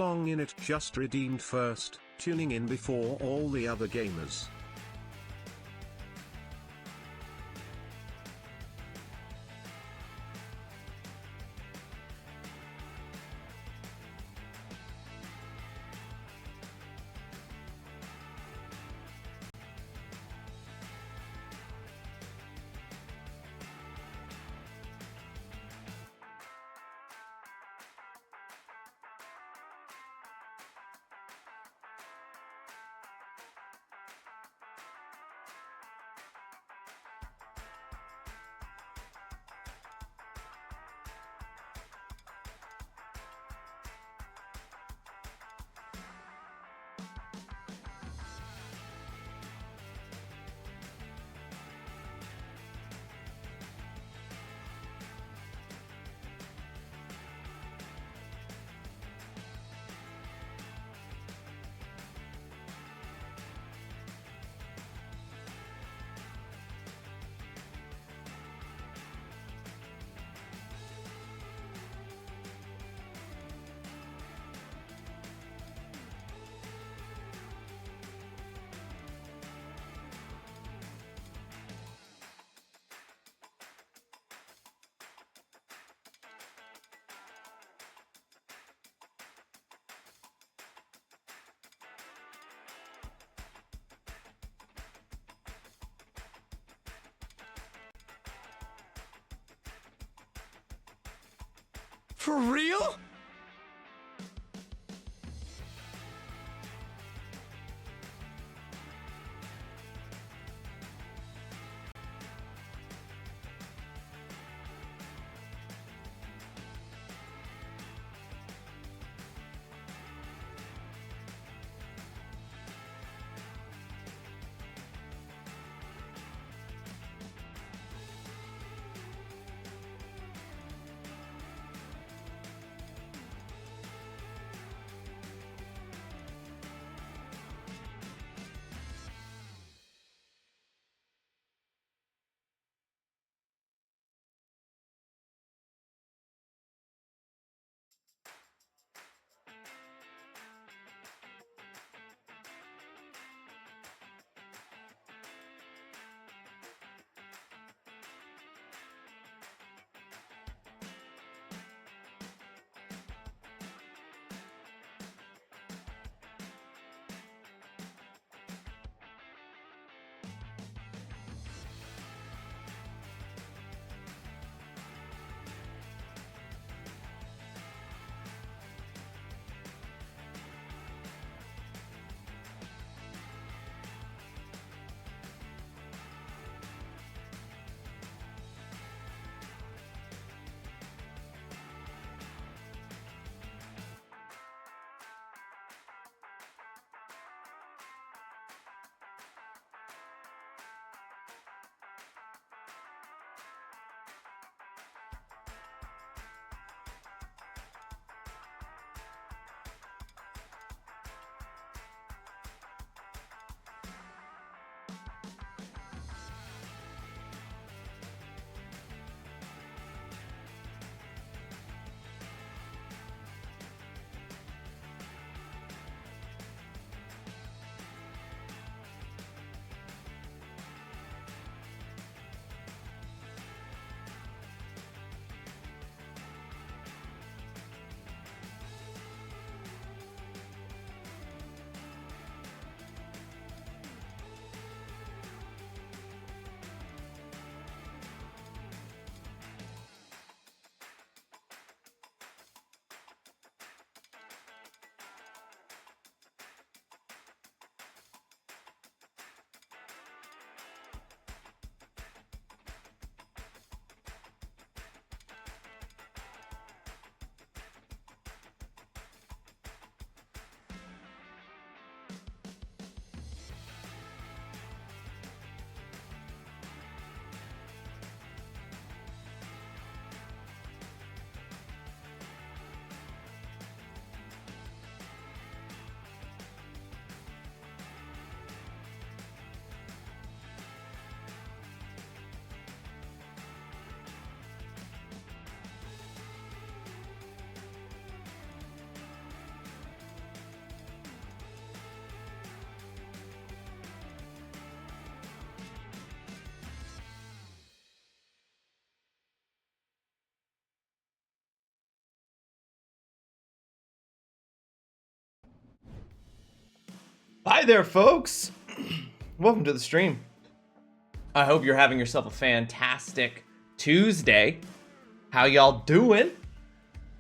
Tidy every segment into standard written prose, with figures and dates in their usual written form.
belong in it. Just redeemed first, tuning in before all the other gamers. For real? Hi there, folks. Welcome to the stream. I hope you're having yourself a fantastic Tuesday. How y'all doing?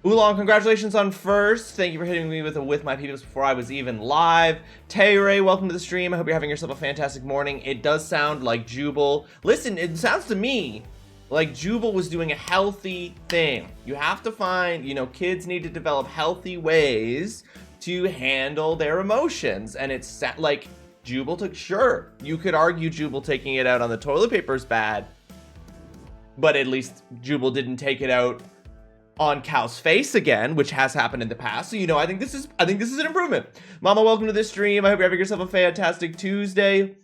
Oolong, congratulations on first. Thank you for hitting me with my PEEVES before I was even live. Tay-Ray, welcome to the stream. I hope you're having yourself a fantastic morning. It does sound like Jubal. Listen, it sounds to me like Jubal was doing a healthy thing. You have to find, kids need to develop healthy ways to handle their emotions. And it's like Jubal took, sure, you could argue Jubal taking it out on the toilet paper is bad, but at least Jubal didn't take it out on Cal's face again, which has happened in the past. So, I think this is an improvement. Mama, welcome to the stream. I hope you're having yourself a fantastic Tuesday.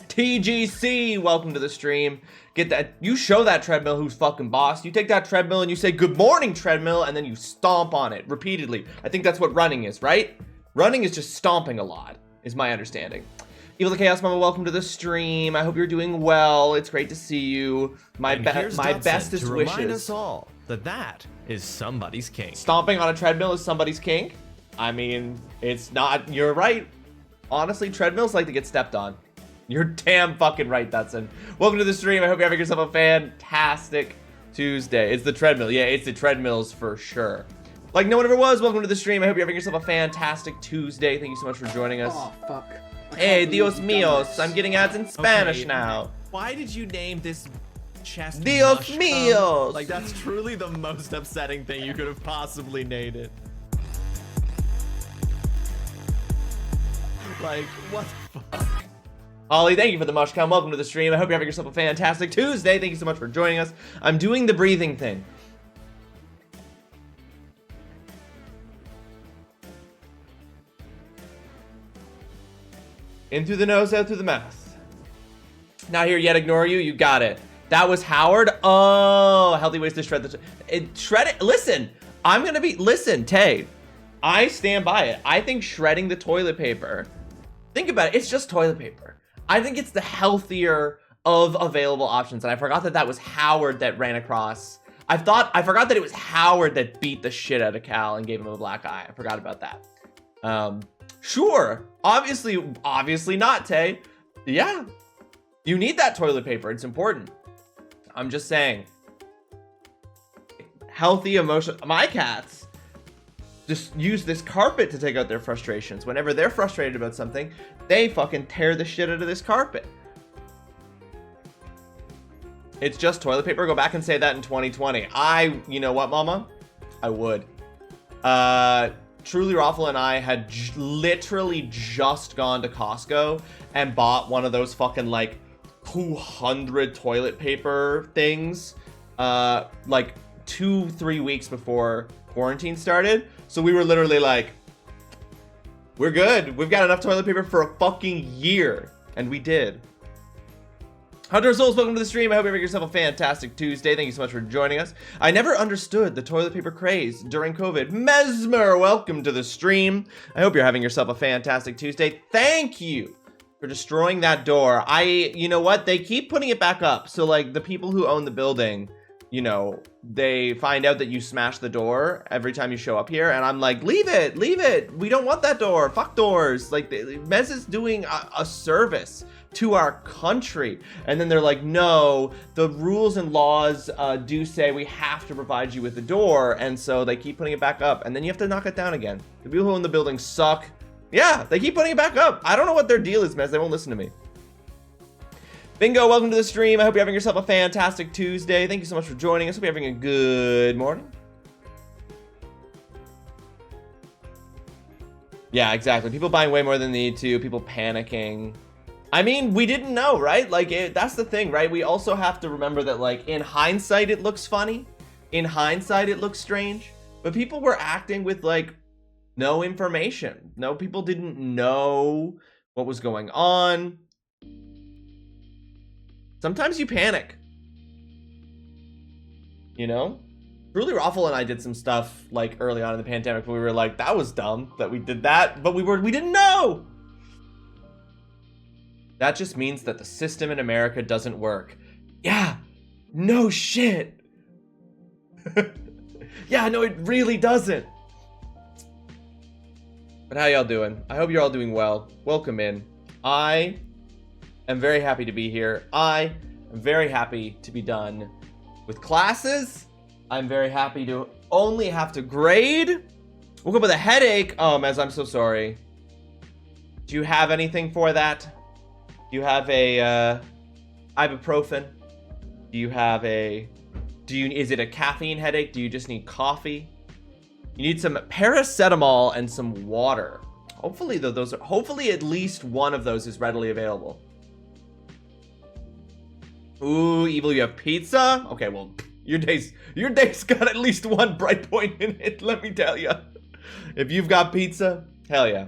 TGC, welcome to the stream. Get that, you show that treadmill who's fucking boss. You take that treadmill and you say, good morning, treadmill, and then you stomp on it repeatedly. I think that's what running is, right? Running is just stomping a lot, is my understanding. Evil the Chaos Mama, welcome to the stream. I hope you're doing well. It's great to see you. My bestest to wishes. remind us all that is somebody's king. Stomping on a treadmill is somebody's kink? I mean, it's not. You're right. Honestly, treadmills like to get stepped on. You're damn fucking right, Dutson. Welcome to the stream. I hope you're having yourself a fantastic Tuesday. It's the treadmill. Yeah, it's the treadmills for sure. Like no one ever was. Welcome to the stream. I hope you're having yourself a fantastic Tuesday. Thank you so much for joining us. Oh, fuck. Hey, Dios míos. I'm getting ads in Spanish now. Why did you name this chest Dios mush míos. Like, that's truly the most upsetting thing you could have possibly named it. Like, what the fuck? Ollie, thank you for the mushcom. Welcome to the stream. I hope you're having yourself a fantastic Tuesday. Thank you so much for joining us. I'm doing the breathing thing. In through the nose, out through the mouth. Not here yet, ignore you. You got it. That was Howard. Oh, healthy ways to shred the... shred it. Listen, listen, Tay. I stand by it. I think shredding the toilet paper... Think about it. It's just toilet paper. I think it's the healthier of available options. And I forgot that was Howard that ran across... I forgot that it was Howard that beat the shit out of Cal and gave him a black eye. I forgot about that. Sure. Obviously not, Tay. Yeah. You need that toilet paper. It's important. I'm just saying. Healthy emotion. My cats just use this carpet to take out their frustrations. Whenever they're frustrated about something, they fucking tear the shit out of this carpet. It's just toilet paper. Go back and say that in 2020. You know what, Mama? I would. TrulyRawesome and I had literally just gone to Costco and bought one of those fucking like 200 toilet paper things like 2-3 weeks before quarantine started. So we were literally like, we're good. We've got enough toilet paper for a fucking year. And we did. Hunter Souls, welcome to the stream. I hope you're having yourself a fantastic Tuesday. Thank you so much for joining us. I never understood the toilet paper craze during COVID. Mesmer, welcome to the stream. I hope you're having yourself a fantastic Tuesday. Thank you for destroying that door. You know what? They keep putting it back up. So like the people who own the building, they find out that you smash the door every time you show up here. And I'm like, leave it. We don't want that door. Fuck doors. Like Mez is doing a service to our country. And then they're like, no, the rules and laws do say we have to provide you with the door. And so they keep putting it back up. And then you have to knock it down again. The people who own the building suck. Yeah, they keep putting it back up. I don't know what their deal is, Mez. They won't listen to me. Bingo, welcome to the stream. I hope you're having yourself a fantastic Tuesday. Thank you so much for joining us. Hope you're having a good morning. Yeah, exactly. People buying way more than they need to. People panicking. I mean, we didn't know, right? Like, that's the thing, right? We also have to remember that, like, in hindsight, it looks funny. In hindsight, it looks strange. But people were acting with, like, no information. No, people didn't know what was going on. Sometimes you panic. TrulyRawesome and I did some stuff like early on in the pandemic where we were like, that was dumb that we did that, but we didn't know. That just means that the system in America doesn't work. Yeah, no shit. Yeah, no, it really doesn't. But how y'all doing? I hope you're all doing well. Welcome in. I am very happy to be here. I am very happy to be done with classes. I'm very happy to only have to grade. Woke up with a headache. Oh, Mez, I'm so sorry. Do you have anything for that? Do you have a ibuprofen? Do you have a... Is it a caffeine headache? Do you just need coffee? You need some paracetamol and some water. Hopefully, though, hopefully at least one of those is readily available. Ooh, Evil, you have pizza? Okay, well, your day's got at least one bright point in it, let me tell you. If you've got pizza, hell yeah.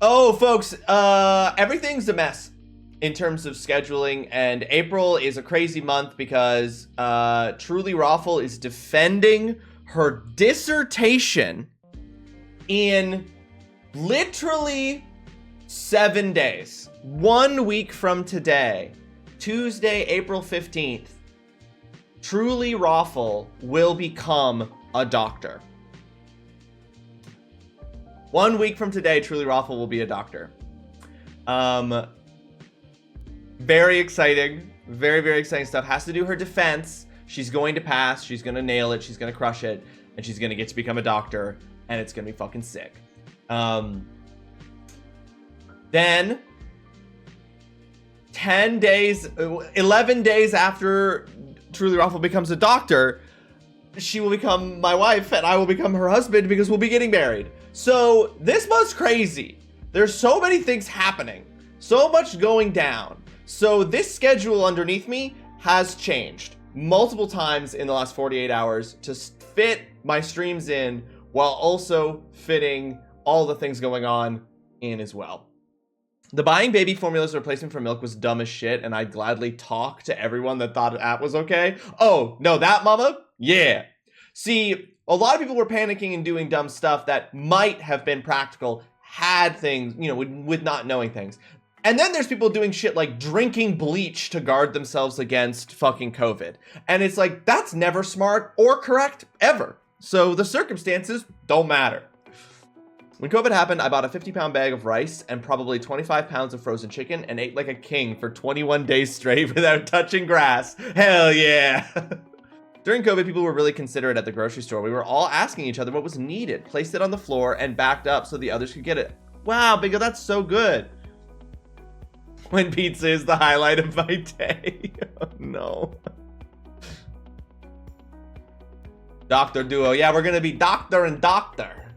Oh, folks, everything's a mess in terms of scheduling, and April is a crazy month because TrulyRawesome is defending her dissertation in literally 7 days. 1 week from today, Tuesday, April 15th, TrulyRawesome will become a doctor. 1 week from today, TrulyRawesome will be a doctor. Very exciting. Very, very exciting stuff. Has to do her defense. She's going to pass. She's going to nail it. She's going to crush it. And she's going to get to become a doctor. And it's going to be fucking sick. Then, 11 days after TrulyRawesome becomes a doctor, she will become my wife and I will become her husband because we'll be getting married. So, this month's crazy. There's so many things happening. So much going down. So, this schedule underneath me has changed multiple times in the last 48 hours to fit my streams in while also fitting all the things going on in as well. The buying baby formula as a replacement for milk was dumb as shit, and I'd gladly talk to everyone that thought that was okay. Oh, no, that mama? Yeah. See, a lot of people were panicking and doing dumb stuff that might have been practical had things, you know, with not knowing things. And then there's people doing shit like drinking bleach to guard themselves against fucking COVID. And it's like, that's never smart or correct ever. So the circumstances don't matter. When COVID happened, I bought a 50-pound bag of rice and probably 25 pounds of frozen chicken and ate like a king for 21 days straight without touching grass. Hell yeah. During COVID, people were really considerate at the grocery store. We were all asking each other what was needed, placed it on the floor, and backed up so the others could get it. Wow, Biggo, that's so good. When pizza is the highlight of my day. Oh, no. Doctor duo. Yeah, we're going to be doctor and doctor.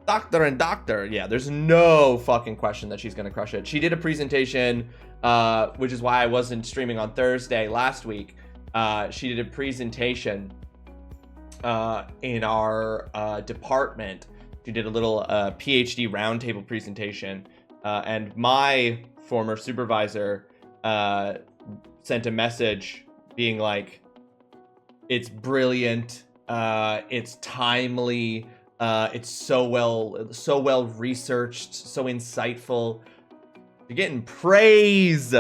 Doctor and doctor. Yeah, there's no fucking question that she's going to crush it. She did a presentation, which is why I wasn't streaming on Thursday last week. She did a presentation in our department. She did a little PhD roundtable presentation. And my former supervisor sent a message being like, it's brilliant, it's timely, it's so well researched, so insightful. You're getting praise.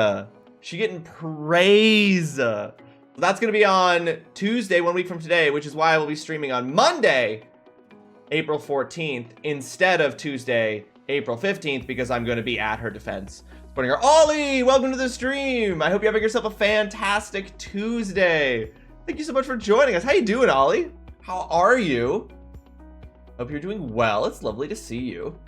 She's getting praise. So that's gonna be on Tuesday, 1 week from today, which is why I will be streaming on Monday, April 14th, instead of Tuesday, April 15th, because I'm gonna be at her defense. Supporting her. Ollie, welcome to the stream. I hope you're having yourself a fantastic Tuesday. Thank you so much for joining us. How you doing, Ollie? How are you? Hope you're doing well. It's lovely to see you.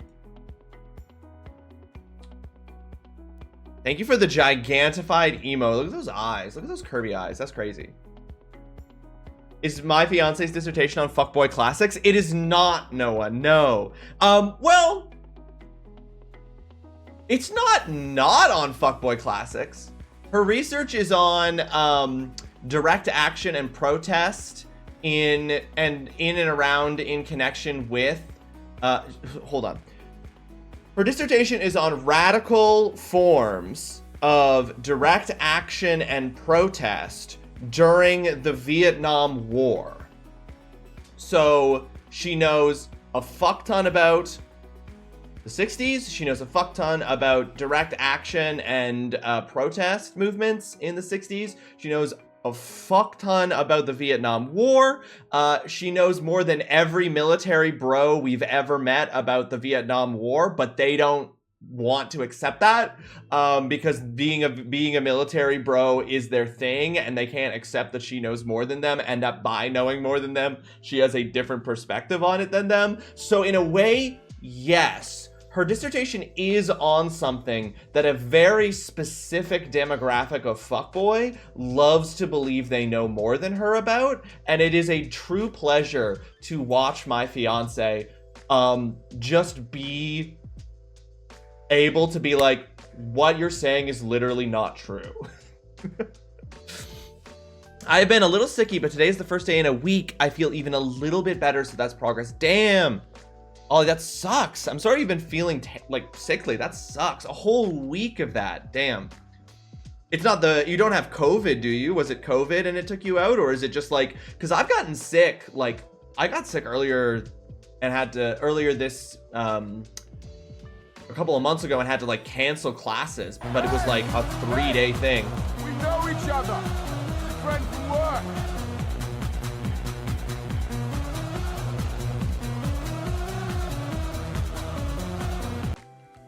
Thank you for the gigantified emo. Look at those eyes. Look at those curvy eyes. That's crazy. Is my fiance's dissertation on fuckboy classics? It is not, Noah. No. Well, it's not on fuckboy classics. Her research is on direct action and protest in and around in connection with hold on. Her dissertation is on radical forms of direct action and protest during the Vietnam War. So she knows a fuck ton about the 60s. She knows a fuck ton about direct action and protest movements in the 60s. She knows a fuck ton about the Vietnam War. She knows more than every military bro we've ever met about the Vietnam War, but they don't want to accept that because being a military bro is their thing, and they can't accept that she knows more than them, and that by knowing more than them, she has a different perspective on it than them. So in a way, yes, her dissertation is on something that a very specific demographic of fuckboy loves to believe they know more than her about, and it is a true pleasure to watch my fiance just be able to be like, what you're saying is literally not true. I've been a little sicky, but today's the first day in a week. I feel even a little bit better, so that's progress. Damn. Oh, that sucks. I'm sorry you've been feeling like sickly. That sucks. A whole week of that. Damn. It's not you don't have COVID, do you? Was it COVID and it took you out? Or is it just like, because I've gotten sick, like, I got sick earlier and had to, this, a couple of months ago and had to like cancel classes, but it was like a 3-day thing. We know each other. Friends from work.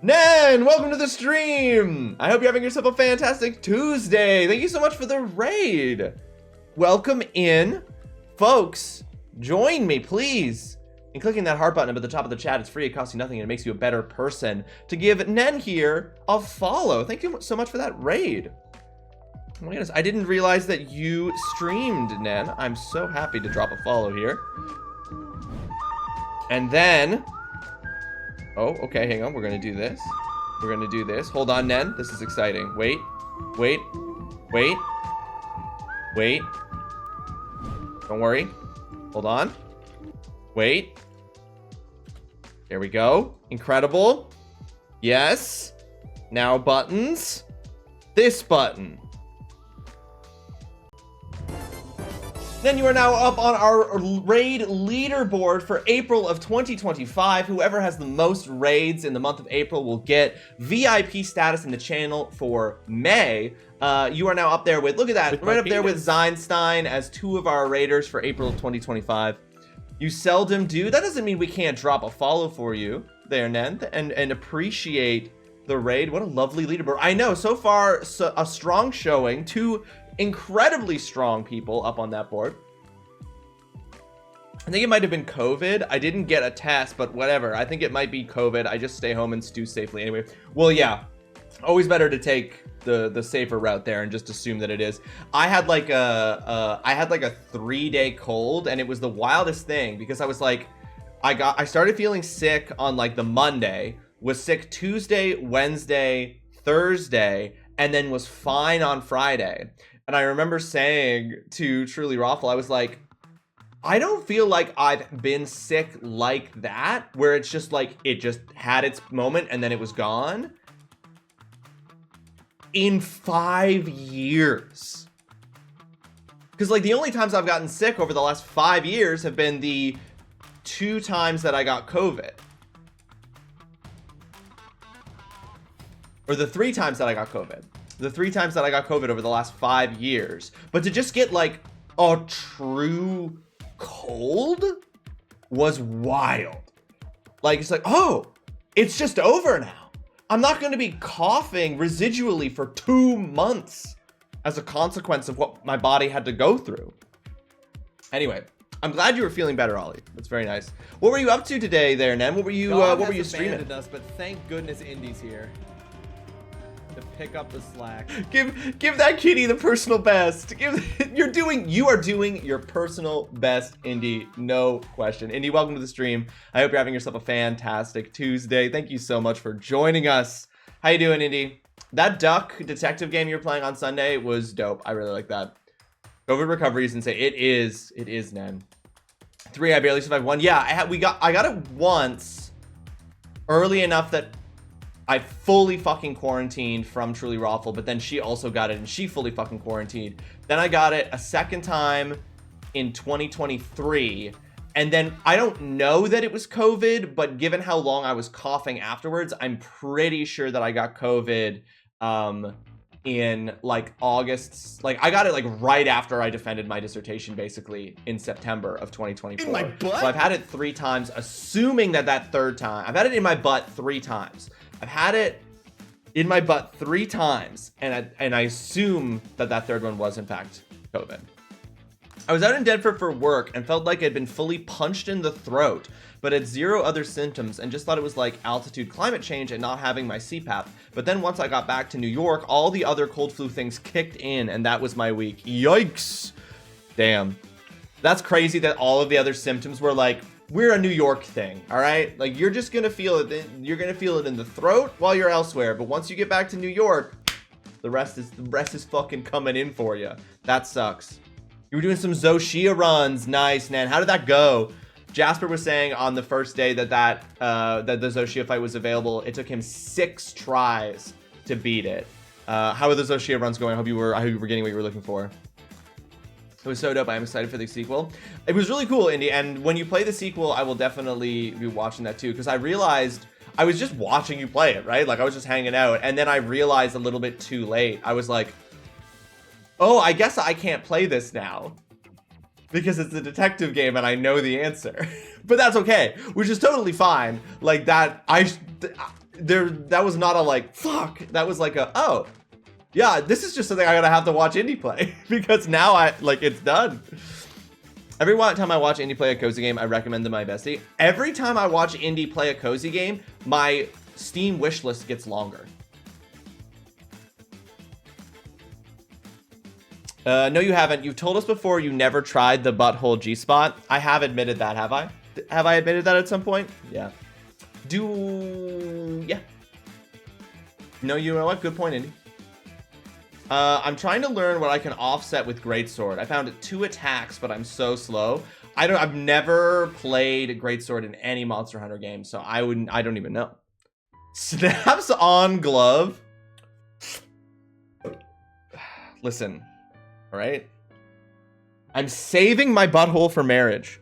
Nan, welcome to the stream. I hope you're having yourself a fantastic Tuesday. Thank you so much for the raid. Welcome in, folks. Join me, please. And clicking that heart button up at the top of the chat, it's free, it costs you nothing, and it makes you a better person. To give Nen here a follow. Thank you so much for that raid. Oh my goodness, I didn't realize that you streamed, Nen. I'm so happy to drop a follow here. And then, oh, okay, hang on, we're gonna do this. We're gonna do this. Hold on, Nen, this is exciting. Wait, wait, wait, wait. Don't worry, hold on. Wait. There we go. Incredible. Yes. Now buttons. This button. Then you are now up on our raid leaderboard for April of 2025. Whoever has the most raids in the month of April will get VIP status in the channel for May. You are now up there with, look at that, right up there with Zeinstein as 2 of our raiders for April of 2025. You seldom do. That doesn't mean we can't drop a follow for you there, Nen, and appreciate the raid. What a lovely leaderboard. I know, so far, a strong showing. 2 incredibly strong people up on that board. I think it might have been COVID. I didn't get a test, but whatever. I think it might be COVID. I just stay home and stew safely anyway. Well, yeah. Always better to take the safer route there and just assume that it is. I had like a 3-day cold, and it was the wildest thing because I was like, I started feeling sick on like the Monday, was sick Tuesday, Wednesday, Thursday, and then was fine on Friday. And I remember saying to TrulyRawesome, I was like, I don't feel like I've been sick like that, where it's just like it just had its moment and then it was gone, in 5 years. Because like the only times I've gotten sick over the last 5 years have been the 2 times that I got COVID. Or the 3 times that I got COVID. The 3 times that I got COVID over the last 5 years. But to just get like a true cold was wild. Like, it's like, oh, it's just over now. I'm not going to be coughing residually for 2 months as a consequence of what my body had to go through. Anyway, I'm glad you were feeling better, Ollie. That's very nice. What were you up to today there, Nen? What were you streaming? Us, but thank goodness Indy's here to pick up the slack. Give that kitty the personal best. You are doing your personal best, Indy. No question. Indy, welcome to the stream. I hope you're having yourself a fantastic Tuesday. Thank you so much for joining us. How you doing, Indy? That duck detective game you were playing on Sunday was dope. I really like that. COVID recovery is insane. It is, Nen. 3, I barely survived 1. Yeah, I got it once early enough that I fully fucking quarantined from TrulyRawesome, but then she also got it and she fully fucking quarantined. Then I got it a second time in 2023. And then I don't know that it was COVID, but given how long I was coughing afterwards, I'm pretty sure that I got COVID in like August. Like I got it like right after I defended my dissertation, basically in September of 2024. In my butt? So I've had it 3 times, assuming that third time, I've had it in my butt 3 times. I've had it in my butt 3 times, and I assume that third one was in fact COVID. I was out in Denver for work and felt like I'd been fully punched in the throat, but had 0 other symptoms and just thought it was like altitude climate change and not having my CPAP. But then once I got back to New York, all the other cold flu things kicked in, and that was my week. Yikes. Damn. That's crazy that all of the other symptoms were like, we're a New York thing, all right? Like, you're just gonna feel it. You're gonna feel it in the throat while you're elsewhere. But once you get back to New York, the rest is fucking coming in for you. That sucks. You were doing some Zoshia runs. Nice, man. How did that go? Jasper was saying on the first day that the Zoshia fight was available, it took him 6 tries to beat it. How are the Zoshia runs going? I hope you were getting what you were looking for. It was so dope. I'm excited for the sequel. It was really cool, Indy. And when you play the sequel, I will definitely be watching that too, because I realized I was just watching you play it, right? Like I was just hanging out, and then I realized a little bit too late. I was like, oh, I guess I can't play this now because it's a detective game and I know the answer. But that's okay, which is totally fine. Like that, that was not a like, fuck. That was like a, oh, yeah, this is just something I gotta have to watch Indy play because now it's done. Every time I watch Indy play a cozy game, I recommend to my bestie. Every time I watch Indy play a cozy game, my Steam wish list gets longer. No, you haven't. You've told us before you never tried the butthole G-spot. I have admitted that, have I? Have I admitted that at some point? Yeah. Yeah. No, you know what? Good point, Indy. I'm trying to learn what I can offset with Greatsword. I found 2 attacks, but I'm so slow. I've never played Greatsword in any Monster Hunter game, so I don't even know. Snaps on glove. Listen. All right. I'm saving my butthole for marriage.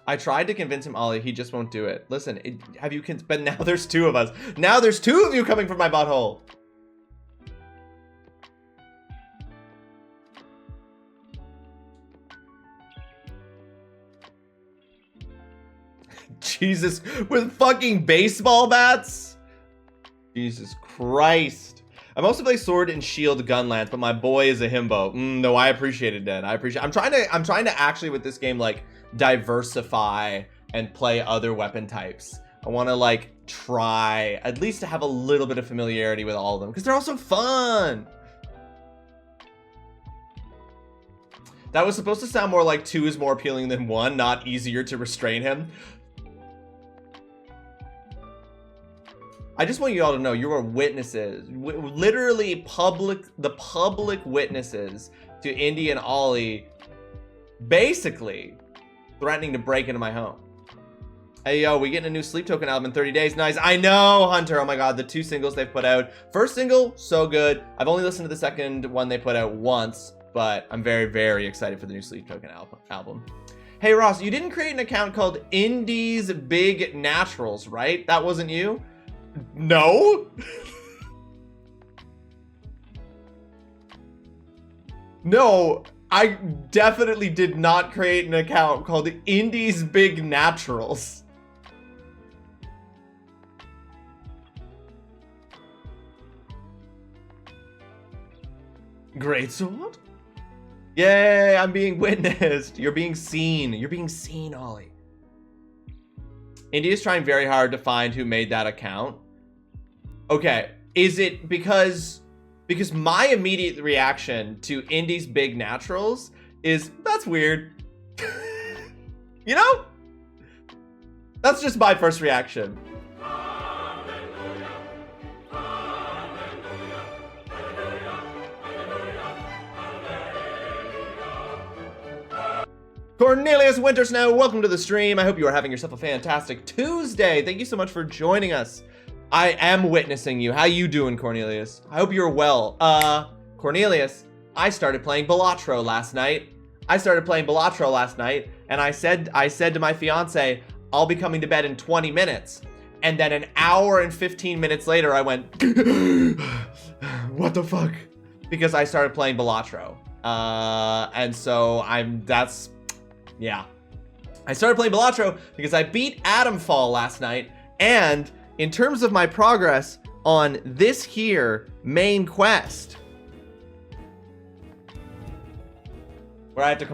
I tried to convince him, Ollie. He just won't do it. Listen, but now there's 2 of us. Now there's 2 of you coming from my butthole. Jesus, with fucking baseball bats? Jesus Christ. I've also played Sword and Shield Gunlance, but my boy is a himbo. No, I appreciate it, Dan. I'm trying to actually with this game like diversify and play other weapon types. I want to like try at least to have a little bit of familiarity with all of them because they're also fun. That was supposed to sound more like 2 is more appealing than 1, not easier to restrain him. I just want you all to know you are witnesses, literally the public witnesses to Indy and Ollie basically threatening to break into my home. Hey, yo, we getting a new Sleep Token album in 30 days. Nice. I know, Hunter. Oh my God, the 2 singles they've put out. First single, so good. I've only listened to the second one they put out once, but I'm very, very excited for the new Sleep Token album. Hey, Ross, you didn't create an account called Indy's Big Naturals, right? That wasn't you? No. No, I definitely did not create an account called Indy's Big Naturals. Greatsword? Yay, I'm being witnessed. You're being seen. You're being seen, Ollie. Indy is trying very hard to find who made that account. Okay, is it because my immediate reaction to Indy's Big Naturals is, that's weird. You know? That's just my first reaction. Cornelius Wintersnow, welcome to the stream. I hope you are having yourself a fantastic Tuesday. Thank you so much for joining us. I am witnessing you. How you doing, Cornelius? I hope you're well. Cornelius, I started playing Balatro last night. And I said to my fiance, I'll be coming to bed in 20 minutes. And then an hour and 15 minutes later, I went, what the fuck? Because I started playing Balatro. And so yeah. I started playing Balatro because I beat Atomfall last night. And in terms of my progress on this here main quest, where I have to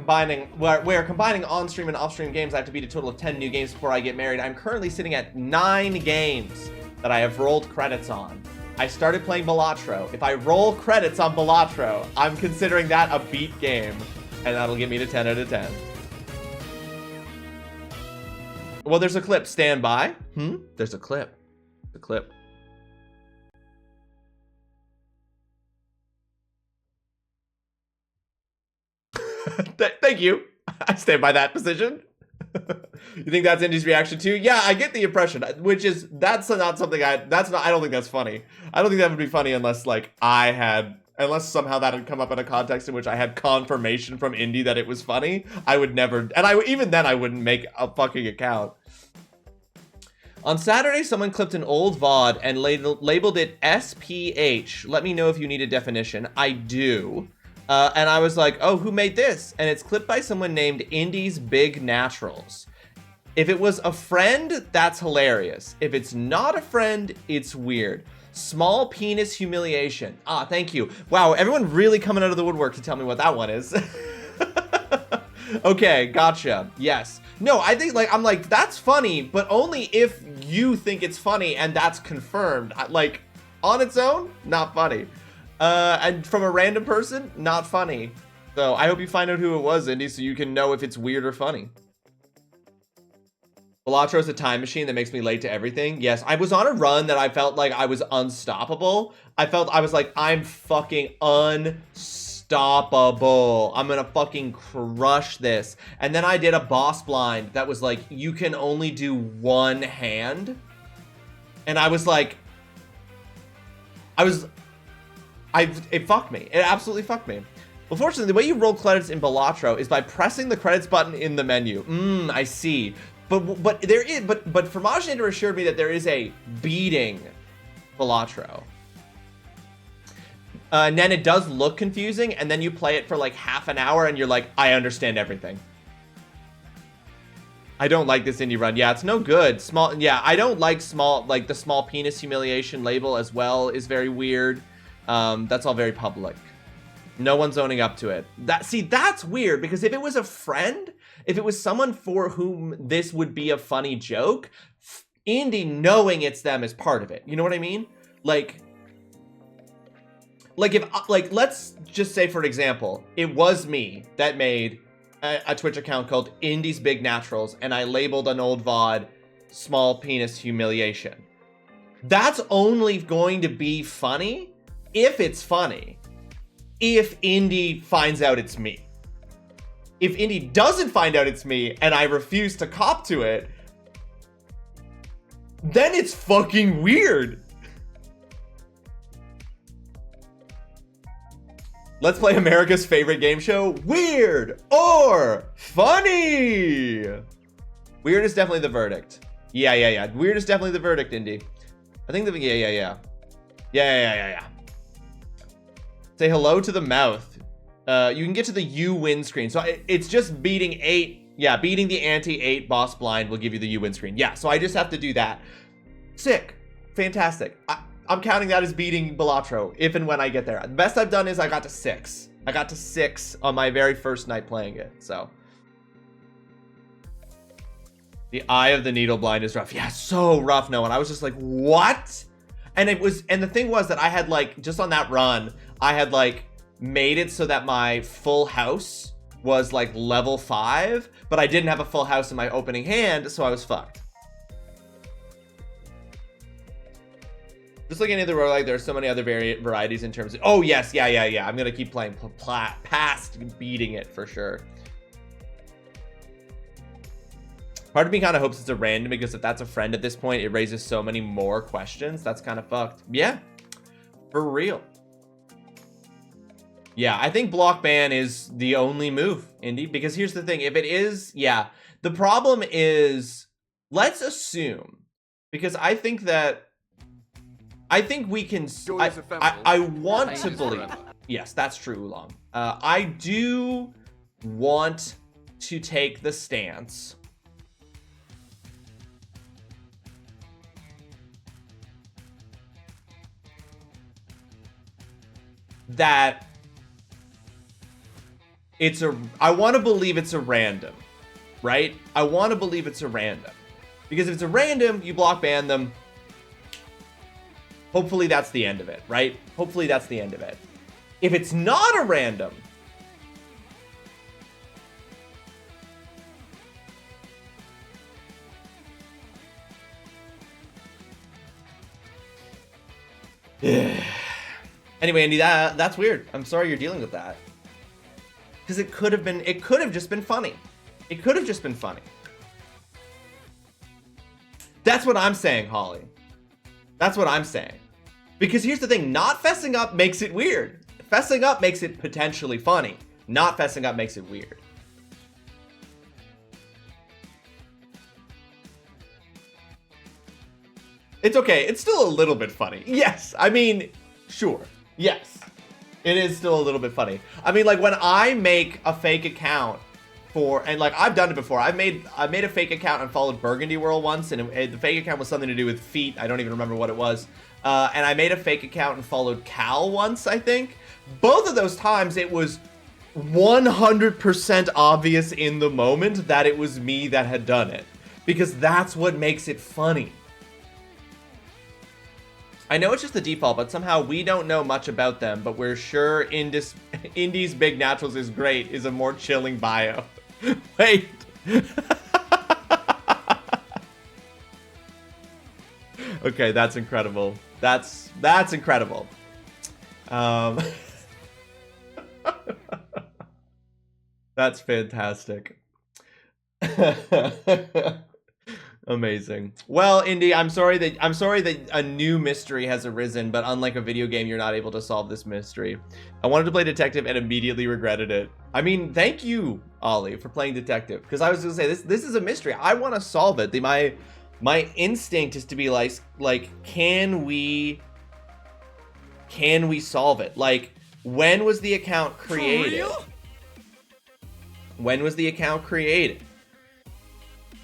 where combining on-stream and off-stream games, I have to beat a total of 10 new games before I get married. I'm currently sitting at 9 games that I have rolled credits on. I started playing Balatro. If I roll credits on Balatro, I'm considering that a beat game, and that'll get me to 10 out of 10. Well, there's a clip. Stand by. There's a clip. The clip. Thank you. I stand by that position. You think that's Indy's reaction too? Yeah, I get the impression, which is that's not something I don't think that's funny. I don't think that would be funny unless unless somehow that had come up in a context in which I had confirmation from Indy that it was funny. I would never, and even then I wouldn't make a fucking account. On Saturday, someone clipped an old VOD and labeled it SPH. Let me know if you need a definition. I do. And I was like, oh, who made this? And it's clipped by someone named Indy's Big Naturals. If it was a friend, that's hilarious. If it's not a friend, it's weird. Small penis humiliation. Ah, thank you. Wow, everyone really coming out of the woodwork to tell me what that one is. Okay, gotcha. Yes. No, I think I'm like, that's funny, but only if you think it's funny and that's confirmed. Like, on its own, not funny. And from a random person, not funny. So I hope you find out who it was, Indy, so you can know if it's weird or funny. Balatro is a time machine that makes me late to everything. Yes, I was on a run that I felt like I was unstoppable. I was like, I'm fucking unstoppable. I'm gonna fucking crush this. And then I did a boss blind that was like, you can only do one hand. And I was like, it fucked me. It absolutely fucked me. Well, fortunately, the way you roll credits in Balatro is by pressing the credits button in the menu. I see. But Fromaginator assured me that there is a beating Balatro. And then it does look confusing, and then you play it for like half an hour, and you're like, I understand everything. I don't like this indie run. Yeah, it's no good. I don't like the small penis humiliation label as well is very weird. That's all very public. No one's owning up to it. That's weird, because if it was a friend, if it was someone for whom this would be a funny joke, Indy knowing it's them is part of it. You know what I mean? Like if let's just say, for example, it was me that made a Twitch account called Indy's Big Naturals, and I labeled an old VOD small penis humiliation. That's only going to be funny if it's funny. If Indy finds out it's me. If Indy doesn't find out it's me and I refuse to cop to it, then it's fucking weird. Let's play America's favorite game show. Weird or funny? Weird is definitely the verdict. Yeah. Weird is definitely the verdict, Indy. I think yeah. Say hello to the mouth. You can get to the you win screen. So it's just beating 8. Yeah, beating the anti-8 boss blind will give you the you win screen. Yeah, so I just have to do that. Sick. Fantastic. I'm counting that as beating Balatro if and when I get there. The best I've done is I got to 6. I got to 6 on my very first night playing it, so. The eye of the needle blind is rough. Yeah, so rough, no. And I was just like, what? And the thing was that I had just on that run, I had made it so that my full house was level 5, but I didn't have a full house in my opening hand, so I was fucked. Just like any other roguelike, there are so many other varieties in terms of... Oh, yes, yeah. I'm gonna keep playing past beating it for sure. Part of me kind of hopes it's a random, because if that's a friend at this point, it raises so many more questions. That's kind of fucked. Yeah, for real. Yeah, I think block ban is the only move, Indy, because here's the thing. If it is, yeah, the problem is, let's assume Because I think we can. Joy is ephemeral. I want to Pain is believe. forever. Yes, that's true, Oolong. I do want to take the stance that I want to believe it's a random, right? I want to believe it's a random. Because if it's a random, you block ban them. Hopefully that's the end of it, right? Hopefully that's the end of it. If it's not a random, anyway, Andy, that's weird. I'm sorry you're dealing with that. Because it could have just been funny. It could have just been funny. That's what I'm saying, Holly. That's what I'm saying. Because here's the thing, not fessing up makes it weird. Fessing up makes it potentially funny. Not fessing up makes it weird. It's okay. It's still a little bit funny. Yes. I mean, sure. Yes. It is still a little bit funny. I mean, like when I make a fake account for, and like I've done it before. I made a fake account and followed Burgundy World once, and the fake account was something to do with feet. I don't even remember what it was. And I made a fake account and followed Cal once, I think. Both of those times it was 100% obvious in the moment that it was me that had done it. Because that's what makes it funny. I know it's just the default, but somehow we don't know much about them, but we're sure Indy's Big Naturals is great is a more chilling bio. Wait. Okay, that's incredible. That's incredible. That's fantastic. Amazing. Well, Indy, I'm sorry that a new mystery has arisen, but unlike a video game, you're not able to solve this mystery. I wanted to play detective and immediately regretted it. I mean, thank you, Ollie, for playing detective, because I was gonna say this is a mystery. I want to solve it. My instinct is to be like, can we solve it? Like, when was the account created? For real? When was the account created?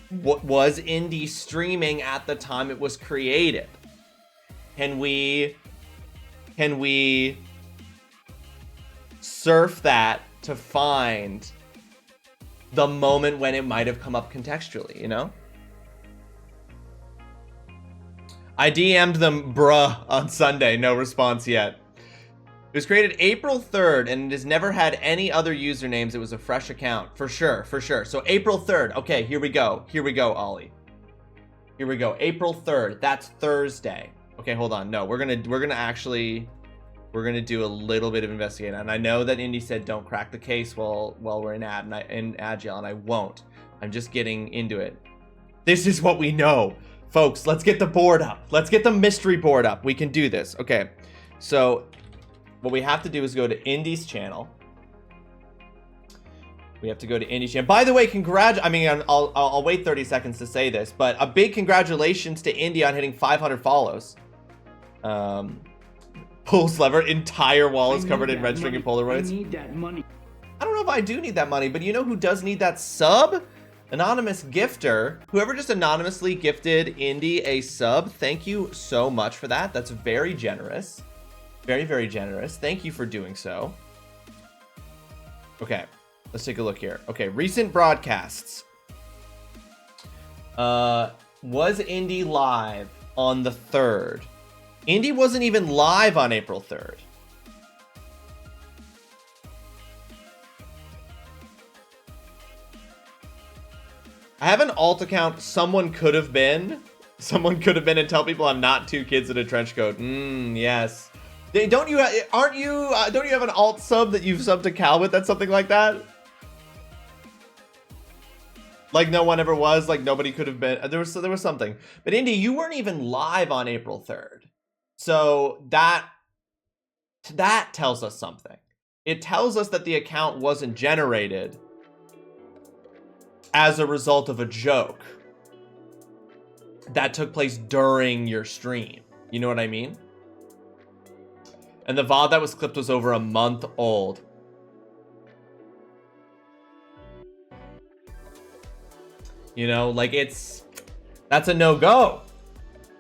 What was Indy streaming at the time it was created? Can we surf that to find the moment when it might have come up contextually, you know? I DM'd them bruh on Sunday, no response yet. It was created April 3rd, and it has never had any other usernames. It was a fresh account, for sure, for sure. So April 3rd, okay, here we go, Ollie. Here we go, April 3rd, that's Thursday. Okay, hold on, no, we're gonna do a little bit of investigating. And I know that Indy said don't crack the case while we're in Agile, and I won't. I'm just getting into it. This is what we know. Folks, let's get the board up. Let's get the mystery board up. We can do this. Okay, so what we have to do is go to Indy's channel. We have to go to Indy's channel. By the way, I'll wait 30 seconds to say this, but a big congratulations to Indy on hitting 500 follows. Pulls lever, entire wall is covered in red string and Polaroids. I need that money. I don't know if I do need that money, but you know who does need that sub? Anonymous gifter. Whoever just anonymously gifted Indy a sub, thank you so much for that. That's very generous. Very, very generous. Thank you for doing so. Okay, let's take a look here. Okay, recent broadcasts. Was Indy live on the 3rd? Indy wasn't even live on April 3rd. I have an alt account. Someone could have been and tell people I'm not two kids in a trench coat. Yes. Don't you have an alt sub that you've subbed to Cal with? That's something like that. Like no one ever was. Like nobody could have been. There was something. But Indy, you weren't even live on April 3rd. So that tells us something. It tells us that the account wasn't generated as a result of a joke. that took place during your stream. You know what I mean? And the VOD that was clipped was over a month old. You know, like that's a no-go.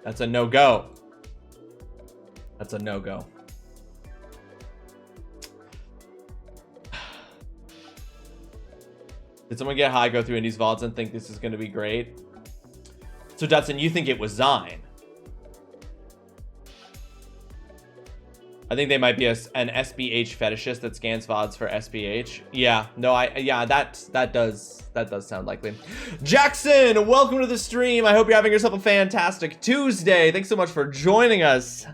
That's a no-go. That's a no-go. Did someone get high, go through Indy's VODs and think this is going to be great? So, Dutson, you think it was Zine? I think they might be an SBH fetishist that scans VODs for SBH. Yeah, no, that does sound likely. Jackson, welcome to the stream. I hope you're having yourself a fantastic Tuesday. Thanks so much for joining us.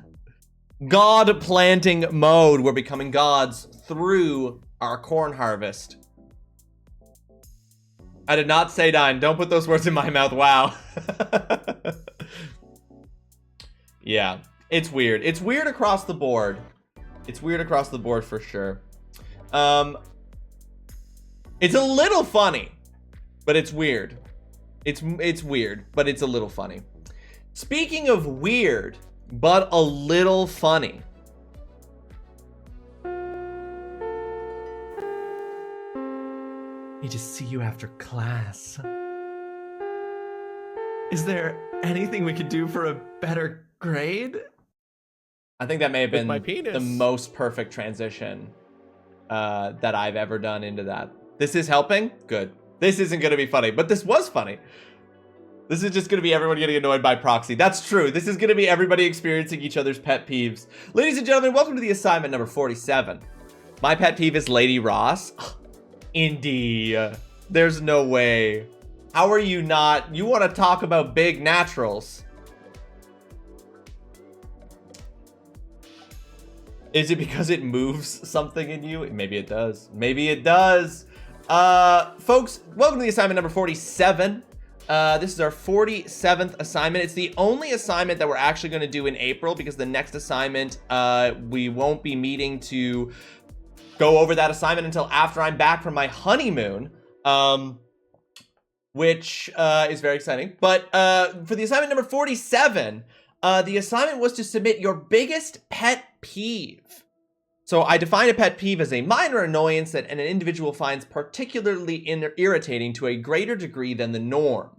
God planting mode. We're becoming gods through our corn harvest. I did not say Dine. Don't put those words in my mouth. Wow. Yeah, it's weird. It's weird across the board. It's weird across the board for sure. It's a little funny, but it's weird. It's weird, but it's a little funny. Speaking of weird, but a little funny. Need to see you after class. Is there anything we could do for a better grade? I think that may have been the most perfect transition that I've ever done into that. This is helping? Good. This isn't going to be funny, but this was funny. This is just going to be everyone getting annoyed by proxy. That's true. This is going to be everybody experiencing each other's pet peeves. Ladies and gentlemen, welcome to the assignment number 47. My pet peeve is Lady Ross. Indy, there's no way. How are you not? You want to talk about big naturals? Is it because it moves something in you? Maybe it does. Maybe it does. Folks, welcome to the assignment number 47. This is our 47th assignment. It's the only assignment that we're actually going to do in April because the next assignment, we won't be meeting to go over that assignment until after I'm back from my honeymoon, which is very exciting. But for the assignment number 47, the assignment was to submit your biggest pet peeve. So I define a pet peeve as a minor annoyance that an individual finds particularly irritating to a greater degree than the norm.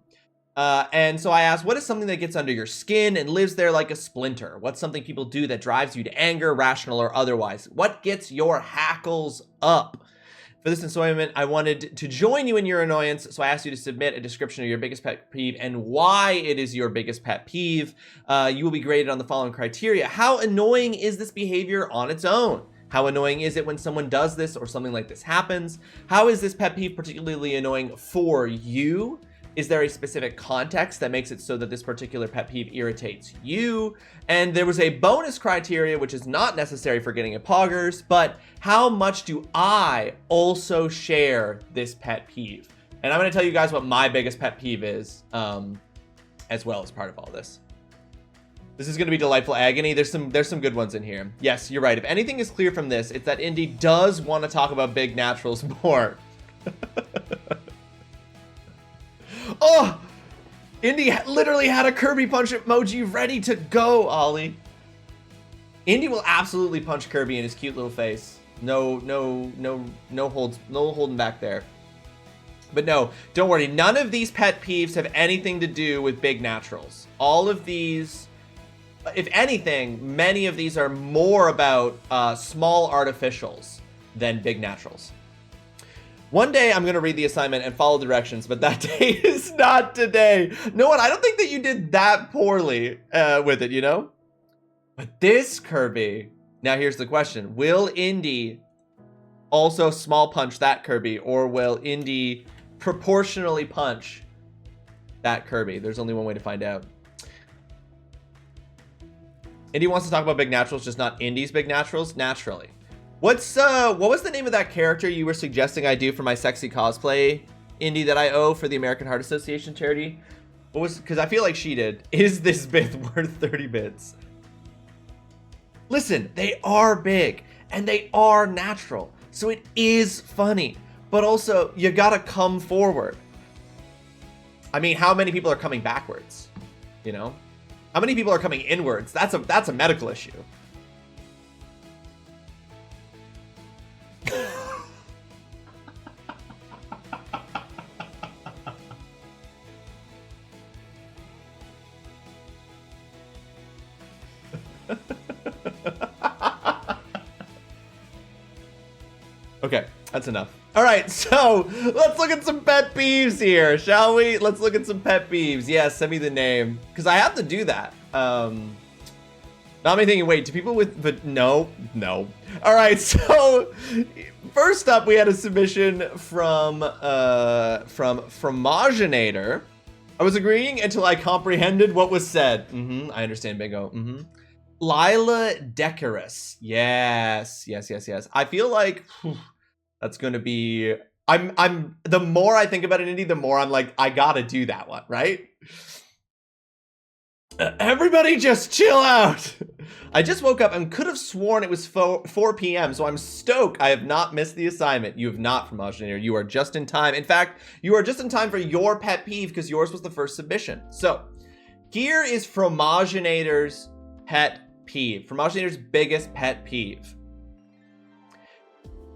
And so I asked, what is something that gets under your skin and lives there like a splinter? What's something people do that drives you to anger, rational or otherwise? What gets your hackles up? For this assignment, I wanted to join you in your annoyance, so I asked you to submit a description of your biggest pet peeve and why it is your biggest pet peeve. You will be graded on the following criteria. How annoying is this behavior on its own? How annoying is it when someone does this or something like this happens? How is this pet peeve particularly annoying for you? Is there a specific context that makes it so that this particular pet peeve irritates you? And there was a bonus criteria, which is not necessary for getting a poggers, but how much do I also share this pet peeve? And I'm going to tell you guys what my biggest pet peeve is, as well as part of all this. This is going to be delightful agony. There's some good ones in here. Yes, you're right. If anything is clear from this, it's that Indy does want to talk about big naturals more. Oh, Indy literally had a Kirby punch emoji ready to go, Ollie. Indy will absolutely punch Kirby in his cute little face. No holding back there. But no, don't worry. None of these pet peeves have anything to do with big naturals. All of these, if anything, many of these are more about small artificials than big naturals. One day I'm going to read the assignment and follow directions, but that day is not today. No one, I don't think that you did that poorly with it, you know? But this Kirby, now here's the question. Will Indy also small punch that Kirby, or will Indy proportionally punch that Kirby? There's only one way to find out. Indy wants to talk about big naturals, just not Indy's big naturals, naturally. What was the name of that character you were suggesting I do for my sexy cosplay, Indy, that I owe for the American Heart Association charity? What was, because I feel like she did. Is this bit worth 30 bits? Listen, they are big and they are natural, so it is funny, but also you gotta come forward. I mean, how many people are coming backwards? you know? How many people are coming inwards? That's a medical issue. Okay, that's enough. All right, so let's look at some pet peeves here, shall we? Let's look at some pet peeves. Yeah, send me the name, because I have to do that. Not me thinking, wait, do people with, but no. All right, so first up, we had a submission from Fromaginator. I was agreeing until I comprehended what was said. I understand, bingo. Lila Decorous. Yes. I feel like that's gonna be. I'm. The more I think about it, Indy, the more I'm like, I gotta do that one, right? Everybody, just chill out. I just woke up and could have sworn it was 4 p.m. So I'm stoked. I have not missed the assignment. You have not, Fromaginator. You are just in time. In fact, you are just in time for your pet peeve because yours was the first submission. So here is Fromaginator's pet peeve. Fromaginator's biggest pet peeve.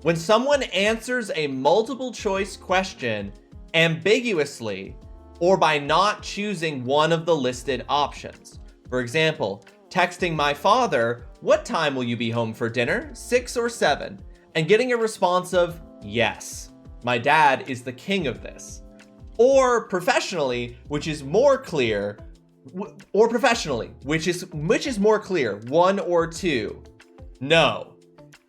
When someone answers a multiple choice question ambiguously or by not choosing one of the listed options. For example, texting my father, "What time will you be home for dinner? 6 or 7?" And getting a response of, "Yes. My dad is the king of this." Or professionally, which is more clear, which is more clear, 1 or 2. No.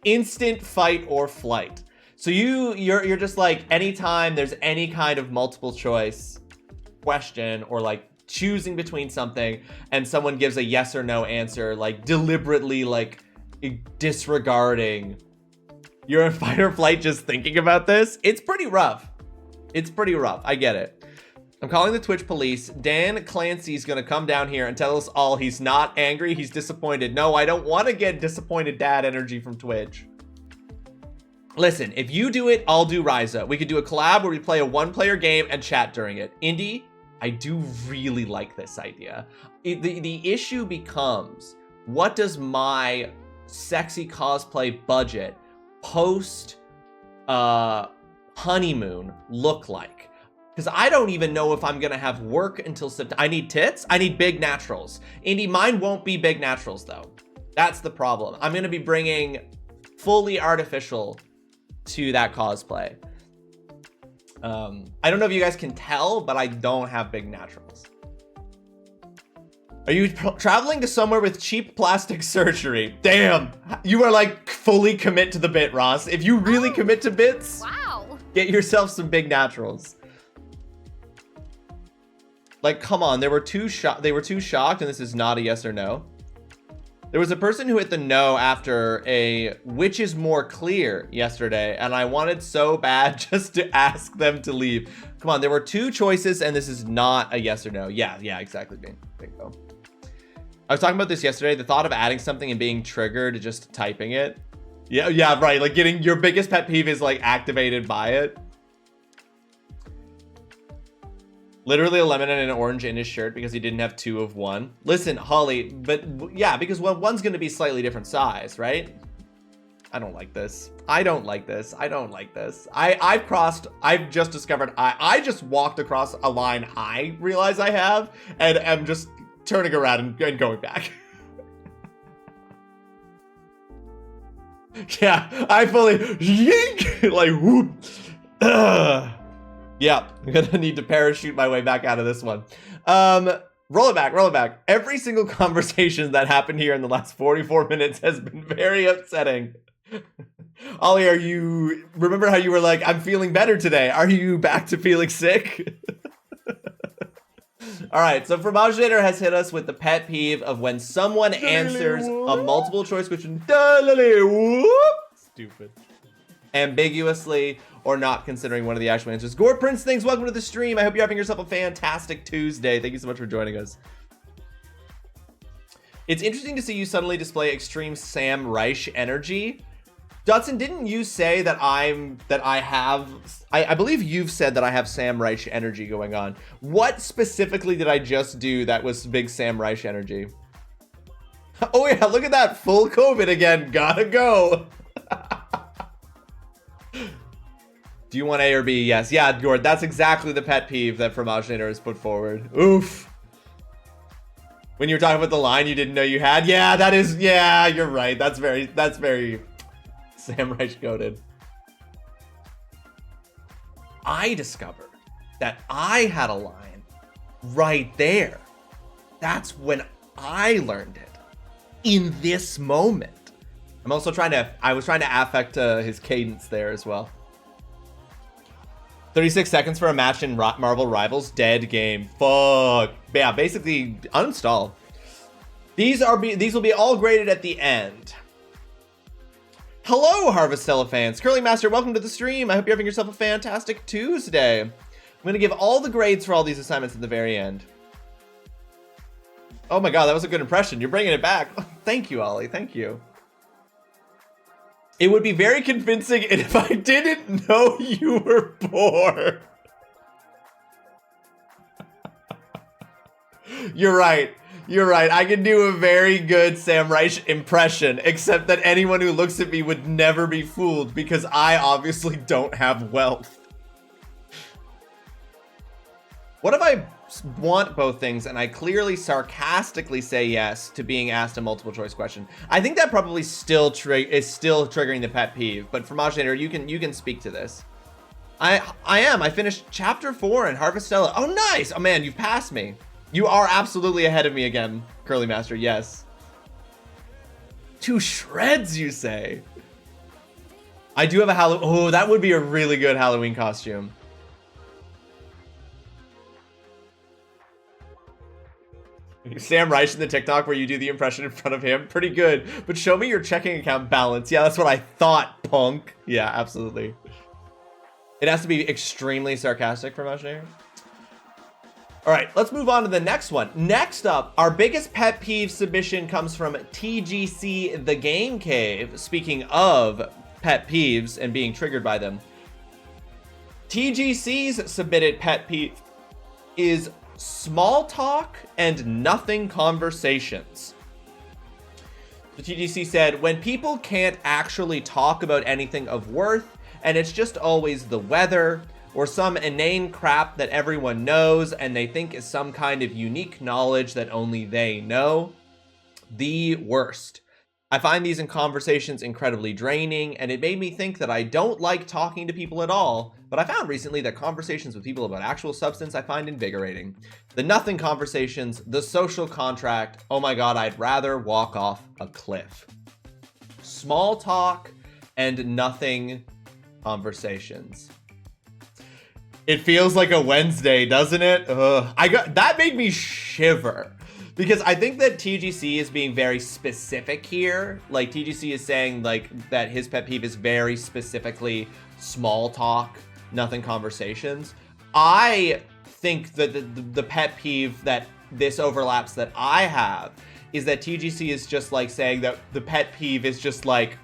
Instant fight or flight. So you're just like, anytime there's any kind of multiple choice question or like choosing between something and someone gives a yes or no answer, like deliberately like disregarding, you're in fight or flight just thinking about this. It's pretty rough. I get it. I'm calling the Twitch police. Dan Clancy's gonna come down here and tell us all he's not angry, he's disappointed. No, I don't want to get disappointed dad energy from Twitch. Listen, if you do it, I'll do Ryza. We could do a collab where we play a 1-player game and chat during it. Indy, I do really like this idea. The issue becomes, what does my sexy cosplay budget post honeymoon look like? Because I don't even know if I'm gonna have work until September. I need tits. I need big naturals. Indy, mine won't be big naturals though. That's the problem. I'm gonna be bringing fully artificial to that cosplay. I don't know if you guys can tell, but I don't have big naturals. Are you traveling to somewhere with cheap plastic surgery? Damn, you are like fully commit to the bit, Ross. If you really commit to bits, wow, get yourself some big naturals. Like, come on, they were too shocked, and this is not a yes or no. There was a person who hit the no after a which is more clear yesterday, and I wanted so bad just to ask them to leave. Come on, there were 2 choices, and this is not a yes or no. Yeah, exactly, bingo. I was talking about this yesterday, the thought of adding something and being triggered just typing it. Yeah, right, like getting your biggest pet peeve is like activated by it. Literally a lemon and an orange in his shirt because he didn't have 2 of one. Listen, Holly, but yeah, because one's going to be slightly different size, right? I don't like this. I've just discovered, I just walked across a line I realize I have, and I'm just turning around and going back. Yeah, I fully, yink, like, whoop. Yeah, I'm gonna need to parachute my way back out of this one. Roll it back. Every single conversation that happened here in the last 44 minutes has been very upsetting. Ollie, remember how you were like, I'm feeling better today. Are you back to feeling sick? All right, so Fromaginator has hit us with the pet peeve of when someone answers a multiple choice question, stupid, ambiguously, or not considering one of the actual answers. Gore Prince Things, welcome to the stream. I hope you're having yourself a fantastic Tuesday. Thank you so much for joining us. It's interesting to see you suddenly display extreme Sam Reich energy. Dotson, didn't you say that I believe you've said that I have Sam Reich energy going on. What specifically did I just do that was big Sam Reich energy? Oh yeah, look at that, full COVID again, gotta go. Do you want A or B? Yes. Yeah, Gord, that's exactly the pet peeve that Fromaginator has put forward. Oof. When you were talking about the line you didn't know you had. Yeah, that is, yeah, you're right. That's very Sam Reich goated. I discovered that I had a line right there. That's when I learned it. In this moment. I was trying to affect his cadence there as well. 36 seconds for a match in Marvel Rivals. Dead game. Fuck. Yeah, basically uninstall. These will be all graded at the end. Hello, Harvestella fans. Curly Master, welcome to the stream. I hope you're having yourself a fantastic Tuesday. I'm going to give all the grades for all these assignments at the very end. Oh my god, that was a good impression. You're bringing it back. Thank you, Ollie. Thank you. It would be very convincing if I didn't know you were poor. You're right. You're right. I can do a very good Sam Reich impression, except that anyone who looks at me would never be fooled because I obviously don't have wealth. What if I want both things and I clearly sarcastically say yes to being asked a multiple choice question? I think that probably is still triggering the pet peeve, but Fromaginator, you can speak to this. I finished chapter 4 in Harvestella. Oh nice. Oh man, you've passed me. You are absolutely ahead of me again, Curly Master. Yes. 2 shreds, you say? I do have a Halloween. Oh, that would be a really good Halloween costume. Sam Reich in the TikTok where you do the impression in front of him. Pretty good. But show me your checking account balance. Yeah, that's what I thought, punk. Yeah, absolutely. It has to be extremely sarcastic for Fromaginator. All right, let's move on to the next one. Next up, our biggest pet peeve submission comes from TGC The Game Cave. Speaking of pet peeves and being triggered by them, TGC's submitted pet peeve is small talk and nothing conversations. The TGC said, when people can't actually talk about anything of worth and it's just always the weather or some inane crap that everyone knows and they think is some kind of unique knowledge that only they know. The worst. I find these in conversations incredibly draining, and it made me think that I don't like talking to people at all, but I found recently that conversations with people about actual substance I find invigorating. The nothing conversations, the social contract, oh my god, I'd rather walk off a cliff. Small talk and nothing conversations. It feels like a Wednesday, doesn't it? Ugh. That made me shiver. Because I think that TGC is being very specific here. Like, TGC is saying, like, that his pet peeve is very specifically small talk, nothing conversations. I think that the pet peeve that this overlaps that I have is that TGC is just, like, saying that the pet peeve is just, like,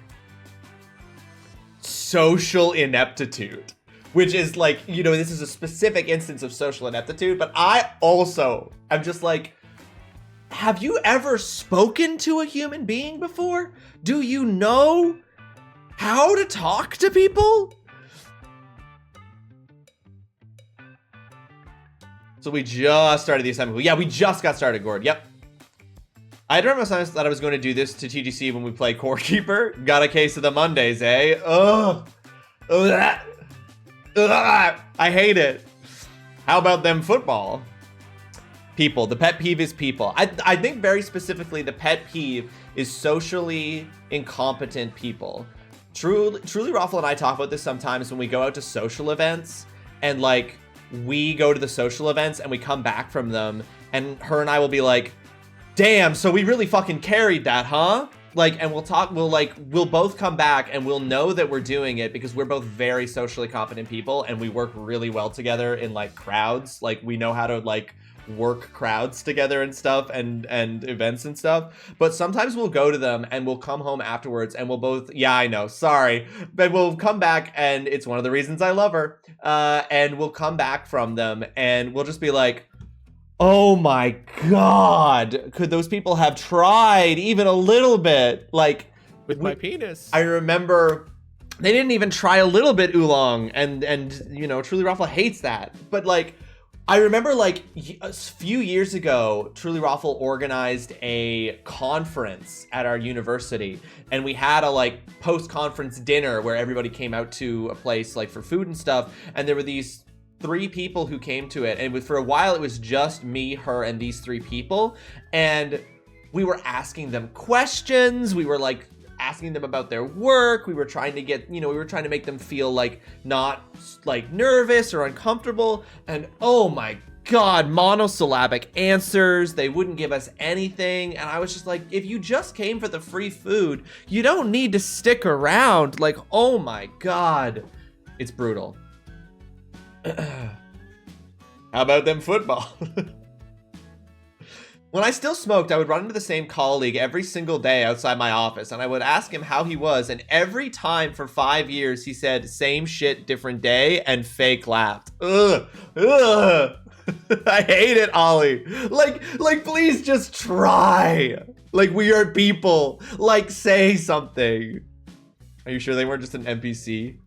social ineptitude. Which is, like, you know, this is a specific instance of social ineptitude, but I also am just, like, have you ever spoken to a human being before? Do you know how to talk to people? So we just started the assignment. Yeah, we just got started, Gord. Yep. I don't remember that I was going to do this to TGC when we play Core Keeper. Got a case of the Mondays, eh? Ugh. Ugh. Ugh. I hate it. How about them football? People. The pet peeve is people. I think very specifically the pet peeve is socially incompetent people. TrulyRawesome and I talk about this sometimes when we go out to social events, and like we go to the social events and we come back from them and her and I will be like, damn, so we really fucking carried that, huh? Like, and we'll both come back and we'll know that we're doing it because we're both very socially competent people and we work really well together in like crowds. Like, we know how to like work crowds together and stuff and events and stuff. But sometimes we'll go to them and we'll come home afterwards and we'll both, yeah, I know, sorry. But we'll come back and it's one of the reasons I love her. And we'll come back from them and we'll just be like, oh my God, could those people have tried even a little bit? Like, With my penis. I remember they didn't even try a little bit oolong, and you know, TrulyRawesome hates that. But like, I remember like a few years ago, TrulyRawesome organized a conference at our university, and we had a like post-conference dinner where everybody came out to a place like for food and stuff, and there were these 3 people who came to it, and for a while it was just me, her, and these 3 people, and we were asking them questions. We were like asking them about their work. We were trying to get, you know, we were trying to make them feel like not like nervous or uncomfortable. And oh my God, monosyllabic answers. They wouldn't give us anything. And I was just like, if you just came for the free food, you don't need to stick around. Like, oh my God, it's brutal. How about them football? When I still smoked, I would run into the same colleague every single day outside my office, and I would ask him how he was, and every time for 5 years, he said, same shit, different day, and fake laughed. Ugh, ugh. I hate it, Ollie. Like, please just try. Like, we are people. Like, say something. Are you sure they weren't just an NPC?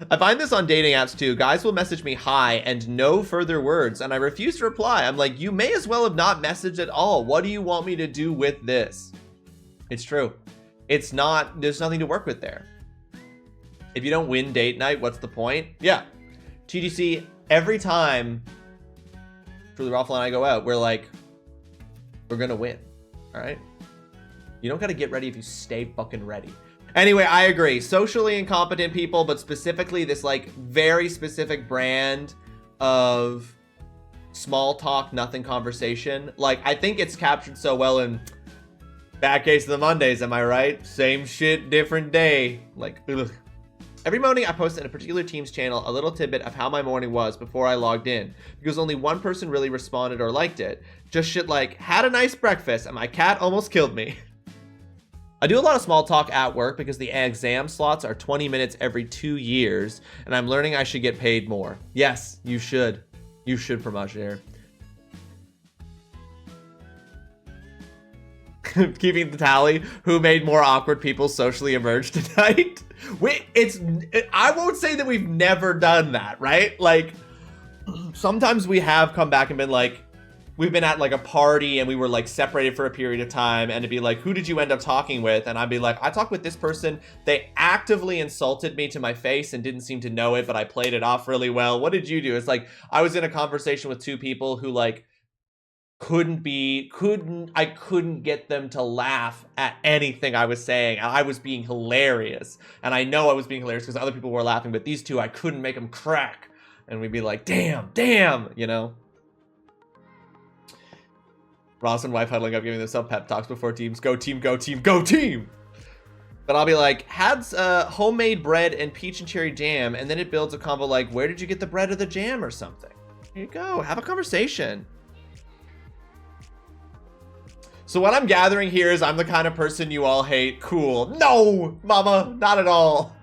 I find this on dating apps too. Guys will message me hi and no further words, and I refuse to reply. I'm like, you may as well have not messaged at all. What do you want me to do with this? It's true. It's not, there's nothing to work with there. If you don't win date night, what's the point? Yeah. TGC, every time TrulyRawesome and I go out, we're like, we're gonna win, all right? You don't gotta get ready if you stay fucking ready. Anyway, I agree. Socially incompetent people, but specifically this like very specific brand of small talk, nothing conversation. Like, I think it's captured so well in Bad Case of the Mondays, am I right? Same shit, different day. Like, ugh. Every morning I post in a particular team's channel a little tidbit of how my morning was before I logged in, because only one person really responded or liked it. Just shit like, had a nice breakfast and my cat almost killed me. I do a lot of small talk at work because the exam slots are 20 minutes every 2 years, and I'm learning I should get paid more. Yes, you should. You should, Pramash. Keeping the tally. Who made more awkward people socially emerge tonight? I won't say that we've never done that, right? Like, sometimes we have come back and been like, we've been at like a party and we were like separated for a period of time, and it'd be like, who did you end up talking with? And I'd be like, I talked with this person. They actively insulted me to my face and didn't seem to know it, but I played it off really well. What did you do? It's like, I was in a conversation with 2 people who like I couldn't get them to laugh at anything I was saying. I was being hilarious. And I know I was being hilarious because other people were laughing, but these 2, I couldn't make them crack. And we'd be like, damn, you know? Ross and wife huddling up, giving themselves pep talks before teams. Go team, go team, go team! But I'll be like, had homemade bread and peach and cherry jam, and then it builds a combo like, where did you get the bread or the jam or something? Here you go, have a conversation. So what I'm gathering here is I'm the kind of person you all hate. Cool. No, mama, not at all.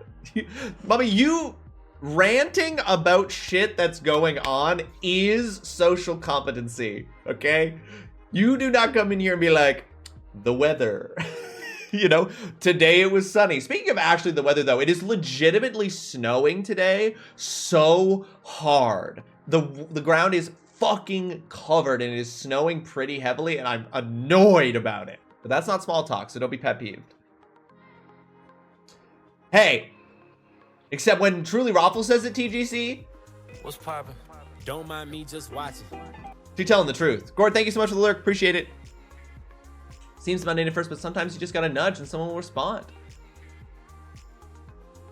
Mama, you ranting about shit that's going on is social competency, okay? You do not come in here and be like, the weather. You know, today it was sunny. Speaking of actually the weather though, it is legitimately snowing today so hard. The ground is fucking covered and it is snowing pretty heavily, and I'm annoyed about it. But that's not small talk, so don't be pet peeved. Hey, except when TrulyRawesome says it, TGC. What's poppin'? Don't mind me just watching. She's telling the truth. Gord, thank you so much for the lurk. Appreciate it. Seems mundane at first, but sometimes you just gotta nudge and someone will respond.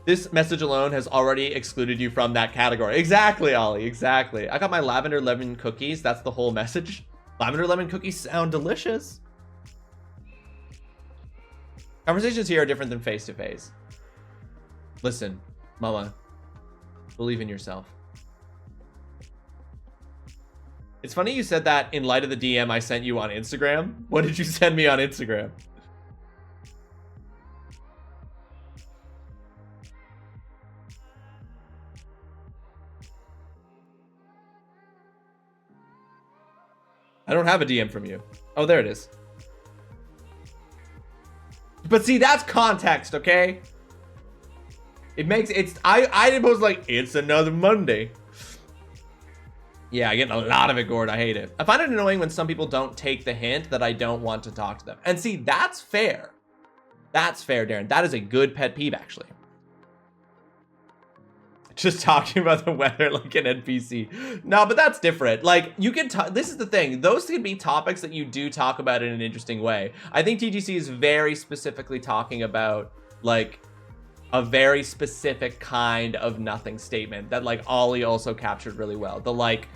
This message alone has already excluded you from that category. Exactly, Ollie, exactly. I got my lavender lemon cookies. That's the whole message. Lavender lemon cookies sound delicious. Conversations here are different than face-to-face. Listen, mama, believe in yourself. It's funny you said that in light of the DM I sent you on Instagram. What did you send me on Instagram? I don't have a DM from you. Oh, there it is. But see, that's context, okay? It makes I was like, it's another Monday. Yeah, I get a lot of it, Gord. I hate it. I find it annoying when some people don't take the hint that I don't want to talk to them. And see, that's fair. That's fair, Darren. That is a good pet peeve, actually. Just talking about the weather like an NPC. No, but that's different. Like, you can talk. This is the thing. Those can be topics that you do talk about in an interesting way. I think TGC is very specifically talking about, like, a very specific kind of nothing statement that, like, Ollie also captured really well. The, like,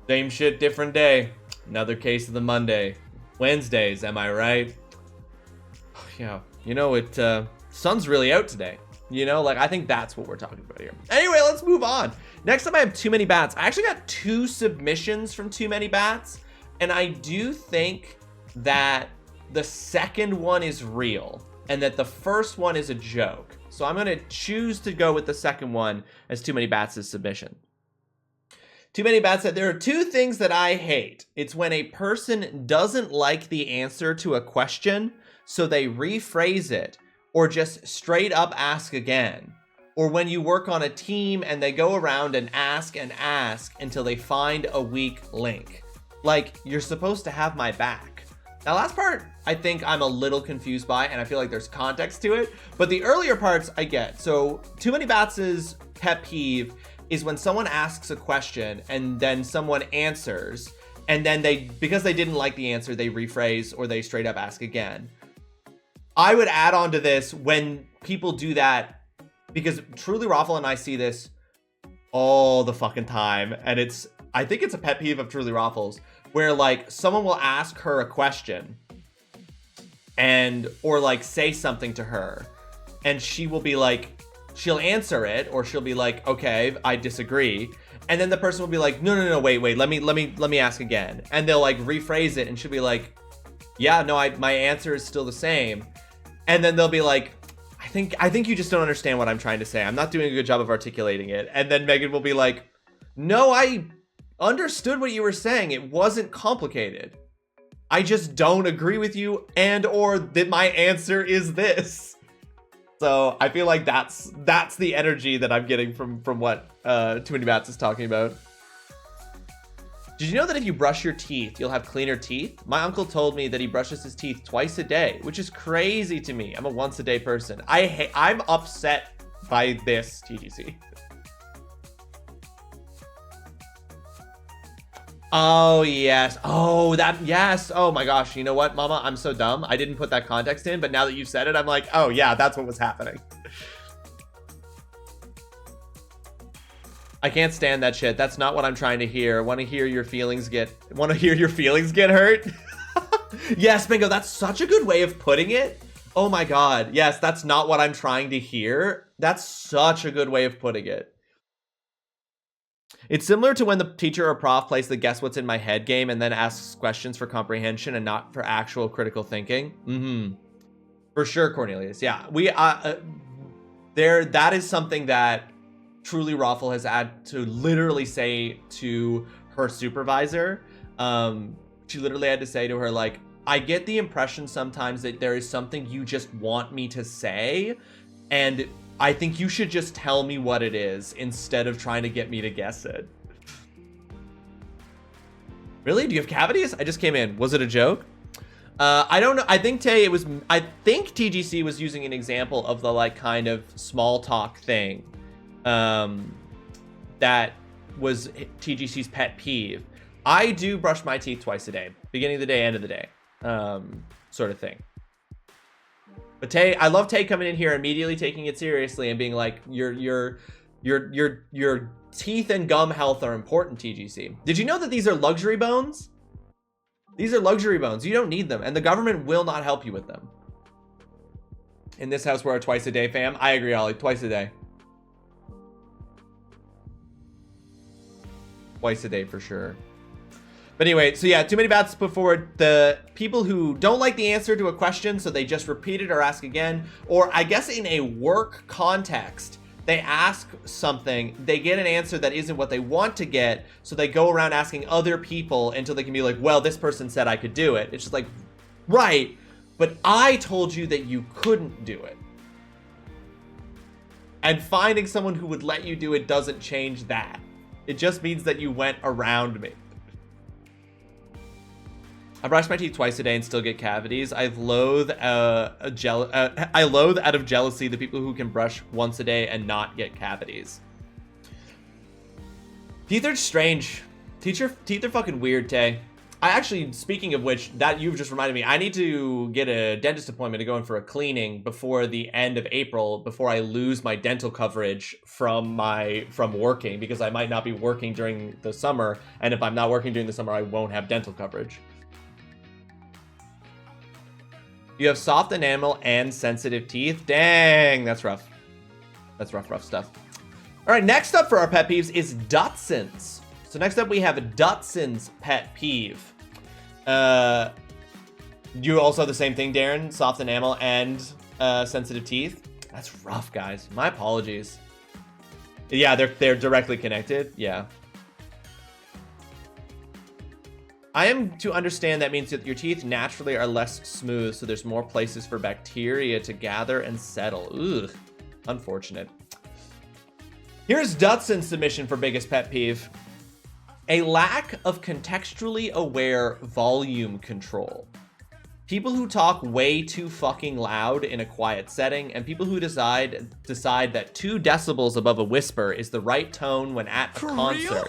same shit, different day. Another case of the Monday. Wednesdays, am I right? Yeah. You know, sun's really out today. You know, like, I think that's what we're talking about here. Anyway, let's move on. Next up, I have Too Many Bats. I actually got 2 submissions from Too Many Bats, and I do think that the second one is real and that the first one is a joke. So I'm going to choose to go with the second one as Too Many Bats' submission. Too Many Bats said, there are 2 things that I hate. It's when a person doesn't like the answer to a question, so they rephrase it, or just straight up ask again. Or when you work on a team and they go around and ask until they find a weak link. Like, you're supposed to have my back. Now, last part, I think I'm a little confused by, and I feel like there's context to it, but the earlier parts I get. So Too Many Bats' pet peeve is when someone asks a question and then someone answers, and then because they didn't like the answer, they rephrase or they straight up ask again. I would add on to this when people do that, because TrulyRawesome and I see this all the fucking time, and I think it's a pet peeve of TrulyRawesome, where, like, someone will ask her a question or like say something to her, and she will be like, she'll answer it, or she'll be like, okay, I disagree, and then the person will be like, no, wait, let me ask again, and they'll like rephrase it, and she'll be like, yeah, no, my answer is still the same. And then they'll be like, I think you just don't understand what I'm trying to say. I'm not doing a good job of articulating it. And then Megan will be like, no, I understood what you were saying. It wasn't complicated. I just don't agree with you, or that my answer is this. So I feel like that's the energy that I'm getting from what Too Many Bats is talking about. Did you know that if you brush your teeth, you'll have cleaner teeth? My uncle told me that he brushes his teeth twice a day, which is crazy to me. I'm a once a day person. I'm upset by this, TGC. Oh, yes. Oh, yes. Oh my gosh. You know what, Mama? I'm so dumb. I didn't put that context in, but now that you've said it, I'm like, oh yeah, that's what was happening. I can't stand that shit. That's not what I'm trying to hear. Want to hear your feelings get hurt? Yes, Bingo, that's such a good way of putting it. Oh my god. Yes, that's not what I'm trying to hear. That's such a good way of putting it. It's similar to when the teacher or prof plays the guess what's in my head game and then asks questions for comprehension and not for actual critical thinking. For sure, Cornelius. Yeah, that is something that TrulyRawesome has had to literally say to her supervisor. She literally had to say to her, like, I get the impression sometimes that there is something you just want me to say, and I think you should just tell me what it is instead of trying to get me to guess it. Really? Do you have cavities? I just came in. Was it a joke? I don't know. I think TGC was using an example of the, like, kind of small talk thing that was TGC's pet peeve. I do brush my teeth twice a day, beginning of the day, end of the day, sort of thing. But Tay, I love Tay coming in here, immediately taking it seriously and being like, your teeth and gum health are important, TGC. Did you know that these are luxury bones? These are luxury bones. You don't need them, and the government will not help you with them. In this house, we're a twice a day fam. I agree, Ollie. Twice a day. Twice a day for sure. But anyway, so yeah, too many bats to put forward. The people who don't like the answer to a question, so they just repeat it or ask again. Or I guess in a work context, they ask something, they get an answer that isn't what they want to get, so they go around asking other people until they can be like, well, this person said I could do it. It's just like, right, but I told you that you couldn't do it. And finding someone who would let you do it doesn't change that. It just means that you went around me. I brush my teeth twice a day and still get cavities. I loathe out of jealousy the people who can brush once a day and not get cavities. Teeth are strange. Teeth are fucking weird, Tay. I actually, speaking of which, that you've just reminded me, I need to get a dentist appointment to go in for a cleaning before the end of April, before I lose my dental coverage from working, because I might not be working during the summer, and if I'm not working during the summer, I won't have dental coverage. You have soft enamel and sensitive teeth. Dang, that's rough. That's rough stuff. All right, next up for our pet peeves is Dutton's. So next up we have a Dutton's pet peeve. You also have the same thing, Darren? Soft enamel and sensitive teeth? That's rough, guys. My apologies. Yeah, they're directly connected. Yeah. I am to understand that means that your teeth naturally are less smooth, so there's more places for bacteria to gather and settle. Ugh, unfortunate. Here's Dutton's submission for biggest pet peeve. A lack of contextually aware volume control. People who talk way too fucking loud in a quiet setting, and people who decide that 2 decibels above a whisper is the right tone when at a concert. Real?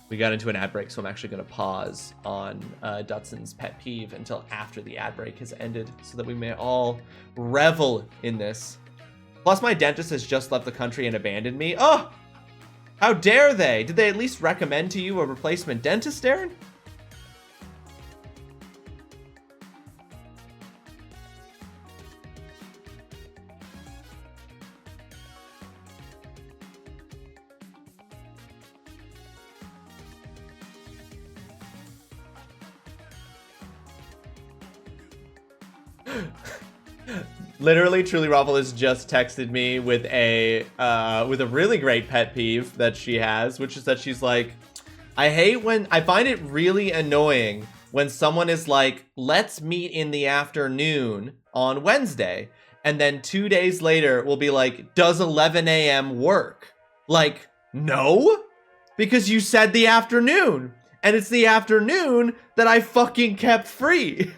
We got into an ad break, so I'm actually going to pause on Dutton's pet peeve until after the ad break has ended, so that we may all revel in this. Plus, my dentist has just left the country and abandoned me. Oh, how dare they? Did they at least recommend to you a replacement dentist, Darren? Literally, TrulyRawesome has just texted me with a really great pet peeve that she has, which is that she's like, I find it really annoying when someone is like, let's meet in the afternoon on Wednesday, and then 2 days later will be like, does 11 a.m. work? Like, no, because you said the afternoon, and it's the afternoon that I fucking kept free.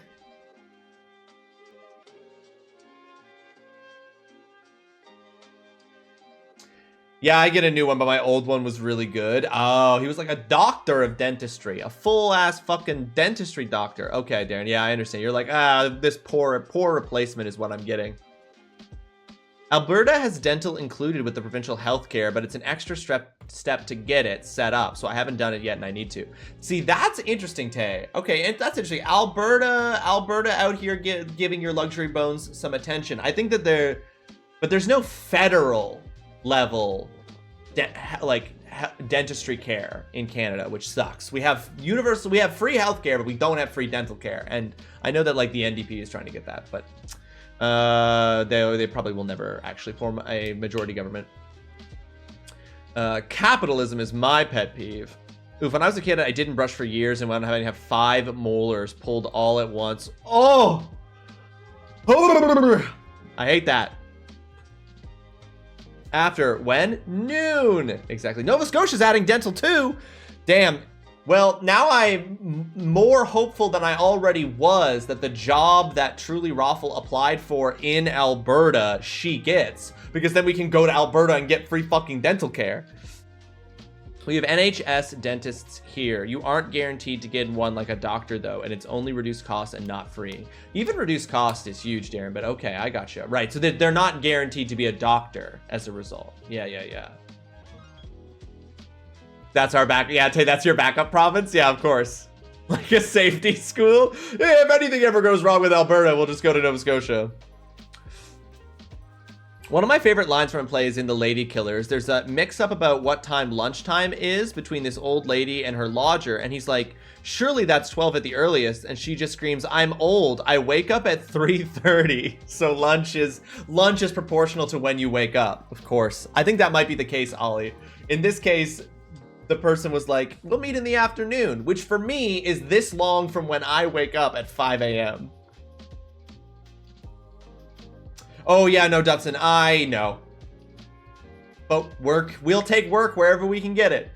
Yeah, I get a new one, but my old one was really good. Oh, he was like a doctor of dentistry. A full-ass fucking dentistry doctor. Okay, Darren, yeah, I understand. You're like, this poor replacement is what I'm getting. Alberta has dental included with the provincial healthcare, but it's an extra step to get it set up, so I haven't done it yet, and I need to. See, that's interesting, Tay. Okay, that's interesting. Alberta out here giving your luxury bones some attention. I think that but there's no federal level dentistry care in Canada, which sucks. We have free healthcare, but we don't have free dental care, and I know that like the NDP is trying to get that, but they probably will never actually form a majority government. Capitalism is my pet peeve. Oof, when I was a kid, I didn't brush for years and wound up having to have 5 molars pulled all at once. Oh, I hate that. After when? Noon. Exactly. Nova Scotia's adding dental too. Damn. Well, now I'm more hopeful than I already was that the job that TrulyRawesome applied for in Alberta, she gets. Because then we can go to Alberta and get free fucking dental care. We have NHS dentists here. You aren't guaranteed to get one like a doctor, though, and it's only reduced cost and not free. Even reduced cost is huge, Darren, but okay, I gotcha. Right, so they're not guaranteed to be a doctor as a result. Yeah. That's our back. Yeah, that's your backup province? Yeah, of course. Like a safety school? Yeah, if anything ever goes wrong with Alberta, we'll just go to Nova Scotia. One of my favorite lines from play is in The Lady Killers. There's a mix-up about what time lunchtime is between this old lady and her lodger, and he's like, surely that's 12 at the earliest, and she just screams, I'm old. I wake up at 3:30. So lunch is proportional to when you wake up, of course. I think that might be the case, Ollie. In this case, the person was like, we'll meet in the afternoon, which for me is this long from when I wake up at 5 a.m. Oh yeah, no, Dutson, I know. But we'll take work wherever we can get it.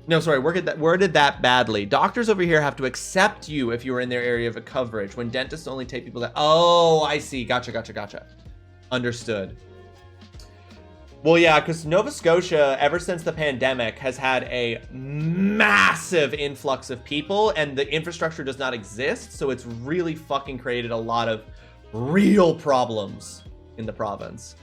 No, sorry, worded that badly. Doctors over here have to accept you if you are in their area of coverage, when dentists only take people that... Oh, I see. Gotcha. Understood. Well, yeah, because Nova Scotia, ever since the pandemic, has had a massive influx of people, and the infrastructure does not exist, so it's really fucking created a lot of real problems in the province.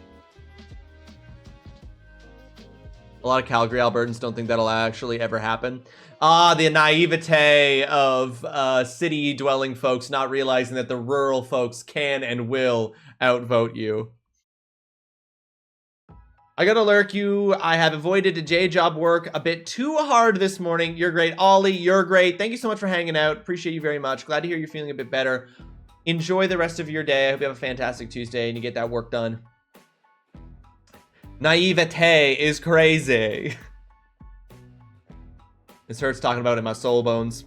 A lot of Calgary Albertans don't think that'll actually ever happen. The naivete of city-dwelling folks not realizing that the rural folks can and will outvote you. I gotta lurk you. I have avoided a J-job work a bit too hard this morning. You're great. Ollie, you're great. Thank you so much for hanging out. Appreciate you very much. Glad to hear you're feeling a bit better. Enjoy the rest of your day. I hope you have a fantastic Tuesday and you get that work done. Naivete is crazy. This hurts talking about it in my soul bones.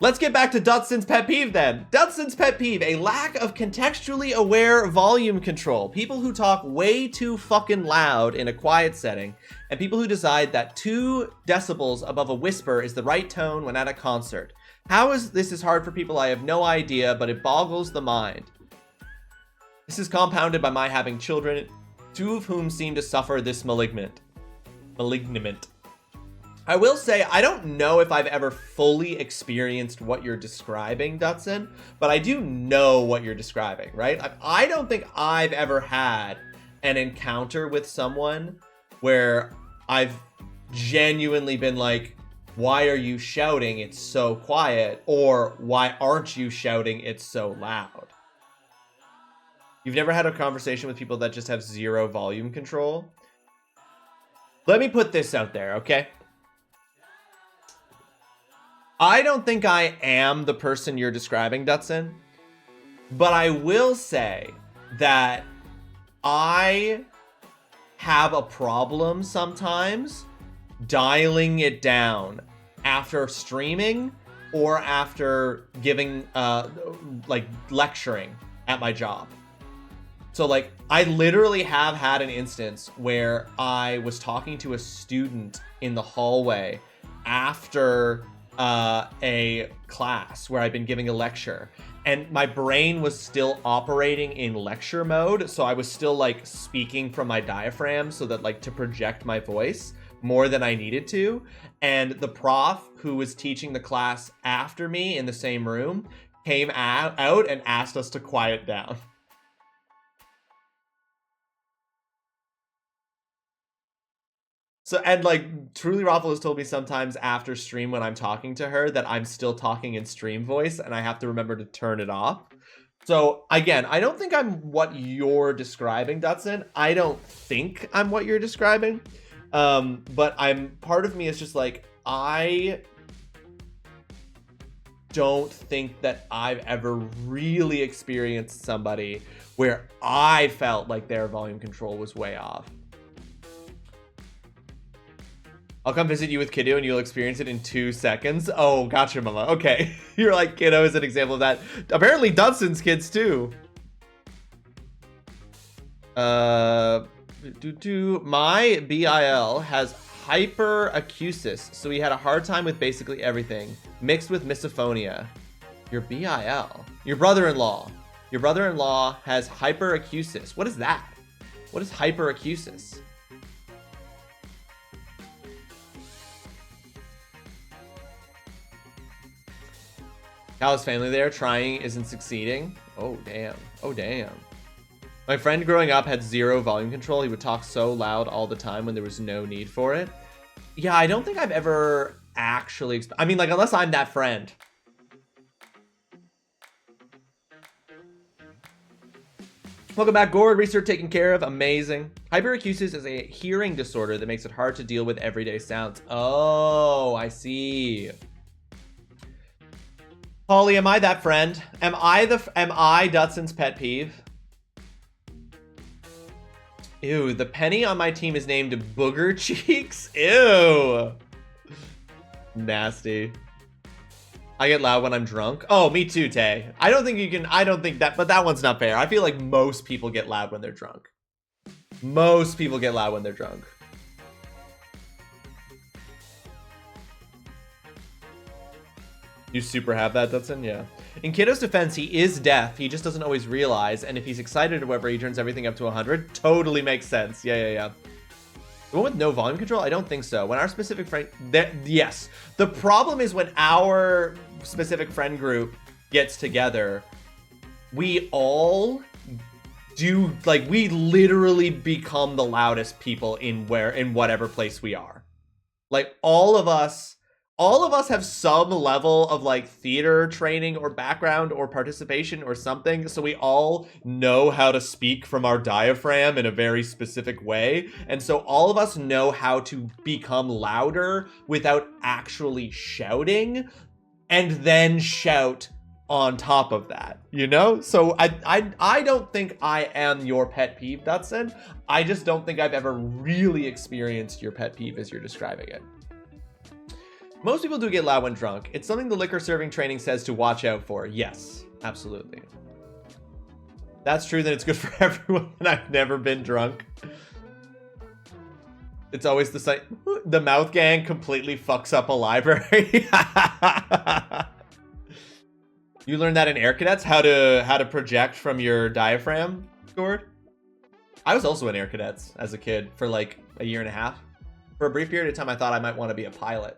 Let's get back to Dutson's pet peeve then. Dutson's pet peeve, a lack of contextually aware volume control. People who talk way too fucking loud in a quiet setting, and people who decide that 2 decibels above a whisper is the right tone when at a concert. How is this hard for people? I have no idea, but it boggles the mind. This is compounded by my having children, 2 of whom seem to suffer this malignament. I will say, I don't know if I've ever fully experienced what you're describing, Dutson, but I do know what you're describing, right? I don't think I've ever had an encounter with someone where I've genuinely been like, why are you shouting? It's so quiet. Or why aren't you shouting? It's so loud. You've never had a conversation with people that just have 0 volume control? Let me put this out there, okay? I don't think I am the person you're describing, Dutson, but I will say that I have a problem sometimes dialing it down after streaming or after giving, like, lecturing at my job. So, like, I literally have had an instance where I was talking to a student in the hallway after a class where I'd been giving a lecture, and my brain was still operating in lecture mode, so I was still, like, speaking from my diaphragm so that, like, to project my voice more than I needed to. And the prof who was teaching the class after me in the same room came out and asked us to quiet down. So, and like, TrulyRawesome has told me sometimes after stream when I'm talking to her that I'm still talking in stream voice and I have to remember to turn it off. So, again, I don't think I'm what you're describing, Dutson. I don't think I'm what you're describing. But part of me is just like, I don't think that I've ever really experienced somebody where I felt like their volume control was way off. I'll come visit you with Kiddo and you'll experience it in 2 seconds. Oh, gotcha, mama. Okay. You're like, Kiddo is an example of that. Apparently, Dudson's kids, too. My BIL has hyperacusis, so he had a hard time with basically everything, mixed with misophonia. Your BIL? Your brother-in-law. Your brother-in-law has hyperacusis. What is that? What is hyperacusis? How's family there? Trying isn't succeeding. Oh, damn. Oh, damn. My friend growing up had 0 volume control. He would talk so loud all the time when there was no need for it. Yeah, I don't think I've ever actually... I mean, like, unless I'm that friend. Welcome back, Gord. Research taken care of. Amazing. Hyperacusis is a hearing disorder that makes it hard to deal with everyday sounds. Oh, I see. Polly, am I that friend? Am I Dutson's pet peeve? Ew, the penny on my team is named Booger Cheeks. Ew. Nasty. I get loud when I'm drunk. Oh, me too, Tay. I don't think that, but that one's not fair. I feel like most people get loud when they're drunk. Most people get loud when they're drunk. You super have that, Dutson? Yeah. In Kiddo's defense, he is deaf. He just doesn't always realize. And if he's excited or whatever, he turns everything up to 100. Totally makes sense. Yeah. The one with no volume control? I don't think so. When our specific friend... yes. The problem is when our specific friend group gets together, we all do... Like, we literally become the loudest people in whatever place we are. Like, all of us have some level of like theater training or background or participation or something, so we all know how to speak from our diaphragm in a very specific way, and so all of us know how to become louder without actually shouting, and then shout on top of that, you know? So I don't think I am your pet peeve, Dutson. I just don't think I've ever really experienced your pet peeve as you're describing it. Most people do get loud when drunk. It's something the liquor serving training says to watch out for. Yes, absolutely. That's true, then it's good for everyone. I've never been drunk. It's always the same. The mouth gang completely fucks up a library. You learned that in Air Cadets, how to project from your diaphragm, Gord? I was also in Air Cadets as a kid for like a year and a half. For a brief period of time, I thought I might want to be a pilot.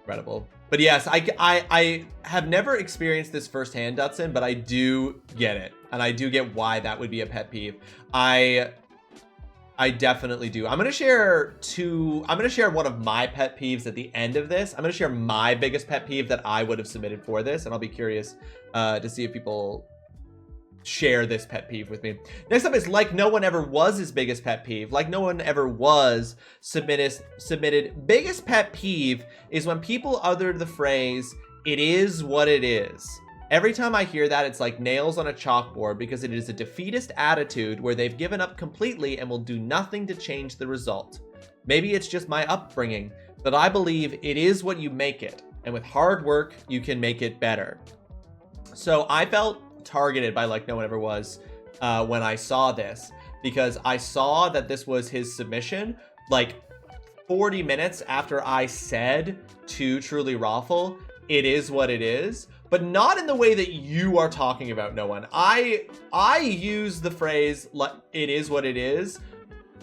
Incredible. But yes, I have never experienced this firsthand, Dutson, but I do get it. And I do get why that would be a pet peeve. I definitely do. I'm going to share one of my pet peeves at the end of this. I'm going to share my biggest pet peeve that I would have submitted for this. And I'll be curious to see if people share this pet peeve with me. Next up is Like No One Ever Was his biggest pet peeve. Like No One Ever Was submitted biggest pet peeve is when people utter the phrase, "It is what it is." Every time I hear that, it's like nails on a chalkboard because it is a defeatist attitude where they've given up completely and will do nothing to change the result. Maybe it's just my upbringing, but I believe it is what you make it, and with hard work, you can make it better. So I felt targeted by Like No One Ever Was when I saw this, because I saw that this was his submission like 40 minutes after I said to TrulyRawesome, "It is what it is," but not in the way that you are talking about, No One. I use the phrase "it is what it is"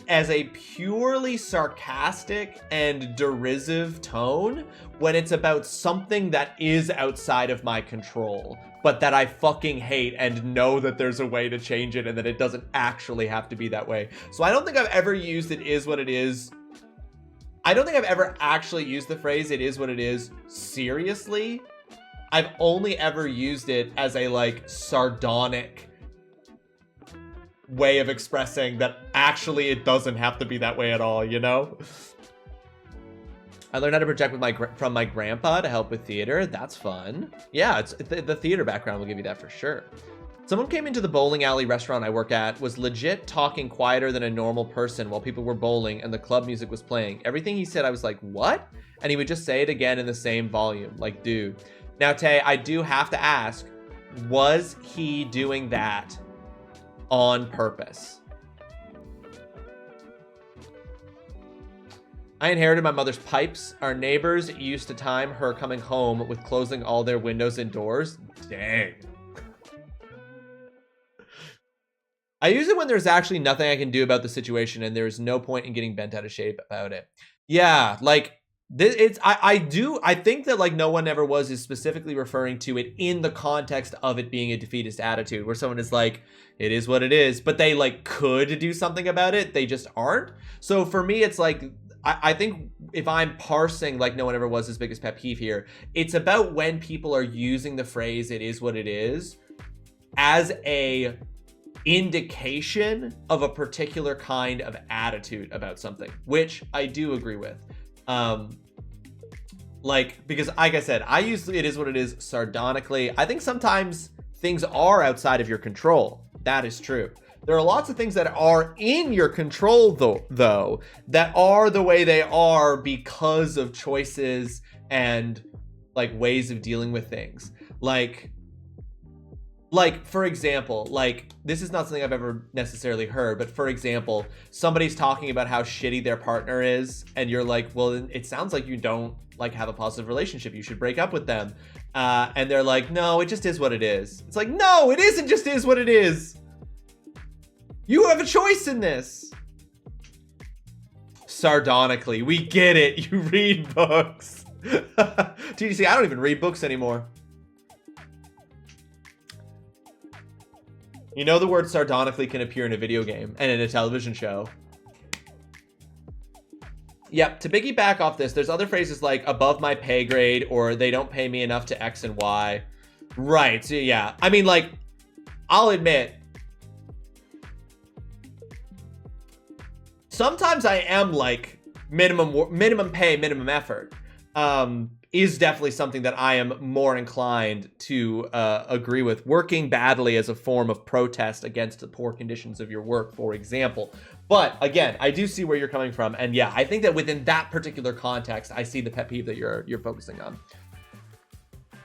as a purely sarcastic and derisive tone when it's about something that is outside of my control, but that I fucking hate and know that there's a way to change it and that it doesn't actually have to be that way. So I don't think I've ever used "it is what it is." I don't think I've ever actually used the phrase "it is what it is" seriously. I've only ever used it as a like sardonic way of expressing that actually it doesn't have to be that way at all, you know? I learned how to project with from my grandpa to help with theater. That's fun. Yeah, it's the theater background will give you that for sure. Someone came into the bowling alley restaurant I work at, was legit talking quieter than a normal person while people were bowling and the club music was playing. Everything he said, I was like, what? And he would just say it again in the same volume. Like, dude. Now, Tay, I do have to ask, was he doing that on purpose? I inherited my mother's pipes. Our neighbors used to time her coming home with closing all their windows and doors. Dang. I use it when there's actually nothing I can do about the situation and there's no point in getting bent out of shape about it. Yeah, like this, I think that Like No One Ever Was is specifically referring to it in the context of it being a defeatist attitude where someone is like, it is what it is, but they like could do something about it. They just aren't. So for me, it's like, I think if I'm parsing like no one ever was his biggest pet peeve here, it's about when people are using the phrase "it is what it is" as a indication of a particular kind of attitude about something, which I do agree with. Like, because like I said, I use "it is what it is" sardonically. I think sometimes things are outside of your control. That is true. There are lots of things that are in your control though, that are the way they are because of choices and like ways of dealing with things. Like for example, like this is not something I've ever necessarily heard, but for example, somebody's talking about how shitty their partner is, and you're like, well, it sounds like you don't like have a positive relationship. You should break up with them. And they're like, no, it just is what it is. It's like, no, it isn't just is what it is. You have a choice in this. Sardonically, we get it. You read books. TDC, I don't even read books anymore. You know the word sardonically can appear in a video game and in a television show. Yep, to piggyback off this, there's other phrases like above my pay grade or they don't pay me enough to X and Y. Right, so yeah. I mean, like, I'll admit, sometimes I am like minimum pay, minimum effort. Is definitely something that I am more inclined to agree with. Working badly as a form of protest against the poor conditions of your work, for example. But again, I do see where you're coming from, and yeah, I think that within that particular context, I see the pet peeve that you're focusing on.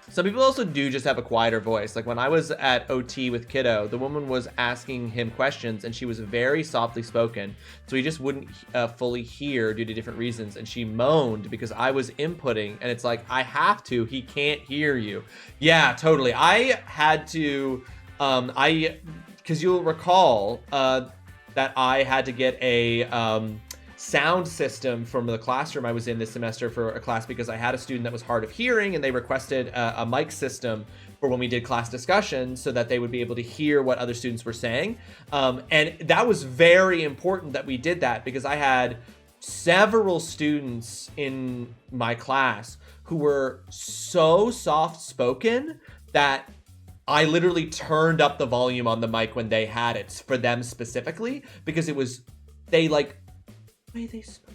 Some people also do just have a quieter voice. Like when I was at OT with Kiddo, the woman was asking him questions and she was very softly spoken. So he just wouldn't fully hear due to different reasons. And she moaned because I was inputting and it's like, I have to, he can't hear you. Yeah, totally. I had to, because you'll recall that I had to get a sound system from the classroom I was in this semester for a class because I had a student that was hard of hearing and they requested a mic system for when we did class discussions so that they would be able to hear what other students were saying. And that was very important that we did that because I had several students in my class who were so soft-spoken that I literally turned up the volume on the mic when they had it for them specifically because it was, they like, they spoke,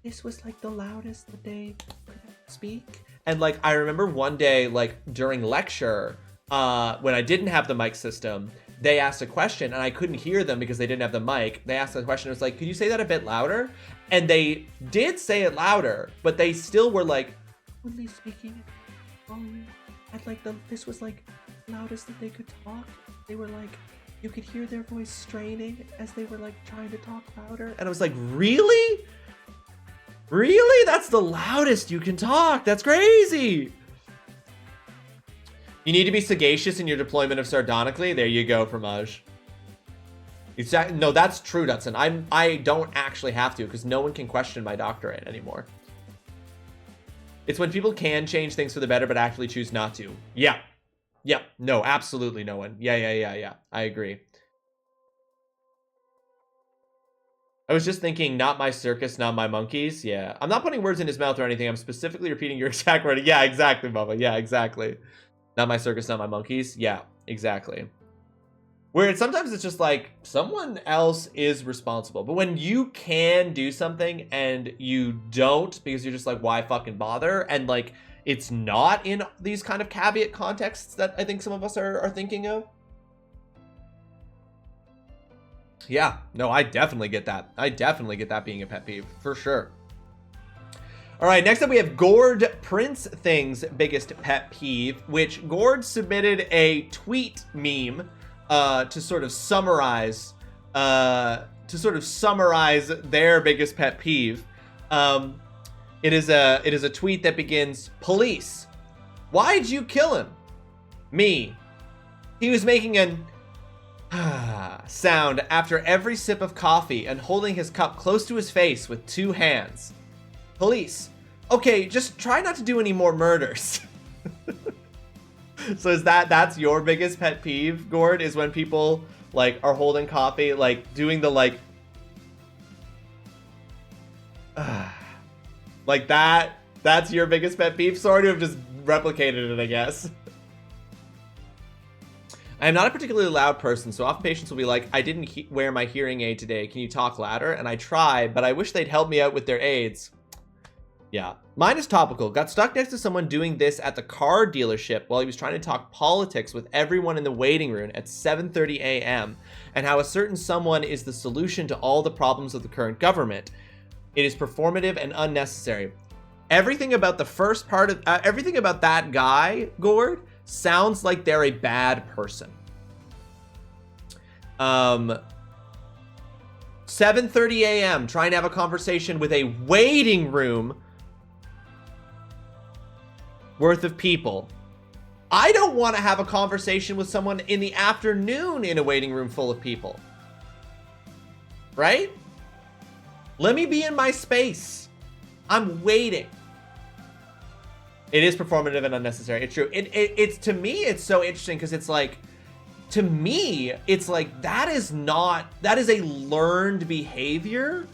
this was like the loudest that they could speak. And like I remember one day like during lecture when I didn't have the mic system, they asked a question and I couldn't hear them because they didn't have the mic. They asked the question, it was like, could you say that a bit louder? And they did say it louder, but they still were like only speaking at like this was like loudest that they could talk. They were like, you could hear their voice straining as they were like trying to talk louder. And I was like, really? Really? That's the loudest you can talk. That's crazy. You need to be sagacious in your deployment of sardonically. There you go, Fromage. Exactly. No, that's true, Dutson. I don't actually have to because no one can question my doctorate anymore. It's when people can change things for the better but actually choose not to. Yeah. Yep. No, absolutely no one. Yeah. I agree. I was just thinking, not my circus, not my monkeys. Yeah. I'm not putting words in his mouth or anything. I'm specifically repeating your exact word. Yeah, exactly, Bubba. Yeah, exactly. Not my circus, not my monkeys. Yeah, exactly. Where sometimes it's just like someone else is responsible. But when you can do something and you don't because you're just like, why fucking bother? And like, it's not in these kind of caveat contexts that I think some of us are thinking of. Yeah, no, I definitely get that. I definitely get that being a pet peeve, for sure. All right, next up we have Gord Prince Thing's biggest pet peeve, which Gord submitted a tweet meme to sort of summarize their biggest pet peeve. It is a tweet that begins, "Police, why'd you kill him?" Me, he was making an sound after every sip of coffee and holding his cup close to his face with 2 hands. Police, okay, just try not to do any more murders. So that's your biggest pet peeve, Gord, is when people like are holding coffee, like doing the like Like that's your biggest pet peeve? Sorry to have just replicated it, I guess. I am not a particularly loud person, so often patients will be like, I didn't wear my hearing aid today. Can you talk louder? And I try, but I wish they'd help me out with their aids. Yeah. Mine is topical. Got stuck next to someone doing this at the car dealership while he was trying to talk politics with everyone in the waiting room at 7:30 a.m. and how a certain someone is the solution to all the problems of the current government. It is performative and unnecessary. Everything about the first part of everything about that guy, Gord, sounds like they're a bad person. 7:30 a.m. trying to have a conversation with a waiting room worth of people. I don't want to have a conversation with someone in the afternoon in a waiting room full of people. Right? Let me be in my space. I'm waiting. It is performative and unnecessary. It's true. It's to me, it's so interesting because it's like, to me, it's like that is a learned behavior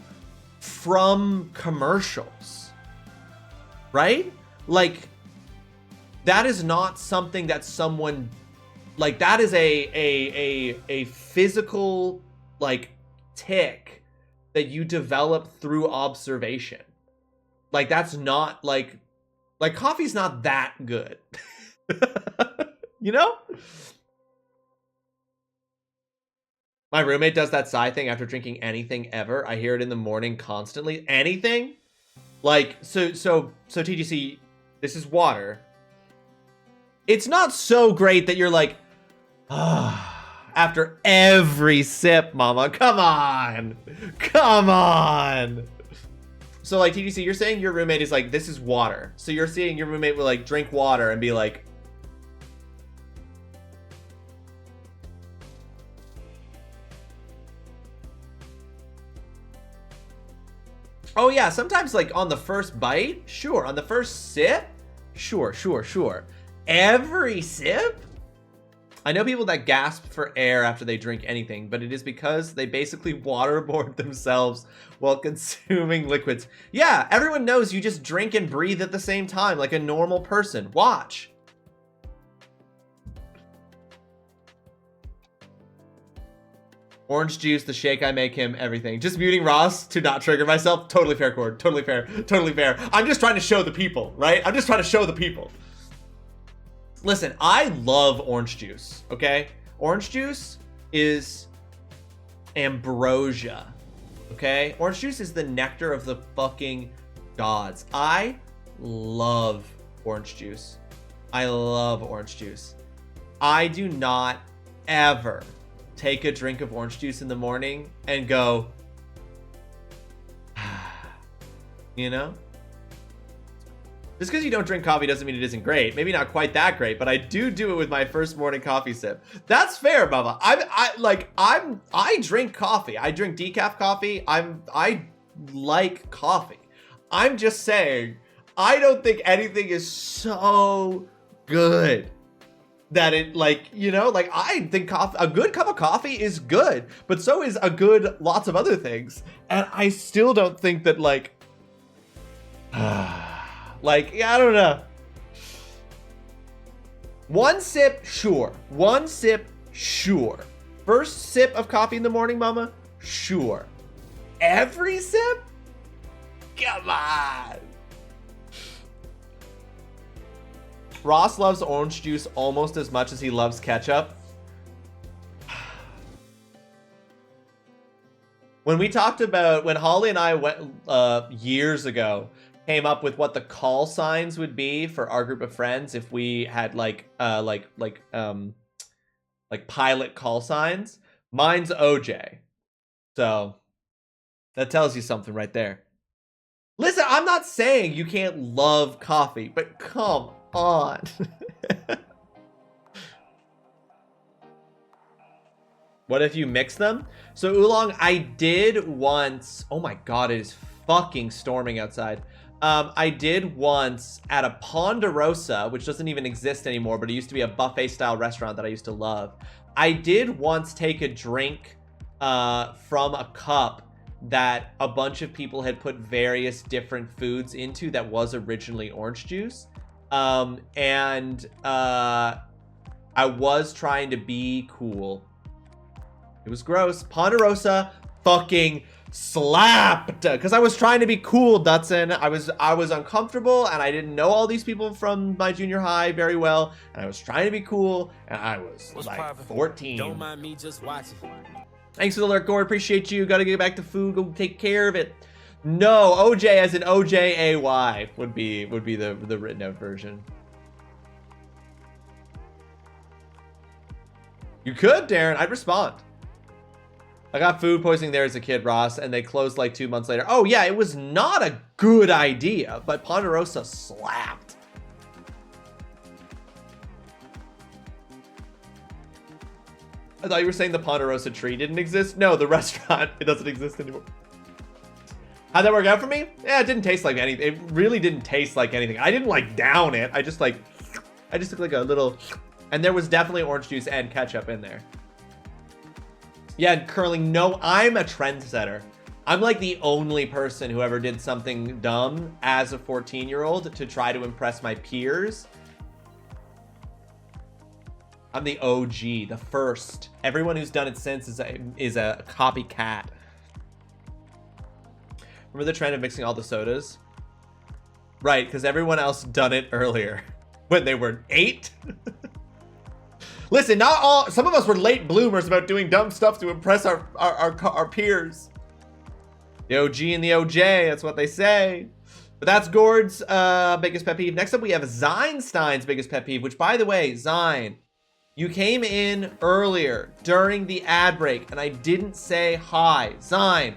from commercials, right? Like, that is not something that someone, like, that is a physical, like, tick that you develop through observation. Like, that's not, like coffee's not that good. You know? My roommate does that sigh thing after drinking anything ever. I hear it in the morning constantly. Anything? Like, so TGC, this is water. It's not so great that you're like, after every sip, mama. Come on. Come on. So, like, TGC, you're saying your roommate is like, this is water. So you're seeing your roommate will, like, drink water and be like, oh, yeah, sometimes, like, on the first bite, sure. On the first sip, sure. Every sip? I know people that gasp for air after they drink anything, but it is because they basically waterboard themselves while consuming liquids. Yeah, everyone knows you just drink and breathe at the same time like a normal person. Watch. Orange juice, the shake I make him, everything. Just muting Ross to not trigger myself. Totally fair, Cord. Totally fair. Totally fair. I'm just trying to show the people, right? I'm just trying to show the people. Listen, I love orange juice, okay? Orange juice is ambrosia, okay? Orange juice is the nectar of the fucking gods. I love orange juice. I love orange juice. I do not ever take a drink of orange juice in the morning and go, you know? Just because you don't drink coffee doesn't mean it isn't great. Maybe not quite that great, but I do it with my first morning coffee sip. That's fair, Bubba. I drink coffee. I drink decaf coffee. I like coffee. I'm just saying, I don't think anything is so good that it, like, you know, like, I think a good cup of coffee is good, but so is a good lots of other things. And I still don't think that, like, like, yeah, I don't know. One sip, sure. One sip, sure. First sip of coffee in the morning, mama? Sure. Every sip? Come on. Ross loves orange juice almost as much as he loves ketchup. When we talked about, when Holly and I went years ago, came up with what the call signs would be for our group of friends if we had like pilot call signs. Mine's OJ. So that tells you something right there. Listen, I'm not saying you can't love coffee, but come on. What if you mix them? So oolong, I did once. Oh my god, it is fucking storming outside. I did once at a Ponderosa, which doesn't even exist anymore, but it used to be a buffet style restaurant that I used to love. I did once take a drink from a cup that a bunch of people had put various different foods into that was originally orange juice. I was trying to be cool. It was gross. Ponderosa fucking slapped because I was trying to be cool, Dutson. I was uncomfortable and I didn't know all these people from my junior high very well, and I was trying to be cool, and I was like 14. Don't mind me just watching. Thanks for the alert, Gord. Appreciate you. Gotta get back to food. Go take care of it. No, OJ as in OJAY would be the written out version. You could, Darren. I'd respond. I got food poisoning there as a kid, Ross, and they closed like 2 months later. Oh yeah, it was not a good idea, but Ponderosa slapped. I thought you were saying the Ponderosa tree didn't exist. No, the restaurant, it doesn't exist anymore. How'd that work out for me? Yeah, it didn't taste like anything. It really didn't taste like anything. I didn't like down it. I just took like a little, and there was definitely orange juice and ketchup in there. Yeah, curling, no, I'm a trendsetter. I'm like the only person who ever did something dumb as a 14-year-old to try to impress my peers. I'm the OG, the first. Everyone who's done it since is a copycat. Remember the trend of mixing all the sodas? Right, because everyone else done it earlier when they were 8. Listen, not all. Some of us were late bloomers about doing dumb stuff to impress our peers. The OG and the OJ, that's what they say. But that's Gord's biggest pet peeve. Next up, we have Zeinstein's biggest pet peeve, which, by the way, Zein, you came in earlier during the ad break, and I didn't say hi. Zein,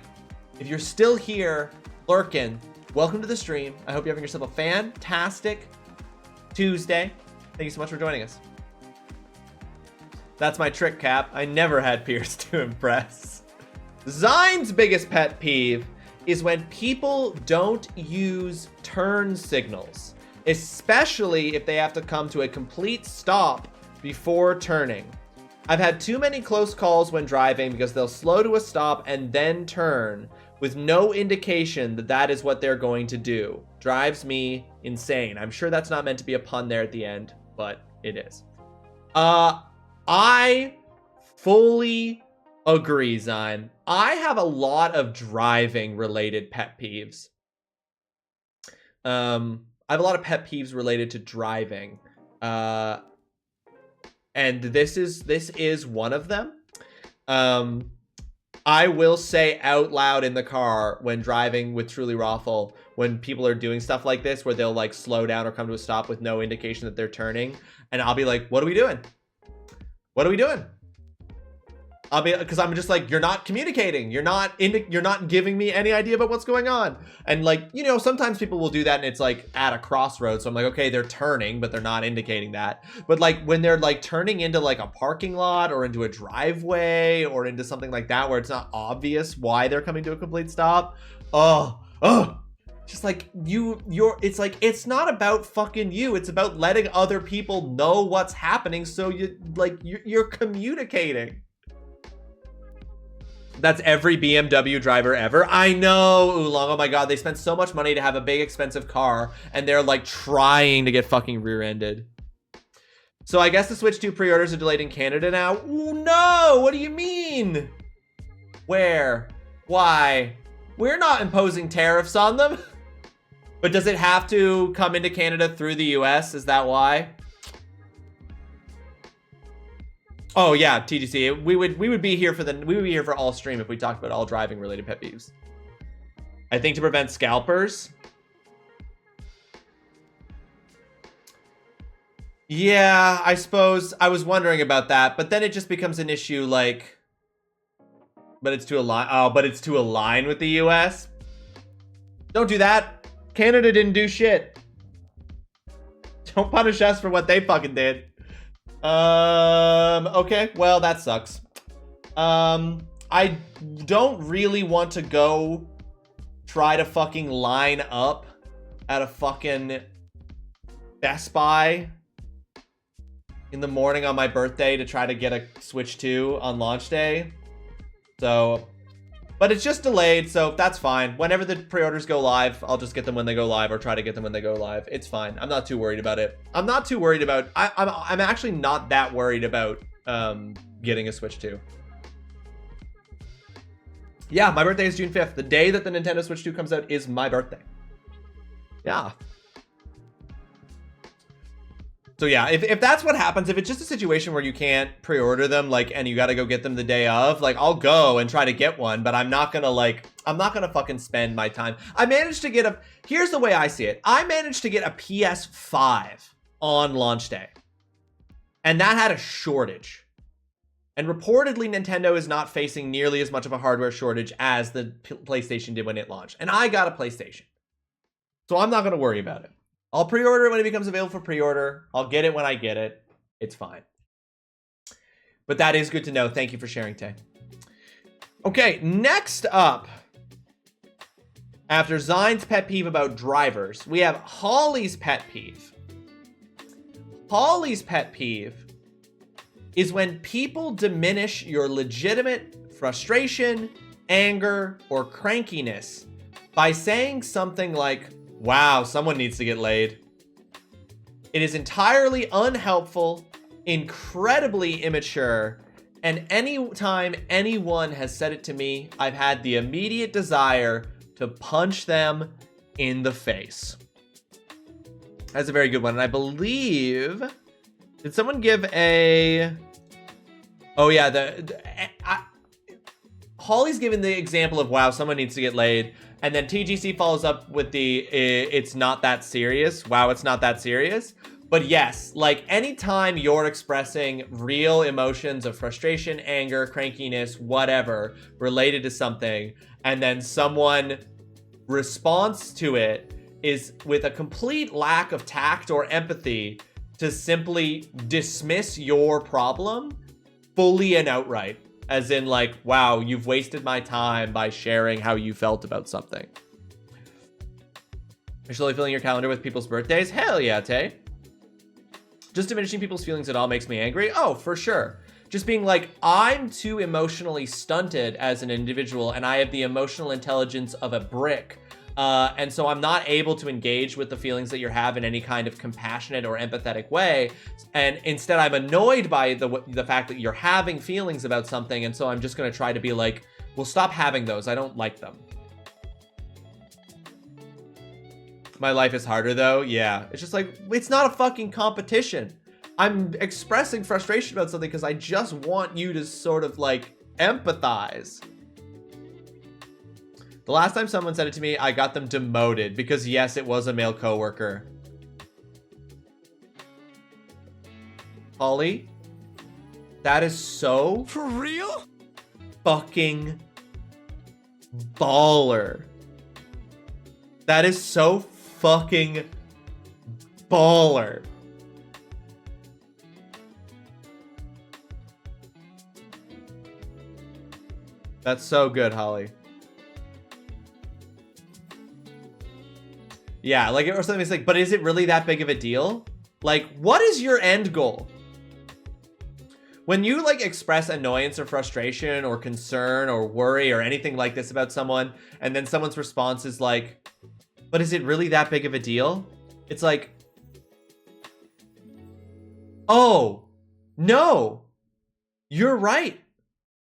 if you're still here, lurking, welcome to the stream. I hope you're having yourself a fantastic Tuesday. Thank you so much for joining us. That's my trick, Cap. I never had peers to impress. Zein's biggest pet peeve is when people don't use turn signals, especially if they have to come to a complete stop before turning. I've had too many close calls when driving because they'll slow to a stop and then turn with no indication that that is what they're going to do. Drives me insane. I'm sure that's not meant to be a pun there at the end, but it is. I fully agree, Zein. I have a lot of driving related pet peeves. I have a lot of pet peeves related to driving. And this is one of them. I will say out loud in the car when driving with TrulyRawesome, when people are doing stuff like this, where they'll like slow down or come to a stop with no indication that they're turning, and I'll be like, what are we doing? What are we doing? Because I'm just like, you're not communicating. You're not giving me any idea about what's going on. And like, you know, sometimes people will do that and it's like at a crossroads. So I'm like, okay, they're turning, but they're not indicating that. But like when they're like turning into like a parking lot or into a driveway or into something like that, where it's not obvious why they're coming to a complete stop. Just like it's like, it's not about fucking you. It's about letting other people know what's happening. So you're communicating. That's every BMW driver ever. I know, Oolong. Oh my god, they spent so much money to have a big expensive car, and they're like trying to get fucking rear-ended. So I guess the Switch 2 pre-orders are delayed in Canada now. Ooh, no, what do you mean? Where? Why? We're not imposing tariffs on them. But does it have to come into Canada through the US? Is that why? Oh yeah, TGC. We would be here for all stream if we talked about all driving related pet peeves. I think to prevent scalpers. Yeah, I suppose I was wondering about that, but then it just becomes an issue like, but it's to align. Oh, but it's to align with the US. Don't do that. Canada didn't do shit. Don't punish us for what they fucking did. Okay, well, that sucks. I don't really want to go try to fucking line up at a fucking Best Buy in the morning on my birthday to try to get a Switch 2 on launch day. So But it's just delayed, so that's fine. Whenever the pre-orders go live, I'll just get them when they go live or try to get them when they go live. It's fine. I'm not too worried about it. I'm not too worried about... I'm actually not that worried about getting a Switch 2. Yeah, my birthday is June 5th. The day that the Nintendo Switch 2 comes out is my birthday. Yeah. So yeah, if that's what happens, if it's just a situation where you can't pre-order them, like, and you got to go get them the day of, like, I'll go and try to get one, but I'm not gonna fucking spend my time. I managed to get here's the way I see it. I managed to get a PS5 on launch day, and that had a shortage. And reportedly, Nintendo is not facing nearly as much of a hardware shortage as the PlayStation did when it launched. And I got a PlayStation, so I'm not gonna worry about it. I'll pre-order it when it becomes available for pre-order. I'll get it when I get it. It's fine. But that is good to know. Thank you for sharing, Tay. Okay, next up, after Zion's pet peeve about drivers, we have Holly's pet peeve. Holly's pet peeve is when people diminish your legitimate frustration, anger, or crankiness by saying something like, wow, someone needs to get laid. It is entirely unhelpful, incredibly immature, and any time anyone has said it to me, I've had the immediate desire to punch them in the face. That's a very good one. And I believe, did someone give a... Oh yeah, Holly's given the example of, wow, someone needs to get laid. And then TGC follows up with the, it's not that serious. Wow, it's not that serious. But yes, like anytime you're expressing real emotions of frustration, anger, crankiness, whatever, related to something, and then someone responds to it is with a complete lack of tact or empathy to simply dismiss your problem fully and outright. As in, like, wow, you've wasted my time by sharing how you felt about something. You're slowly filling your calendar with people's birthdays? Hell yeah, Tay. Just diminishing people's feelings at all makes me angry? Oh, for sure. Just being like, I'm too emotionally stunted as an individual, and I have the emotional intelligence of a brick. And so I'm not able to engage with the feelings that you have in any kind of compassionate or empathetic way. And instead, I'm annoyed by the fact that you're having feelings about something. And so I'm just going to try to be like, well, stop having those. I don't like them. My life is harder, though. Yeah. It's just like, it's not a fucking competition. I'm expressing frustration about something because I just want you to sort of like empathize. The last time someone said it to me, I got them demoted because, yes, it was a male coworker. Holly, that is so... For real? Fucking baller. That is so fucking baller. That's so good, Holly. Yeah, like, or something. It's like, but is it really that big of a deal? Like, what is your end goal? When you like express annoyance or frustration or concern or worry or anything like this about someone, and then someone's response is like, but is it really that big of a deal? It's like, oh, no, you're right.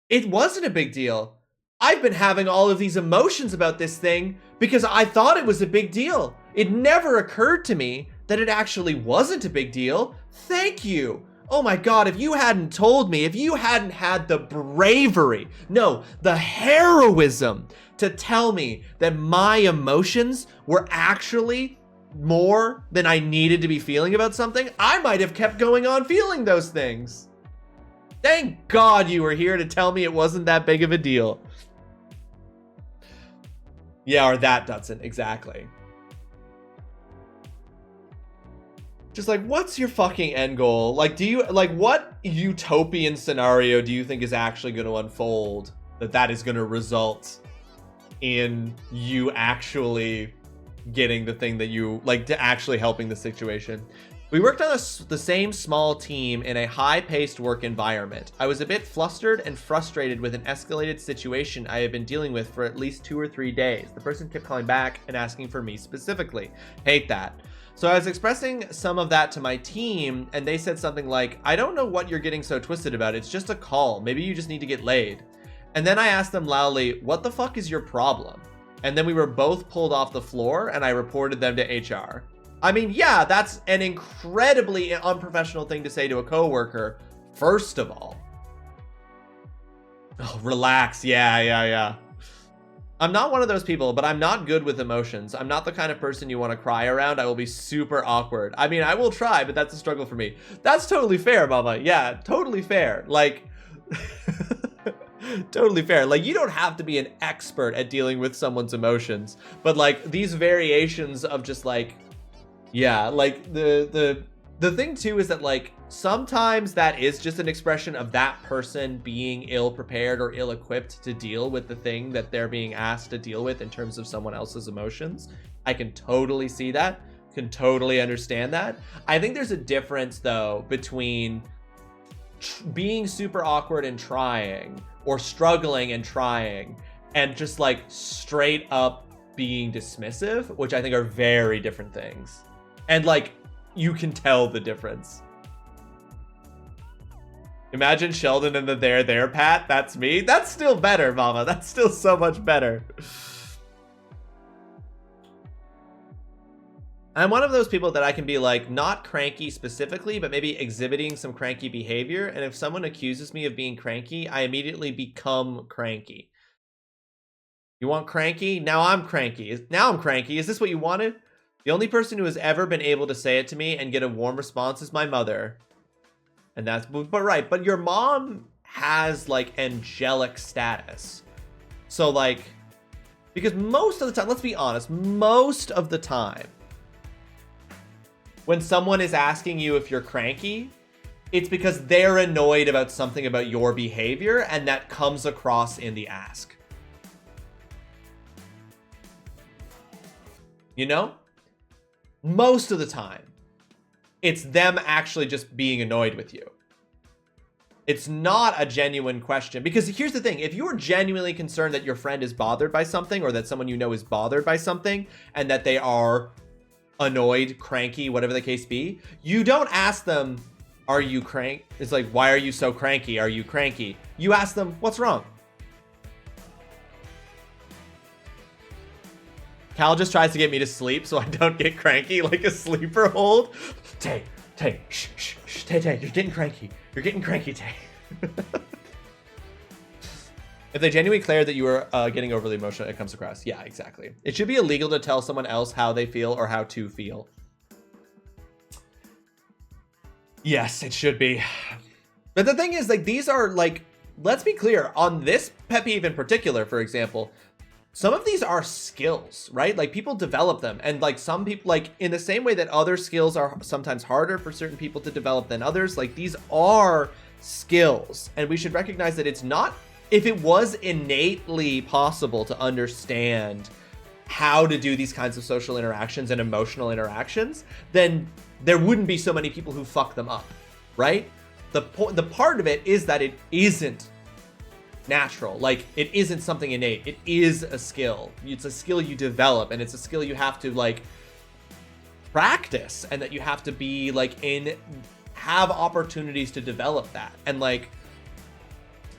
It wasn't a big deal. I've been having all of these emotions about this thing because I thought it was a big deal. It never occurred to me that it actually wasn't a big deal. Thank you. Oh my God, if you hadn't told me, if you hadn't had the bravery, no, the heroism to tell me that my emotions were actually more than I needed to be feeling about something, I might have kept going on feeling those things. Thank God you were here to tell me it wasn't that big of a deal. Yeah, or that, Dutson, exactly. Just like, what's your fucking end goal? Like, do you, like, what utopian scenario do you think is actually going to unfold that is going to result in you actually getting the thing that you, like, to actually helping the situation? We worked on the same small team in a high-paced work environment. I was a bit flustered and frustrated with an escalated situation I had been dealing with for at least 2 or 3 days. The person kept calling back and asking for me specifically. Hate that. So I was expressing some of that to my team, and they said something like, I don't know what you're getting so twisted about. It's just a call. Maybe you just need to get laid. And then I asked them loudly, what the fuck is your problem? And then we were both pulled off the floor, and I reported them to HR. I mean, yeah, that's an incredibly unprofessional thing to say to a coworker, first of all. Oh, relax. Yeah. I'm not one of those people, but I'm not good with emotions. I'm not the kind of person you want to cry around. I will be super awkward. I mean, I will try, but that's a struggle for me. That's totally fair, mama. Yeah, totally fair. Like, totally fair. Like, you don't have to be an expert at dealing with someone's emotions, but like these variations of just like, yeah, like the thing too is that like sometimes that is just an expression of that person being ill prepared or ill equipped to deal with the thing that they're being asked to deal with in terms of someone else's emotions. I can totally see that, can totally understand that. I think there's a difference though between being super awkward and trying, or struggling and trying, and just like straight up being dismissive, which I think are very different things. And like, you can tell the difference. Imagine Sheldon in the there, Pat. That's me. That's still better, mama. That's still so much better. I'm one of those people that I can be like, not cranky specifically, but maybe exhibiting some cranky behavior. And if someone accuses me of being cranky, I immediately become cranky. You want cranky? Now I'm cranky. Now I'm cranky. Is this what you wanted? The only person who has ever been able to say it to me and get a warm response is my mother. And that's, but right, but your mom has like angelic status. So like, because most of the time, let's be honest, most of the time, when someone is asking you if you're cranky, it's because they're annoyed about something about your behavior, and that comes across in the ask. You know? Most of the time, it's them actually just being annoyed with you. It's not a genuine question, because here's the thing. If you're genuinely concerned that your friend is bothered by something, or that someone you know is bothered by something, and that they are annoyed, cranky, whatever the case be, you don't ask them, are you crank? It's like, why are you so cranky? Are you cranky? You ask them, what's wrong? Cal just tries to get me to sleep so I don't get cranky like a sleeper hold. Tay, shh, Tay, you're getting cranky. You're getting cranky, Tay. If they genuinely declare that you are getting overly emotional, it comes across. Yeah, exactly. It should be illegal to tell someone else how they feel or how to feel. Yes, it should be. But the thing is, like, these are like, let's be clear on this pet peeve in particular, for example. Some of these are skills, right? Like, people develop them, and like some people, like in the same way that other skills are sometimes harder for certain people to develop than others, like these are skills, and we should recognize that it's not, if it was innately possible to understand how to do these kinds of social interactions and emotional interactions, then there wouldn't be so many people who fuck them up, right? The part of it is that it isn't natural. Like, it isn't something innate. It is a skill. It's a skill you develop, and it's a skill you have to like practice, and that you have to be like have opportunities to develop that. And like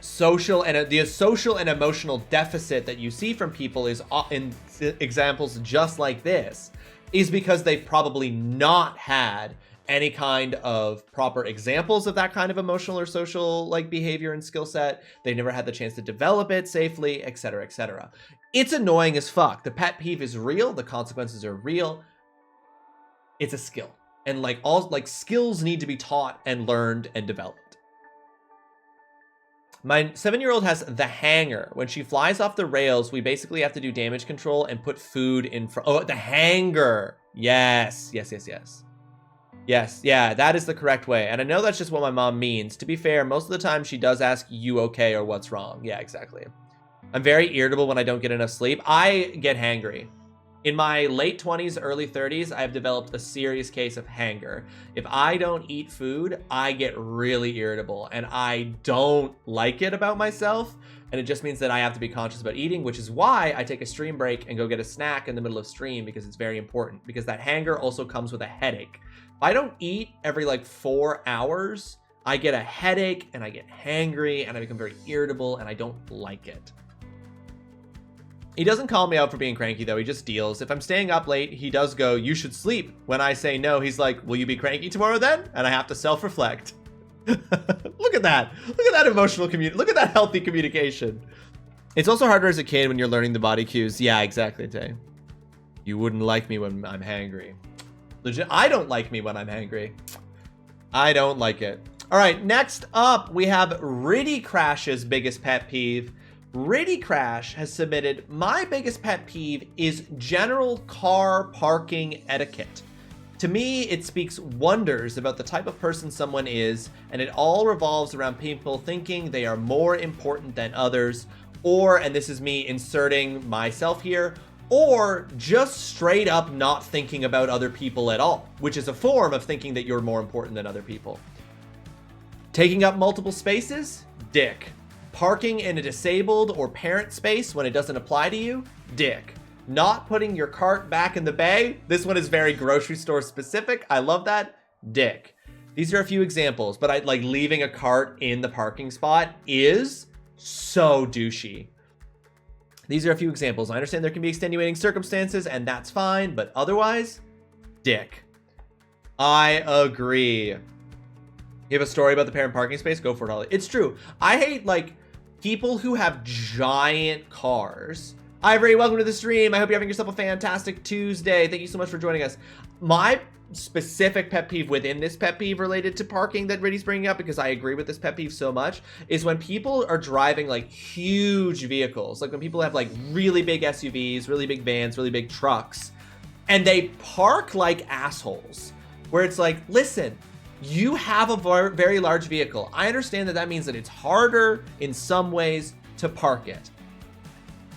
the social and emotional deficit that you see from people is in examples just like this is because they've probably not had any kind of proper examples of that kind of emotional or social like behavior and skill set. They never had the chance to develop it safely, etc., etc. It's annoying as fuck. The pet peeve is real. The consequences are real. It's a skill. And like all like skills need to be taught and learned and developed. My 7-year-old has the hanger. When she flies off the rails, we basically have to do damage control and put food in front. Oh, the hanger. Yes. Yes, yeah, that is the correct way. And I know that's just what my mom means. To be fair, most of the time she does ask, you okay, or what's wrong? Yeah, exactly. I'm very irritable when I don't get enough sleep. I get hangry. In my late 20s, early 30s, I have developed a serious case of hanger. If I don't eat food, I get really irritable, and I don't like it about myself, and it just means that I have to be conscious about eating, which is why I take a stream break and go get a snack in the middle of stream, because it's very important, because that hanger also comes with a headache. If I don't eat every like 4 hours, I get a headache, and I get hangry, and I become very irritable, and I don't like it. He doesn't call me out for being cranky, though. He just deals. If I'm staying up late, he does go, "You should sleep." When I say no, he's like, "Will you be cranky tomorrow then?" And I have to self-reflect. Look at that. Look at that emotional look at that healthy communication. It's also harder as a kid when you're learning the body cues. Yeah, exactly, Tay. You wouldn't like me when I'm hangry. Legit, I don't like me when I'm hangry. I don't like it. All right, next up, we have Riddy Crash's biggest pet peeve. Riddy Crash has submitted, "My biggest pet peeve is general car parking etiquette. To me, it speaks wonders about the type of person someone is, and it all revolves around people thinking they are more important than others, or," and this is me inserting myself here, "or just straight up not thinking about other people at all, which is a form of thinking that you're more important than other people. Taking up multiple spaces? Dick. Parking in a disabled or parent space when it doesn't apply to you? Dick. Not putting your cart back in the bay? This one is very grocery store specific. I love that. Dick. These are a few examples, but like leaving a cart in the parking spot is so douchey. These are a few examples. I understand there can be extenuating circumstances, and that's fine, but otherwise, dick. I agree. You have a story about the parent parking space? Go for it, Holly. It's true. I hate like people who have giant cars. Ivory, welcome to the stream. I hope you're having yourself a fantastic Tuesday. Thank you so much for joining us. My specific pet peeve within this pet peeve related to parking that Riddy's bringing up, because I agree with this pet peeve so much, is when people are driving like huge vehicles. Like when people have like really big SUVs, really big vans, really big trucks, and they park like assholes. Where it's like, listen, you have a very large vehicle. I understand that that means that it's harder in some ways to park it.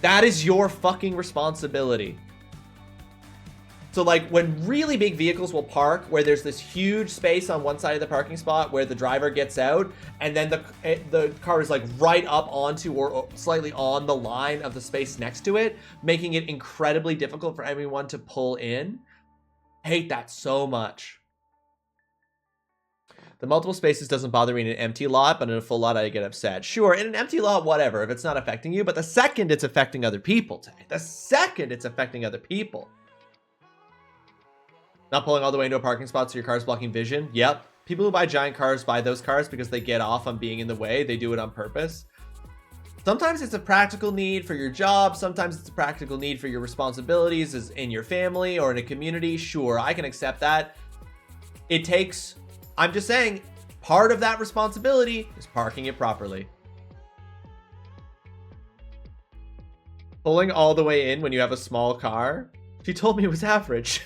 That is your fucking responsibility. So like when really big vehicles will park where there's this huge space on one side of the parking spot where the driver gets out, and then the car is like right up onto or slightly on the line of the space next to it, making it incredibly difficult for everyone to pull in. I hate that so much. The multiple spaces doesn't bother me in an empty lot, but in a full lot, I get upset. Sure, in an empty lot, whatever, if it's not affecting you, but the second it's affecting other people, the second it's affecting other people. Not pulling all the way into a parking spot so your car's blocking vision. Yep. People who buy giant cars buy those cars because they get off on being in the way. They do it on purpose. Sometimes it's a practical need for your job. Sometimes it's a practical need for your responsibilities as in your family or in a community. Sure, I can accept that. It takes... I'm just saying, part of that responsibility is parking it properly. Pulling all the way in when you have a small car? She told me it was average.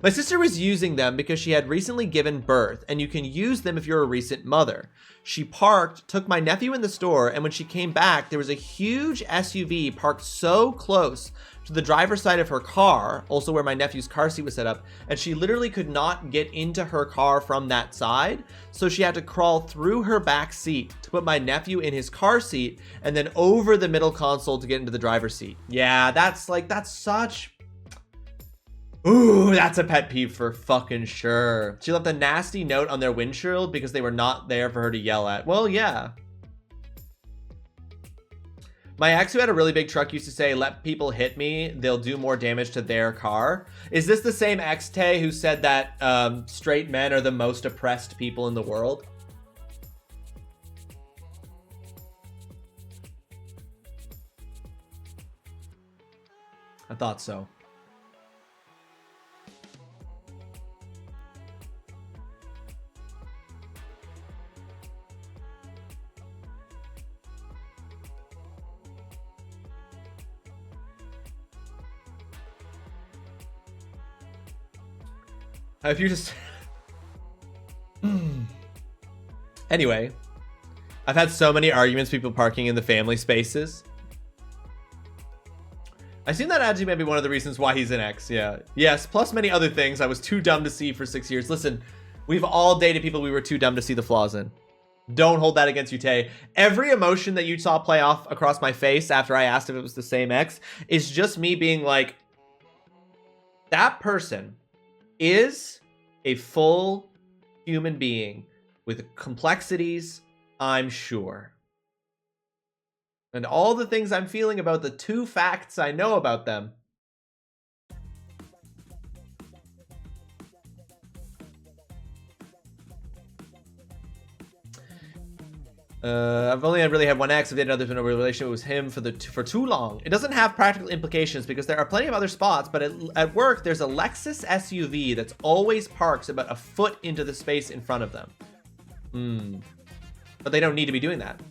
My sister was using them because she had recently given birth, and you can use them if you're a recent mother. She parked, took my nephew in the store, and when she came back, there was a huge SUV parked so close to the driver's side of her car, also where my nephew's car seat was set up, and she literally could not get into her car from that side, so she had to crawl through her back seat to put my nephew in his car seat, and then over the middle console to get into the driver's seat. Yeah, that's such... Ooh, that's a pet peeve for fucking sure. She left a nasty note on their windshield because they were not there for her to yell at. Well, yeah. My ex who had a really big truck used to say, let people hit me, they'll do more damage to their car. Is this the same ex, Tay, who said that straight men are the most oppressed people in the world? I thought so. If you just... Anyway, I've had so many arguments, people parking in the family spaces. I assume that actually may be one of the reasons why he's an ex, yeah. Yes, plus many other things I was too dumb to see for 6 years. Listen, we've all dated people we were too dumb to see the flaws in. Don't hold that against you, Tay. Every emotion that you saw play off across my face after I asked if it was the same ex is just me being like, that person is a full human being with complexities, I'm sure. And all the things I'm feeling about the 2 facts I know about them. I've only really had one ex. I've dated others in a relationship. It was him for too long. It doesn't have practical implications because there are plenty of other spots, but at work, there's a Lexus SUV that's always parked about a foot into the space in front of them. But they don't need to be doing that.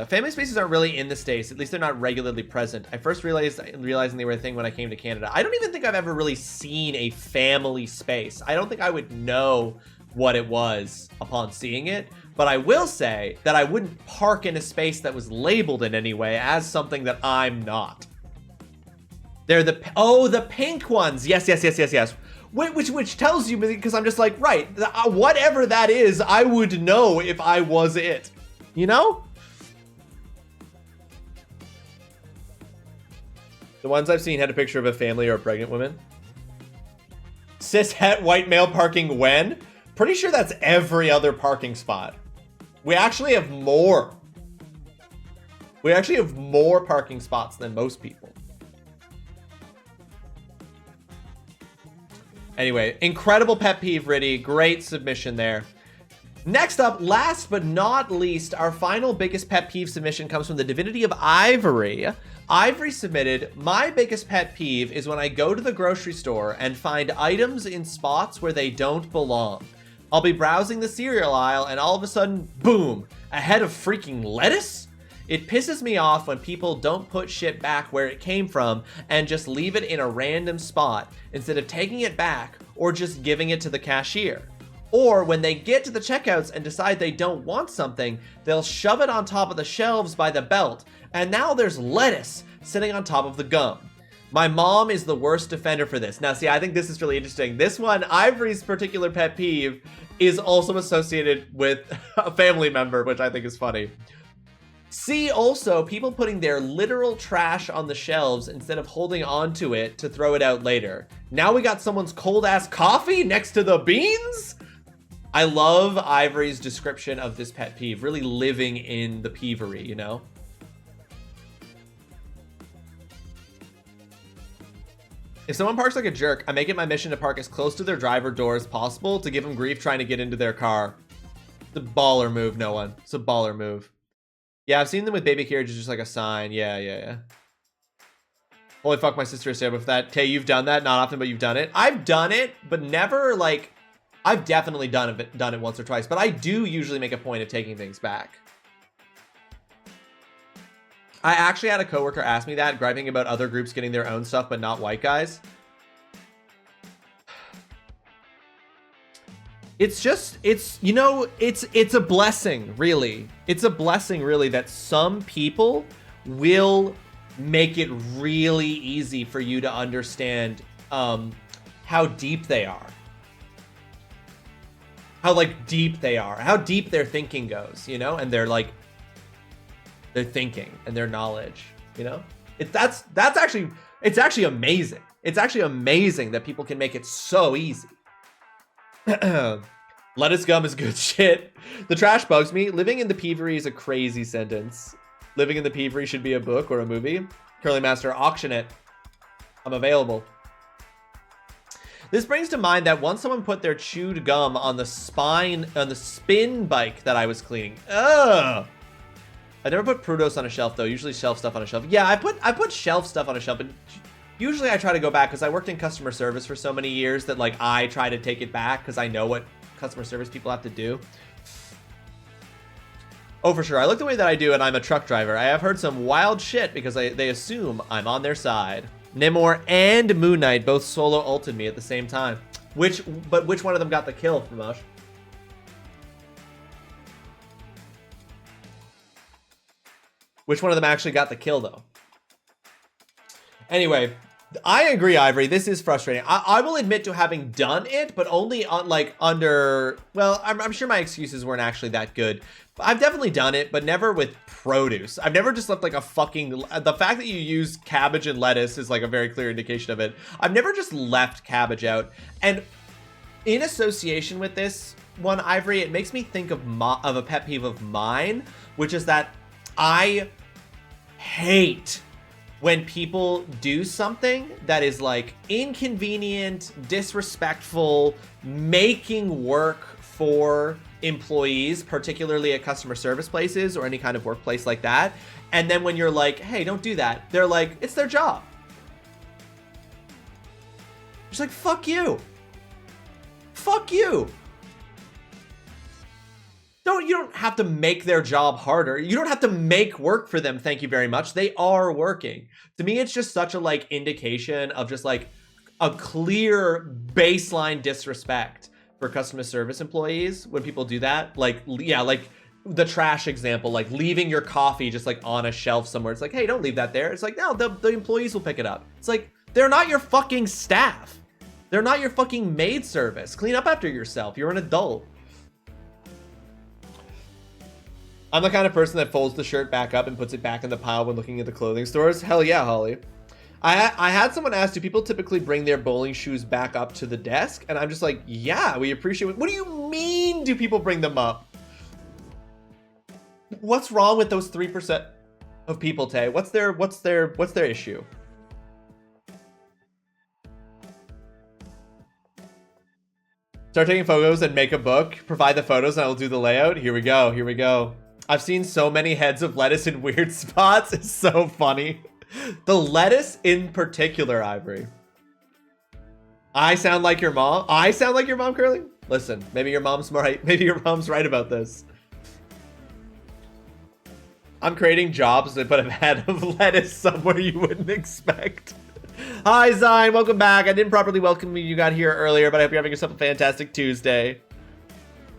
Family spaces aren't really in the States. At least they're not regularly present. I first realizing they were a thing when I came to Canada. I don't even think I've ever really seen a family space. I don't think I would know what it was upon seeing it, but I will say that I wouldn't park in a space that was labeled in any way as something that I'm not. They're the pink ones. Yes. Which tells you, because I'm just like, right, whatever that is, I would know if I was it, you know? The ones I've seen had a picture of a family or a pregnant woman. Cis het white male parking when? Pretty sure that's every other parking spot. We actually have more. We actually have more parking spots than most people. Anyway, incredible pet peeve, Riddy. Great submission there. Next up, last but not least, our final biggest pet peeve submission comes from the divinity of Ivory. Ivory submitted, my biggest pet peeve is when I go to the grocery store and find items in spots where they don't belong. I'll be browsing the cereal aisle and all of a sudden, boom, a head of freaking lettuce? It pisses me off when people don't put shit back where it came from and just leave it in a random spot instead of taking it back or just giving it to the cashier. Or when they get to the checkouts and decide they don't want something, they'll shove it on top of the shelves by the belt, and now there's lettuce sitting on top of the gum. My mom is the worst defender for this. Now, see, I think this is really interesting. This one, Ivory's particular pet peeve, is also associated with a family member, which I think is funny. See also people putting their literal trash on the shelves instead of holding on to it to throw it out later. Now we got someone's cold ass coffee next to the beans? I love Ivory's description of this pet peeve, really living in the peevery, you know? If someone parks like a jerk, I make it my mission to park as close to their driver door as possible to give them grief trying to get into their car. It's a baller move, no one. It's a baller move. Yeah, I've seen them with baby carriages, just like a sign. Yeah. Holy fuck, my sister is terrible with that. Tay, you've done that? Not often, but you've done it. I've done it, but never, like... I've definitely done it once or twice, but I do usually make a point of taking things back. I actually had a coworker ask me that, griping about other groups getting their own stuff, but not white guys. It's just, you know, it's a blessing, really. It's a blessing, really, that some people will make it really easy for you to understand how deep they are. How, like, deep they are. How deep their thinking goes, you know? And they're, like, their thinking and their knowledge, you know? That's actually, it's actually amazing. It's actually amazing that people can make it so easy. Lettuce gum is good shit. The trash bugs me. Living in the peevery is a crazy sentence. Living in the peevery should be a book or a movie. Curly Master, auction it. I'm available. This brings to mind that once someone put their chewed gum on the spin bike that I was cleaning. Ugh. I never put Prudos on a shelf though. Usually shelf stuff on a shelf. Yeah, I put shelf stuff on a shelf, but usually I try to go back because I worked in customer service for so many years that, like, I try to take it back because I know what customer service people have to do. Oh, for sure. I look the way that I do, and I'm a truck driver. I have heard some wild shit because they assume I'm on their side. Nimor and Moon Knight both solo ulted me at the same time. Which one of them got the kill, Ramosh? Which one of them actually got the kill, though? Anyway, I agree, Ivory. This is frustrating. I will admit to having done it, but only on like under. Well, I'm sure my excuses weren't actually that good. I've definitely done it, but never with produce. I've never just left like a fucking. The fact that you use cabbage and lettuce is like a very clear indication of it. I've never just left cabbage out. And in association with this one, Ivory, it makes me think of a pet peeve of mine, which is that I hate when people do something that is like inconvenient, disrespectful, making work for employees, particularly at customer service places or any kind of workplace like that. And then when you're like, hey, don't do that, they're like, it's their job. It's like, fuck you. Fuck you. You don't have to make their job harder. You don't have to make work for them. Thank you very much. They are working. To me, it's just such a like indication of just like a clear baseline disrespect for customer service employees when people do that. Like, yeah, like the trash example, like leaving your coffee just like on a shelf somewhere. It's like, hey, don't leave that there. It's like, no, the employees will pick it up. It's like, they're not your fucking staff. They're not your fucking maid service. Clean up after yourself. You're an adult. I'm the kind of person that folds the shirt back up and puts it back in the pile when looking at the clothing stores. Hell yeah, Holly. I had someone ask, do people typically bring their bowling shoes back up to the desk? And I'm just like, yeah, we appreciate it. What do you mean do people bring them up? What's wrong with those 3% of people, Tay? What's their issue? Start taking photos and make a book. Provide the photos and I will do the layout. Here we go. Here we go. I've seen so many heads of lettuce in weird spots. It's so funny. The lettuce in particular, Ivory. I sound like your mom. I sound like your mom, Curly? Listen, maybe your mom's right. Maybe your mom's right about this. I'm creating jobs that put a head of lettuce somewhere you wouldn't expect. Hi, Zine. Welcome back. I didn't properly welcome you. You got here earlier, but I hope you're having yourself a fantastic Tuesday.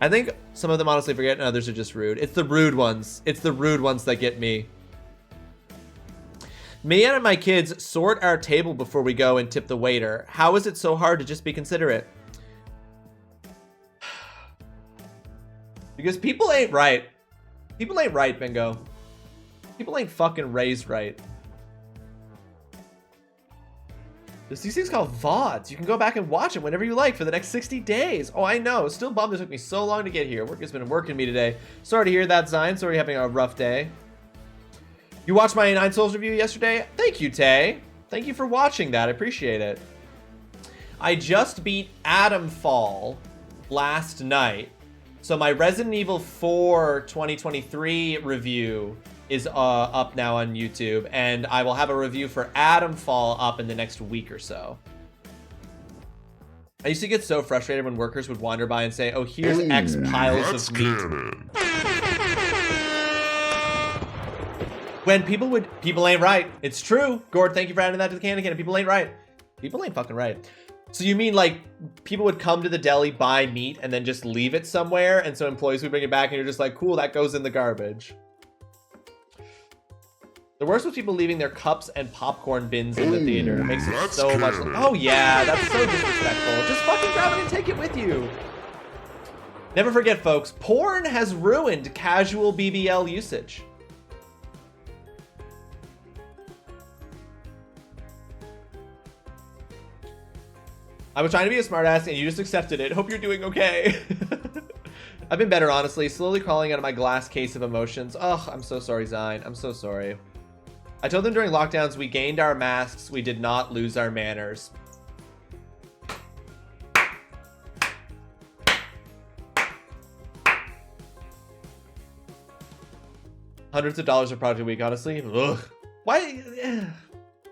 I think some of them honestly forget and others are just rude. It's the rude ones. It's the rude ones that get me. Me and my kids sort our table before we go and tip the waiter. How is it so hard to just be considerate? Because people ain't right. People ain't right, Bingo. People ain't fucking raised right. There's these things called VODs. You can go back and watch them whenever you like for the next 60 days. Oh, I know. Still bummed it took me so long to get here. Work has been working me today. Sorry to hear that, Zion. Sorry you're having a rough day. You watched my 9 Souls review yesterday? Thank you, Tay. Thank you for watching that. I appreciate it. I just beat Adamfall last night. So my Resident Evil 4 2023 review is up now on YouTube, and I will have a review for Adamfall up in the next week or so. I used to get so frustrated when workers would wander by and say, oh, here's X piles of meat. Canon. When people ain't right. It's true. Gord, thank you for adding that to the canon. People ain't right. People ain't fucking right. So you mean like people would come to the deli, buy meat, and then just leave it somewhere, and so employees would bring it back, and you're just like, cool, that goes in the garbage. The worst was people leaving their cups and popcorn bins in the theater. It makes it so much. Oh yeah, that's so disrespectful. Just fucking grab it and take it with you. Never forget, folks, porn has ruined casual BBL usage. I was trying to be a smartass and you just accepted it. Hope you're doing okay. I've been better, honestly. Slowly crawling out of my glass case of emotions. Ugh, I'm so sorry, Zine. I'm so sorry. I told them during lockdowns we gained our masks. We did not lose our manners. Hundreds of dollars a project a week, honestly. Ugh. Why?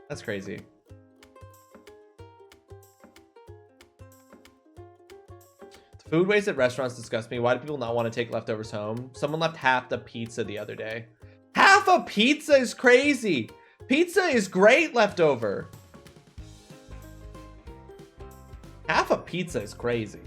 That's crazy. Food waste at restaurants disgust me. Why do people not want to take leftovers home? Someone left half the pizza the other day. Half a pizza is crazy. Pizza is great leftover. Half a pizza is crazy.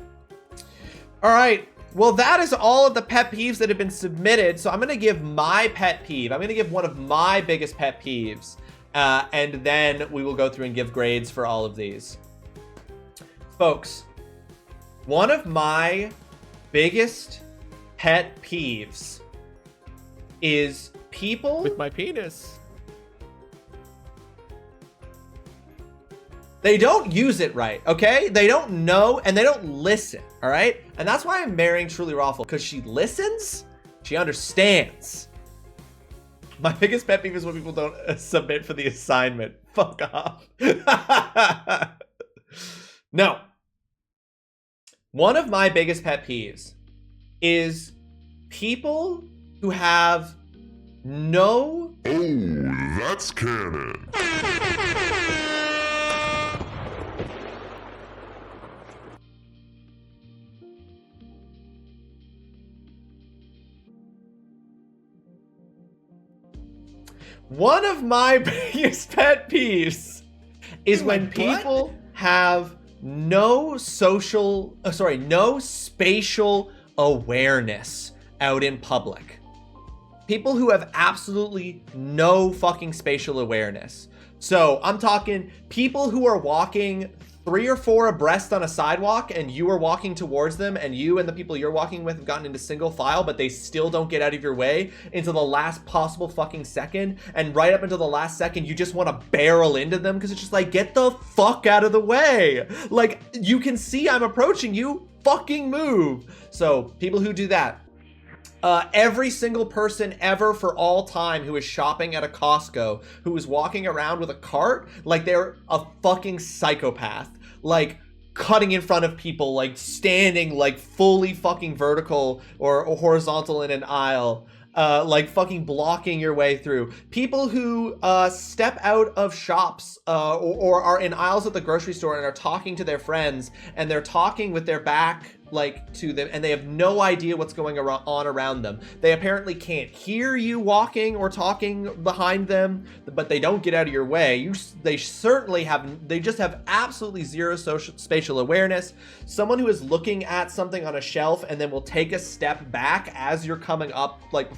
All right. Well, that is all of the pet peeves that have been submitted. So I'm going to give my pet peeve. I'm going to give one of my biggest pet peeves. And then we will go through and give grades for all of these. Folks, one of my biggest pet peeves is people With my penis. They don't use it right, okay? They don't know and they don't listen, all right? And that's why I'm marrying TrulyRawesome, because she listens, she understands. My biggest pet peeve is when people don't submit for the assignment. Fuck off. No. One of my biggest pet peeves is people who have no... Oh, that's canon. One of my biggest pet peeves is when people have no spatial awareness out in public. People who have absolutely no fucking spatial awareness. So I'm talking people who are walking 3 or 4 abreast on a sidewalk and you are walking towards them and you and the people you're walking with have gotten into single file, but they still don't get out of your way until the last possible fucking second. And right up until the last second, you just want to barrel into them because it's just like, get the fuck out of the way. Like, you can see I'm approaching you, fucking move. So people who do that, every single person ever for all time who is shopping at a Costco, who is walking around with a cart, like they're a fucking psychopath, like cutting in front of people, like standing like fully fucking vertical or horizontal in an aisle, like fucking blocking your way through. People who step out of shops or are in aisles at the grocery store and are talking to their friends and they're talking with their back like to them and they have no idea what's going on around them. They apparently can't hear you walking or talking behind them, but they don't get out of your way. They just have absolutely zero spatial awareness. Someone who is looking at something on a shelf and then will take a step back as you're coming up like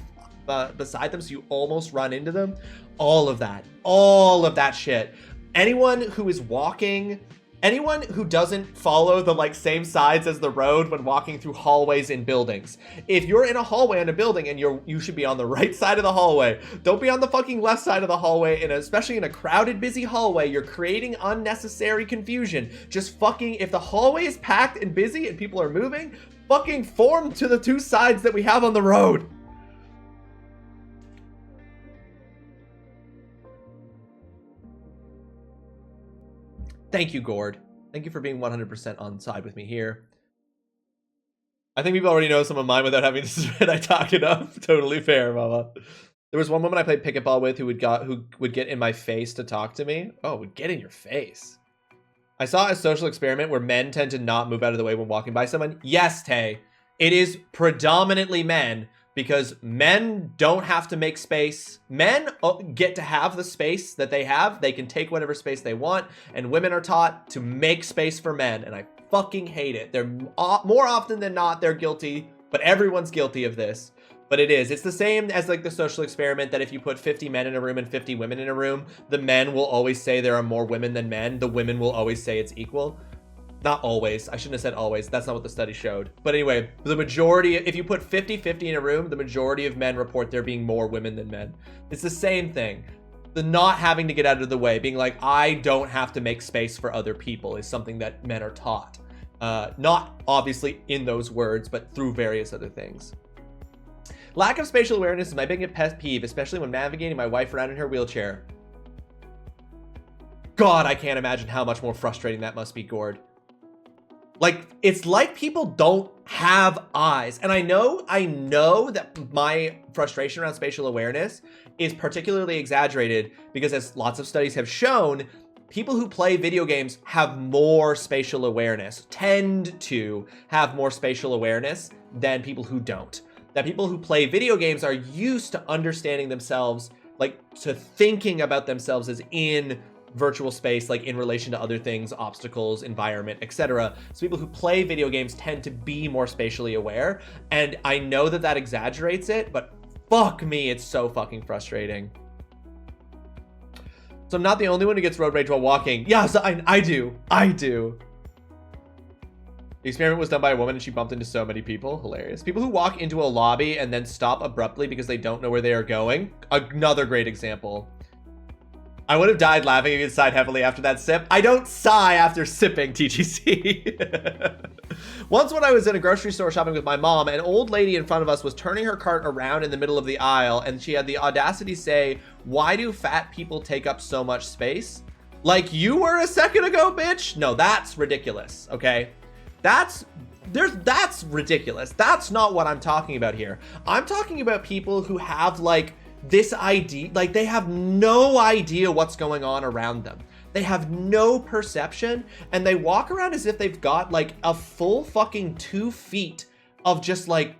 beside them so you almost run into them. All of that shit. Anyone who is walking, anyone who doesn't follow the like same sides as the road when walking through hallways in buildings. If you're in a hallway in a building and you should be on the right side of the hallway, don't be on the fucking left side of the hallway, and especially in a crowded, busy hallway, you're creating unnecessary confusion. Just fucking, if the hallway is packed and busy and people are moving, fucking form to the 2 sides that we have on the road. Thank you, Gord. Thank you for being 100% on side with me here. I think people already know some of mine without having to submit. I talk it up. Totally fair, mama. There was one woman I played pickleball with who would get in my face to talk to me. Oh, would get in your face. I saw a social experiment where men tend to not move out of the way when walking by someone. Yes, Tay. It is predominantly men, because men don't have to make space. Men get to have the space that they have. They can take whatever space they want, and women are taught to make space for men, and I fucking hate it. They're more often than not, they're guilty, but everyone's guilty of this. But it's the same as like the social experiment that if you put 50 men in a room and 50 women in a room, the men will always say there are more women than men. The women will always say it's equal. Not always. I shouldn't have said always. That's not what the study showed. But anyway, the majority, if you put 50-50 in a room, the majority of men report there being more women than men. It's the same thing. The not having to get out of the way, being like, I don't have to make space for other people, is something that men are taught. Not obviously in those words, but through various other things. Lack of spatial awareness is my biggest pet peeve, especially when navigating my wife around in her wheelchair. God, I can't imagine how much more frustrating that must be, Gord. Like, it's like people don't have eyes. And I know that my frustration around spatial awareness is particularly exaggerated because, as lots of studies have shown, people who play video games have more spatial awareness, tend to have more spatial awareness than people who don't. That people who play video games are used to understanding themselves, like to thinking about themselves as in virtual space, like in relation to other things, obstacles, environment, etc. So people who play video games tend to be more spatially aware, and I know that that exaggerates it, but fuck me, it's so fucking frustrating. So I'm not the only one who gets road rage while walking. Yeah, so I do. The experiment was done by a woman and she bumped into so many people. Hilarious. People who walk into a lobby and then stop abruptly because they don't know where they are going. Another great example. I would have died laughing and sighed heavily after that sip. I don't sigh after sipping, TGC. Once when I was in a grocery store shopping with my mom, an old lady in front of us was turning her cart around in the middle of the aisle, and she had the audacity to say, "Why do fat people take up so much space?" Like you were a second ago, bitch? No, that's ridiculous, okay? That's ridiculous. That's not what I'm talking about here. I'm talking about people who have like this idea, like they have no idea what's going on around them. They have no perception, and they walk around as if they've got like a full fucking 2 feet of just like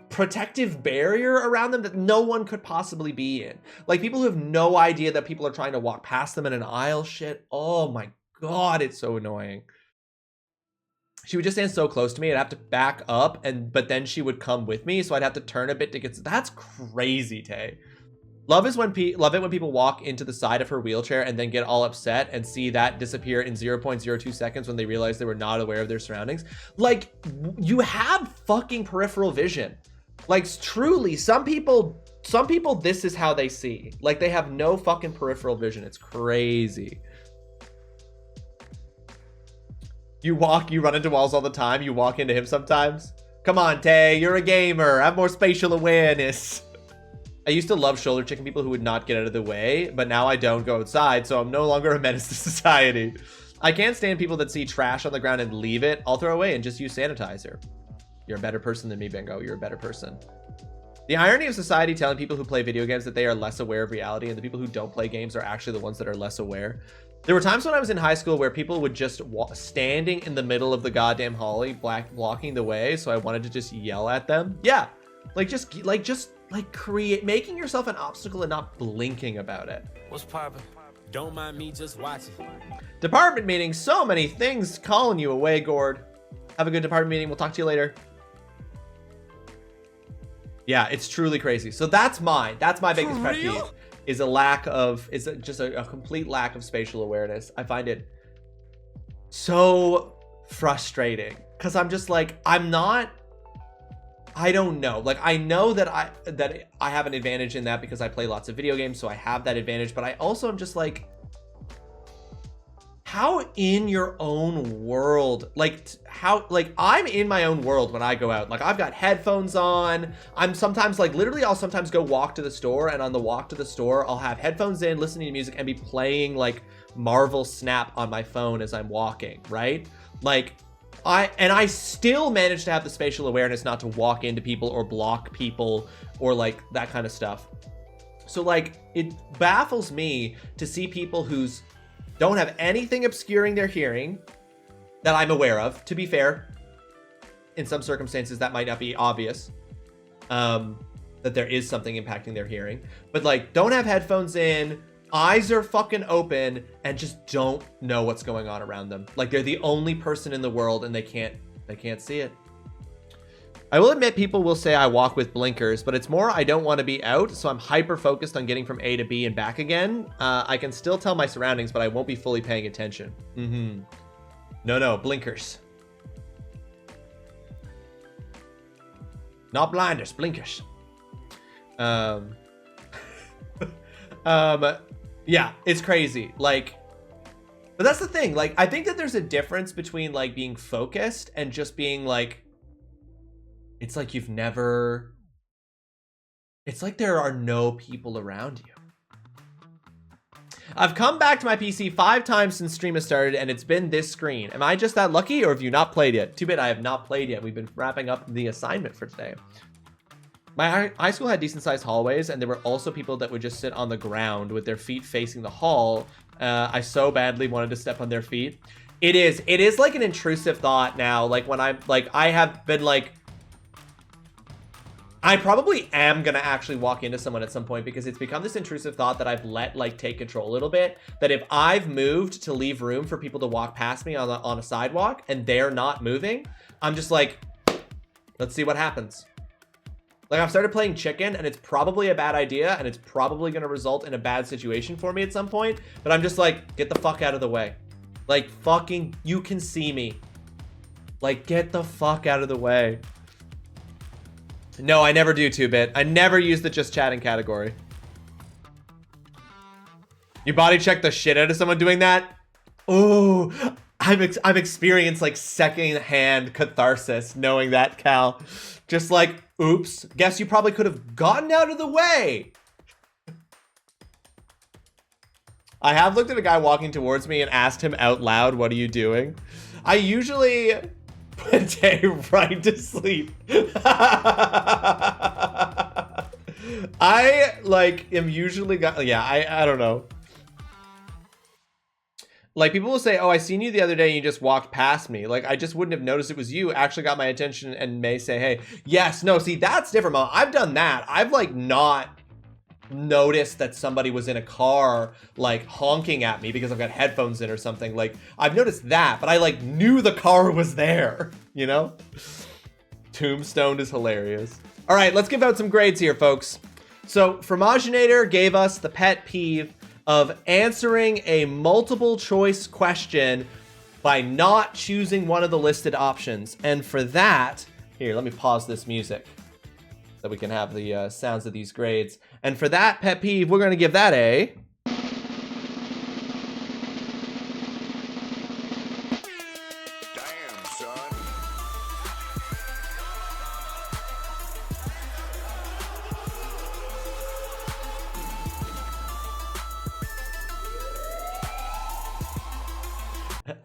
protective barrier around them that no one could possibly be in. Like people who have no idea that people are trying to walk past them in an aisle. Shit. Oh my God, it's so annoying. She would just stand so close to me, I'd have to back up, but then she would come with me, so I'd have to turn a bit to get. That's crazy, Tay. Love it when people walk into the side of her wheelchair and then get all upset and see that disappear in 0.02 seconds when they realize they were not aware of their surroundings. Like, you have fucking peripheral vision. Like, truly, some people, this is how they see. Like, they have no fucking peripheral vision. It's crazy. You run into walls all the time. You walk into him sometimes. Come on, Tay, you're a gamer. Have more spatial awareness. I used to love shoulder checking people who would not get out of the way, but now I don't go outside, so I'm no longer a menace to society. I can't stand people that see trash on the ground and leave it. I'll throw away and just use sanitizer. You're a better person than me, Bingo. You're a better person. The irony of society telling people who play video games that they are less aware of reality, and the people who don't play games are actually the ones that are less aware. There were times when I was in high school where people would just standing in the middle of the goddamn hallway, blocking the way, so I wanted to just yell at them. Yeah, making yourself an obstacle and not blinking about it. What's poppin'? Don't mind me just watching. Department meeting, so many things calling you away, Gord. Have a good department meeting. We'll talk to you later. Yeah, it's truly crazy. So that's my biggest pet peeve. Is just a complete lack of spatial awareness. I find it so frustrating because I'm just like, I don't know. Like, I know that I have an advantage in that because I play lots of video games, so I have that advantage, but I also am just like, how in your own world, I'm in my own world when I go out. Like, I've got headphones on. I'm sometimes I'll sometimes go walk to the store, and on the walk to the store, I'll have headphones in, listening to music, and be playing like Marvel Snap on my phone as I'm walking, right? Like, I still manage to have the spatial awareness not to walk into people or block people or like that kind of stuff. So like, it baffles me to see people who's don't have anything obscuring their hearing that I'm aware of. To be fair, in some circumstances that might not be obvious, that there is something impacting their hearing, but like, don't have headphones in, eyes are fucking open, and just don't know what's going on around them. Like, they're the only person in the world and they can't see it. I will admit people will say I walk with blinkers, but it's more I don't want to be out, so I'm hyper focused on getting from A to B and back again. I can still tell my surroundings, but I won't be fully paying attention. No, blinkers. Not blinders, blinkers. Yeah, it's crazy. Like, but that's the thing. Like, I think that there's a difference between like being focused and just being like, it's like it's like there are no people around you. I've come back to my PC 5 times since stream has started, and it's been this screen. Am I just that lucky, or have you not played yet? Too bad I have not played yet. We've been wrapping up the assignment for today. My high school had decent sized hallways, and there were also people that would just sit on the ground with their feet facing the hall. I so badly wanted to step on their feet. It is like an intrusive thought now. Like, when I'm like, I have been like, I probably am gonna actually walk into someone at some point because it's become this intrusive thought that I've let like take control a little bit. That if I've moved to leave room for people to walk past me on a sidewalk and they're not moving, I'm just like, let's see what happens. Like I've started playing chicken and it's probably a bad idea and it's probably gonna result in a bad situation for me at some point. But I'm just like, get the fuck out of the way. Like fucking, you can see me. Like get the fuck out of the way. No, I never do 2-bit. I never use the just chatting category. You body check the shit out of someone doing that? Ooh, I've experienced like second-hand catharsis knowing that, Cal. Just like, oops, guess you probably could have gotten out of the way. I have looked at a guy walking towards me and asked him out loud, what are you doing? I usually put Tay right to sleep. I like am usually I don't know. Like people will say, oh, I seen you the other day and you just walked past me. Like I just wouldn't have noticed it was you. Actually got my attention and may say, hey, yes, no, see, that's different, Mom. I've done that. I've like not noticed that somebody was in a car like honking at me because I've got headphones in or something. Like I've noticed that, but I like knew the car was there, you know? Tombstone is hilarious. All right, let's give out some grades here, folks. So Fromaginator gave us the pet peeve of answering a multiple choice question by not choosing one of the listed options. And for that, here, let me pause this music so we can have the sounds of these grades. And for that pet peeve, we're gonna give that a... Damn, son.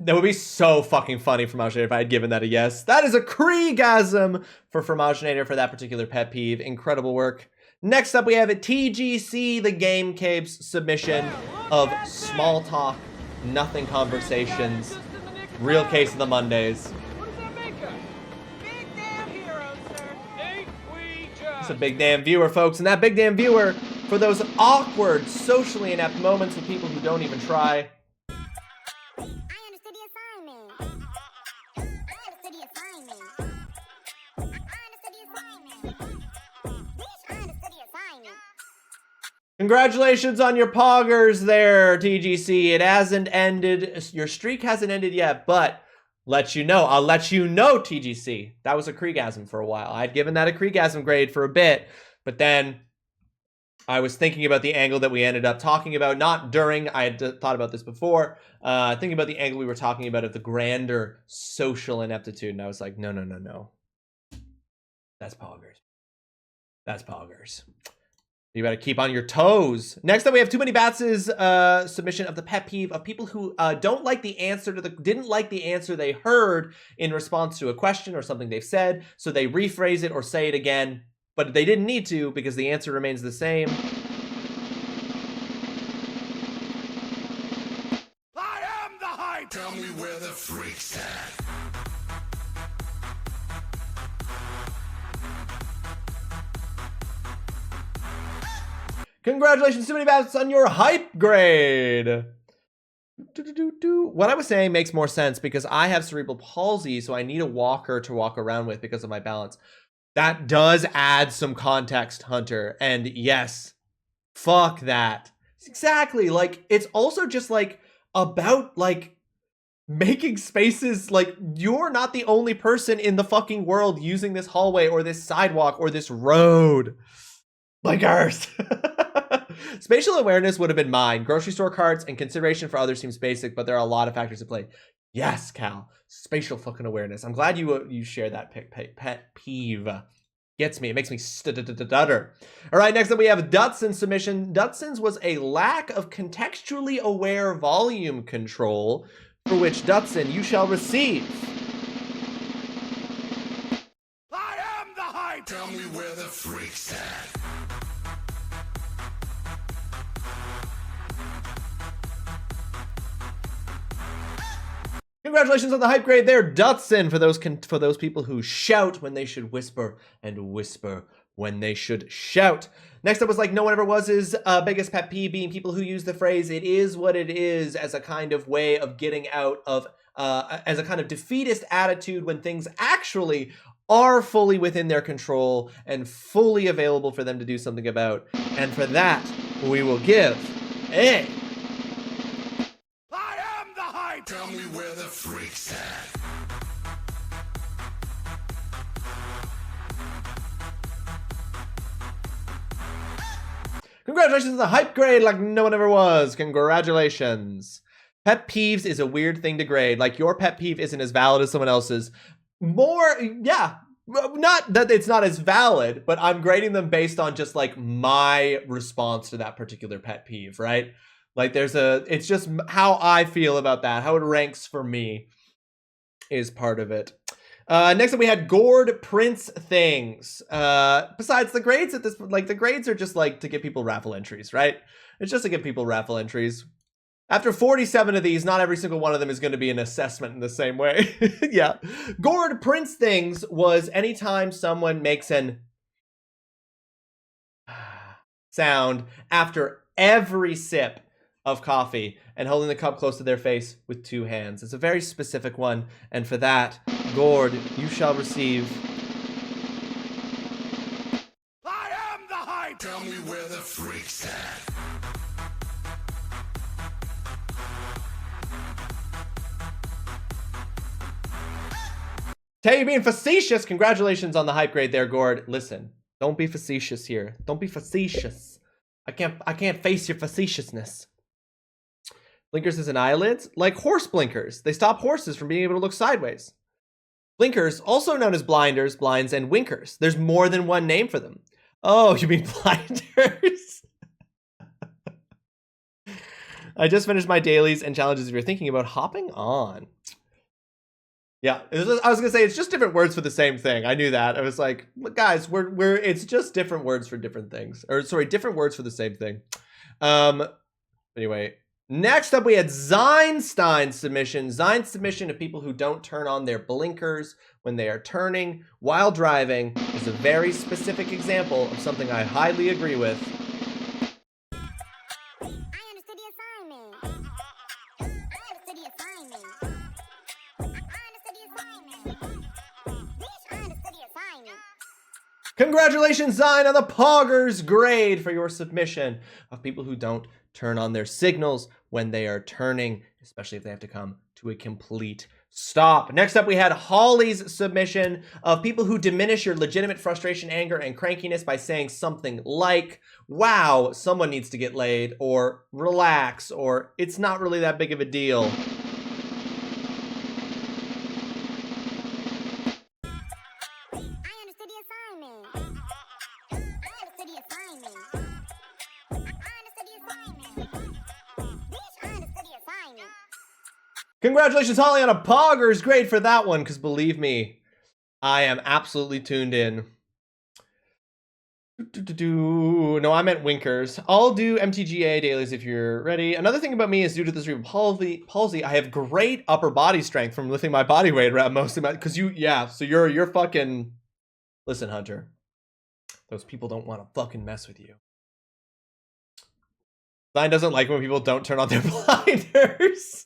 That would be so fucking funny, Fromaginator, if I had given that a yes. That is a Krieggasm for Fromaginator for that particular pet peeve. Incredible work. Next up, we have a TGC, the Game Cape's submission of small talk, nothing conversations, real case of the Mondays. What does that make us? Big damn hero, sir. Ain't we just? It's a big damn viewer, folks, and that big damn viewer for those awkward, socially inept moments with people who don't even try. Congratulations on your poggers there, TGC. It hasn't ended. Your streak hasn't ended yet, but I'll let you know, TGC. That was a Krieggasm for a while. I'd given that a Krieggasm grade for a bit, but then I was thinking about the angle that we ended up talking about, not during, I had thought about this before, thinking about the angle we were talking about of the grander social ineptitude, and I was like, no. That's poggers. That's poggers. You better keep on your toes. Next up, we have Too Many Bats' submission of the pet peeve of people who didn't like the answer they heard in response to a question or something they've said, so they rephrase it or say it again, but they didn't need to because the answer remains the same. I am the hype. Tell me where the freak's at. Congratulations, Too Many Bats, on your hype grade. What I was saying makes more sense because I have cerebral palsy, so I need a walker to walk around with because of my balance. That does add some context, Hunter. And yes, fuck that. Exactly. Like, it's also just like about like making spaces. Like, you're not the only person in the fucking world using this hallway or this sidewalk or this road. Like ours. Spatial awareness would have been mine. Grocery store carts and consideration for others seems basic, but there are a lot of factors at play. Yes, Cal. Spatial fucking awareness. I'm glad you shared that pet peeve. Gets me. It makes me stutter. All right, next up we have Dutson's submission. Dutson's was a lack of contextually aware volume control, for which Dutson you shall receive. I am the hype. Tell me where the freak's at. Congratulations on the hype grade there, Dutson, for those people who shout when they should whisper and whisper when they should shout. Next up was like, no one ever was his biggest pet peeve being people who use the phrase, it is what it is, as a kind of way of getting out of, as a kind of defeatist attitude when things actually are fully within their control and fully available for them to do something about. And for that, we will give a... I am the hype! Tell me where the freak's at. Congratulations on the hype grade like no one ever was. Congratulations. Pet peeves is a weird thing to grade. Like, your pet peeve isn't as valid as someone else's. Yeah. Not that it's not as valid, but I'm grading them based on just like my response to that particular pet peeve, right? Like it's just how I feel about that. How it ranks for me is part of it. Next up we had Gourd Prince things. Besides the grades at this, like the grades are just like to give people raffle entries, right? It's just to give people raffle entries. After 47 of these, not every single one of them is going to be an assessment in the same way. Yeah. Gourd Prince things was anytime someone makes an sound after every sip of coffee and holding the cup close to their face with two hands. It's a very specific one, and for that, Gourd, you shall receive... I am the hype! Tell me where the freak's at. Hey, you being facetious. Congratulations on the hype grade there, Gourd. Listen, don't be facetious here. Don't be facetious. I can't face your facetiousness. Blinkers is an eyelids, like horse blinkers. They stop horses from being able to look sideways. Blinkers, also known as blinders, blinds, and winkers. There's more than one name for them. Oh, you mean blinders? I just finished my dailies and challenges if you're thinking about hopping on. Yeah, I was gonna say it's just different words for the same thing. I knew that. I was like, guys, it's just different words for different things. Or sorry, different words for the same thing. Anyway, next up we had Zeinstein's submission. Zeinstein's submission of people who don't turn on their blinkers when they are turning while driving is a very specific example of something I highly agree with. Congratulations, Zine, on the Poggers grade for your submission of people who don't turn on their signals when they are turning, especially if they have to come to a complete stop. Next up, we had Holly's submission of people who diminish your legitimate frustration, anger, and crankiness by saying something like, wow, someone needs to get laid, or relax, or it's not really that big of a deal. Congratulations, Holly, on a Poggers grade for that one, because believe me, I am absolutely tuned in. No, I meant winkers. I'll do MTGA dailies if you're ready. Another thing about me is due to the cerebral palsy, I have great upper body strength from lifting my body weight around most of my, because so you're fucking, listen, Hunter, those people don't want to fucking mess with you. Zine doesn't like when people don't turn on their blinders.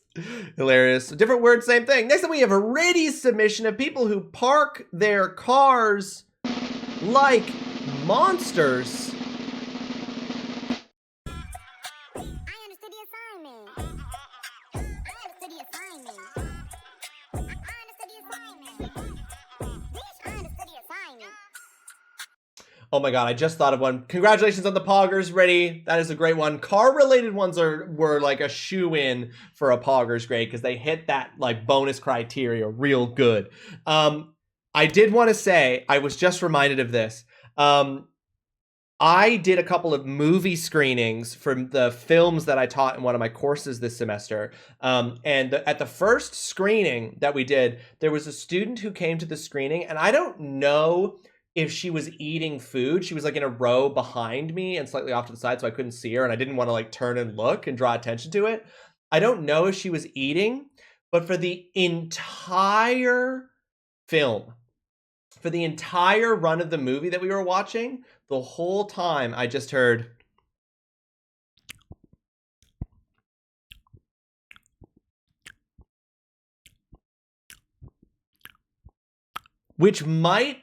Hilarious. Different word, same thing. Next up, we have a ready submission of people who park their cars like monsters. Oh my god, I just thought of one. Congratulations on the Poggers, ready. That is a great one. Car-related ones were like a shoe-in for a Poggers grade because they hit that like bonus criteria real good. I did want to say, I was just reminded of this. I did a couple of movie screenings for the films that I taught in one of my courses this semester. At the first screening that we did, there was a student who came to the screening, and I don't know if she was eating food. She was like in a row behind me and slightly off to the side, so I couldn't see her, and I didn't want to like turn and look and draw attention to it. I don't know if she was eating, but for the entire film, for the entire run of the movie that we were watching, the whole time I just heard. Which might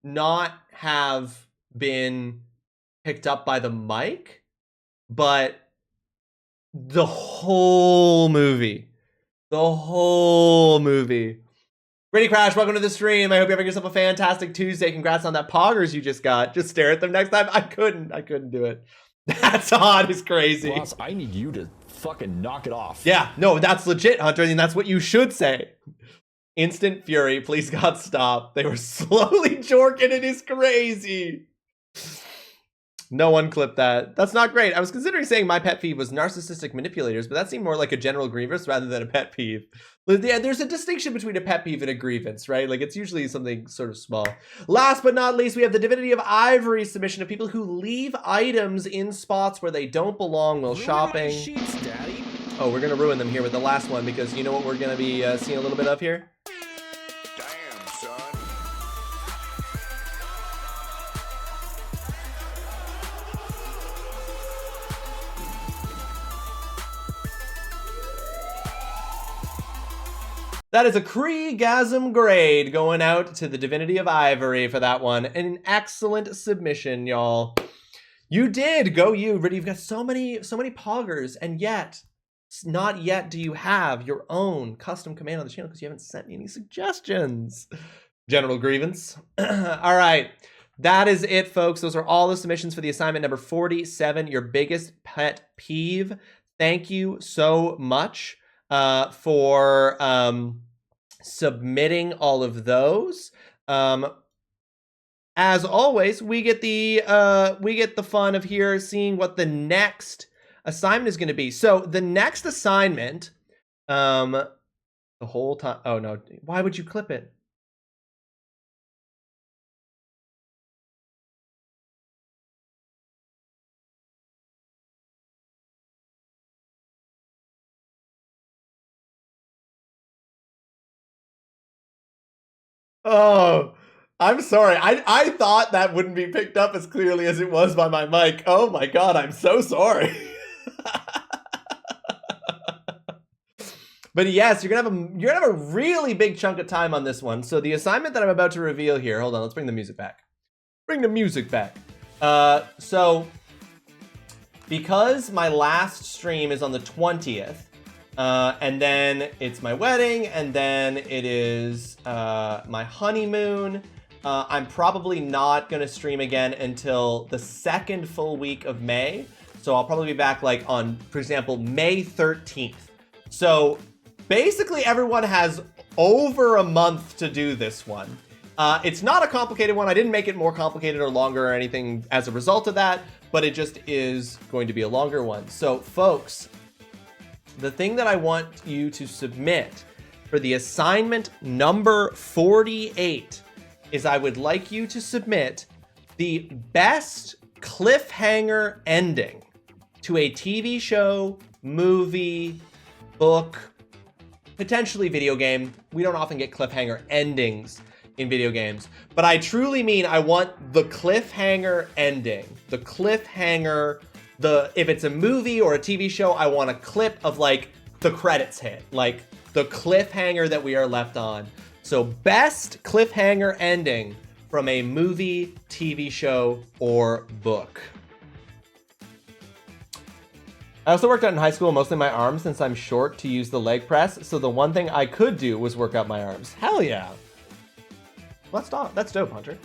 not have been picked up by the mic, but the whole movie. Ready Crash, welcome to the stream. I hope you're having yourself a fantastic Tuesday. Congrats on that poggers you just got. Just stare at them next time. I couldn't do it. That's odd. It's crazy. Boss, I need you to fucking knock it off. Yeah, no, that's legit, Hunter, and that's what you should say. Instant fury, please God stop. They were slowly jorking. It is crazy. No one clipped that. That's not great. I was considering saying my pet peeve was narcissistic manipulators, but that seemed more like a general grievance rather than a pet peeve. But yeah, there's a distinction between a pet peeve and a grievance, right? Like it's usually something sort of small. Last but not least, we have the Divinity of Ivory submission of people who leave items in spots where they don't belong while shopping. Sheets, Daddy. Oh, we're gonna ruin them here with the last one because you know what we're gonna be seeing a little bit of here? Damn, son. That is a Kriegasm grade going out to the Divinity of Ivory for that one. An excellent submission, y'all. You did, go you. Really, you've got so many poggers, and yet, not yet do you have your own custom command on the channel because you haven't sent me any suggestions. General grievance. All right. That is it, folks. Those are all the submissions for the assignment number 47, your biggest pet peeve. Thank you so much for submitting all of those. As always, we get the fun of here seeing what the next assignment is going to be. So the next assignment, the whole time. Oh no! Why would you clip it? Oh, I'm sorry. I thought that wouldn't be picked up as clearly as it was by my mic. Oh my god, I'm so sorry. But yes, you're gonna have a really big chunk of time on this one. So the assignment that I'm about to reveal here, hold on, let's bring the music back. Bring the music back. So because my last stream is on the 20th, and then it's my wedding, and then it is my honeymoon. I'm probably not gonna stream again until the second full week of May. So I'll probably be back like on, for example, May 13th. So basically everyone has over a month to do this one. It's not a complicated one. I didn't make it more complicated or longer or anything as a result of that, but it just is going to be a longer one. So folks, the thing that I want you to submit for the assignment number 48 is I would like you to submit the best cliffhanger ending to a TV show, movie, book, potentially video game. We don't often get cliffhanger endings in video games, but I truly mean I want the cliffhanger ending, the cliffhanger. If it's a movie or a TV show, I want a clip of like the credits hit, like the cliffhanger that we are left on. So best cliffhanger ending from a movie, TV show, or book. I also worked out in high school, mostly my arms, since I'm short to use the leg press. So the one thing I could do was work out my arms. Hell yeah. Well, that's dope, Hunter.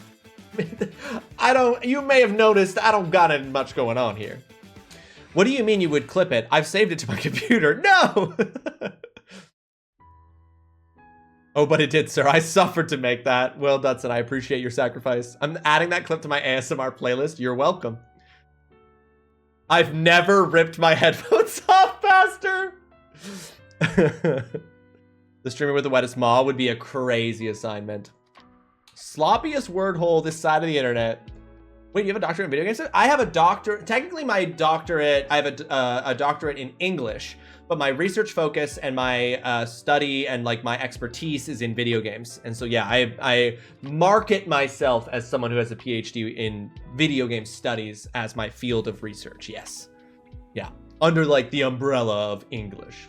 You may have noticed I don't got much going on here. What do you mean you would clip it? I've saved it to my computer. No! Oh, but it did, sir. I suffered to make that. Well, Dutson, I appreciate your sacrifice. I'm adding that clip to my ASMR playlist. You're welcome. I've never ripped my headphones off faster. The streamer with the wettest maw would be a crazy assignment. Sloppiest word hole this side of the internet. Wait, you have a doctorate in video games? I have a doctorate. Technically, my doctorate, I have a doctorate in English, but my research focus and my study and like my expertise is in video games. And so, yeah, I market myself as someone who has a PhD in video game studies as my field of research. Yes. Yeah. Under like the umbrella of English.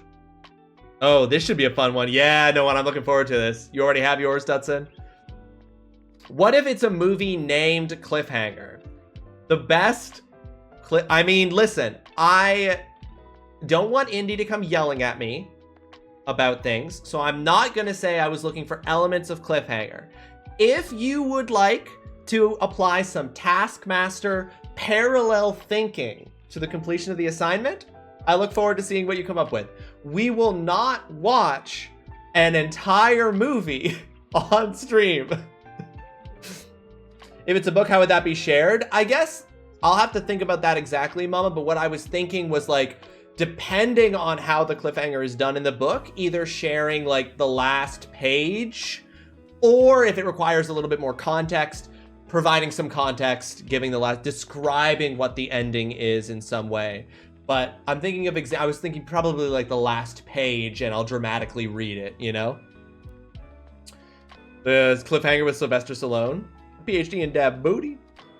Oh, this should be a fun one. Yeah, no one. I'm looking forward to this. You already have yours, Dutson? What if it's a movie named Cliffhanger? The best I mean, listen, I don't want Indy to come yelling at me about things, so I'm not going to say I was looking for elements of Cliffhanger. If you would like to apply some Taskmaster parallel thinking to the completion of the assignment, I look forward to seeing what you come up with. We will not watch an entire movie on stream. If it's a book, how would that be shared? I guess I'll have to think about that exactly, Mama, but what I was thinking was like, depending on how the cliffhanger is done in the book, either sharing like the last page, or if it requires a little bit more context, providing some context, giving the last, describing what the ending is in some way. But I'm thinking of, I was thinking probably like the last page and I'll dramatically read it, you know? The cliffhanger with Sylvester Stallone. PhD in dab booty.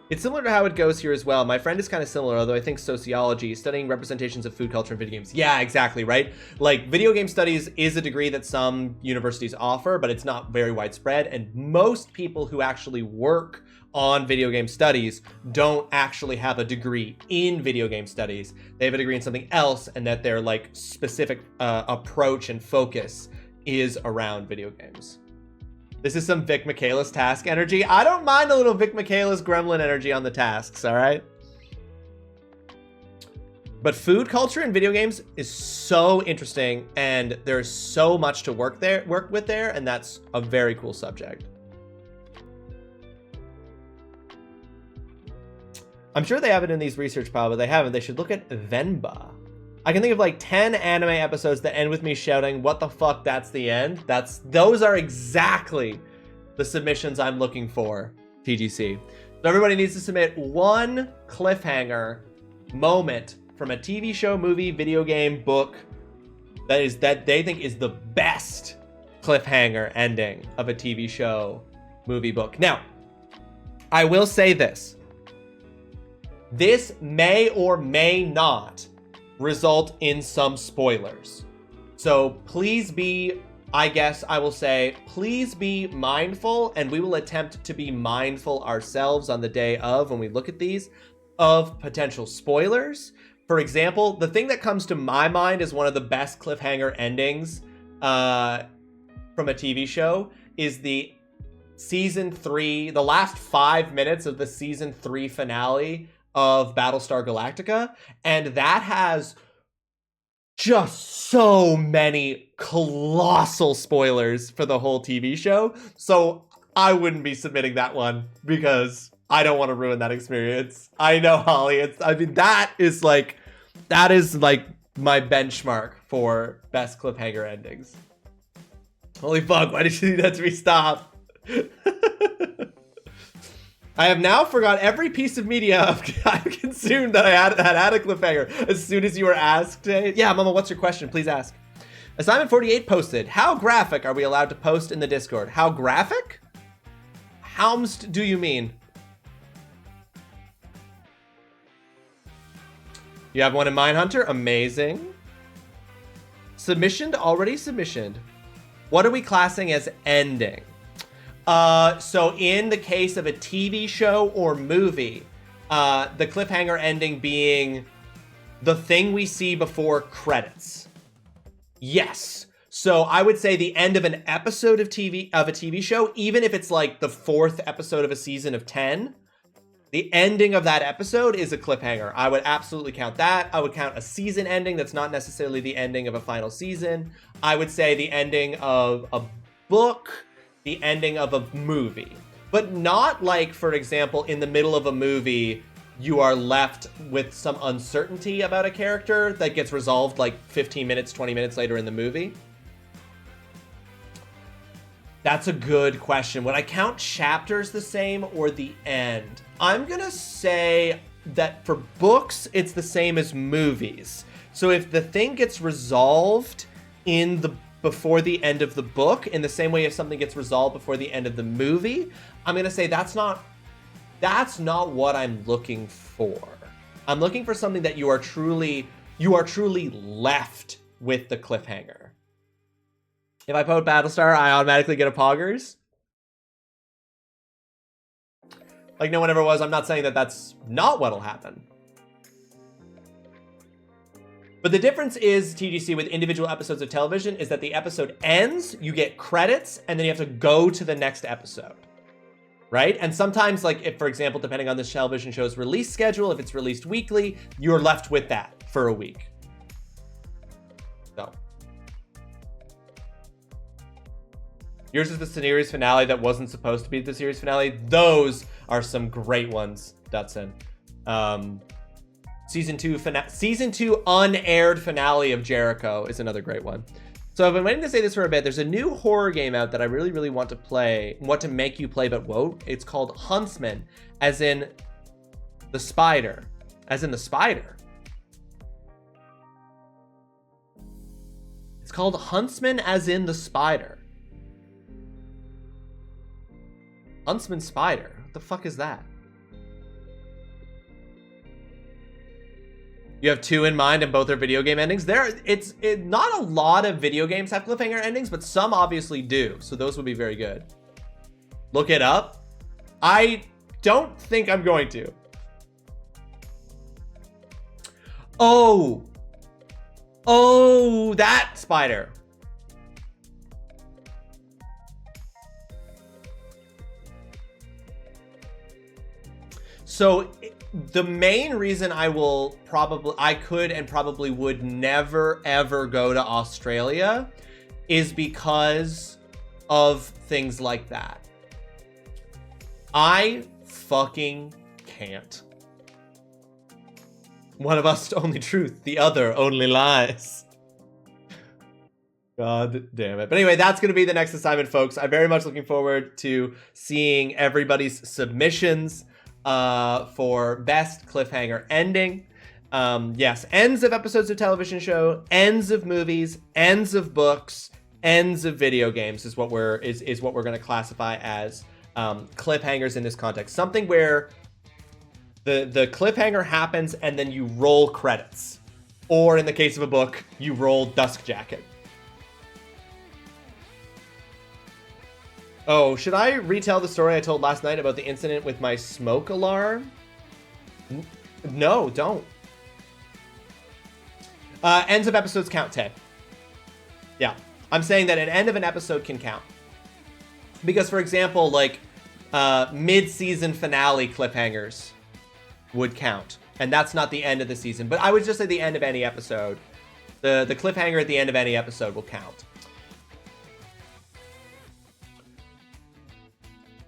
It's similar to how it goes here as well. My friend is kind of similar, although I think sociology, studying representations of food culture in video games. Yeah, exactly, right? Like, video game studies is a degree that some universities offer, but it's not very widespread. And most people who actually work on video game studies don't actually have a degree in video game studies. They have a degree in something else, and that their like specific approach and focus is around video games. This is some Vic Michaelis task energy. I don't mind a little Vic Michaelis gremlin energy on the tasks, all right? But food culture in video games is so interesting, and there's so much to work with there, and that's a very cool subject. I'm sure they have it in these research piles, but they haven't. They should look at Venba. I can think of like 10 anime episodes that end with me shouting, "What the fuck, that's the end?" Those are exactly the submissions I'm looking for, TGC. So everybody needs to submit one cliffhanger moment from a TV show, movie, video game, book that they think is the best cliffhanger ending of a TV show, movie, book. Now, I will say this. This may or may not result in some spoilers. So please be, I guess I will say, please be mindful, and we will attempt to be mindful ourselves on the day of, when we look at these, of potential spoilers. For example, the thing that comes to my mind is one of the best cliffhanger endings from a TV show is the season 3, the last 5 minutes of the season 3 finale of Battlestar Galactica, and that has just so many colossal spoilers for the whole TV show. So I wouldn't be submitting that one because I don't want to ruin that experience. I know, Holly. That is like my benchmark for best cliffhanger endings. Holy fuck! Why did you do that to me? Stop. I have now forgot every piece of media I've consumed that I had a cliffhanger as soon as you were asked. Yeah, Mama, what's your question? Please ask. Assignment 48 posted. How graphic are we allowed to post in the Discord? How graphic? How do you mean? You have one in mind, Hunter? Amazing. Submissioned? Already submissioned. What are we classing as ending? So in the case of a TV show or movie, the cliffhanger ending being the thing we see before credits. Yes. So I would say the end of an episode of a TV show, even if it's like the 4th episode of a season of 10, the ending of that episode is a cliffhanger. I would absolutely count that. I would count a season ending that's not necessarily the ending of a final season. I would say the ending of a book, the ending of a movie, but not like, for example, in the middle of a movie, you are left with some uncertainty about a character that gets resolved like 15 minutes, 20 minutes later in the movie. That's a good question. Would I count chapters the same or the end? I'm gonna say that for books, it's the same as movies. So if the thing gets resolved before the end of the book, in the same way if something gets resolved before the end of the movie, I'm gonna say that's not what I'm looking for. I'm looking for something that you are truly left with the cliffhanger. If I vote Battlestar, I automatically get a poggers. Like no one ever was. I'm not saying that that's not what'll happen. But the difference is, TGC, with individual episodes of television is that the episode ends, you get credits, and then you have to go to the next episode. Right? And sometimes, like, if, for example, depending on the television show's release schedule, if it's released weekly, you're left with that for a week. So. Yours is the series finale that wasn't supposed to be the series finale. Those are some great ones, Dutson. Season 2 unaired finale of Jericho is another great one. So I've been waiting to say this for a bit. There's a new horror game out that I really, really want to make you play, but won't. It's called Huntsman, as in the spider. As in the spider. It's called Huntsman, as in the spider. Huntsman Spider. What the fuck is that? You have two in mind and both are video game endings? Not a lot of video games have cliffhanger endings, but some obviously do. So those would be very good. Look it up. I don't think I'm going to. Oh, that spider. So the main reason I could and probably would never ever go to Australia is because of things like that. I fucking can't. One of us only truth, the other only lies. God damn it. But anyway, that's going to be the next assignment, folks. I'm very much looking forward to seeing everybody's submissions for best cliffhanger ending. Yes, ends of episodes of television show, ends of movies, ends of books, ends of video games is what we're going to classify as cliffhangers in this context. Something where the cliffhanger happens and then you roll credits, or in the case of a book, you roll Dusk Jacket. Oh, should I retell the story I told last night about the incident with my smoke alarm? No, don't. Ends of episodes count, Ted. Yeah, I'm saying that an end of an episode can count. Because, for example, like mid-season finale cliffhangers would count. And that's not the end of the season. But I would just say the end of any episode. The cliffhanger at the end of any episode will count.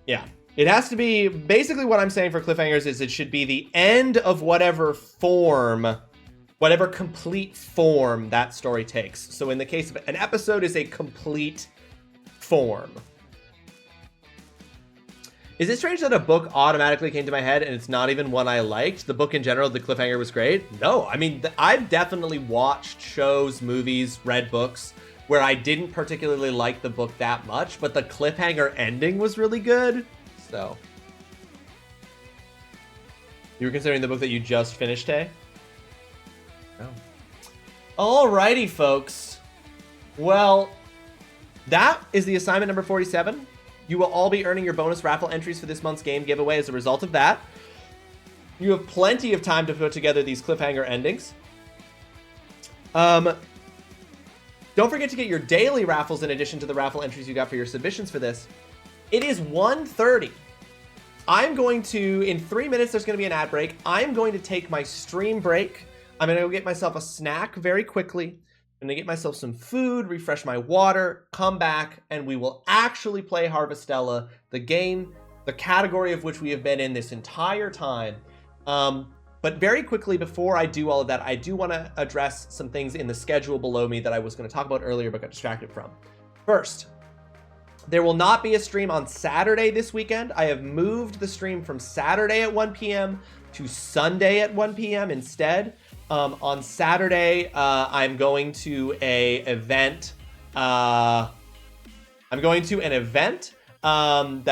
Yeah, it has to be, basically what I'm saying for cliffhangers is it should be the end of whatever complete form that story takes. So in the case of an episode is a complete form. Is it strange that a book automatically came to my head and it's not even one I liked? The book in general, the cliffhanger was great? No, I mean, I've definitely watched shows, movies, read books where I didn't particularly like the book that much, but the cliffhanger ending was really good. So, you were considering the book that you just finished, Tay? No. Alrighty, folks. Well, that is the assignment number 47. You will all be earning your bonus raffle entries for this month's game giveaway as a result of that. You have plenty of time to put together these cliffhanger endings. Don't forget to get your daily raffles in addition to the raffle entries you got for your submissions for this. It is 1:30. I'm going to, in 3 minutes, there's going to be an ad break. I'm going to take my stream break. I'm going to go get myself a snack very quickly. I'm going to get myself some food, refresh my water, come back, and we will actually play Harvestella, the game, the category of which we have been in this entire time. But very quickly, before I do all of that, I do want to address some things in the schedule below me that I was going to talk about earlier but got distracted from. First, There will not be a stream on Saturday this weekend. I have moved the stream from Saturday at 1 p.m. to Sunday at 1 p.m. instead. On Saturday, I'm going to an event that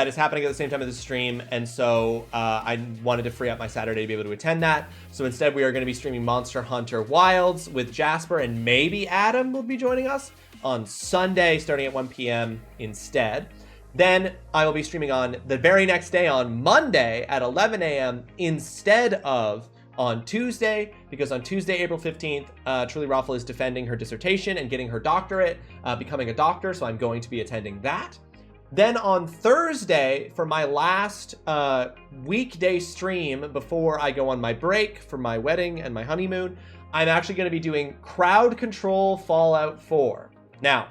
is happening at the same time as the stream, and so I wanted to free up my Saturday to be able to attend that. So instead, we are going to be streaming Monster Hunter Wilds with Jasper, and maybe Adam will be joining us on Sunday starting at 1 p.m. instead. Then I will be streaming on the very next day on Monday at 11 a.m. instead of on Tuesday, because on Tuesday, April 15th, TrulyRawesome is defending her dissertation and getting her doctorate, becoming a doctor, so I'm going to be attending that. Then on Thursday, for my last weekday stream before I go on my break for my wedding and my honeymoon, I'm actually going to be doing Crowd Control Fallout 4. Now,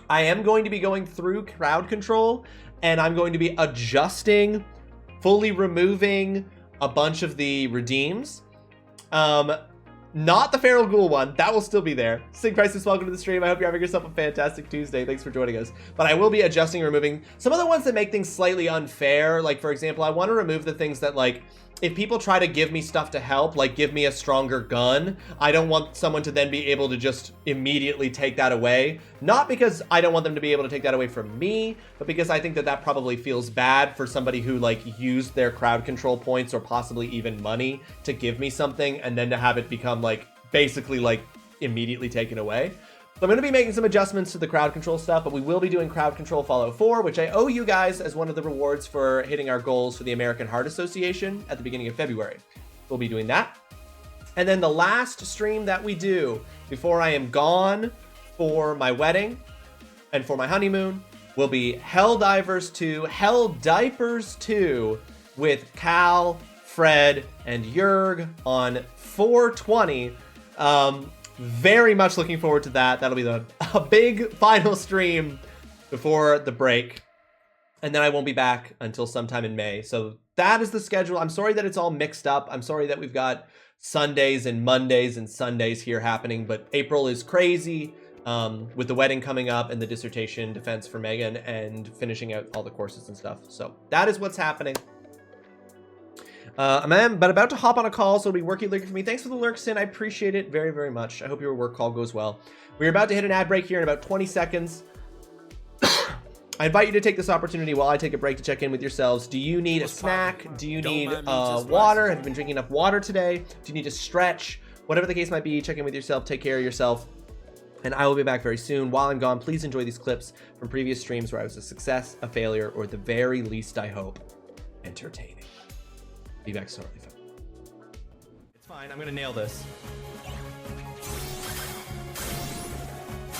I am going to be going through crowd control, and I'm going to be adjusting, fully removing a bunch of the redeems. Not the Feral Ghoul one. That will still be there. Sig Crisis, welcome to the stream. I hope you're having yourself a fantastic Tuesday. Thanks for joining us. But I will be adjusting and removing some of the ones that make things slightly unfair. Like, for example, I want to remove the things that, like, if people try to give me stuff to help, like give me a stronger gun, I don't want someone to then be able to just immediately take that away. Not because I don't want them to be able to take that away from me, but because I think that that probably feels bad for somebody who like used their crowd control points or possibly even money to give me something and then to have it become like basically like immediately taken away. So I'm going to be making some adjustments to the crowd control stuff, but we will be doing Crowd Control Fallout 4, which I owe you guys as one of the rewards for hitting our goals for the American Heart Association at the beginning of February. We'll be doing that. And then the last stream that we do before I am gone for my wedding and for my honeymoon will be Helldivers 2, Helldipers 2 with Cal, Fred, and Jurg on 420. Very much looking forward to that. That'll be a big final stream before the break. And then I won't be back until sometime in May. So that is the schedule. I'm sorry that it's all mixed up. I'm sorry that we've got Sundays and Mondays and Sundays here happening. But April is crazy with the wedding coming up and the dissertation defense for Megan and finishing out all the courses and stuff. So that is what's happening. I'm about to hop on a call, so it'll be working lurking for me. Thanks for the lurk, Sin. I appreciate it very, very much. I hope your work call goes well. We're about to hit an ad break here in about 20 seconds. I invite you to take this opportunity while I take a break to check in with yourselves. Do you need a snack? Do you need water? Have you been drinking enough water today? Do you need to stretch? Whatever the case might be, check in with yourself. Take care of yourself. And I will be back very soon. While I'm gone, please enjoy these clips from previous streams where I was a success, a failure, or at the very least, I hope, entertaining. Be back shortly. It's fine. I'm gonna nail this.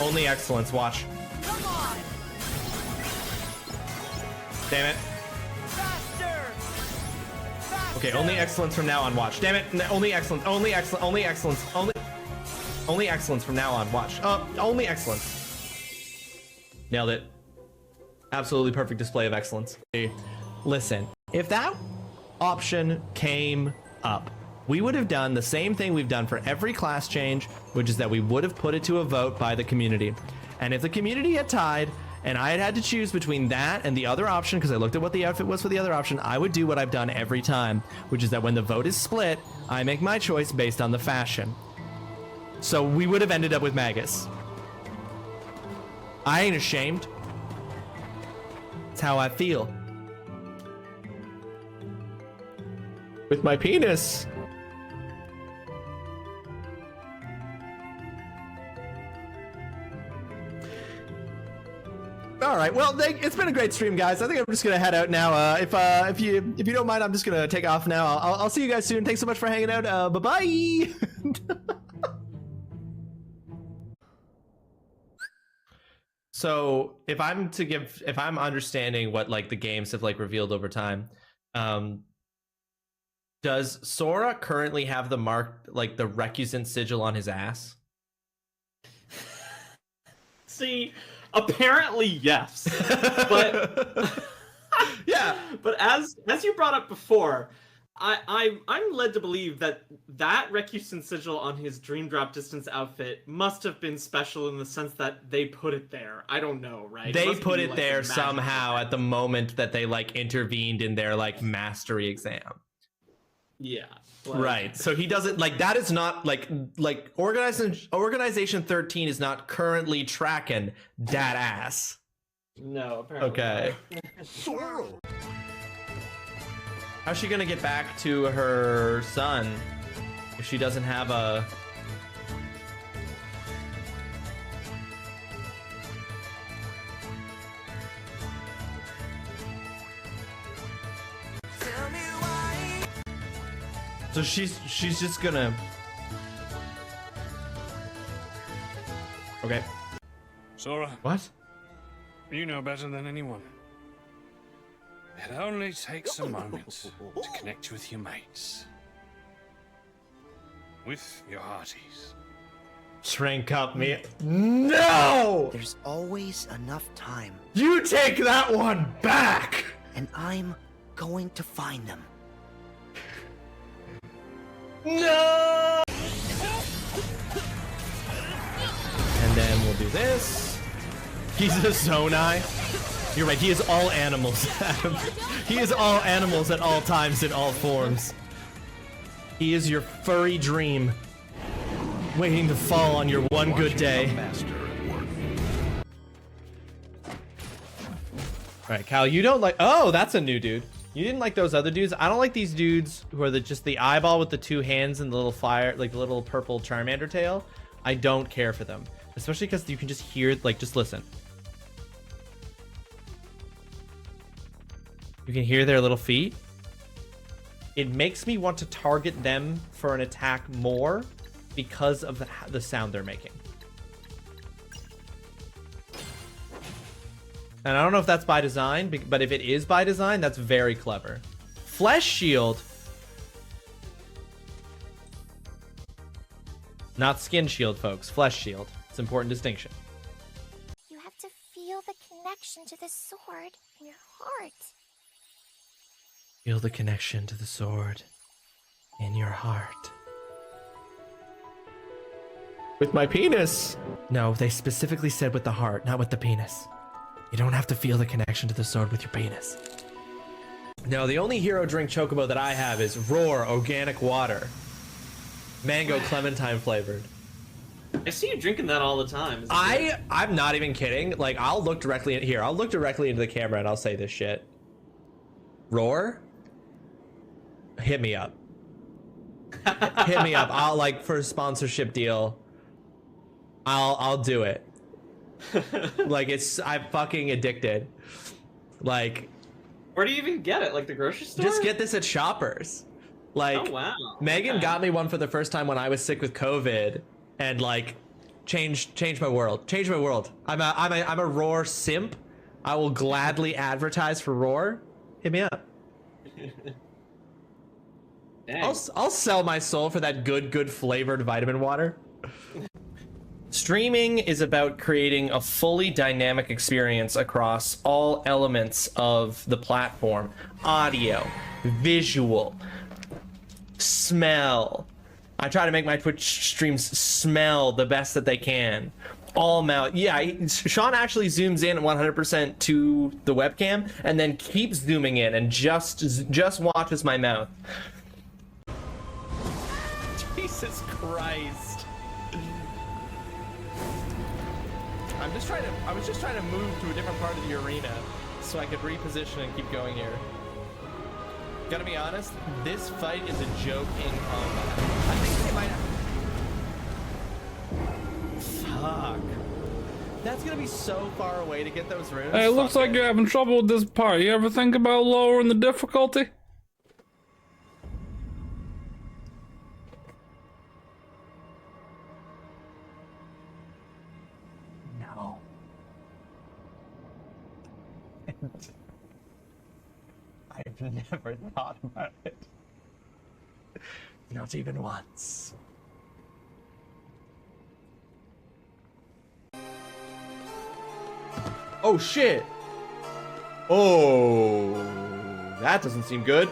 Only excellence. Watch. Come on! Damn it. Faster! Faster! Okay, only excellence from now on. Watch. Damn it. Only excellence. Only excellence. Only excellence. Only excellence from now on. Watch. Only excellence. Nailed it. Absolutely perfect display of excellence. Listen, if that option came up, we would have done the same thing we've done for every class change, which is that we would have put it to a vote by the community. And if the community had tied and I had to choose between that and the other option, because I looked at what the outfit was for the other option, I would do what I've done every time, which is that when the vote is split, I make my choice based on the fashion. So we would have ended up with Magus. I ain't ashamed. It's how I feel. With my penis. All right. Well, it's been a great stream, guys. I think I'm just gonna head out now. If you don't mind, I'm just gonna take off now. I'll see you guys soon. Thanks so much for hanging out. Bye bye. So if I'm understanding what like the games have like revealed over time, does Sora currently have the mark, like the recusant sigil on his ass? See, apparently yes, but yeah. But as you brought up before, I'm led to believe that Recusant sigil on his Dream Drop Distance outfit must have been special in the sense that they put it there. I don't know, right? They must put be, it like, there a magic somehow effect. at the moment that they like intervened in their like mastery exam. Yeah. Like, Right. So he doesn't like that is not like Organization 13 is not currently tracking that ass. No, apparently. Okay. How's she gonna get back to her son if she doesn't have a... So she's just gonna... Okay. Sora, What? you know better than anyone. It only takes a moment to connect with your mates. With your hearties. Shrink up me. No! There's always enough time, You take that one back! and I'm going to find them. No! And then we'll do this. He's a Zonai. You're right, he is all animals, Adam. He is all animals at all times in all forms. He is your furry dream, waiting to fall on your one good day. Alright, Cal, you don't like... Oh, that's a new dude. You didn't like those other dudes? I don't like these dudes who are just the eyeball with the two hands and the little fire, like the little purple Charmander tail. I don't care for them. Especially because you can just hear, like, just listen. You can hear their little feet. It makes me want to target them for an attack more because of the sound they're making. And I don't know if that's by design, but if it is by design, that's very clever. Flesh Shield. Not Skin Shield, folks. Flesh Shield. It's an important distinction. You have to feel the connection to the sword in your heart. Feel the connection to the sword in your heart. With my penis. No, they specifically said with the heart, not with the penis. You don't have to feel the connection to the sword with your penis. No, the only hero drink chocobo that I have is Roar Organic Water. Mango clementine flavored. I see you drinking that all the time. I'm not even kidding. Like, I'll look directly in here. I'll look directly into the camera and I'll say this shit. Roar? Hit me up. Hit me up. I'll, like, for a sponsorship deal, I'll do it. Like, I'm fucking addicted. Like, where do you even get it? Like the grocery store? Just get this at Shoppers. Like, oh wow. Megan got me one for the first time when I was sick with COVID, and like, changed my world. Changed my world. I'm a Roar simp. I will gladly advertise for Roar. Hit me up. I'll sell my soul for that good flavored vitamin water. Streaming is about creating a fully dynamic experience across all elements of the platform. Audio, visual, smell. I try to make my Twitch streams smell the best that they can. All mouth. Yeah, Sean actually zooms in 100% to the webcam and then keeps zooming in and just watches my mouth. Jesus Christ. I was just trying to move to a different part of the arena so I could reposition and keep going here. Gotta be honest, this fight is a joke in combat. I think they might... Fuck. That's gonna be so far away to get those runes. Hey, it looks like you're having trouble with this part. You ever think about lowering the difficulty? No. I've never thought about it. Not even once. Oh shit! Oh, that doesn't seem good.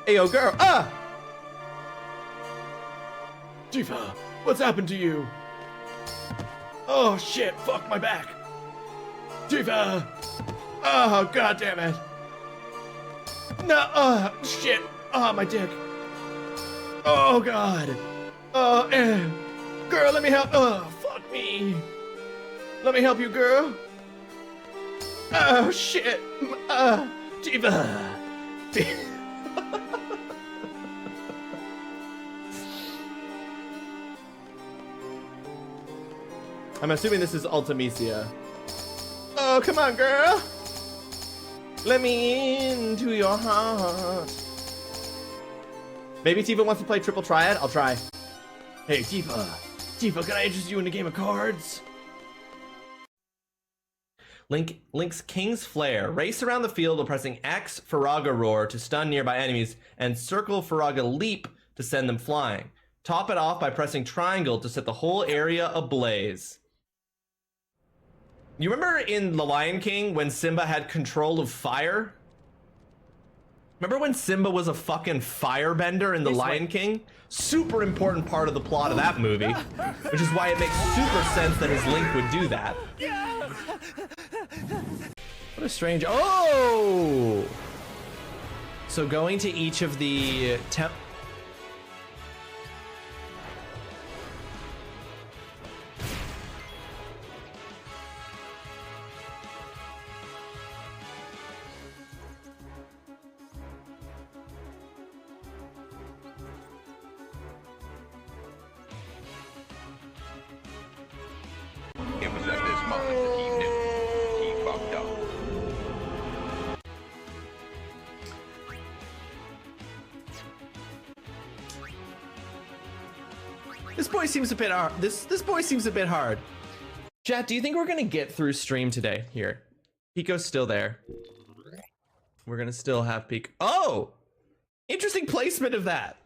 Hey, yo, girl. Ah! Tifa, what's happened to you? Oh shit, fuck my back. Tifa! Oh, god damn it. No, shit. Oh, my dick. Oh, god. Girl, let me help. Oh, fuck me. Let me help you, girl. Oh, shit. Tifa. I'm assuming this is Ultimisia. Oh, come on, girl. Let me into your heart. Maybe Tifa wants to play Triple Triad? I'll try. Hey, Tifa. Tifa, can I interest you in a game of cards? Link's King's Flare. Race around the field while pressing X Faraga Roar to stun nearby enemies and circle Faraga Leap to send them flying. Top it off by pressing triangle to set the whole area ablaze. You remember in The Lion King when Simba had control of fire? Remember when Simba was a fucking firebender in The Lion King? Super important part of the plot of that movie, which is why it makes super sense that his Link would do that. What a strange... Oh! So going to each of the... It was at this moment that he knew he fucked up. This boy seems a bit hard. This boy seems a bit hard. Chat, do you think we're gonna get through stream today? Here, Pico's still there. We're gonna still have Pico. Oh, interesting placement of that.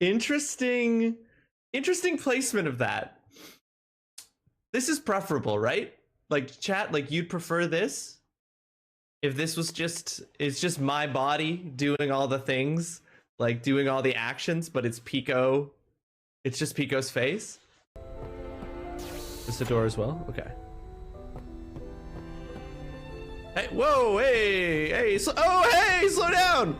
Interesting placement of that. This is preferable, right? Like, chat, like, you'd prefer this? If this was it's just my body doing all the things, like doing all the actions, but it's Pico, it's just Pico's face? This the door as well? Okay. Hey, whoa, hey, oh, hey, slow down!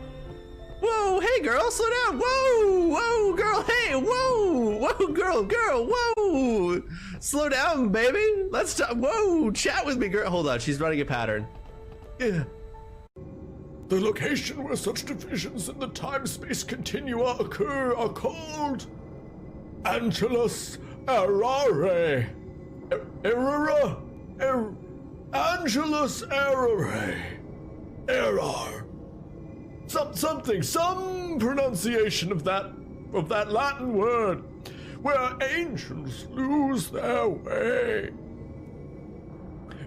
Whoa, hey, girl, slow down! Whoa, girl, hey, whoa, girl, whoa! Slow down, baby! Let's talk, whoa, chat with me, girl. Hold on, she's running a pattern. Yeah. The location where such divisions in the time-space continua occur are called Angelus Errare. Angelus Errare. Error. Some pronunciation of that Latin word, where angels lose their way.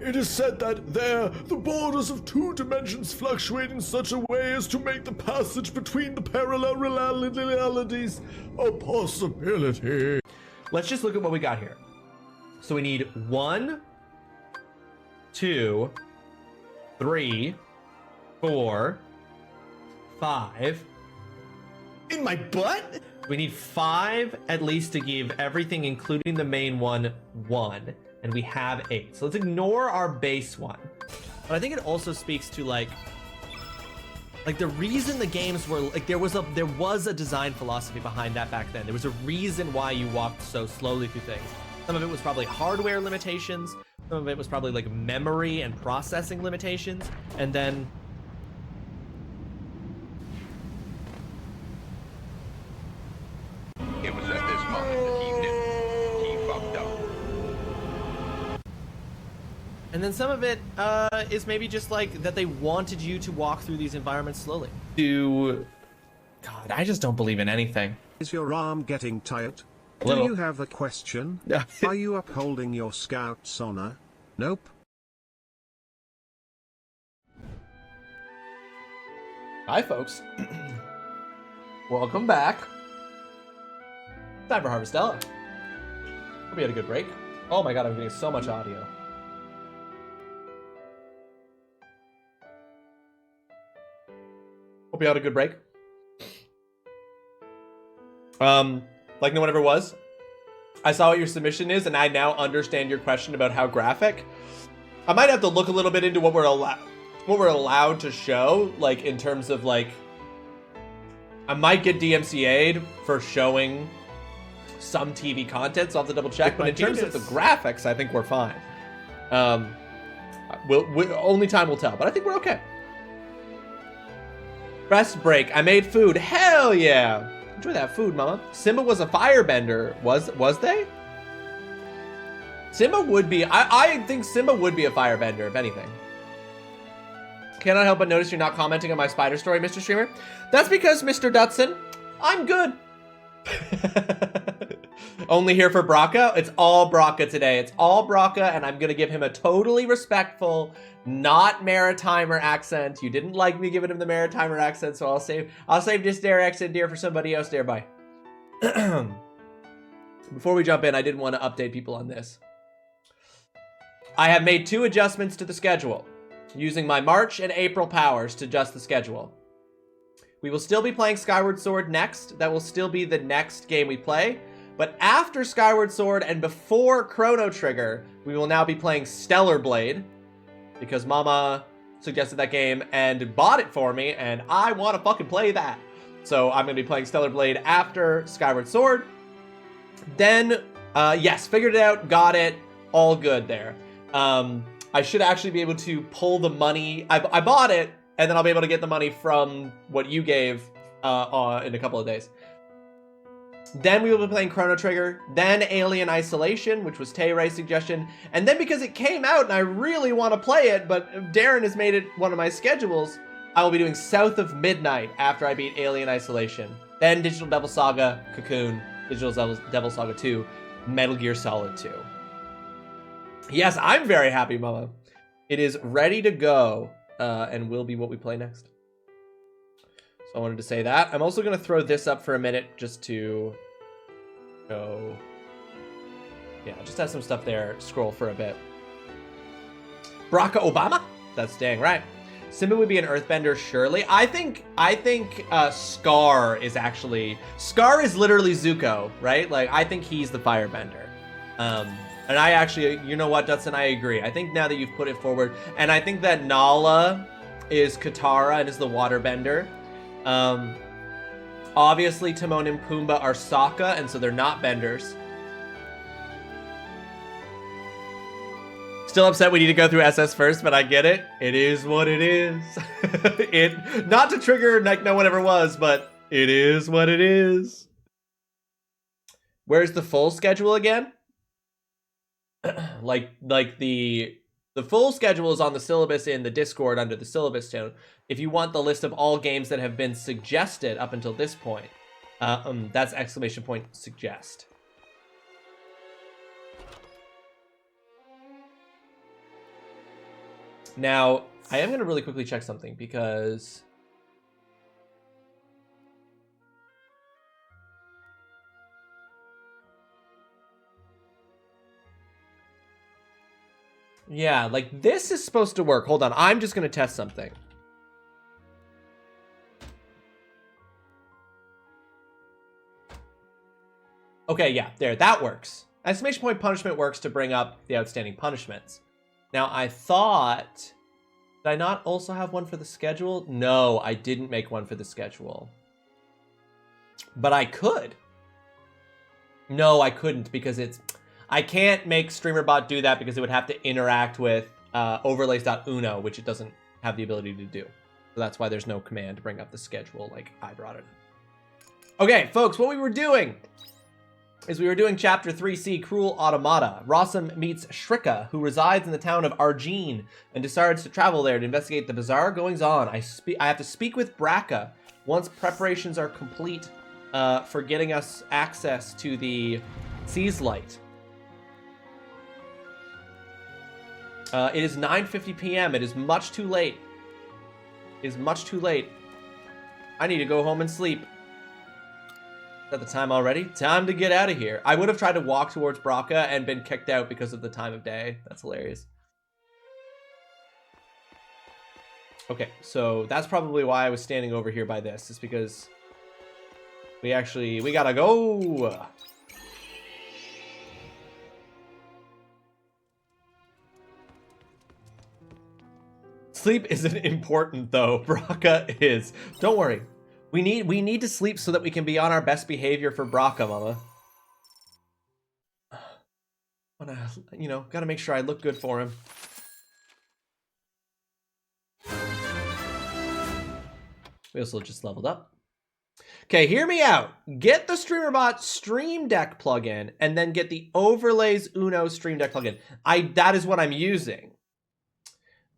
It is said that there, the borders of two dimensions fluctuate in such a way as to make the passage between the parallel realities a possibility. Let's just look at what we got here. So we need 1, 2, 3, 4, 5. In my butt? We need 5 at least to give everything, including the main one, 1. And we have 8. So let's ignore our base one. But I think it also speaks to like the reason the games were like, there was a design philosophy behind that back then. There was a reason why you walked so slowly through things. Some of it was probably hardware limitations. Some of it was probably like memory and processing limitations. And then It was at this moment that he knew he fucked up. And then some of it is maybe just like that they wanted you to walk through these environments slowly. God, I just don't believe in anything. Is your arm getting tired? Do Little. you have a question? Are you upholding your scout's honor? Nope. Hi, folks. Welcome back. Time for Harvestella. Hope you had a good break. Oh my god, I'm getting so much audio. Hope you had a good break. Like no one ever was. I saw what your submission is, and I now understand your question about how graphic. I might have to look a little bit into what we're allowed to show, like in terms of like. I might get DMCA'd for showing some TV content, so I'll have to double check. But in terms of the graphics, I think we're fine. Only time will tell, but I think we're okay. Rest break. I made food. Hell yeah! Enjoy that food, mama. Simba was a firebender. Was they? Simba would be. I think Simba would be a firebender, if anything. Cannot help but notice you're not commenting on my spider story, Mr. Streamer. That's because, Mr. Dutson, I'm good. Only here for Braca? It's all Braca today. It's all Braca, and I'm gonna give him a totally respectful, not Maritimer accent. You didn't like me giving him the Maritimer accent, so I'll save this there accent there for somebody else there. Bye. Before we jump in, I did want to update people on this. I have made 2 adjustments to the schedule, using my March and April powers to adjust the schedule. We will still be playing Skyward Sword next. That will still be the next game we play. But after Skyward Sword and before Chrono Trigger, we will now be playing Stellar Blade, because Mama suggested that game and bought it for me, and I want to fucking play that. So I'm going to be playing Stellar Blade after Skyward Sword. Then, yes, figured it out, got it, all good there. I should actually be able to pull the money. I bought it, and then I'll be able to get the money from what you gave in a couple of days. Then we will be playing Chrono Trigger, then Alien Isolation, which was Tay-Ray's suggestion, and then because it came out and I really want to play it, but Darren has made it one of my schedules, I will be doing South of Midnight after I beat Alien Isolation. Then Digital Devil Saga, Cocoon, Digital Devil Saga 2, Metal Gear Solid 2. Yes, I'm very happy, Mama. It is ready to go, and will be what we play next. So I wanted to say that. I'm also going to throw this up for a minute just to go. Yeah, just have some stuff there. Scroll for a bit. Barack Obama? That's dang right. Simba would be an earthbender, surely. I think Scar is actually... Scar is literally Zuko, right? Like, I think he's the firebender. And I actually, you know what, Dutson, I agree. I think now that you've put it forward, and I think that Nala is Katara and is the waterbender. Obviously, Timon and Pumbaa are Sokka, and so they're not benders. Still upset we need to go through SS first, but I get it. It is what it is. Not to trigger like no one ever was, but it is what it is. Where's the full schedule again? like the full schedule is on the syllabus in the Discord under the syllabus channel. If you want the list of all games that have been suggested up until this point, that's ! Suggest. Now, I am going to really quickly check something because... Yeah, like this is supposed to work. Hold on, I'm just going to test something. Okay, yeah, there, that works. Exclamation point punishment works to bring up the outstanding punishments. Now, I thought... Did I not also have one for the schedule? No, I didn't make one for the schedule. But I could. No, I couldn't because it's... I can't make StreamerBot do that because it would have to interact with overlays.uno, which it doesn't have the ability to do. So that's why there's no command to bring up the schedule like I brought it. Okay, folks, what we were doing is we were doing Chapter 3C, Cruel Automata. Rawesome meets Shrika, who resides in the town of Argene and decides to travel there to investigate the bizarre goings-on. I have to speak with Braca once preparations are complete for getting us access to the Seas Light. It is 9:50 p.m. It is much too late. It is much too late. I need to go home and sleep. Is that the time already? Time to get out of here. I would have tried to walk towards Braca and been kicked out because of the time of day. That's hilarious. Okay, so that's probably why I was standing over here by this. Is because we gotta go. Sleep isn't important though. Braca is. Don't worry. We need to sleep so that we can be on our best behavior for Braca, mama. Gotta make sure I look good for him. We also just leveled up. Okay, hear me out. Get the StreamerBot Stream Deck plugin, and then get the Overlays Uno Stream Deck plugin. That is what I'm using.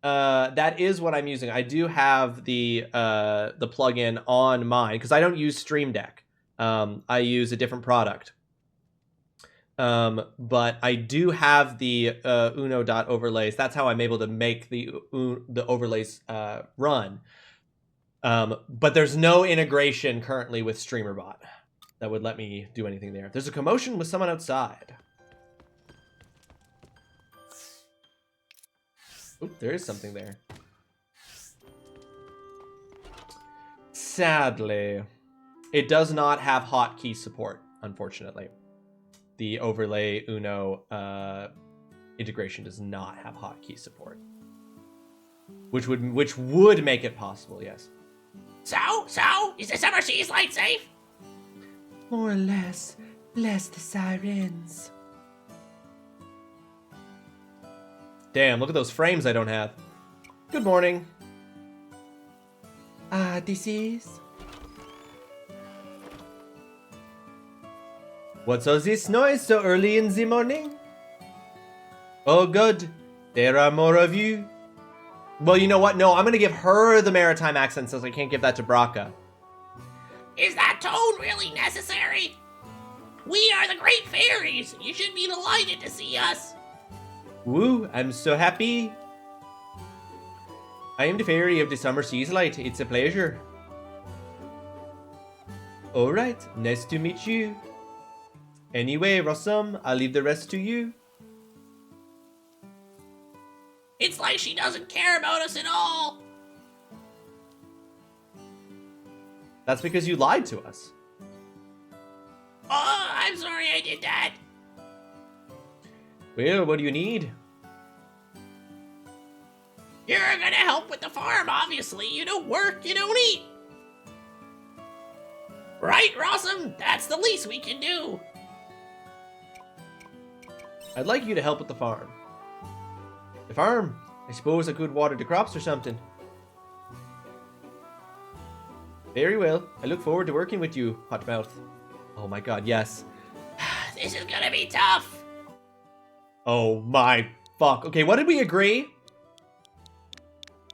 That is what I'm using. I do have the plugin on mine because I don't use Stream Deck. I use a different product. But I do have the Uno.overlays. That's how I'm able to make the overlays run. But there's no integration currently with StreamerBot that would let me do anything there. There's a commotion with someone outside. Oop, there is something there. Sadly, it does not have hotkey support, unfortunately. The overlay Uno integration does not have hotkey support, which would make it possible. Yes. So is the summer seas light safe? More or less the sirens. Damn, look at those frames I don't have. Good morning. This is. What's all this noise so early in the morning? Oh, good. There are more of you. Well, you know what? No, I'm going to give her the maritime accent since I can't give that to Braca. Is that tone really necessary? We are the great fairies. You should be delighted to see us. Woo, I'm so happy. I am the fairy of the summer seas light. It's a pleasure. Alright, nice to meet you. Anyway, Rawesome, I'll leave the rest to you. It's like she doesn't care about us at all. That's because you lied to us. Oh, I'm sorry I did that. Well, what do you need? You're gonna help with the farm, obviously. You don't work, you don't eat. Right, Rawesome? That's the least we can do. I'd like you to help with the farm. The farm? I suppose I could water the crops or something. Very well. I look forward to working with you, Hotmouth. Oh my god, yes. This is gonna be tough. Oh my fuck. Okay, what did we agree?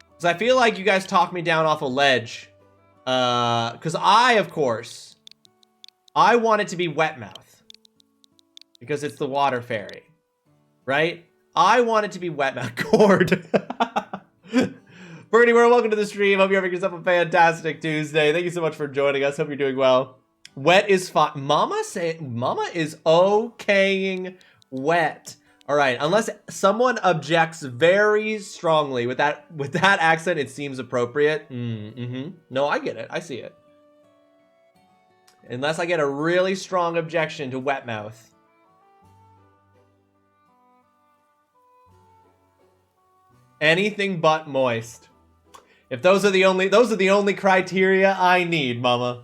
Because I feel like you guys talked me down off a ledge. Because of course, I want it to be Wetmouth. Because it's the water fairy. Right? I want it to be Wetmouth. Cord. Birdie, welcome to the stream. Hope you're having yourself a fantastic Tuesday. Thank you so much for joining us. Hope you're doing well. Wet is fine. Mama is okaying wet. All right, unless someone objects very strongly with that accent, it seems appropriate. No, I get it. I see it. Unless I get a really strong objection to Wetmouth. Anything but moist. If those are the only criteria I need, mama.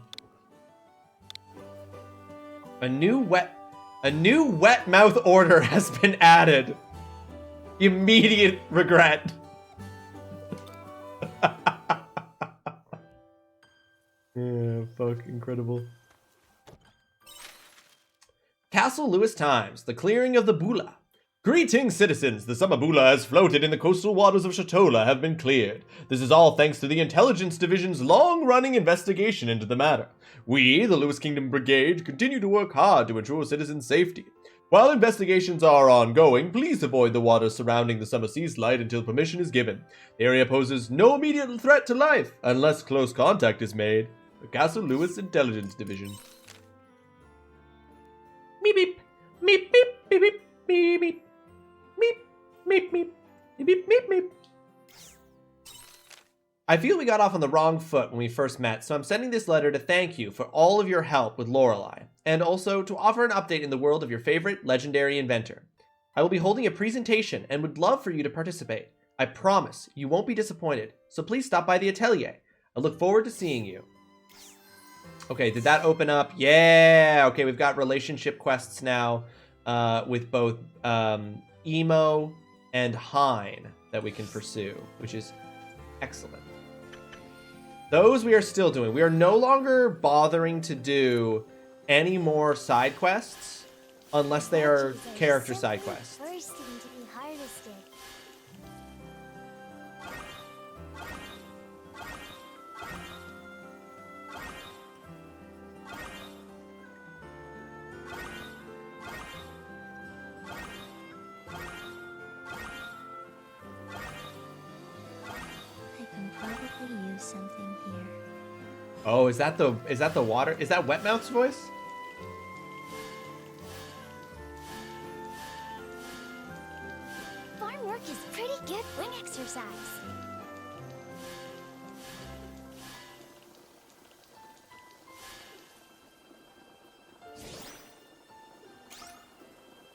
A new wet mouth order has been added. Immediate regret. Yeah, fuck, incredible. Castle Lewis Times, the clearing of the Bula. Greetings, citizens! The summer Bula has floated in the coastal waters of Shatola have been cleared. This is all thanks to the Intelligence Division's long-running investigation into the matter. We, the Lewis Kingdom Brigade, continue to work hard to ensure citizens' safety. While investigations are ongoing, please avoid the waters surrounding the Summer Seas Light until permission is given. The area poses no immediate threat to life, unless close contact is made. The Castle Lewis Intelligence Division. Meep beep. Meep beep beep beep beep beep. Meep meep meep. Meep meep meep. I feel we got off on the wrong foot when we first met, so I'm sending this letter to thank you for all of your help with Lorelei, and also to offer an update in the world of your favorite legendary inventor. I will be holding a presentation and would love for you to participate. I promise you won't be disappointed, so please stop by the atelier. I look forward to seeing you. Okay, did that open up? Yeah! Okay, we've got relationship quests now with both Emo and Hein that we can pursue, which is excellent. Those we are still doing. We are no longer bothering to do any more side quests unless they are character side quests. Bursting to be harvested. I can probably use something here. Oh, is that the water? Is that Wetmouth's voice? Farm work is pretty good wing exercise.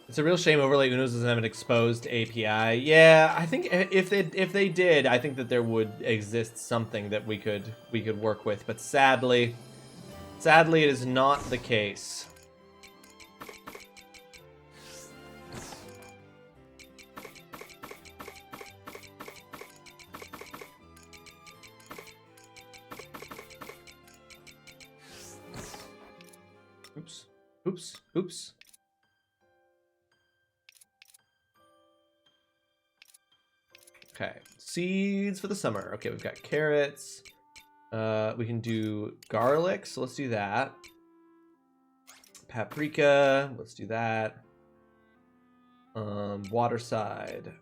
It's a real shame Overlay Unos doesn't have an exposed API. Yeah, I think if they did, I think that there would exist something that we could work with, but sadly it is not the case. Oops. Oops. Oops. Okay, seeds for the summer. Okay, we've got carrots. We can do garlic, so let's do that. Paprika, let's do that. Waterside.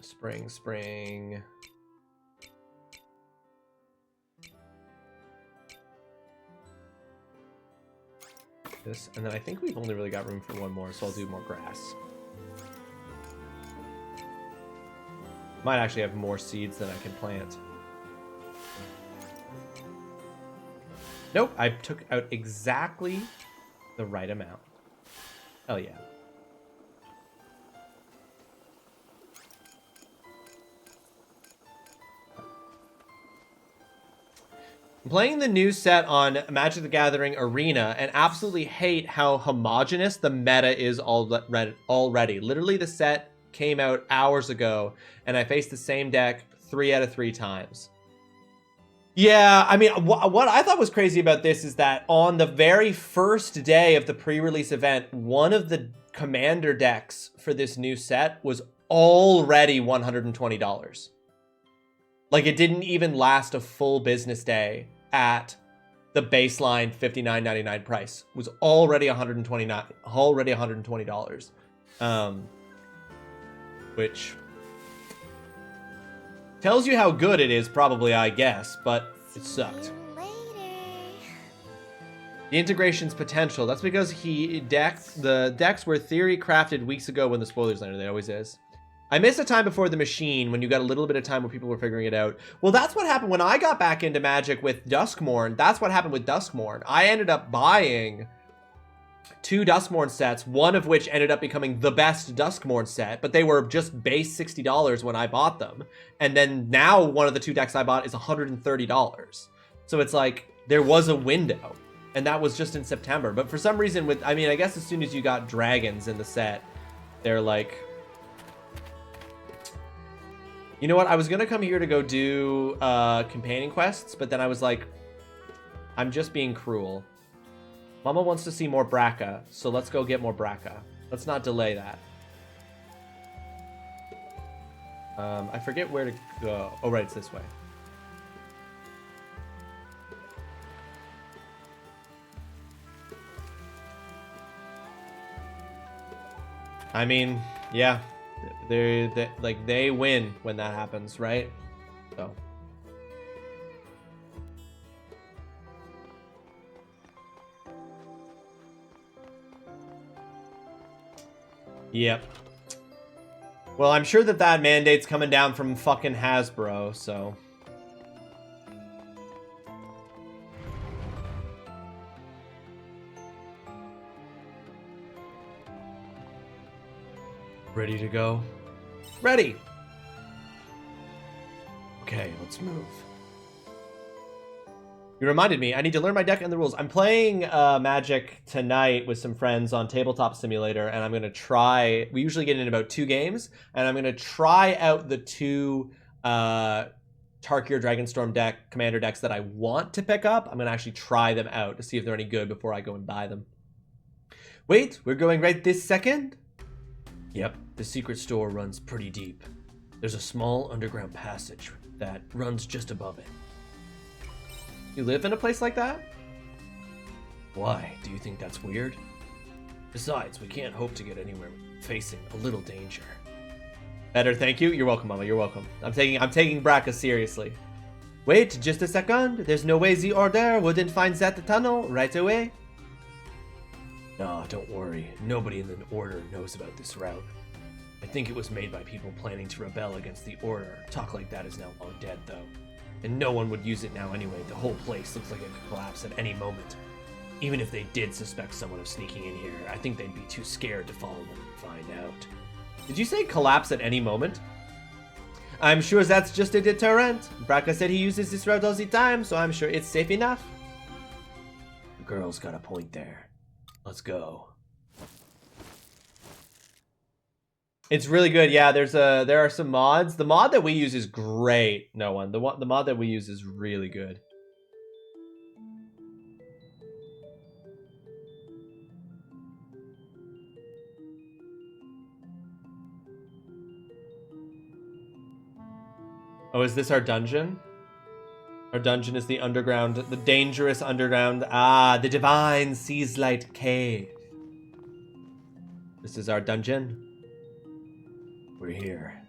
Spring. This, and then I think we've only really got room for one more, so I'll do more grass. Might actually have more seeds than I can plant. Nope, I took out exactly the right amount. Hell yeah. I'm playing the new set on Magic the Gathering Arena and absolutely hate how homogenous the meta is already. Literally, the set came out hours ago and I faced the same deck 3 out of 3 times. Yeah, I mean, what I thought was crazy about this is that on the very first day of the pre-release event, one of the commander decks for this new set was already $120. Like, it didn't even last a full business day at the baseline $59.99 price. It was already $120. Which tells you how good it is, probably, I guess, but it sucked. The integration's potential. That's because the decks were theory crafted weeks ago when the spoilers landed. It always is. I missed a time before the machine when you got a little bit of time where people were figuring it out. Well, that's what happened when I got back into Magic with Duskmourn. That's what happened with Duskmourn. I ended up buying 2 Duskmourn sets, one of which ended up becoming the best Duskmourn set, but they were just base $60 when I bought them. And then now one of the 2 decks I bought is $130. So it's like, there was a window, and that was just in September. But for some reason, I mean, I guess as soon as you got dragons in the set, they're like, you know what, I was gonna come here to go do companion quests, but then I was like, I'm just being cruel. Mama wants to see more Braca, so let's go get more Braca. Let's not delay that. I forget where to go. Oh, right, it's this way. I mean, yeah. They win when that happens, right? So. Yep. Well, I'm sure that mandate's coming down from fucking Hasbro, so. Ready to go? Ready! Okay, let's move. You reminded me, I need to learn my deck and the rules. I'm playing Magic tonight with some friends on Tabletop Simulator, and I'm going to try... We usually get in about 2 games, and I'm going to try out the 2 Tarkir Dragonstorm deck, commander decks that I want to pick up. I'm going to actually try them out to see if they're any good before I go and buy them. Wait, we're going right this second? Yep, the secret store runs pretty deep. There's a small underground passage that runs just above it. You live in a place like that? Why? Do you think that's weird? Besides, we can't hope to get anywhere facing a little danger. Better, thank you. You're welcome, Mama. You're welcome. I'm taking Braca seriously. Wait, just a second. There's no way the Order wouldn't find that tunnel right away. No, don't worry. Nobody in the Order knows about this route. I think it was made by people planning to rebel against the Order. Talk like that is now long dead, though. And no one would use it now anyway. The whole place looks like it could collapse at any moment. Even if they did suspect someone of sneaking in here, I think they'd be too scared to follow them and find out. Did you say collapse at any moment? I'm sure that's just a deterrent. Braca said he uses this route all the time, so I'm sure it's safe enough. The girl's got a point there. Let's go. It's really good. Yeah, there are some mods. The mod that we use is great. No one. The mod that we use is really good. Oh, is this our dungeon? Our dungeon is the underground, the dangerous underground. Ah, the divine Seaslight Cave. This is our dungeon. We're here.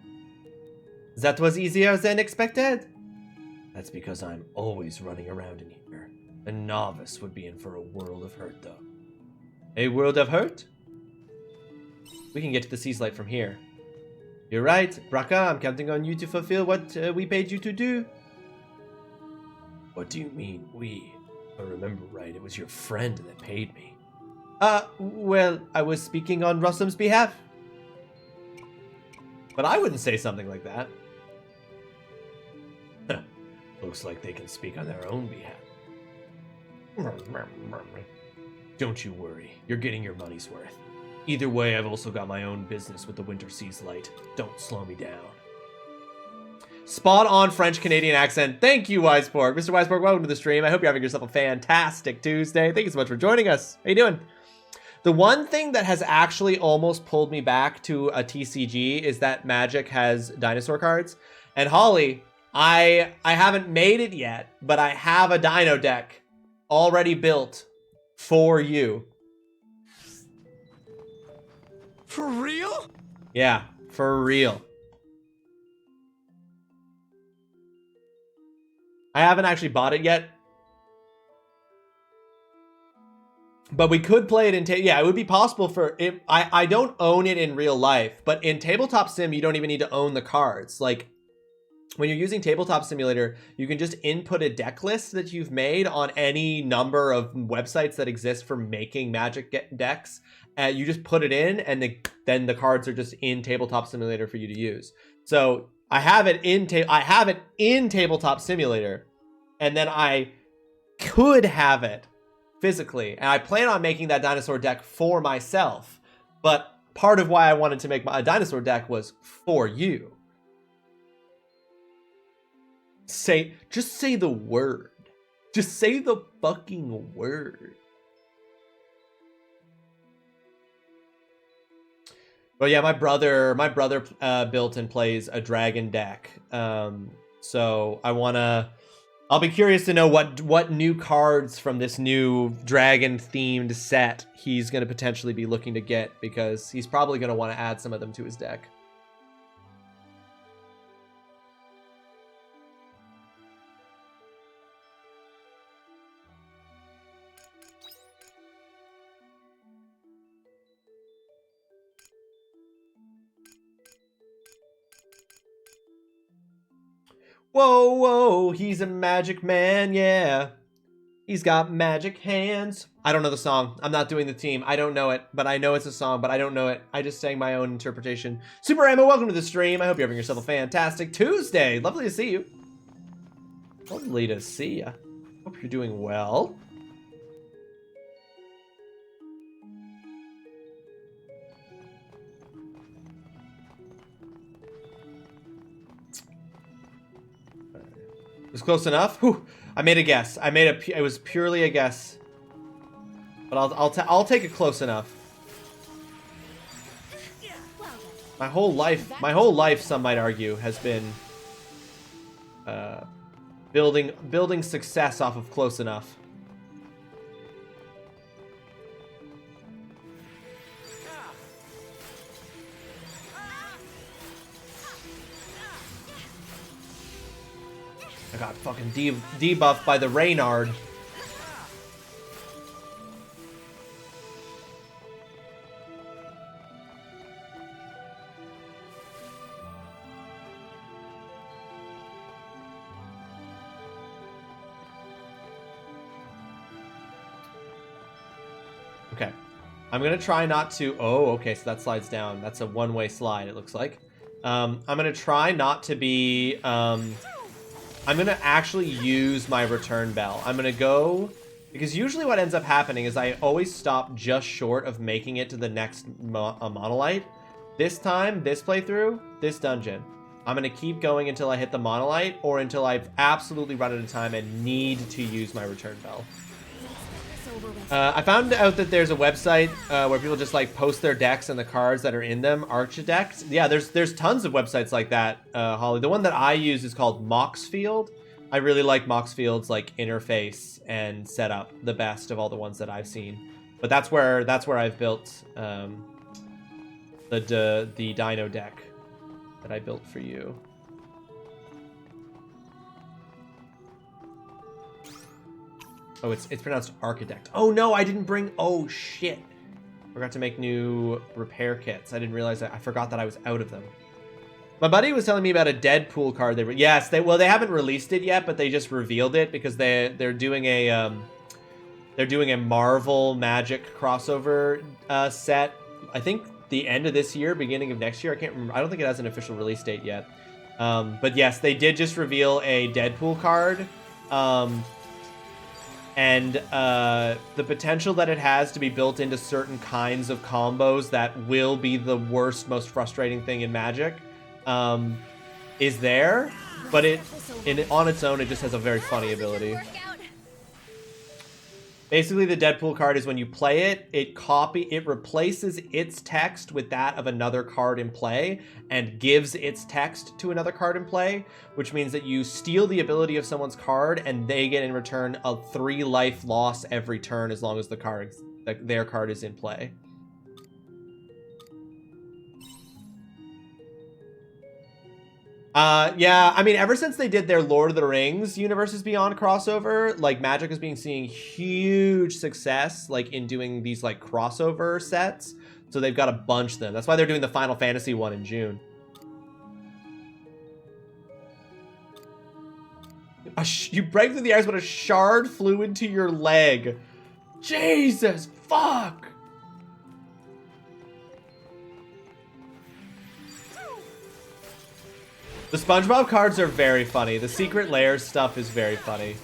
That was easier than expected. That's because I'm always running around in here. A novice would be in for a world of hurt, though. A world of hurt? We can get to the Seaslight from here. You're right, Braca. I'm counting on you to fulfill what we paid you to do. What do you mean, we? If I remember right, it was your friend that paid me. Well, I was speaking on Rawoseme's behalf. But I wouldn't say something like that. Looks like they can speak on their own behalf. Don't you worry. You're getting your money's worth. Either way, I've also got my own business with the Winter Seas Light. Don't slow me down. Spot on French-Canadian accent. Thank you, Wiseport. Mr. Wiseport, welcome to the stream. I hope you're having yourself a fantastic Tuesday. Thank you so much for joining us. How you doing? The one thing that has actually almost pulled me back to a TCG is that Magic has dinosaur cards. And Holly, I haven't made it yet, but I have a dino deck already built for you. For real? Yeah, for real. I haven't actually bought it yet. But we could play it in... Yeah, it would be possible for... I don't own it in real life, but in Tabletop Sim, you don't even need to own the cards. Like, when you're using Tabletop Simulator, you can just input a deck list that you've made on any number of websites that exist for making Magic decks. You just put it in, and then the cards are just in Tabletop Simulator for you to use. So I have it in Tabletop Simulator, and then I could have it physically, and I plan on making that dinosaur deck for myself. But part of why I wanted to make a dinosaur deck was for you. Just say the word. Just say the fucking word. But yeah, my brother built and plays a dragon deck. So I'll be curious to know what new cards from this new dragon themed set he's going to potentially be looking to get, because he's probably going to want to add some of them to his deck. Whoa, whoa, he's a magic man, yeah. He's got magic hands. I don't know the song. I'm not doing the team. I don't know it, but I know it's a song, but I don't know it. I just sang my own interpretation. Super Emma, welcome to the stream. I hope you're having yourself a fantastic Tuesday. Lovely to see you. Lovely to see you. Hope you're doing well. It was close enough. Whew. I made a guess. It was purely a guess. But I'll take it close enough. My whole life, some might argue, has been building success off of close enough. I got fucking debuffed by the Reynard. Okay. I'm gonna try not to... Oh, okay, so that slides down. That's a one-way slide, it looks like. I'm gonna try not to be... I'm gonna actually use my return bell. I'm gonna go... Because usually what ends up happening is I always stop just short of making it to the next monolith. This time, this playthrough, this dungeon. I'm gonna keep going until I hit the monolith or until I've absolutely run out of time and need to use my return bell. I found out that there's a website where people just like post their decks and the cards that are in them, ArcheDecks. Yeah, there's tons of websites like that, Holly. The one that I use is called Moxfield. I really like Moxfield's like interface and setup, the best of all the ones that I've seen. But that's where I've built the Dino deck that I built for you. Oh, it's pronounced architect. Oh no, I didn't bring... Oh shit. Forgot to make new repair kits. I didn't realize that. I forgot that I was out of them. My buddy was telling me about a Deadpool card. Yes, they haven't released it yet, but they just revealed it because they're doing a Marvel Magic crossover set. I think the end of this year, beginning of next year. I can't remember. I don't think it has an official release date yet. But yes, they did just reveal a Deadpool card. And the potential that it has to be built into certain kinds of combos that will be the worst, most frustrating thing in Magic is there, but on its own, it just has a very funny ability. Basically, the Deadpool card is when you play it, it replaces its text with that of another card in play and gives its text to another card in play, which means that you steal the ability of someone's card and they get in return a 3 life loss every turn as long as their card is in play. Yeah, I mean, ever since they did their Lord of the Rings Universes Beyond crossover, like, Magic has been seeing huge success, like, in doing these, like, crossover sets. So they've got a bunch of them. That's why they're doing the Final Fantasy one in June. You break through the ice, but a shard flew into your leg. Jesus, fuck! The SpongeBob cards are very funny. The Secret Lairs stuff is very funny.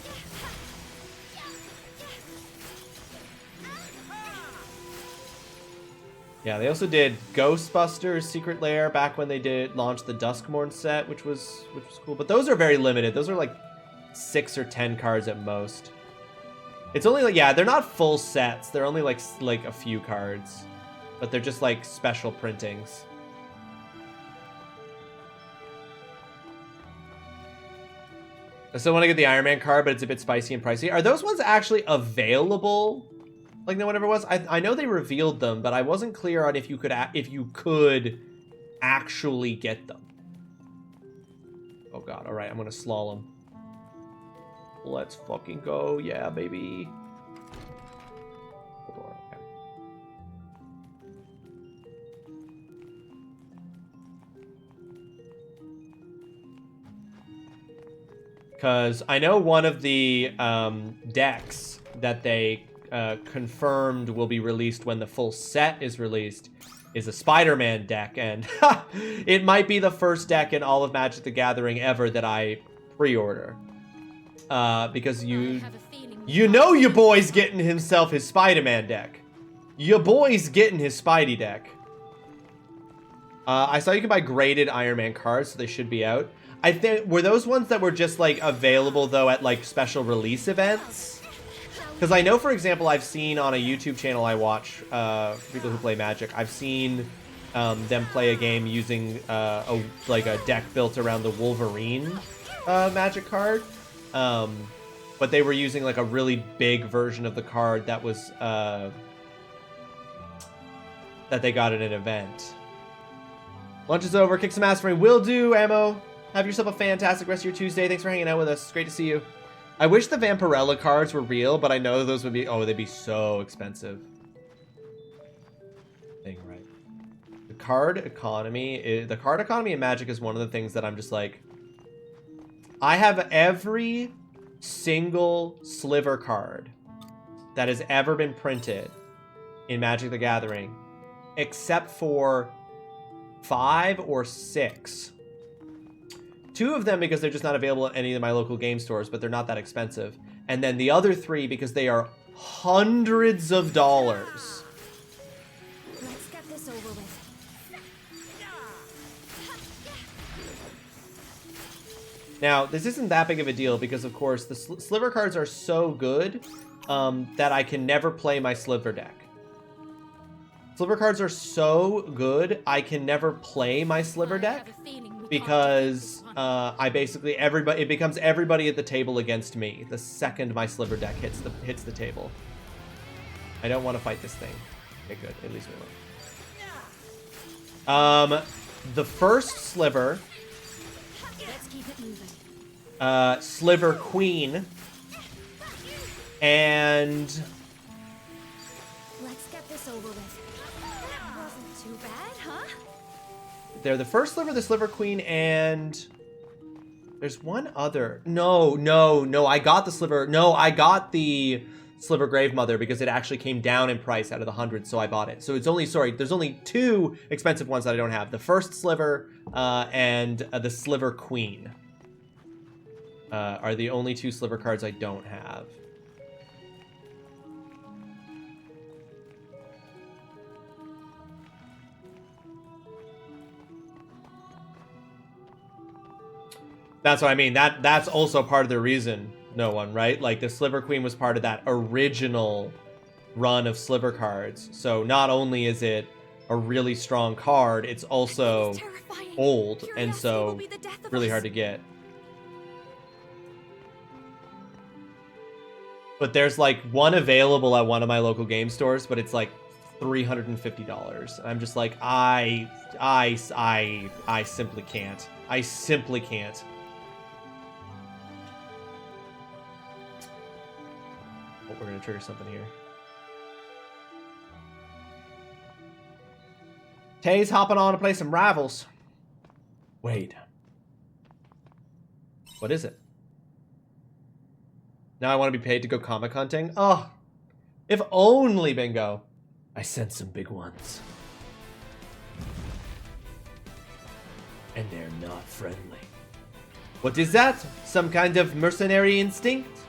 Yeah, they also did Ghostbusters Secret Lair back when they launched the Duskmorn set, which was cool. But those are very limited. Those are like 6 or 10 cards at most. It's only like, yeah, they're not full sets. They're only like a few cards, but they're just like special printings. I still want to get the Iron Man card, but it's a bit spicy and pricey. Are those ones actually available? Like no one ever was? I know they revealed them, but I wasn't clear on if you could actually get them. Oh god, alright, I'm gonna slalom. Let's fucking go, yeah, baby. Okay. Because I know one of the decks that they confirmed will be released when the full set is released is a Spider-Man deck, and it might be the first deck in all of Magic the Gathering ever that I pre-order. Because you know your boy's getting himself his Spider-Man deck. Your boy's getting his Spidey deck. I saw you can buy graded Iron Man cards, so they should be out. I think, were those ones that were just, like, available, though, at, like, special release events? Because I know, for example, I've seen on a YouTube channel I watch, people who play Magic, I've seen them play a game using, a deck built around the Wolverine Magic card. But they were using, like, a really big version of the card that was, that they got at an event. Lunch is over. Kick some ass for me. Will do, Ammo. Have yourself a fantastic rest of your Tuesday. Thanks for hanging out with us. It's great to see you. I wish the Vampirella cards were real, but I know those would be... Oh, they'd be so expensive. Thing, right. The card economy in Magic is one of the things that I'm just like... I have every single sliver card that has ever been printed in Magic the Gathering, except for 5 or 6. 2 of them because they're just not available at any of my local game stores, but they're not that expensive. And then the other 3 because they are hundreds of dollars. Let's get this over with. Now, this isn't that big of a deal because, of course, the sliver cards are so good that I can never play my sliver deck. Sliver cards are so good, I can never play my sliver deck because I basically it becomes everybody at the table against me the second my sliver deck hits the table. I don't want to fight this thing. Okay, good. At least we will. The first sliver, Sliver Queen, and Let's get this over with. Wasn't too bad, huh? they're the first sliver, the Sliver Queen, and there's one other. No, I got the sliver. No, I got the Sliver Grave Mother because it actually came down in price out of the 100, so I bought it. So it's only, there's only 2 expensive ones that I don't have. The first sliver and the Sliver Queen are the only 2 sliver cards I don't have. That's what I mean. That's also part of the reason, no one, right? Like, the Sliver Queen was part of that original run of sliver cards. So not only is it a really strong card, it's also old, and so really hard to get. But there's, like, one available at one of my local game stores, but it's, like, $350. I'm just like, I simply can't. I simply can't. Oh, we're gonna trigger something here. Tay's hopping on to play some Rivals. Wait. What is it? Now I want to be paid to go comic hunting? Oh, if only, Bingo. I sent some big ones. And they're not friendly. What is that? Some kind of mercenary instinct?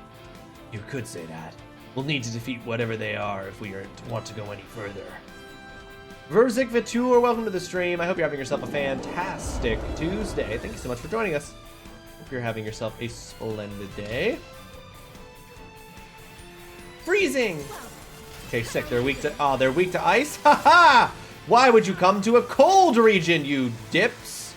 You could say that. We'll need to defeat whatever they are if we want to go any further. Verzik Vitur, welcome to the stream. I hope you're having yourself a fantastic Tuesday. Thank you so much for joining us. Hope you're having yourself a splendid day. Freezing! Okay, sick. They're weak to ice? Ha ha! Why would you come to a cold region, you dips?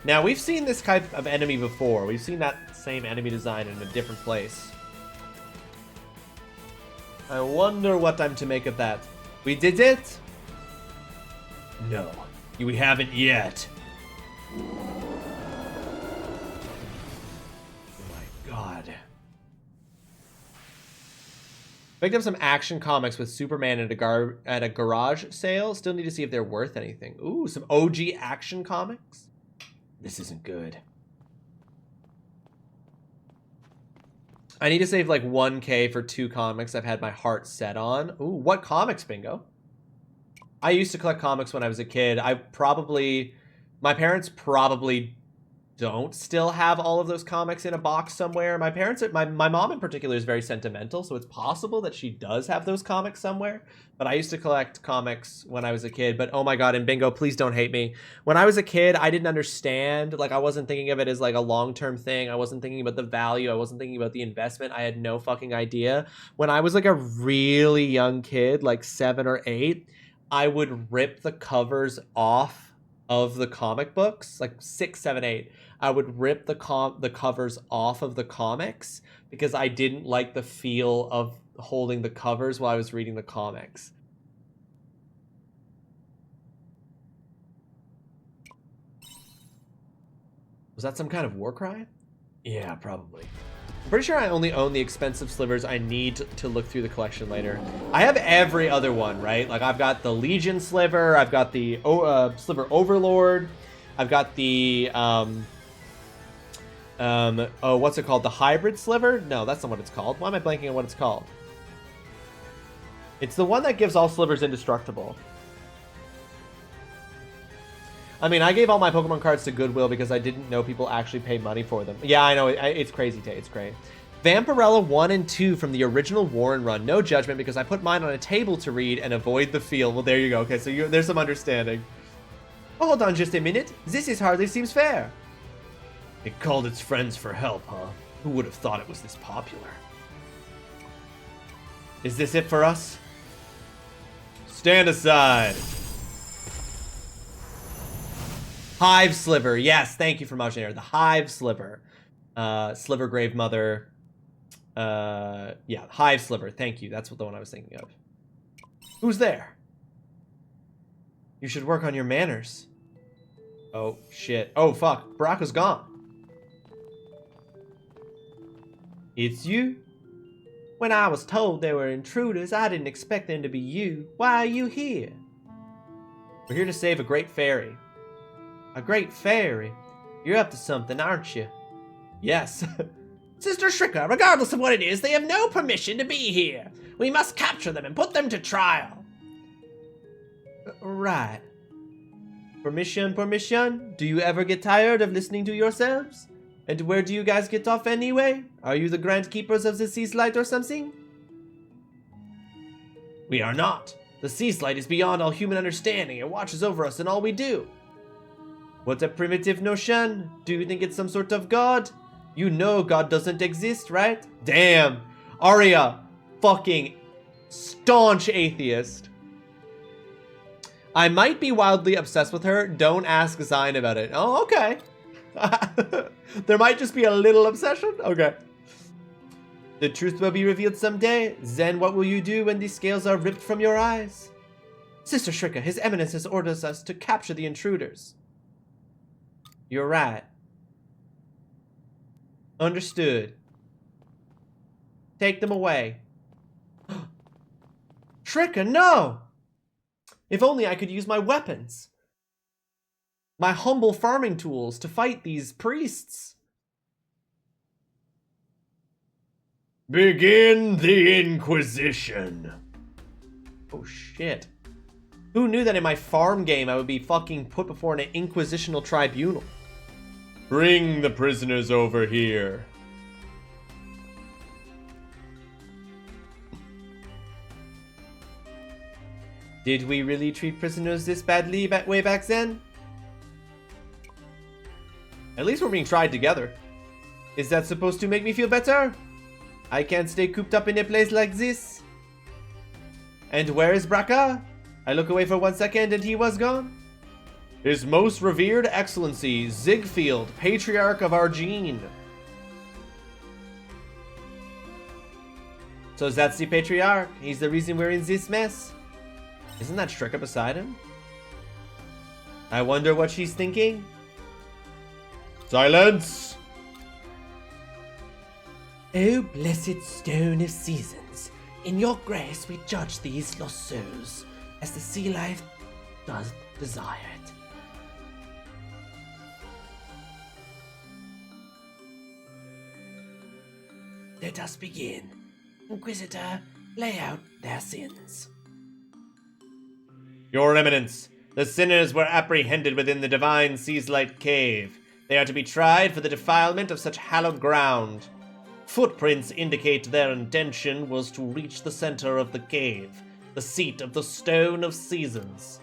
Now, we've seen this type of enemy before. We've seen that same enemy design in a different place. I wonder what I'm to make of that. We did it? No, we haven't yet. Oh my god. Picked up some Action Comics with Superman at a garage sale. Still need to see if they're worth anything. Ooh, some OG Action Comics. This isn't good. I need to save like 1K for 2 comics I've had my heart set on. Ooh, what comics, Bingo? I used to collect comics when I was a kid. My parents probably don't still have all of those comics in a box somewhere. My mom in particular is very sentimental, so it's possible that she does have those comics somewhere. But I used to collect comics when I was a kid. But oh my god, and Bingo, please don't hate me. When I was a kid, I didn't understand. Like, I wasn't thinking of it as like a long-term thing. I wasn't thinking about the value. I wasn't thinking about the investment. I had no fucking idea. When I was like a really young kid, like 7 or 8, I would rip the covers off of the comic books, like 6, 7, 8. I would rip the covers off of the comics because I didn't like the feel of holding the covers while I was reading the comics. Was that some kind of war cry? Yeah, probably. I'm pretty sure I only own the expensive slivers. I need to look through the collection later. I have every other one, right? Like, I've got the Legion sliver. I've got the sliver Overlord. I've got the, what's it called? The hybrid sliver? No, that's not what it's called. Why am I blanking on what it's called? It's the one that gives all slivers indestructible. I mean, I gave all my Pokemon cards to Goodwill because I didn't know people actually paid money for them. Yeah, I know. It's crazy, Tay. It's great. Vampirella 1 and 2 from the original Warren run. No judgment because I put mine on a table to read and avoid the field. Well, there you go. Okay, so there's some understanding. Oh, hold on just a minute. This hardly seems fair. It called its friends for help, huh? Who would have thought it was this popular? Is this it for us? Stand aside. Hive Sliver. Yes, thank you for mentioning the Hive Sliver. Sliver Grave Mother. Yeah, Hive Sliver. Thank you. That's what the one I was thinking of. Who's there? You should work on your manners. Oh, shit. Oh, fuck. Baraka's gone. It's you? When I was told they were intruders, I didn't expect them to be you. Why are you here? We're here to save a great fairy. A great fairy? You're up to something, aren't you? Yes. Sister Shrika, regardless of what it is, they have no permission to be here. We must capture them and put them to trial. Right. Permission? Do you ever get tired of listening to yourselves? And where do you guys get off anyway? Are you the Grand Keepers of the Sea Slide or something? We are not. The Sea Slide is beyond all human understanding and watches over us in all we do. What a primitive notion. Do you think it's some sort of god? You know God doesn't exist, right? Damn. Arya, fucking staunch atheist. I might be wildly obsessed with her. Don't ask Zion about it. Oh, okay. There might just be a little obsession. Okay. The truth will be revealed someday. Then what will you do when these scales are ripped from your eyes? Sister Shrika, His Eminence has ordered us to capture the intruders. You're right. Understood. Take them away. Shrika, no! If only I could use my weapons. My humble farming tools to fight these priests. Begin the Inquisition. Oh shit. Who knew that in my farm game I would be fucking put before an inquisitional tribunal? Bring the prisoners over here. Did we really treat prisoners this badly way back then? At least we're being tried together. Is that supposed to make me feel better? I can't stay cooped up in a place like this. And where is Braka? I look away for 1 second and he was gone. His most revered excellency, Ziegfeld, Patriarch of Argene. So that's the Patriarch. He's the reason we're in this mess. Isn't that Shrika beside him? I wonder what she's thinking. Silence! Oh, blessed stone of seasons. In your grace, we judge these lost souls as the sea life does desire it. Let us begin. Inquisitor, lay out their sins. Your Eminence, the sinners were apprehended within the divine Seaslight Cave. They are to be tried for the defilement of such hallowed ground. Footprints indicate their intention was to reach the center of the cave, the seat of the Stone of Seasons.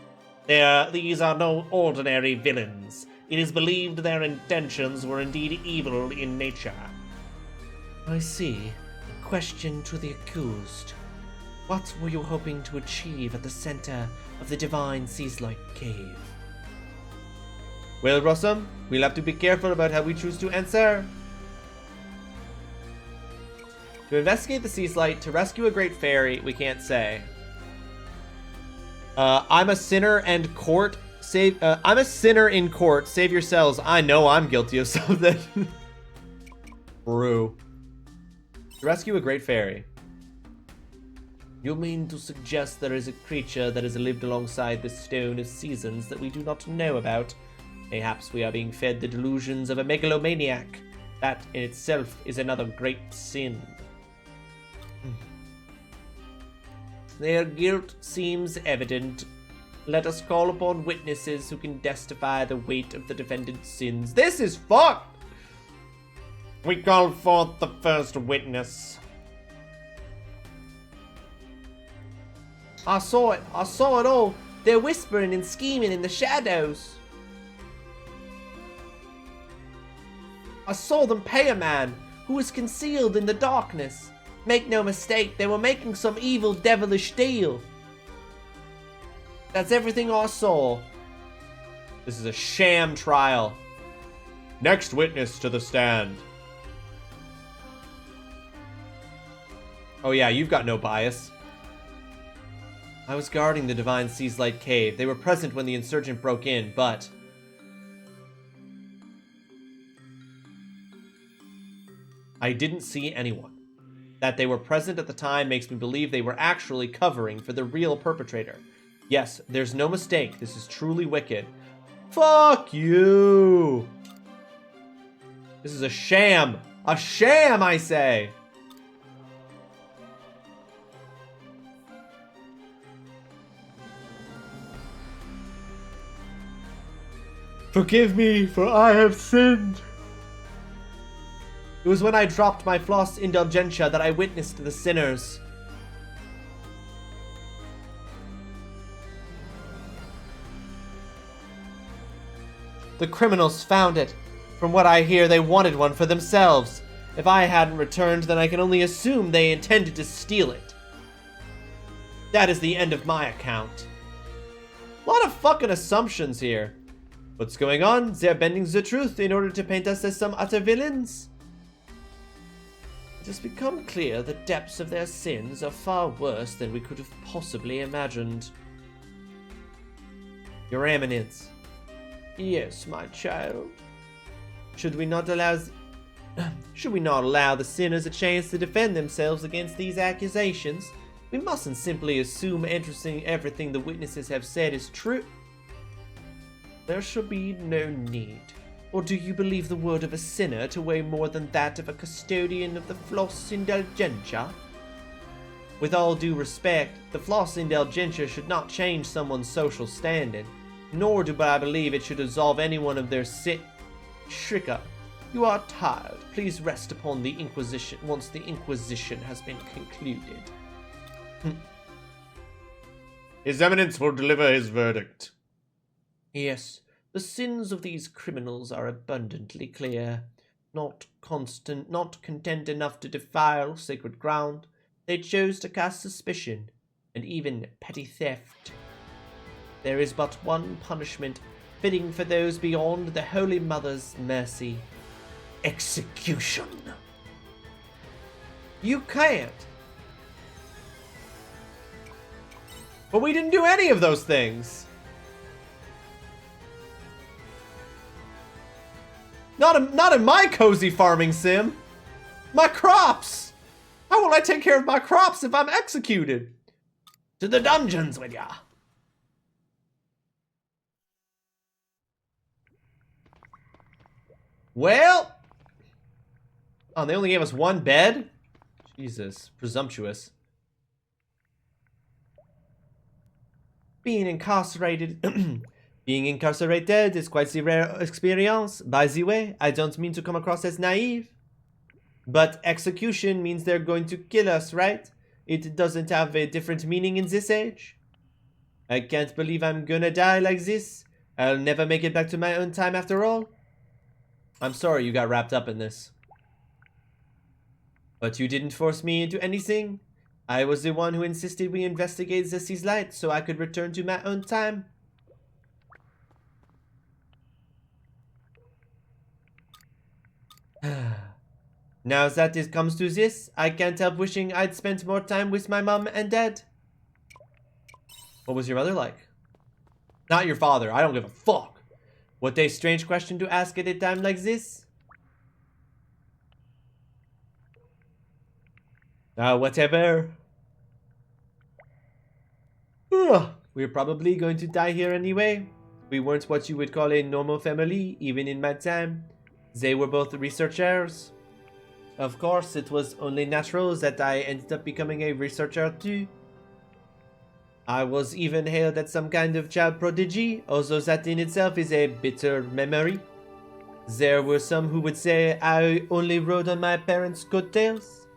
These are no ordinary villains. It is believed their intentions were indeed evil in nature. I see. Question to the accused. What were you hoping to achieve at the center of the divine Seaslight Cave? Well, Rawesome, we'll have to be careful about how we choose to answer. To investigate the Seaslight, to rescue a great fairy, we can't say. I'm a sinner and court. I'm a sinner in court. Save yourselves. I know I'm guilty of something. Brew. To rescue a great fairy. You mean to suggest there is a creature that has lived alongside the Stone of Seasons that we do not know about? Perhaps we are being fed the delusions of a megalomaniac. That in itself is another great sin. Their guilt seems evident. Let us call upon witnesses who can testify the weight of the defendant's sins. This is fucked! We call forth the first witness. I saw it all. They're whispering and scheming in the shadows. I saw them pay a man who was concealed in the darkness. Make no mistake, they were making some evil, devilish deal. That's everything I saw. This is a sham trial. Next witness to the stand. Oh yeah, you've got no bias. I was guarding the Divine Seaslight Cave. They were present when the insurgent broke in, but... I didn't see anyone. That they were present at the time makes me believe they were actually covering for the real perpetrator. Yes, there's no mistake. This is truly wicked. Fuck you! This is a sham! A sham, I say! Forgive me, for I have sinned. It was when I dropped my floss indulgentia that I witnessed the sinners. The criminals found it. From what I hear, they wanted one for themselves. If I hadn't returned, then I can only assume they intended to steal it. That is the end of my account. A lot of fucking assumptions here. What's going on? They're bending the truth in order to paint us as some utter villains. It has become clear the depths of their sins are far worse than we could have possibly imagined. Your Eminence. Yes, my child. Should we not allow the sinners a chance to defend themselves against these accusations? We mustn't simply assume everything the witnesses have said is true. There should be no need. Or do you believe the word of a sinner to weigh more than that of a custodian of the floss indulgentia? With all due respect, the floss indulgentia should not change someone's social standing, nor do I believe it should absolve anyone of their sin. Shrika, you are tired. Please rest upon the Inquisition once the Inquisition has been concluded. His Eminence will deliver his verdict. Yes, the sins of these criminals are abundantly clear. Not content enough to defile sacred ground, they chose to cast suspicion, and even petty theft. There is but one punishment fitting for those beyond the Holy Mother's mercy. Execution. You can't. But we didn't do any of those things. Not in my cozy farming sim. My crops. How will I take care of my crops if I'm executed? To the dungeons with ya. Well. Oh, they only gave us one bed? Jesus, presumptuous. Being incarcerated is quite the rare experience. By the way, I don't mean to come across as naive. But execution means they're going to kill us, right? It doesn't have a different meaning in this age. I can't believe I'm gonna die like this. I'll never make it back to my own time after all. I'm sorry you got wrapped up in this. But you didn't force me into anything. I was the one who insisted we investigate Zessie's light so I could return to my own time. Now that it comes to this, I can't help wishing I'd spent more time with my mom and dad. What was your mother like? Not your father, I don't give a fuck. What a strange question to ask at a time like this. Whatever. We're probably going to die here anyway. We weren't what you would call a normal family, even in my time. They were both researchers. Of course, it was only natural that I ended up becoming a researcher too. I was even hailed as some kind of child prodigy, although that in itself is a bitter memory. There were some who would say I only rode on my parents' coattails.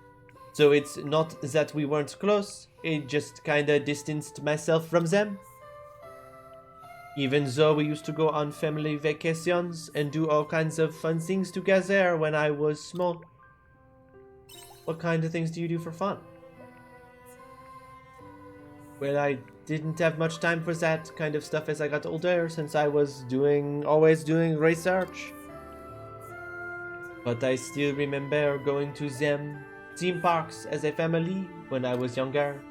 So it's not that we weren't close, it just kinda distanced myself from them. Even though we used to go on family vacations and do all kinds of fun things together when I was small. What kind of things do you do for fun? Well, I didn't have much time for that kind of stuff as I got older, since I was always doing research. But I still remember going to them theme parks as a family when I was younger.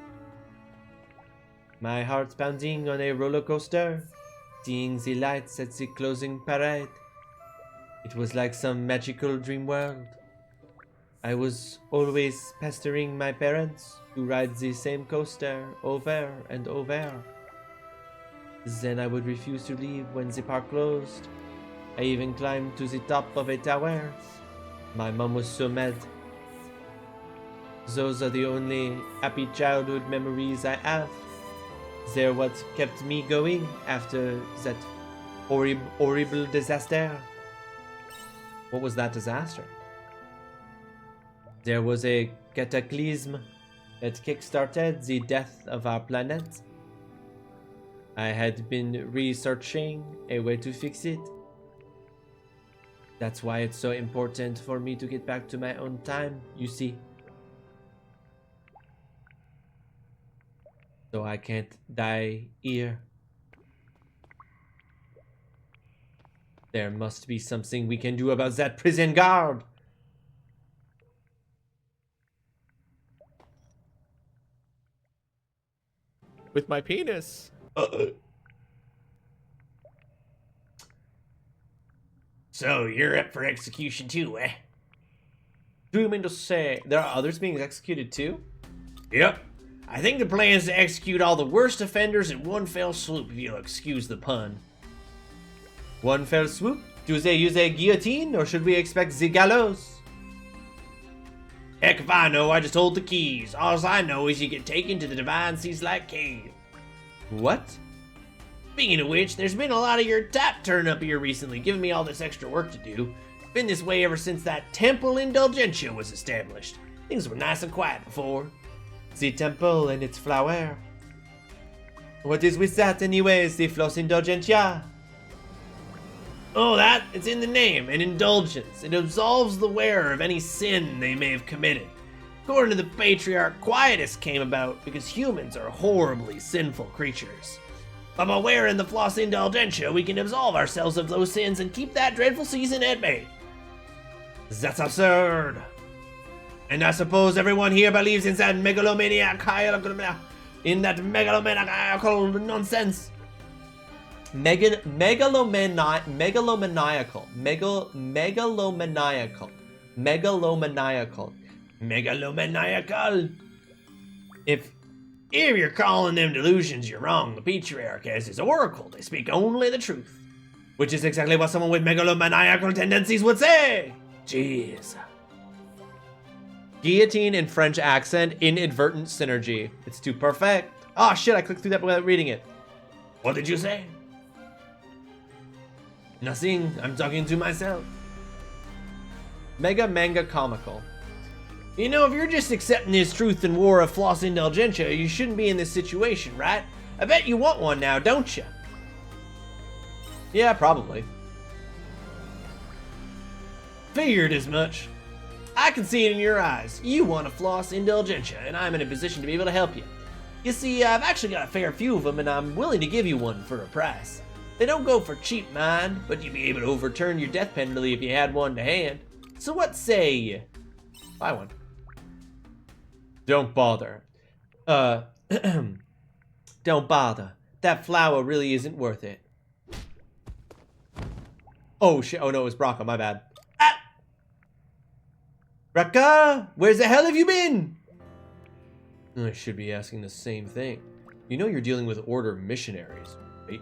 My heart pounding on a roller coaster, seeing the lights at the closing parade. It was like some magical dream world. I was always pestering my parents to ride the same coaster over and over. Then I would refuse to leave when the park closed. I even climbed to the top of a tower. My mom was so mad. Those are the only happy childhood memories I have. They're what kept me going after that horrible disaster. What was that disaster? There was a cataclysm that kick-started the death of our planet. I had been researching a way to fix it. That's why it's so important for me to get back to my own time, you see. So I can't die here. There must be something we can do about that prison guard. With my penis. So you're up for execution too, eh? Do you mean to say there are others being executed too? Yep. I think the plan is to execute all the worst offenders in one fell swoop, if you'll excuse the pun. One fell swoop? Do they use a guillotine, or should we expect the gallows? Heck if I know, I just hold the keys. All I know is you get taken to the Divine Seas-like cave. What? Speaking of which, there's been a lot of your tap turn up here recently, giving me all this extra work to do. It's been this way ever since that Temple Indulgentia was established. Things were nice and quiet before. The temple and its flower. What is with that anyways, the Floss Indulgentia? Oh, it's in the name, an indulgence. It absolves the wearer of any sin they may have committed. According to the Patriarch, Quietus came about because humans are horribly sinful creatures. But by wearing the Floss Indulgentia, we can absolve ourselves of those sins and keep that dreadful season at bay. That's absurd. And I suppose everyone here believes in that megalomaniacal nonsense. Megalomaniacal. Megalomaniacal. If you're calling them delusions, you're wrong. The patriarch has his oracle. They speak only the truth. Which is exactly what someone with megalomaniacal tendencies would say. Jeez. Guillotine in French accent, inadvertent synergy. It's too perfect. Oh shit, I clicked through that without reading it. What did you say? Nothing. I'm talking to myself. Mega manga comical. You know, if you're just accepting this truth in war of floss indulgentia, you shouldn't be in this situation, right? I bet you want one now, don't you? Yeah, probably. Figured as much. I can see it in your eyes. You want a floss indulgentia, and I'm in a position to be able to help you. You see, I've actually got a fair few of them, and I'm willing to give you one for a price. They don't go for cheap, mind, but you'd be able to overturn your death penalty if you had one to hand. So what say you? Buy one. Don't bother. Don't bother. That flower really isn't worth it. Oh shit, oh no, it was Braca, my bad. Ah! Braca, where's the hell have you been? I should be asking the same thing. You know you're dealing with Order missionaries, right?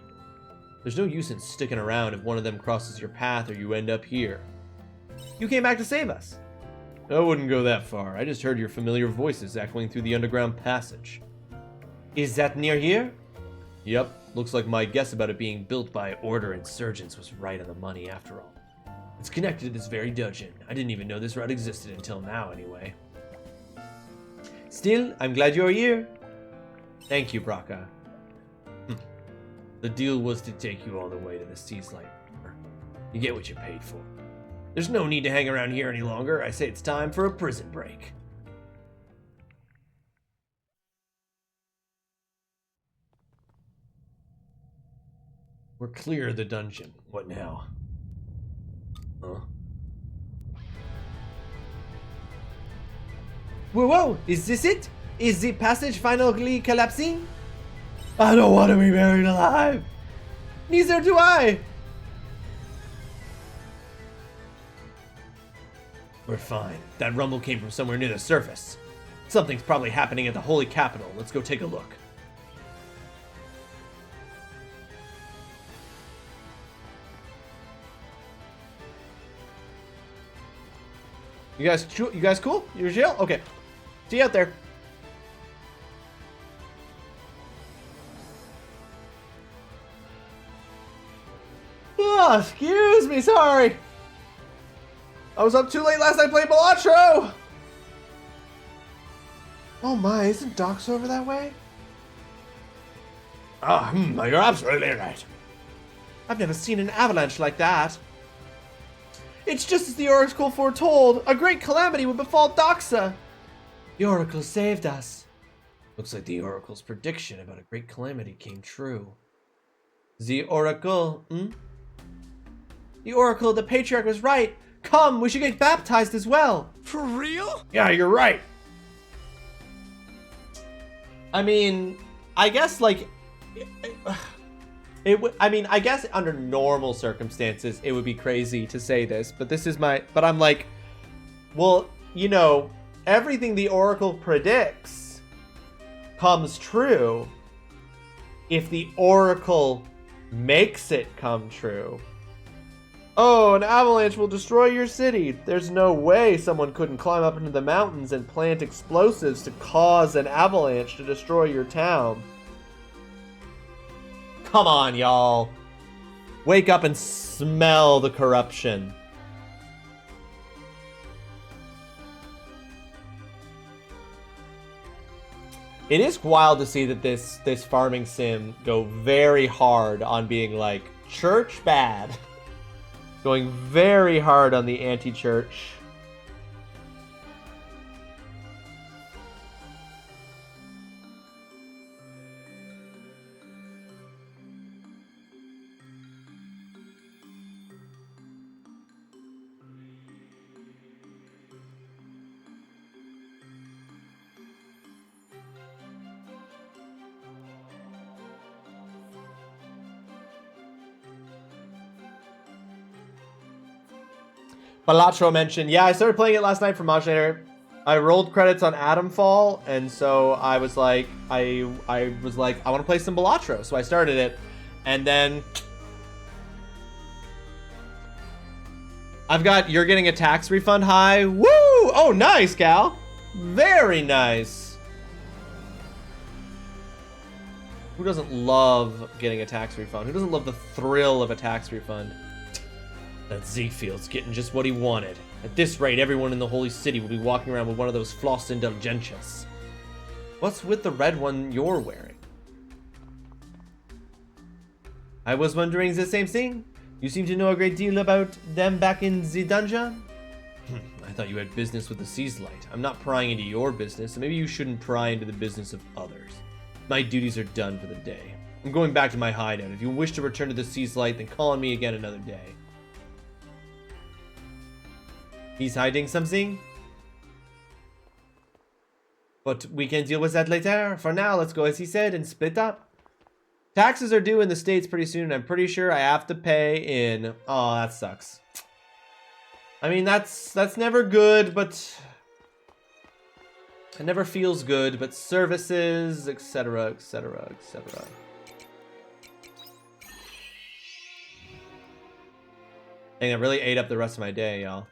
There's no use in sticking around if one of them crosses your path or you end up here. You came back to save us. I wouldn't go that far. I just heard your familiar voices echoing through the underground passage. Is that near here? Yep. Looks like my guess about it being built by Order insurgents was right on the money after all. It's connected to this very dungeon. I didn't even know this route existed until now anyway. Still, I'm glad you're here. Thank you, Braca. The deal was to take you all the way to the Sea's Light. You get what you paid for. There's no need to hang around here any longer. I say it's time for a prison break. We're clear of the dungeon. What now? Huh? Whoa, whoa! Is this it? Is the passage finally collapsing? I don't want to be buried alive! Neither do I! We're fine. That rumble came from somewhere near the surface. Something's probably happening at the Holy Capital. Let's go take a look. You guys cool? You're chill? Okay. See you out there. Oh, excuse me, sorry. I was up too late last night playing Balatro! Oh my, isn't Doc's over that way? You're absolutely right. I've never seen an avalanche like that. It's just as the Oracle foretold. A great calamity would befall Doxa. The Oracle saved us. Looks like the Oracle's prediction about a great calamity came true. The Oracle, The Oracle, the Patriarch was right. Come, we should get baptized as well. For real? Yeah, you're right. I mean, I guess like I guess under normal circumstances it would be crazy to say this, but but I'm like, well, you know, everything the Oracle predicts comes true if the Oracle makes it come true. Oh, an avalanche will destroy your city. There's no way someone couldn't climb up into the mountains and plant explosives to cause an avalanche to destroy your town. Come on, y'all. Wake up and smell the corruption. It is wild to see that this farming sim go very hard on being like church bad. Going very hard on the anti-church. Balatro mentioned, yeah, I started playing it last night for Modulator. I rolled credits on Atomfall, and so I was like, I want to play some Balatro, so I started it, and then I've got You're Getting a Tax Refund high. Woo! Oh, nice, Gal. Very nice. Who doesn't love getting a tax refund? Who doesn't love the thrill of a tax refund? That Ziegfeld's getting just what he wanted. At this rate, everyone in the Holy City will be walking around with one of those floss indulgentias. What's with the red one you're wearing? I was wondering the same thing. You seem to know a great deal about them back in the dungeon. I thought you had business with the Sea's Light. I'm not prying into your business, so maybe you shouldn't pry into the business of others. My duties are done for the day. I'm going back to my hideout. If you wish to return to the Sea's Light, then call on me again another day. He's hiding something? But we can deal with that later. For now, let's go as he said and split up. Taxes are due in the States pretty soon, and I'm pretty sure I have to pay in... Oh, that sucks. I mean, that's never good, but... It never feels good, but services, etc., etc., etc. Dang, that really ate up the rest of my day, y'all.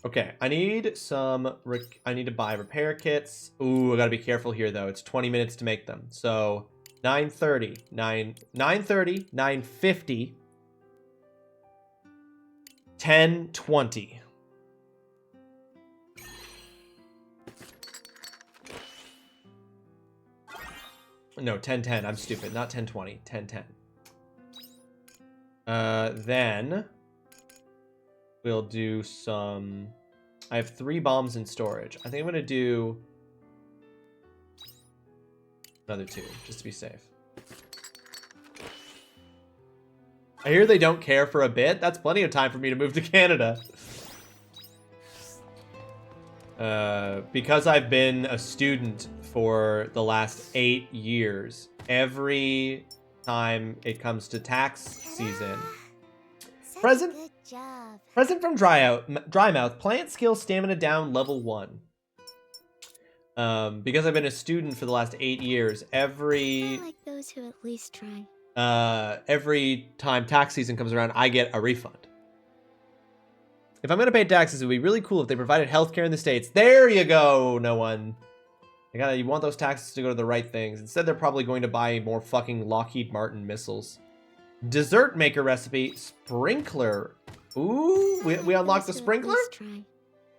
Okay, I need to buy repair kits. Ooh, I gotta be careful here though. It's 20 minutes to make them. So 9:30, 9:50, 10:20. No, 10:10. I'm stupid. Not 10:20. 10:10. Then we'll do some... I have 3 bombs in storage. I think I'm going to do another 2, just to be safe. I hear they don't care for a bit. That's plenty of time for me to move to Canada. Because I've been a student for the last 8 years, every time it comes to tax season... Present from Drymouth. Plant skill stamina down level 1. Because I've been a student for the last 8 years, I like those who at least try. every time tax season comes around, I get a refund. If I'm gonna pay taxes, it would be really cool if they provided healthcare in the States. There you go, no one. You want those taxes to go to the right things. Instead, they're probably going to buy more fucking Lockheed Martin missiles. Dessert maker recipe, sprinkler. Ooh, we unlocked the sprinkler?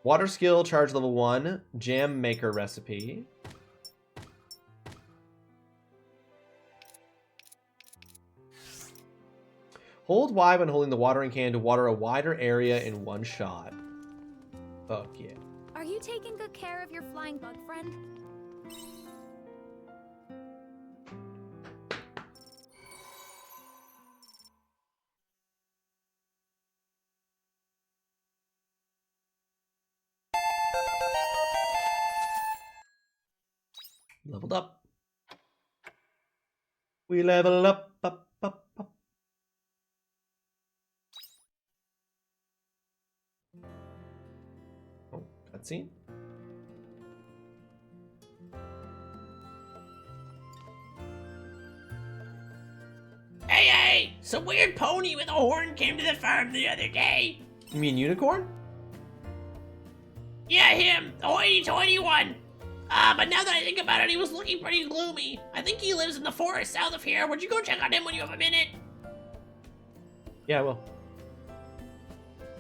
Water skill, charge level 1. Jam maker recipe. Hold Y when holding the watering can to water a wider area in one shot. Fuck yeah. Are you taking good care of your flying bug friend? Leveled up. We level up, up, up, up. Oh, cutscene. Hey, some weird pony with a horn came to the farm the other day. You mean unicorn? Yeah, him, the hoity-toity one. But now that I think about it, he was looking pretty gloomy. I think he lives in the forest south of here. Would you go check on him when you have a minute? Yeah, I will.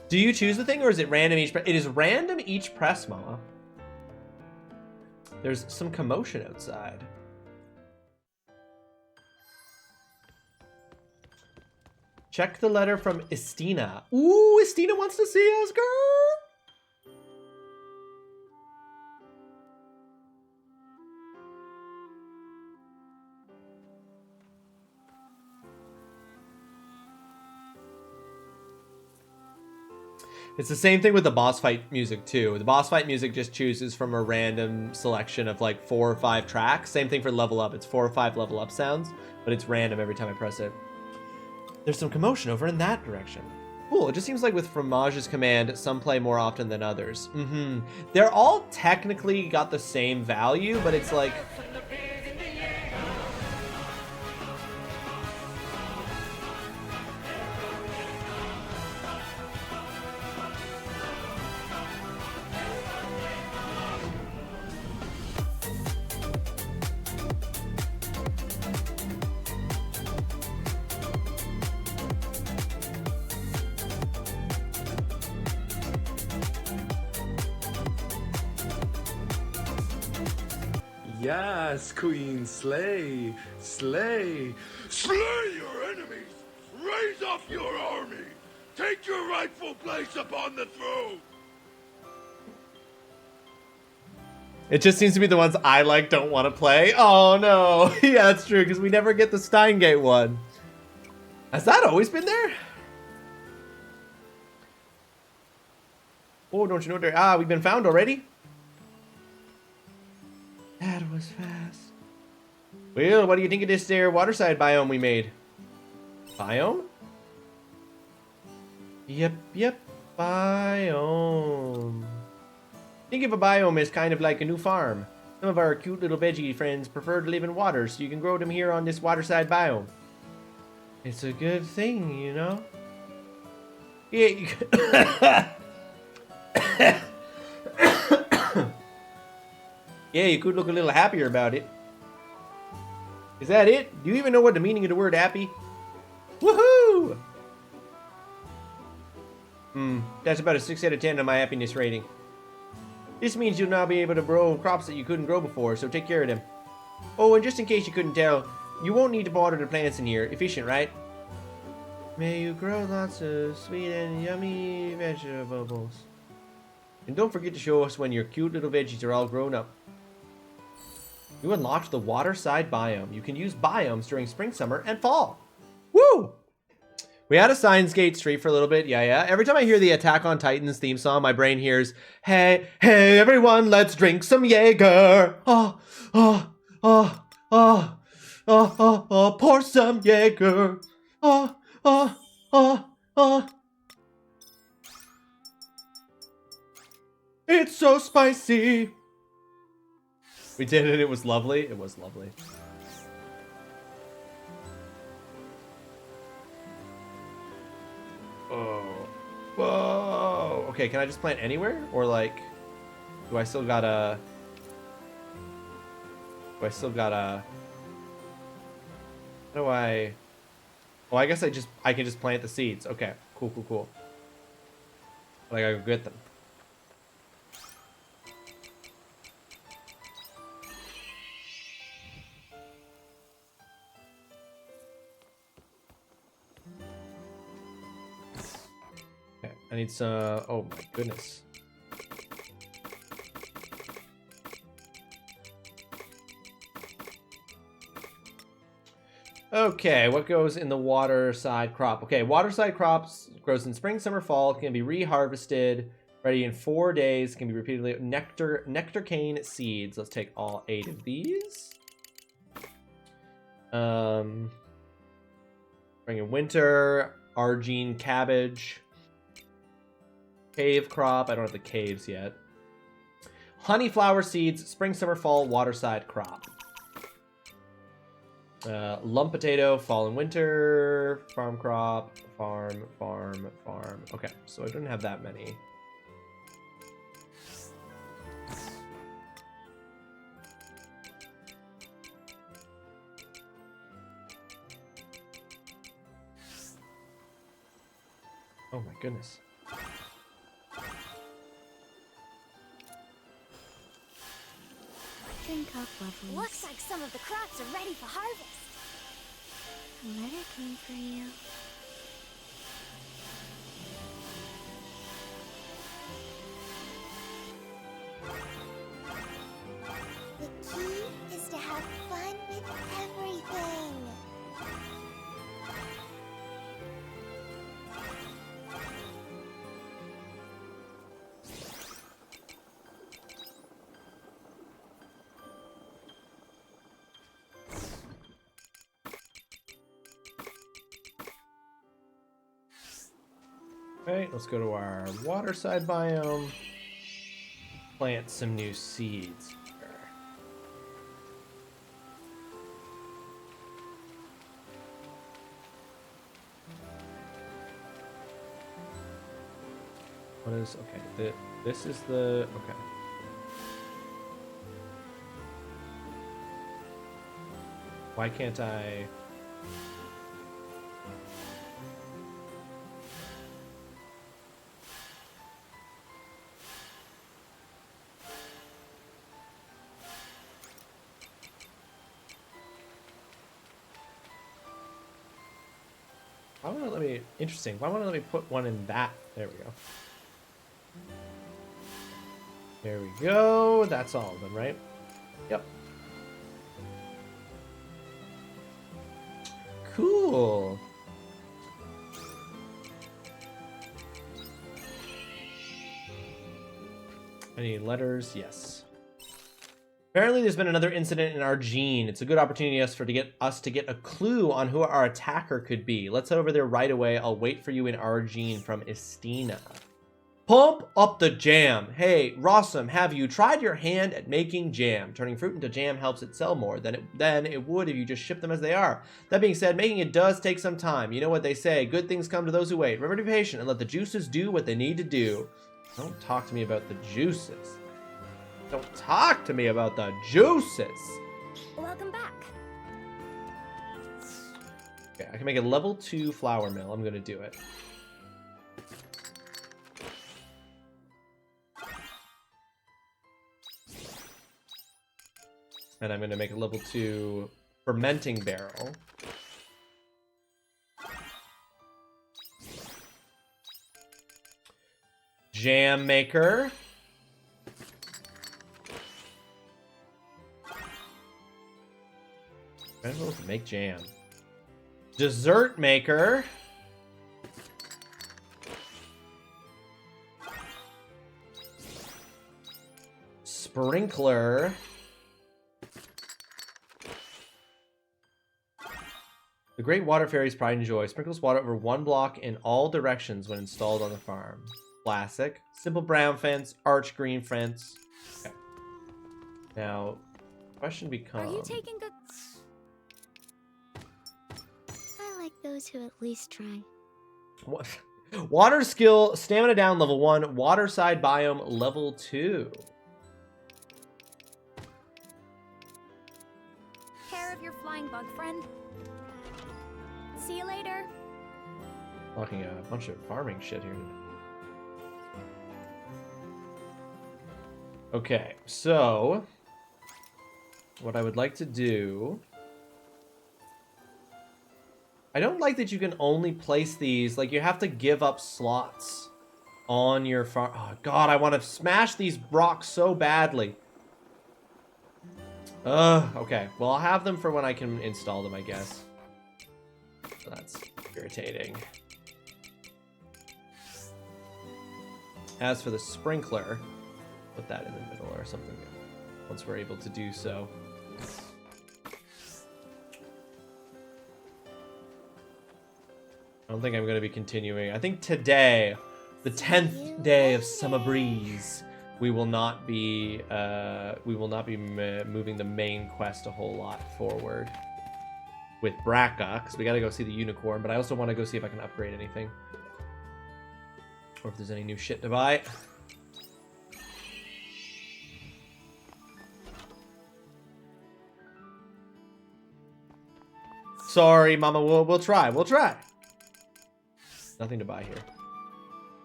Do you choose the thing, or is it random each press? It is random each press, Mama. There's some commotion outside. Check the letter from Estina. Ooh, Estina wants to see us, girl! It's the same thing with the boss fight music too. The boss fight music just chooses from a random selection of like 4 or 5 tracks. Same thing for level up. It's 4 or 5 level up sounds, but it's random every time I press it. There's some commotion over in that direction. Cool. It just seems like with Fromage's command, some play more often than others. They're all technically got the same value, but it's like... Yes, Queen, slay, slay. Slay your enemies! Raise up your army! Take your rightful place upon the throne! It just seems to be the ones I like don't want to play. Oh no. Yeah, that's true, because we never get the Steingate one. Has that always been there? Oh, don't you know there? Ah, we've been found already? That was fast. Well, what do you think of this there waterside biome we made? Biome? Yep, biome. Think of a biome as kind of like a new farm. Some of our cute little veggie friends prefer to live in water, so you can grow them here on this waterside biome. It's a good thing, you know? Yeah, you yeah, you could look a little happier about it. Is that it? Do you even know what the meaning of the word happy? Woohoo! That's about a 6 out of 10 on my happiness rating. This means you'll now be able to grow crops that you couldn't grow before, so take care of them. Oh, and just in case you couldn't tell, you won't need to water the plants in here. Efficient, right? May you grow lots of sweet and yummy vegetables. And don't forget to show us when your cute little veggies are all grown up. You unlocked the waterside biome. You can use biomes during spring, summer, and fall. Woo! We had a Signs Gate streak for a little bit. Yeah. Every time I hear the Attack on Titans theme song, my brain hears, hey, everyone, let's drink some Jaeger. Pour some Jaeger. It's so spicy. We did it. It was lovely. It was lovely. Oh. Whoa. Okay, can I just plant anywhere? Or like, do I still gotta... How do I... Oh, I guess I can just plant the seeds. Okay, cool. Like, I gotta go get them. I need some... Oh my goodness. Okay, what goes in the waterside crop? Okay, waterside crops grows in spring, summer, fall, can be reharvested, ready in 4 days, can be repeatedly... Nectar cane seeds. Let's take all 8 of these. Bring in winter, ARGENE cabbage. Cave crop. I don't have the caves yet. Honeyflower seeds. Spring, summer, fall. Waterside crop. Lump potato. Fall and winter. Farm crop. Farm. Okay, so I don't have that many. Oh my goodness. Drink up, lovely. Looks like some of the crops are ready for harvest. A letter came for you. The key is to have fun with everything. Okay, let's go to our water side biome. Plant some new seeds here. What is, okay, this is the, okay. Why can't I? Why won't it let me, interesting, why won't it let me put one in that? There we go. There we go, that's all of them, right? Yep. Cool. Any letters? Yes. Apparently there's been another incident in ARGENE. It's a good opportunity for us to get a clue on who our attacker could be. Let's head over there right away. I'll wait for you in ARGENE from Estina. Pump up the jam. Hey, Rawesome, have you tried your hand at making jam? Turning fruit into jam helps it sell more than it would if you just ship them as they are. That being said, making it does take some time. You know what they say, good things come to those who wait. Remember to be patient and let the juices do what they need to do. Don't talk to me about the juices. Don't talk to me about the juices. Welcome back. Okay, I can make a level 2 flour mill. I'm gonna do it. And I'm gonna make a level 2 fermenting barrel. Jam maker. I don't know if to make jam. Dessert maker. Sprinkler. The Great Water Fairy's pride and joy sprinkles water over one block in all directions when installed on the farm. Classic. Simple brown fence, arch green fence. Okay. Now, question becomes... Are you taking good... I like those who at least try. What? Water skill, stamina down level 1, water side biome level 2. Care of your flying bug friend. See you later. Talking a bunch of farming shit here. Okay, so what I would like to do... I don't like that you can only place these, like you have to give up slots on your farm. Oh god, I want to smash these rocks so badly. Okay, well I'll have them for when I can install them, I guess. That's irritating. As for the sprinkler, put that in the middle or something once we're able to do so. I don't think I'm going to be continuing. I think today, the 10th day of Summer Breeze, we will not be moving the main quest a whole lot forward with Braca, because we got to go see the unicorn, but I also want to go see if I can upgrade anything. Or if there's any new shit to buy. Sorry, Mama, we'll try. We'll try. Nothing to buy here.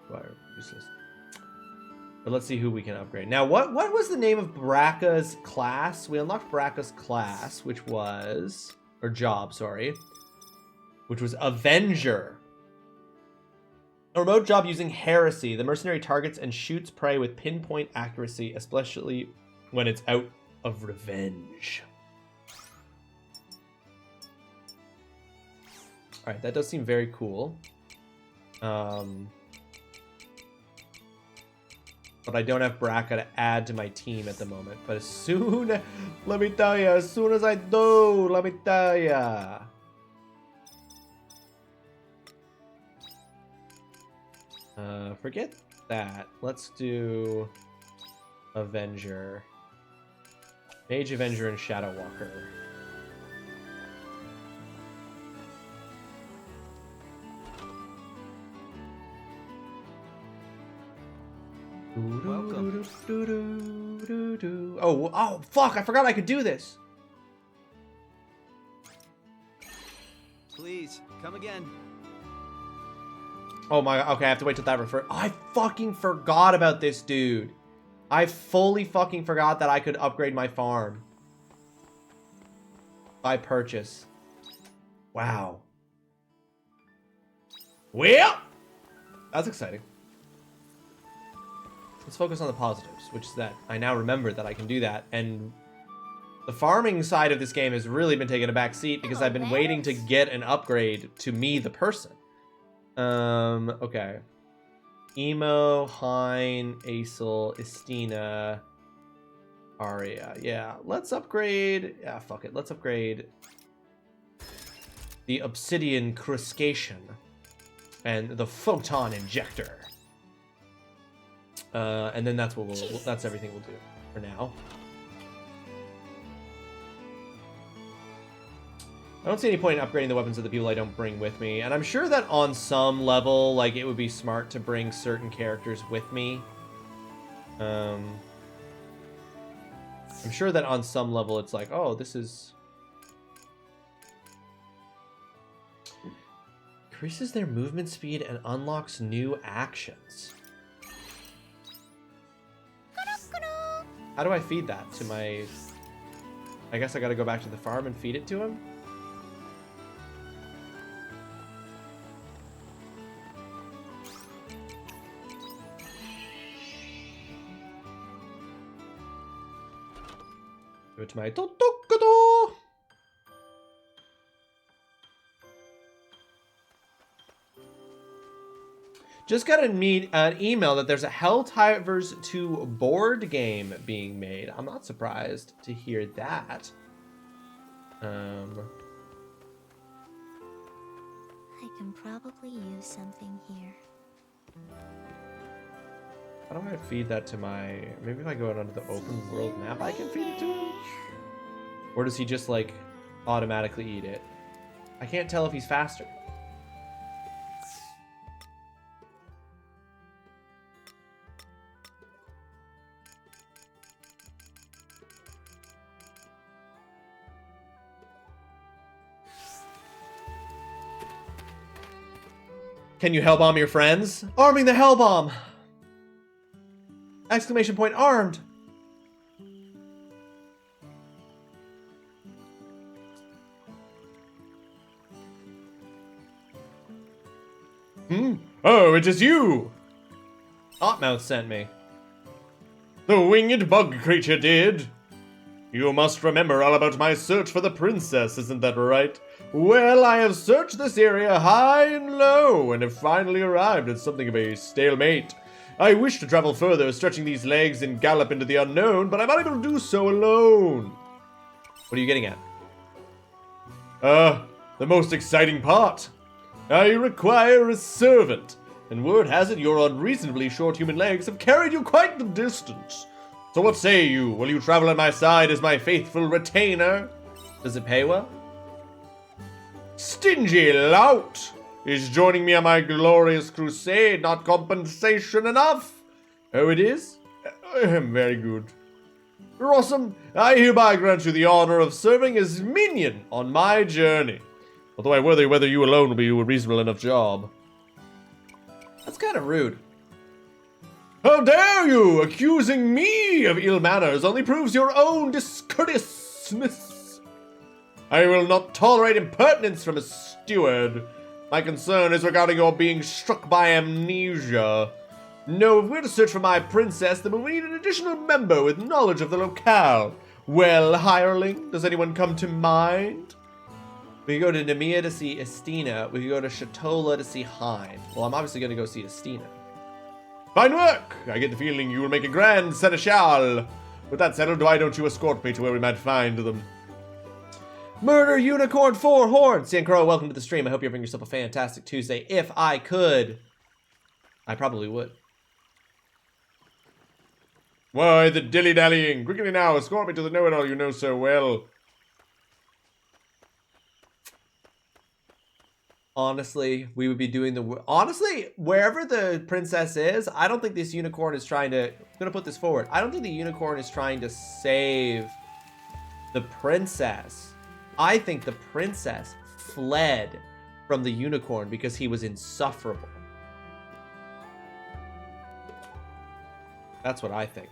Wire, useless. But let's see who we can upgrade. Now, what was the name of Braca's class? We unlocked Braca's class, which was... Or job, sorry. Which was Avenger. A remote job using Heresy. The mercenary targets and shoots prey with pinpoint accuracy, especially when it's out of revenge. Alright, that does seem very cool. But I don't have Braca to add to my team at the moment. But as soon, let me tell you, as soon as I do, let me tell you. Forget that. Let's do Avenger. Mage, Avenger, and Shadow Walker. Welcome. Oh, fuck! I forgot I could do this. Please, come again. Oh my, okay, I have to wait till that refer. I fucking forgot about this, dude. I fully fucking forgot that I could upgrade my farm by purchase. Wow. Well, that's exciting. Let's focus on the positives, which is that I now remember that I can do that, and the farming side of this game has really been taking a back seat because I've been waiting to get an upgrade to me, the person. Okay. Emo, Hein, Aesel, Estina, Arya. Yeah, let's upgrade. Yeah, fuck it. Let's upgrade the Obsidian Crustacean and the Photon Injector. And then that's what that's everything we'll do for now. I don't see any point in upgrading the weapons of the people I don't bring with me. And I'm sure that on some level, like, it would be smart to bring certain characters with me. I'm sure that on some level it's like, oh, this is... Increases their movement speed and unlocks new actions. How do I feed that to my... I guess I gotta go back to the farm and feed it to him? Give it to my Totokado! Just got an email that there's a Helldivers 2 board game being made. I'm not surprised to hear that. I can probably use something here. How do I feed that to my... Maybe if I go out onto the open world map, I can feed it to him? Or does he just, like, automatically eat it? I can't tell if he's faster. Can you hellbomb your friends? Arming the hellbomb! Exclamation point armed! Oh, it is you! Hotmouth sent me. The winged bug creature did. You must remember all about my search for the princess, isn't that right? Well, I have searched this area high and low, and have finally arrived at something of a stalemate. I wish to travel further, stretching these legs and gallop into the unknown, but I'm not able to do so alone. What are you getting at? The most exciting part. I require a servant, and word has it your unreasonably short human legs have carried you quite the distance. So what say you? Will you travel at my side as my faithful retainer? Does it pay well? Stingy lout! Is joining me on my glorious crusade not compensation enough? Oh, it is? Very good. Rawesome, I hereby grant you the honor of serving as minion on my journey. Although I worry whether you alone will be a reasonable enough job. That's kind of rude. How dare you! Accusing me of ill manners only proves your own discourteousness. I will not tolerate impertinence from a steward. My concern is regarding your being struck by amnesia. No, if we're to search for my princess, then we'll need an additional member with knowledge of the locale. Well, hireling, does anyone come to mind? We can go to Nemea to see Estina. We can go to Shatola to see Hein. Well, I'm obviously going to go see Estina. Fine work! I get the feeling you will make a grand seneschal. With that settled, why don't you escort me to where we might find them? Murder Unicorn 4 Horn! Sankro, welcome to the stream. I hope you're having yourself a fantastic Tuesday. If I could I probably would. Why, the dilly-dallying? Quickly now, escort me to the know-it-all you know so well. Honestly, we would be doing the... Honestly, wherever the princess is, I don't think this unicorn is trying to... I'm going to put this forward. I don't think the unicorn is trying to save the princess. I think the princess fled from the unicorn because he was insufferable. That's what I think.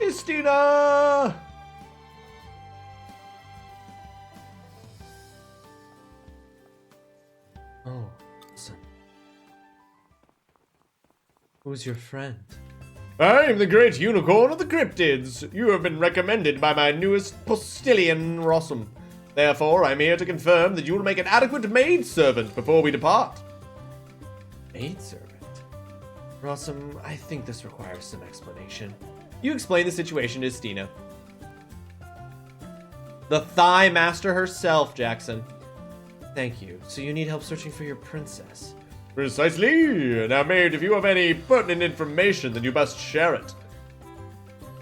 Istina! Oh, son. Who's your friend? I am the great unicorn of the cryptids. You have been recommended by my newest postilion, Rawesome. Therefore, I'm here to confirm that you will make an adequate maidservant before we depart. Maidservant? Rawesome, I think this requires some explanation. You explain the situation to Stina. The Thigh Master herself, Jackson. Thank you. So you need help searching for your princess? Precisely. Now, maid, if you have any pertinent information, then you must share it.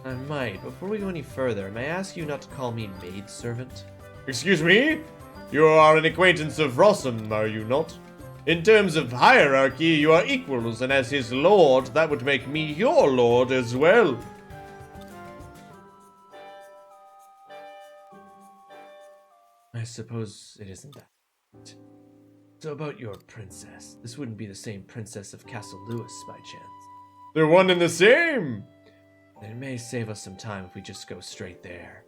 I might. Before we go any further, may I ask you not to call me maidservant? Excuse me? You are an acquaintance of Rawesome, are you not? In terms of hierarchy, you are equals, and as his lord, that would make me your lord as well. I suppose it isn't that. So about your princess. This wouldn't be the same princess of Castle Lewis by chance. They're one and the same. It may save us some time if we just go straight there.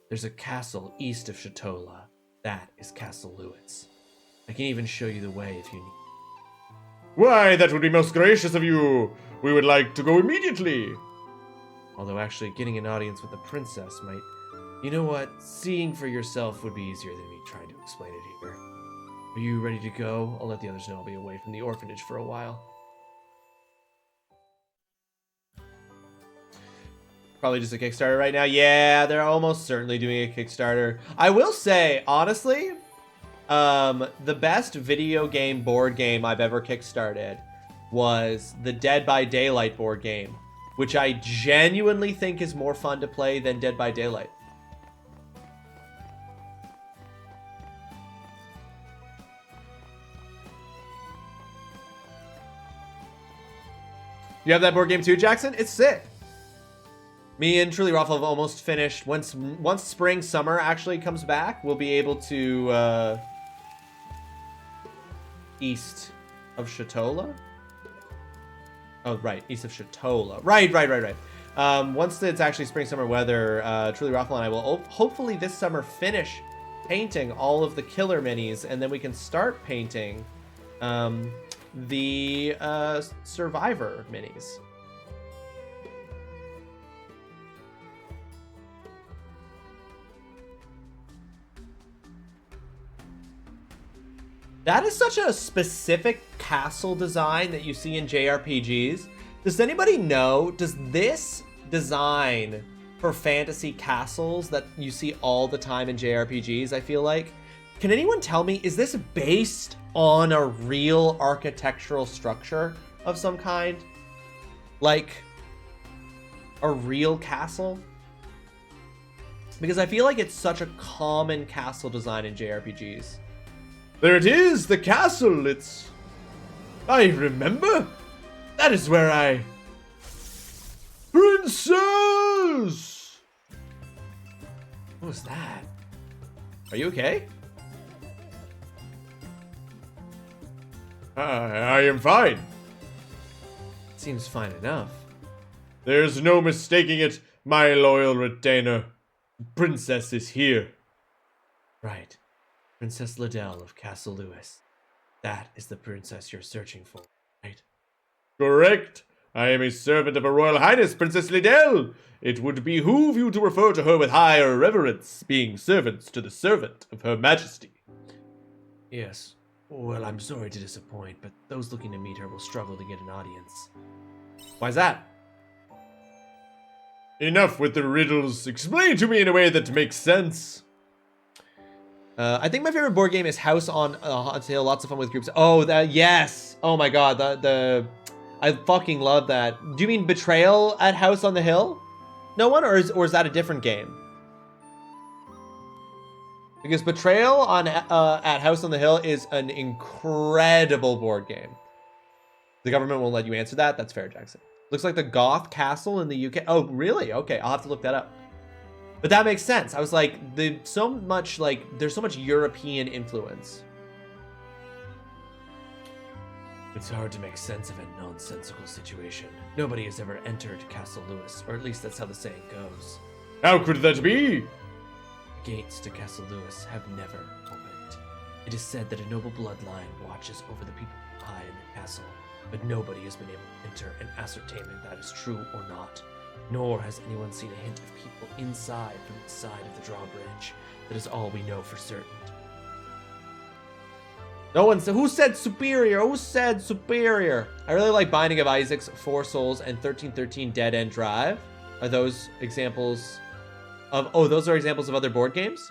There's a castle east of Shatola. That is Castle Lewis. I can even show you the way if you need. Why, that would be most gracious of you. We would like to go immediately. Although actually getting an audience with the princess might... You know what? Seeing for yourself would be easier than me trying to explain it here. Are you ready to go? I'll let the others know I'll be away from the orphanage for a while. Probably just a Kickstarter right now. Yeah, they're almost certainly doing a Kickstarter. I will say, honestly, the best video game board game I've ever kickstarted was the Dead by Daylight board game, which I genuinely think is more fun to play than Dead by Daylight. You have that board game too, Jackson? It's sick. Me and TrulyRawesome have almost finished. Once spring, summer actually comes back, we'll be able to east of Shatola. Oh, right, east of Shatola. Right. Once it's actually spring, summer weather, TrulyRawesome and I will hopefully this summer finish painting all of the killer minis, and then we can start painting the Survivor minis. That is such a specific castle design that you see in JRPGs. Does anybody know, does this design for fantasy castles that you see all the time in JRPGs, I feel like, can anyone tell me, is this based on a real architectural structure of some kind? Like a real castle? Because I feel like it's such a common castle design in JRPGs. There it is, the castle. I remember. That is where I... Princess! What was that? Are you okay? I am fine. Seems fine enough. There's no mistaking it, my loyal retainer. The princess is here. Right. Princess Liddell of Castle Lewis. That is the princess you're searching for, right? Correct. I am a servant of Her Royal Highness, Princess Liddell. It would behoove you to refer to her with higher reverence, being servants to the servant of Her Majesty. Yes. Well, I'm sorry to disappoint, but those looking to meet her will struggle to get an audience. Why's that? Enough with the riddles. Explain to me in a way that makes sense. I think my favorite board game is House on Hill. Lots of fun with groups. Oh, yes. Oh my god, I fucking love that. Do you mean Betrayal at House on the Hill? No one, or is that a different game? Because Betrayal on at House on the Hill is an incredible board game. The government won't let you answer that. That's fair, Jackson. Looks like the Goth Castle in the UK. Oh, really? Okay, I'll have to look that up. But that makes sense. I was like, there's so much European influence. It's hard to make sense of a nonsensical situation. Nobody has ever entered Castle Lewis, or at least that's how the saying goes. How could that be? The gates to Castle Lewis have never opened. It is said that a noble bloodline watches over the people high in the castle, but nobody has been able to enter and ascertain if that is true or not. Nor has anyone seen a hint of people inside from the side of the drawbridge. That is all we know for certain. No one said. Who said superior? Who said superior? I really like Binding of Isaac's, Four Souls, and 1313 Dead End Drive. Are those examples of? Oh, those are examples of other board games.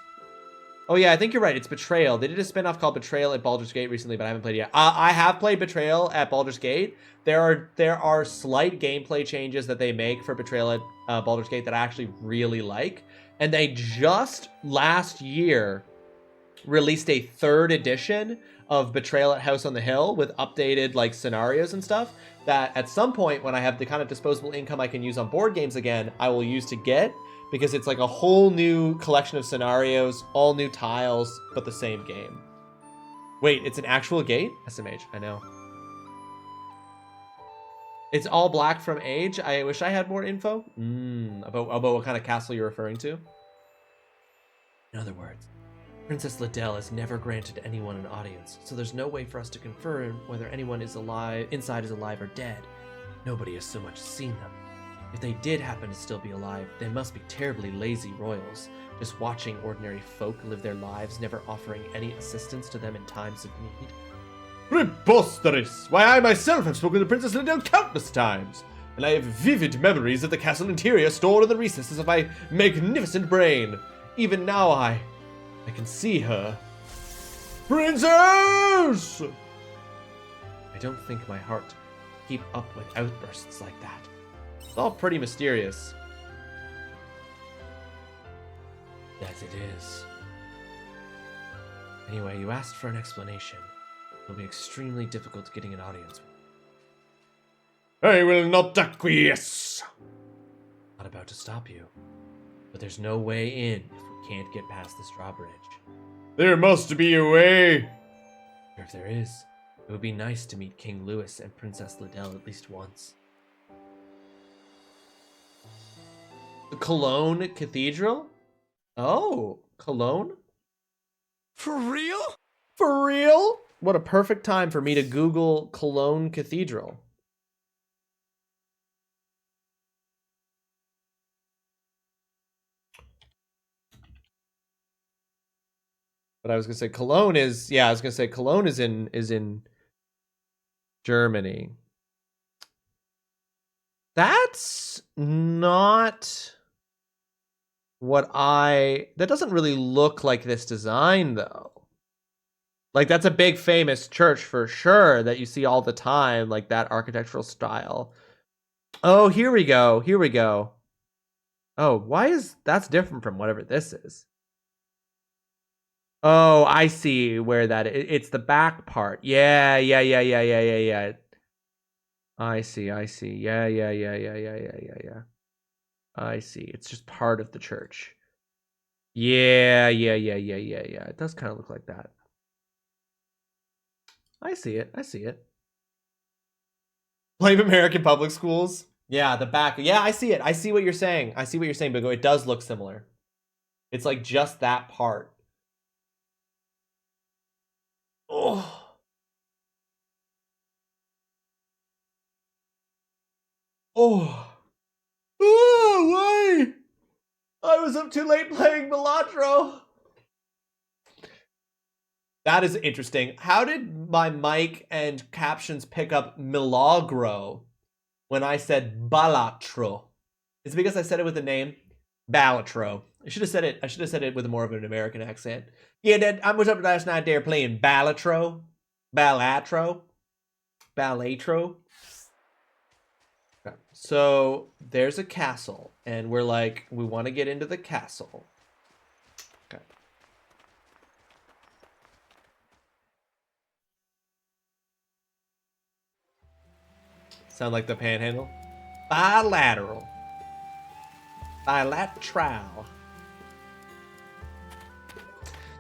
Oh yeah, I think you're right. It's Betrayal. They did a spin-off called Betrayal at Baldur's Gate recently, but I haven't played it yet. I have played Betrayal at Baldur's Gate. There are slight gameplay changes that they make for Betrayal at Baldur's Gate that I actually really like. And they just last year released a 3rd edition of Betrayal at House on the Hill with updated scenarios and stuff that at some point when I have the kind of disposable income I can use on board games again, I will use to get. Because it's like a whole new collection of scenarios, all new tiles, but the same game. Wait, it's an actual gate? SMH, I know. It's all black from age. I wish I had more info. About what kind of castle you're referring to. In other words, Princess Liddell has never granted anyone an audience, so there's no way for us to confirm whether anyone is alive, inside is alive or dead. Nobody has so much as seen them. If they did happen to still be alive, they must be terribly lazy royals, just watching ordinary folk live their lives, never offering any assistance to them in times of need. Preposterous! Why, I myself have spoken to Princess Liddell countless times, and I have vivid memories of the castle interior stored in the recesses of my magnificent brain. Even now I can see her. Princess! I don't think my heart can keep up with outbursts like that. It's all pretty mysterious. That it is. Anyway, you asked for an explanation. It'll be extremely difficult getting an audience. I will not acquiesce. Not about to stop you. But there's no way in if we can't get past this drawbridge. There must be a way. If there is, it would be nice to meet King Louis and Princess Liddell at least once. The Cologne Cathedral? Oh, Cologne? For real? For real? What a perfect time for me to Google Cologne Cathedral. But I was gonna say Cologne is Cologne is in Germany. That's not that doesn't really look like this design though. Like that's a big famous church for sure that you see all the time, like that architectural style. Oh, here we go. Here we go. Oh, that's different from whatever this is. Oh, I see where it's the back part. Yeah. I see. Yeah. I see. It's just part of the church. Yeah. It does kind of look like that. I see it. Blame American public schools. Yeah, the back. Yeah, I see it. I see what you're saying. Bigo. It does look similar. It's like just that part. Oh. Oh. Oh, why? I was up too late playing Milagro. That is interesting. How did my mic and captions pick up Milagro when I said Balatro? Is it because I said it with the name? Balatro. I should have said it with more of an American accent. Yeah, Dad, I was up last night there playing Balatro. Balatro. Balatro. Okay. So there's a castle, and we're like, we want to get into the castle. Okay. Sound like the panhandle? Bilateral. Bilateral.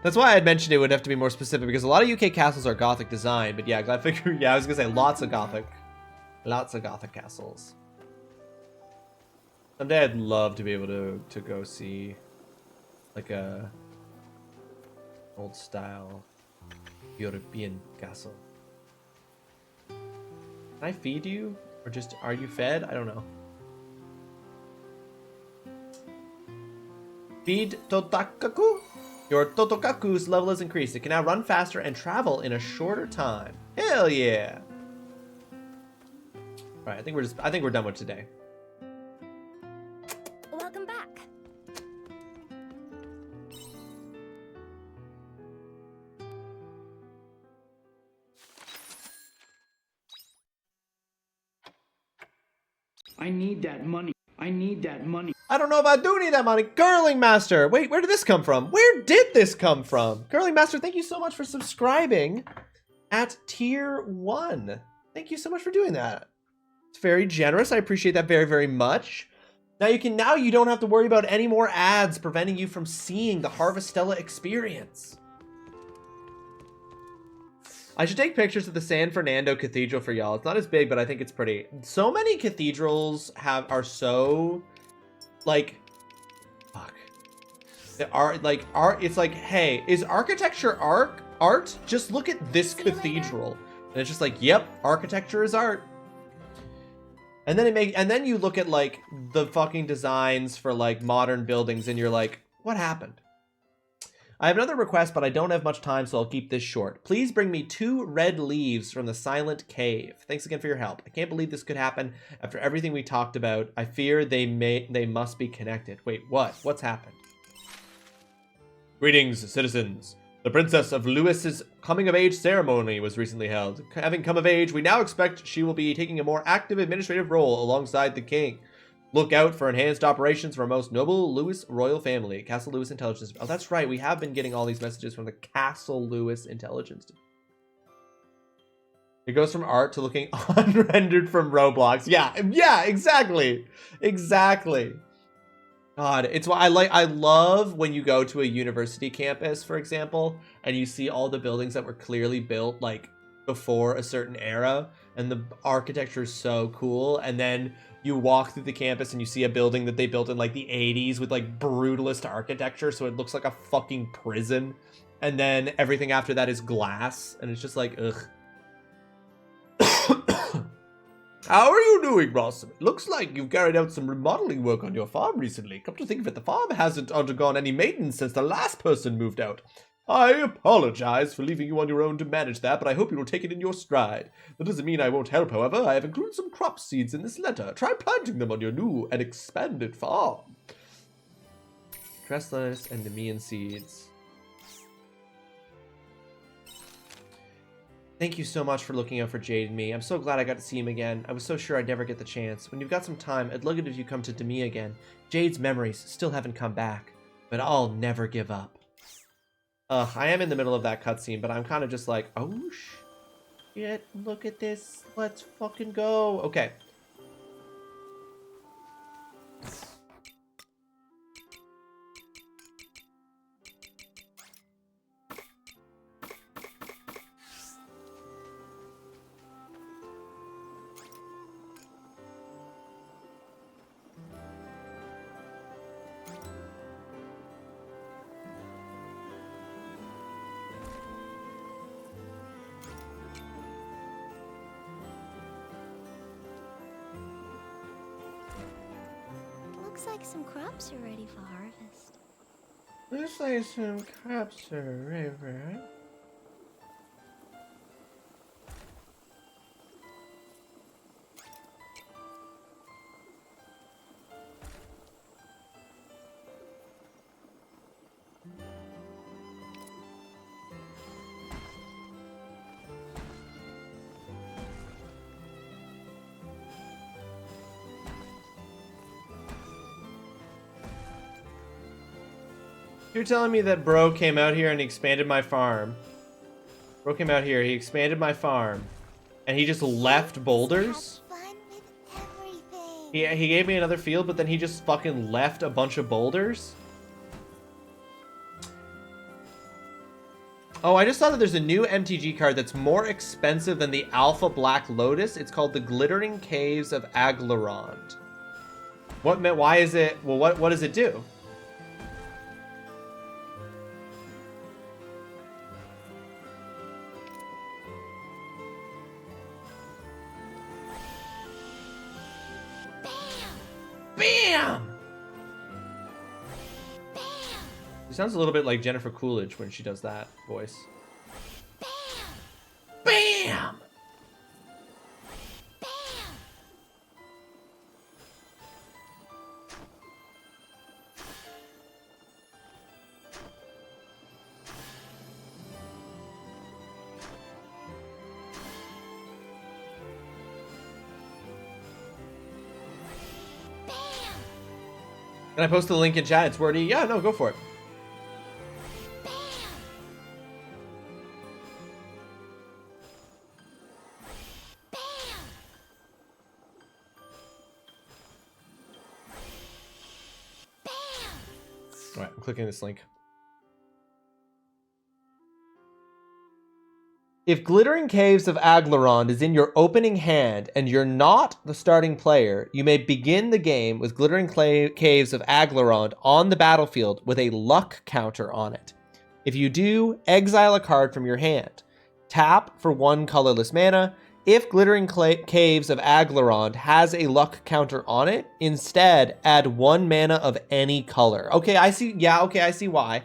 That's why I had mentioned it would have to be more specific, because a lot of UK castles are Gothic design, but yeah, I figured, yeah, I was gonna say lots of Gothic castles. Someday I'd love to be able to go see like a old style European castle. Can I feed you? Or just, are you fed? I don't know. Feed Totakaku? Your Totokaku's level is increased. It can now run faster and travel in a shorter time. Hell yeah! Alright, I think we're done with today. Welcome back. I need that money. I need that money. I don't know if I do need that money. Curling Master! Wait, where did this come from? Where did this come from? Curling Master, thank you so much for subscribing at tier 1. Thank you so much for doing that. It's very generous. I appreciate that very, very much. Now you don't have to worry about any more ads preventing you from seeing the Harvestella experience. I should take pictures of the San Fernando Cathedral for y'all. It's not as big, but I think it's pretty. So many cathedrals are so like, fuck. It's like, hey, is architecture art? Just look at this cathedral. And it's just like, yep, architecture is art. And then you look at like the fucking designs for like modern buildings and you're like, what happened? I have another request, but I don't have much time, so I'll keep this short. Please bring me 2 red leaves from the Silent Cave. Thanks again for your help. I can't believe this could happen after everything we talked about. I fear they must be connected. Wait, what? What's happened? Greetings, citizens. The Princess of Lewis's coming-of-age ceremony was recently held. Having come of age, we now expect she will be taking a more active administrative role alongside the king. Look out for enhanced operations for our most noble Lewis royal family. Castle Lewis Intelligence. Oh, that's right. We have been getting all these messages from the Castle Lewis Intelligence. It goes from art to looking unrendered from Roblox. Yeah, exactly. Exactly. God, it's why I love when you go to a university campus, for example, and you see all the buildings that were clearly built like before a certain era, and the architecture is so cool, and then you walk through the campus and you see a building that they built in like the 80s with like brutalist architecture, so it looks like a fucking prison, and then everything after that is glass, and it's just like, ugh. How are you doing, Rawesome? It looks like you've carried out some remodeling work on your farm recently. Come to think of it, the farm hasn't undergone any maintenance since the last person moved out. I apologize for leaving you on your own to manage that, but I hope you will take it in your stride. That doesn't mean I won't help, however. I have included some crop seeds in this letter. Try planting them on your new and expanded farm. Cress lettuce and Nemean seeds. Thank you so much for looking out for Jade and me. I'm so glad I got to see him again. I was so sure I'd never get the chance. When you've got some time, I'd love it if you come to Demi again. Jade's memories still haven't come back, but I'll never give up. I am in the middle of that cutscene, but I'm kind of just like, oh shit, look at this. Let's fucking go. Okay. Looks like some crops are ready for harvest. Looks like some crops are ready. You're telling me that bro came out here and expanded my farm. Bro came out here, he expanded my farm, and he just left boulders? He gave me another field, but then he just fucking left a bunch of boulders? Oh, I just saw that there's a new MTG card that's more expensive than the Alpha Black Lotus. It's called the Glittering Caves of Aglarond. Why is it, well, what does it do? Bam! She sounds a little bit like Jennifer Coolidge when she does that voice. Bam! Can I post the link in chat? It's wordy. Yeah, no, go for it. All right, I'm clicking this link. If Glittering Caves of Aglarond is in your opening hand and you're not the starting player, you may begin the game with Glittering Caves of Aglarond on the battlefield with a luck counter on it. If you do, exile a card from your hand. Tap for 1 colorless mana. If Glittering Caves of Aglarond has a luck counter on it, instead add 1 mana of any color. Okay, I see. Yeah, okay, I see why.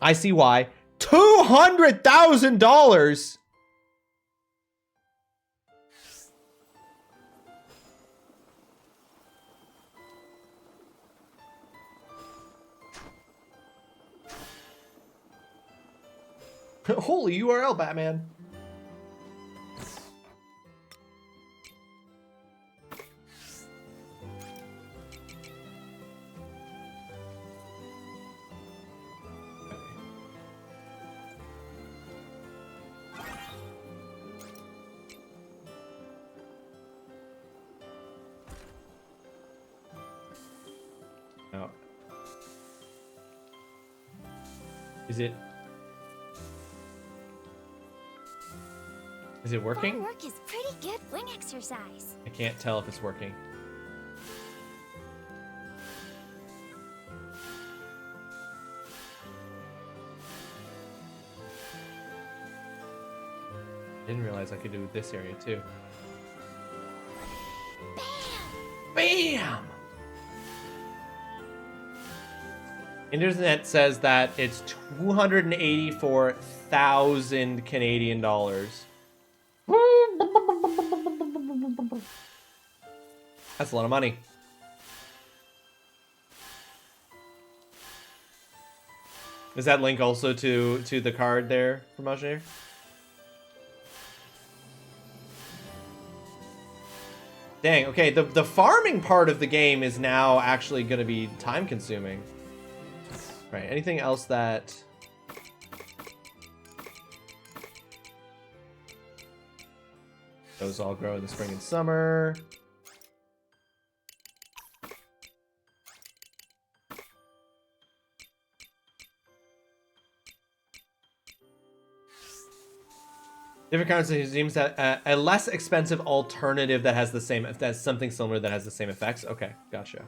I see why. $200,000. Holy URL, Batman. No. Is it working? Farm work is pretty good wing exercise. I can't tell if it's working. Didn't realize I could do this area too. Bam! Internet says that it's 284,000 Canadian dollars. That's a lot of money. Is that link also to the card there, Promotionaire? Dang, okay, the farming part of the game is now actually going to be time consuming. Right, anything else that... Those all grow in the spring and summer. Different currency seems that a less expensive alternative that has the same, if that's something similar that has the same effects. Okay, gotcha.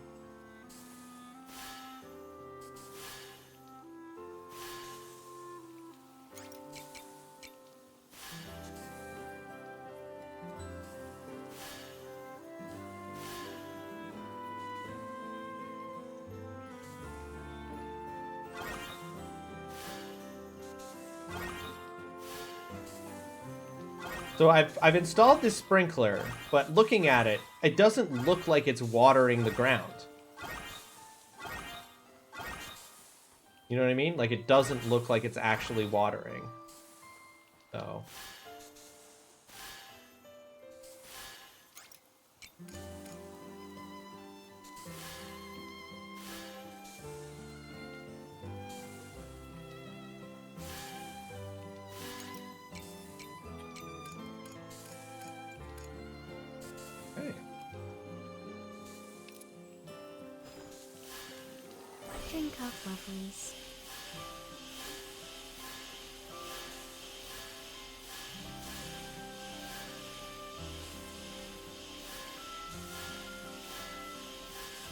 So I've installed this sprinkler, but looking at it, it doesn't look like it's watering the ground. You know what I mean? Like, it doesn't look like it's actually watering. So... Drink up, lovelies.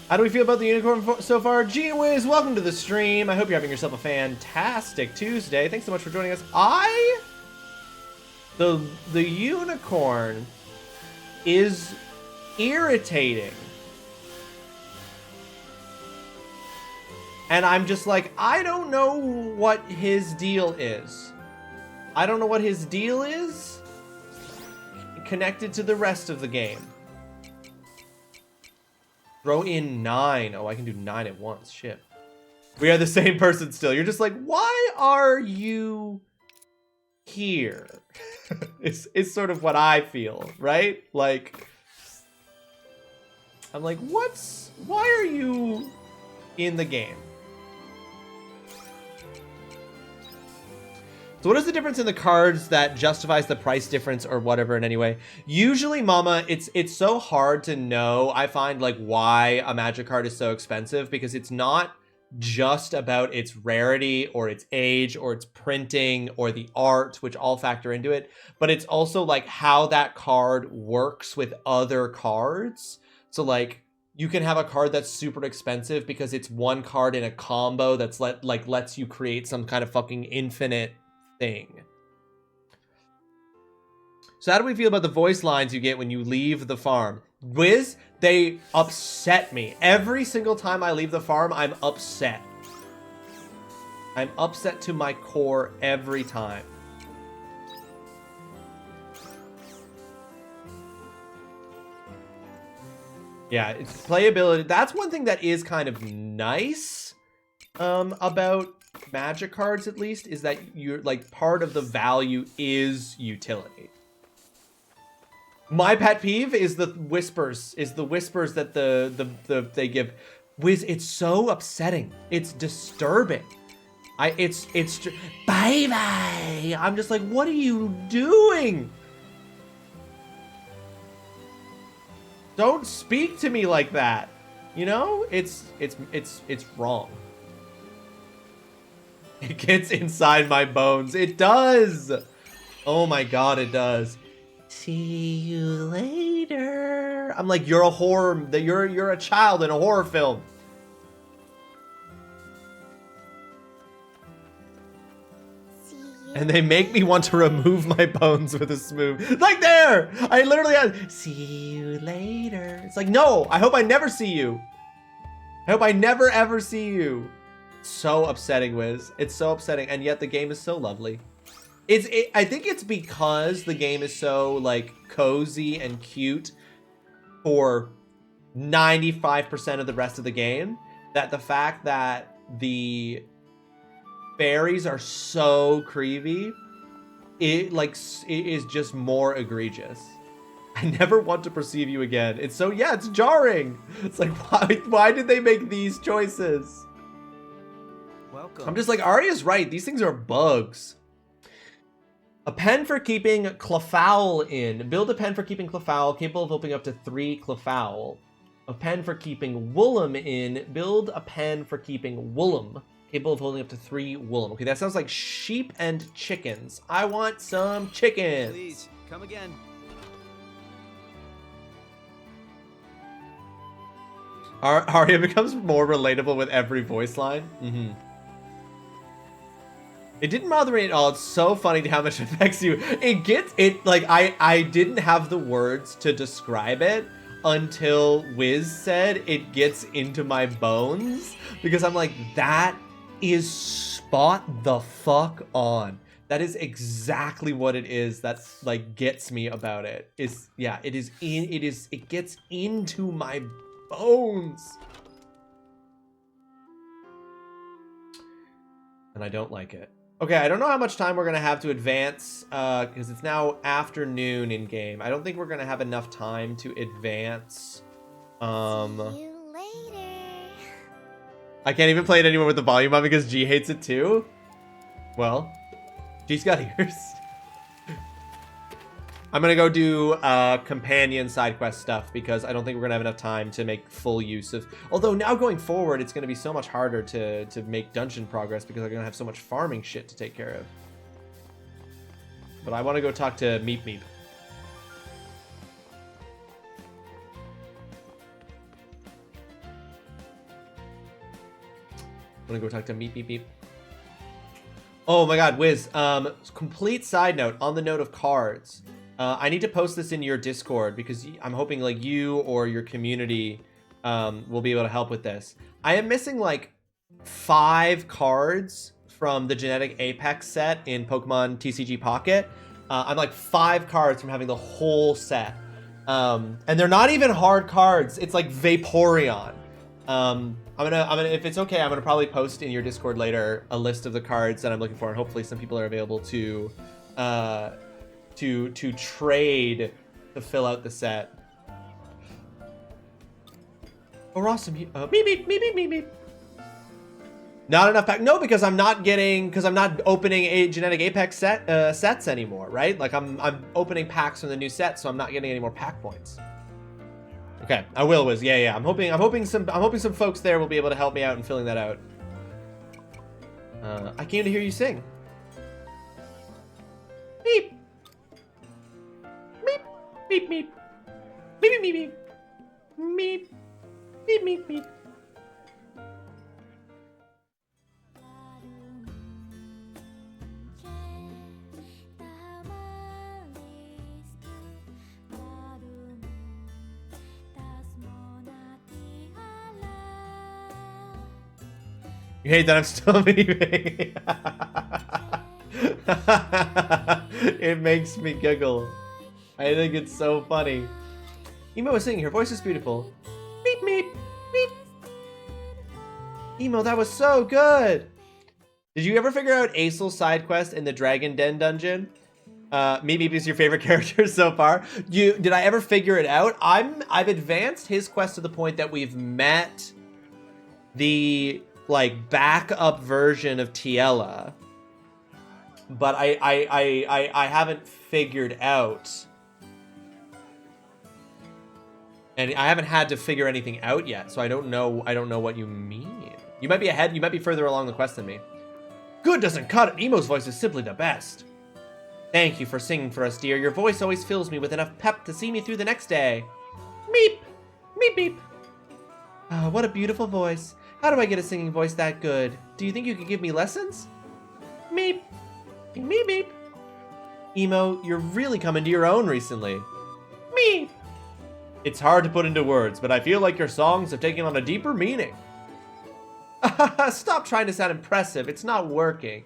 How do we feel about the unicorn so far? Gee whiz, welcome to the stream. I hope you're having yourself a fantastic Tuesday. Thanks so much for joining us. The unicorn is irritating. And I'm just like, I don't know what his deal is. I don't know what his deal is connected to the rest of the game. Throw in 9. Oh, I can do 9 at once. Shit. We are the same person still. You're just like, why are you here? It's sort of what I feel, right? Like, I'm like, why are you in the game? So what is the difference in the cards that justifies the price difference or whatever in any way? Usually, Mama, it's so hard to know, I find, like, why a Magic card is so expensive, because it's not just about its rarity or its age or its printing or the art, which all factor into it, but it's also, like, how that card works with other cards. So, like, you can have a card that's super expensive because it's one card in a combo that's lets you create some kind of fucking infinite thing. So how do we feel about the voice lines you get when you leave the farm? Wiz, they upset me. Every single time I leave the farm, I'm upset. I'm upset to my core every time. Yeah, it's playability. That's one thing that is kind of nice about Magic cards, at least, is that you're like, part of the value is utility. My pet peeve is the whispers, that they give. Wiz, it's so upsetting. It's disturbing. It's bye-bye. I'm just like, what are you doing? Don't speak to me like that. You know? It's wrong. It gets inside my bones. It does. Oh my god, it does. See you later. I'm like, you're a horror. You're a child in a horror film. And they make me want to remove my bones with a smooth. Like there! I literally had, see you later. It's like, no, I hope I never see you. I hope I never ever see you. So upsetting, Wiz. It's so upsetting, and yet the game is so lovely. I think it's because the game is so, like, cozy and cute for 95% of the rest of the game, that the fact that the fairies are so creepy, it is just more egregious. I never want to perceive you again. It's so, yeah, it's jarring. It's like, why did they make these choices? Welcome. I'm just like, Arya's right. These things are bugs. A pen for keeping Cleffowl in. Build a pen for keeping Cleffowl, capable of opening up to 3 Cleffowl. A pen for keeping Woolum in. Build a pen for keeping Woolum, capable of holding up to 3 Woolum. Okay, that sounds like sheep and chickens. I want some chickens. Please, come again. Arya becomes more relatable with every voice line. Mm-hmm. It didn't bother me at all. It's so funny how much it affects you. It gets it, like, I didn't have the words to describe it until Wiz said it gets into my bones, because I'm like, that is spot the fuck on. That is exactly what it is that like gets me about it. Yeah, it gets into my bones. And I don't like it. Okay, I don't know how much time we're gonna have to advance, because it's now afternoon in game. I don't think we're gonna have enough time to advance. See you later. I can't even play it anymore with the volume on because G hates it too. Well, G's got ears. I'm gonna go do companion side quest stuff because I don't think we're gonna have enough time to make full use of. Although now going forward, it's gonna be so much harder to make dungeon progress because I'm gonna have so much farming shit to take care of. But I want to go talk to Meep Meep. I'm gonna go talk to Meep Meep Meep. Oh my God, Wiz. Complete side note on the note of cards. I need to post this in your Discord because I'm hoping like you or your community will be able to help with this. I am missing like 5 cards from the Genetic Apex set in Pokemon TCG Pocket. I'm like 5 cards from having the whole set. And they're not even hard cards. It's like Vaporeon. I'm gonna, if it's okay, I'm gonna probably post in your Discord later a list of the cards that I'm looking for, and hopefully some people are available to trade to fill out the set. Oh, Rawesome, meep meep meep meep meep. Not enough pack. No, because I'm not opening a Genetic Apex sets anymore, right? Like I'm opening packs from the new set, so I'm not getting any more pack points. Okay, I will, Wiz. Yeah. I'm hoping some folks there will be able to help me out in filling that out. I came to hear you sing. Meep. Meep. Meep meep. Meep meep meep. Meep. Meep meep meep. You hate that I'm still memeing. It makes me giggle. I think it's so funny. Emo was singing. Her voice is beautiful. Meep meep meep. Emo, that was so good. Did you ever figure out Acel's side quest in the Dragon Den dungeon? Meep Meep is your favorite character so far. Did I ever figure it out? I've advanced his quest to the point that we've met the like backup version of Tiella, but I haven't figured out, and I haven't had to figure anything out yet, so I don't know what you mean. You might be ahead, you might be further along the quest than me. Good doesn't cut it. Emo's voice is simply the best. Thank you for singing for us, dear. Your voice always fills me with enough pep to see me through the next day. Meep meep meep. Oh, what a beautiful voice. How do I get a singing voice that good? Do you think you could give me lessons? Meep. Meep meep. Emo, you're really coming to your own recently. Meep. It's hard to put into words, but I feel like your songs have taken on a deeper meaning. Stop trying to sound impressive. It's not working.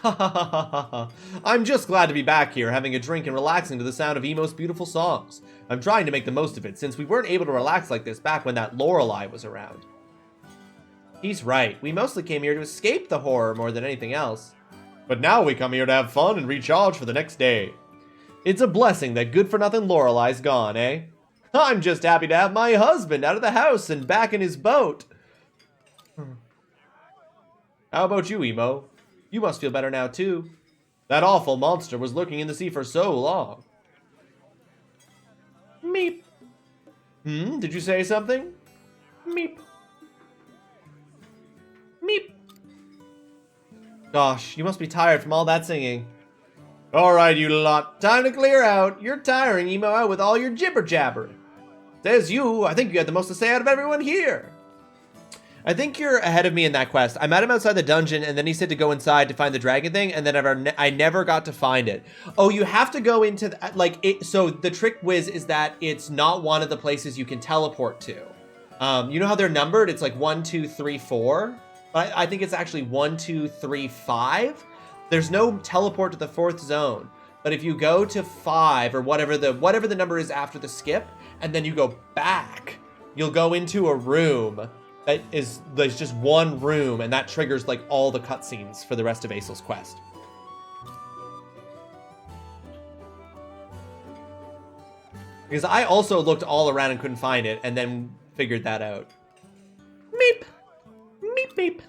I'm just glad to be back here, having a drink and relaxing to the sound of Emo's beautiful songs. I'm trying to make the most of it, since we weren't able to relax like this back when that Lorelei was around. He's right. We mostly came here to escape the horror more than anything else. But now we come here to have fun and recharge for the next day. It's a blessing that good-for-nothing Lorelei's gone, eh? I'm just happy to have my husband out of the house and back in his boat. How about you, Emo? You must feel better now, too. That awful monster was lurking in the sea for so long. Meep. Did you say something? Meep. Meep. Gosh, you must be tired from all that singing. Alright, you lot. Time to clear out. You're tiring Emo out with all your jibber-jabber. Says you, I think you had the most to say out of everyone here. I think you're ahead of me in that quest. I met him outside the dungeon, and then he said to go inside to find the dragon thing, and then I never got to find it. Oh, you have to go into so the trick, Wiz, is that it's not one of the places you can teleport to. You know how they're numbered? It's like 1, 2, 3, 4. I think it's actually 1, 2, 3, 5. There's no teleport to the 4th zone. But if you go to 5 or whatever the number is after the skip, and then you go back, you'll go into a room that is, there's just one room, and that triggers like all the cutscenes for the rest of Aesil's quest. Because I also looked all around and couldn't find it, and then figured that out. Meep! Meep meep!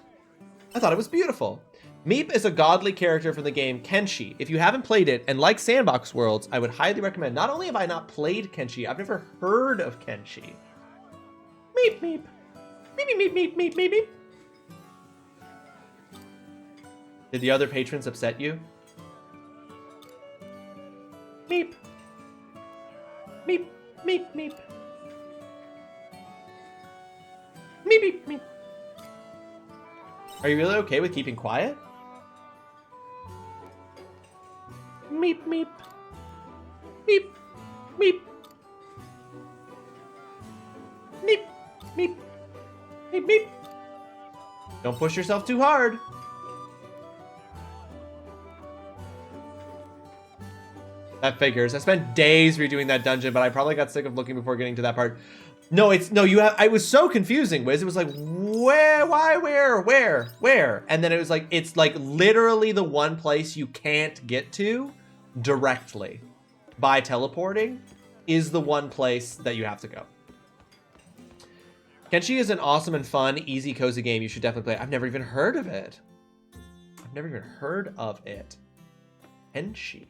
I thought it was beautiful. Meep is a godly character from the game Kenshi. If you haven't played it and like sandbox worlds, I would highly recommend. Not only have I not played Kenshi, I've never heard of Kenshi. Meep meep. Meep meep meep meep meep meep. Did the other patrons upset you? Meep. Meep meep meep. Meep meep meep. Are you really okay with keeping quiet? Meep, meep. Meep, meep. Meep, meep. Meep, meep. Don't push yourself too hard. That figures. I spent days redoing that dungeon, but I probably got sick of looking before getting to that part. No, I was so confusing, Wiz. It was like, where, why, where? And then it was like, it's like literally the one place you can't get to directly by teleporting is the one place that you have to go. Kenshi is an awesome and fun, easy, cozy game. You should definitely play. I've never even heard of it. Kenshi.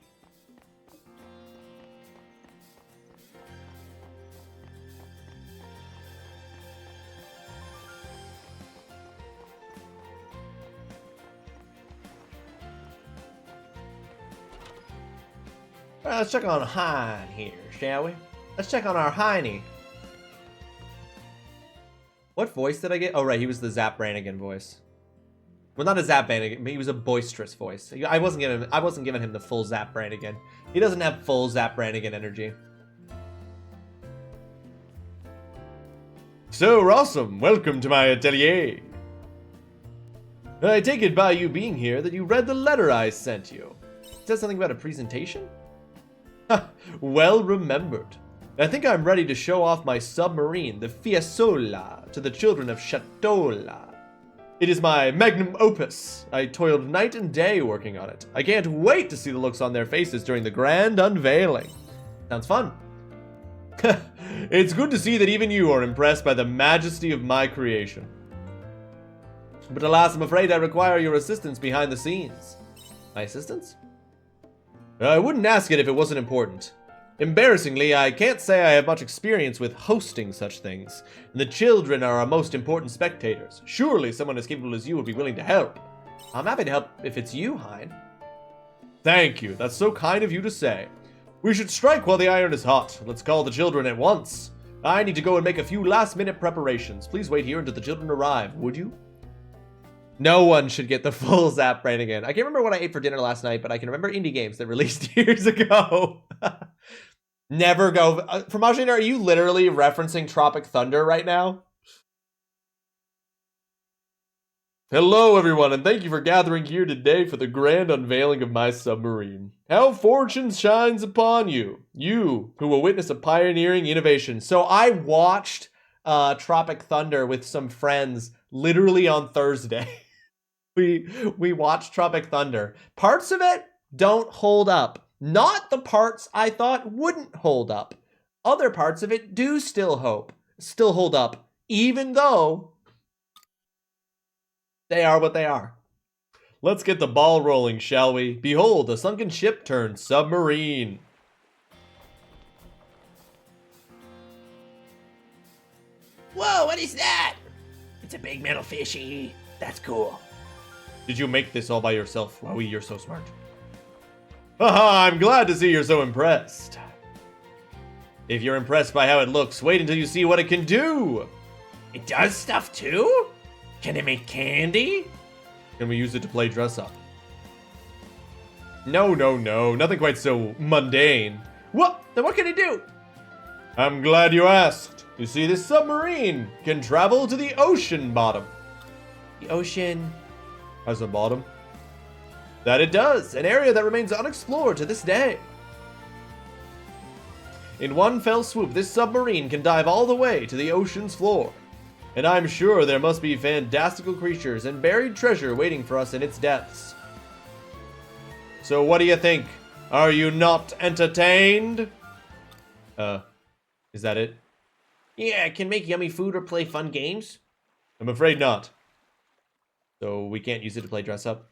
All right, let's check on Hein here, shall we? Let's check on our Heine. What voice did I get? Oh, right, he was the Zap Brannigan voice. Well, not a Zap Brannigan, but he was a boisterous voice. I wasn't giving him the full Zap Brannigan. He doesn't have full Zap Brannigan energy. So, Rawesome, welcome to my atelier. I take it by you being here that you read the letter I sent you. It says something about a presentation? Well remembered. I think I'm ready to show off my submarine, the Fiesole, to the children of Chatola. It is my magnum opus. I toiled night and day working on it. I can't wait to see the looks on their faces during the grand unveiling. Sounds fun. It's good to see that even you are impressed by the majesty of my creation. But alas, I'm afraid I require your assistance behind the scenes. My assistance? I wouldn't ask it if it wasn't important. Embarrassingly, I can't say I have much experience with hosting such things, and the children are our most important spectators. Surely someone as capable as you would be willing to help. I'm happy to help if it's you, Hein. Thank you, that's so kind of you to say. We should strike while the iron is hot. Let's call the children at once. I need to go and make a few last-minute preparations. Please wait here until the children arrive, would you? No one should get the full Zap Brannigan. I can't remember what I ate for dinner last night, but I can remember indie games that released years ago. Never go. Fromagina, are you literally referencing Tropic Thunder right now? Hello, everyone, and thank you for gathering here today for the grand unveiling of my submarine. How fortune shines upon you, you who will witness a pioneering innovation. So I watched Tropic Thunder with some friends literally on Thursday. We watched Tropic Thunder. Parts of it don't hold up. Not the parts I thought wouldn't hold up. Other parts of it do still hold up, even though they are what they are. Let's get the ball rolling, shall we? Behold, a sunken ship turned submarine. Whoa, what is that? It's a big metal fishy. That's cool. Did you make this all by yourself? Wowie, you're so smart. Haha, I'm glad to see you're so impressed. If you're impressed by how it looks, wait until you see what it can do. It does stuff too? Can it make candy? Can we use it to play dress up? No, nothing quite so mundane. What? Then what can it do? I'm glad you asked. You see, this submarine can travel to the ocean bottom. The ocean has a bottom. That it does, an area that remains unexplored to this day. In one fell swoop, this submarine can dive all the way to the ocean's floor. And I'm sure there must be fantastical creatures and buried treasure waiting for us in its depths. So what do you think? Are you not entertained? Is that it? Yeah, can make yummy food or play fun games. I'm afraid not. So we can't use it to play dress up?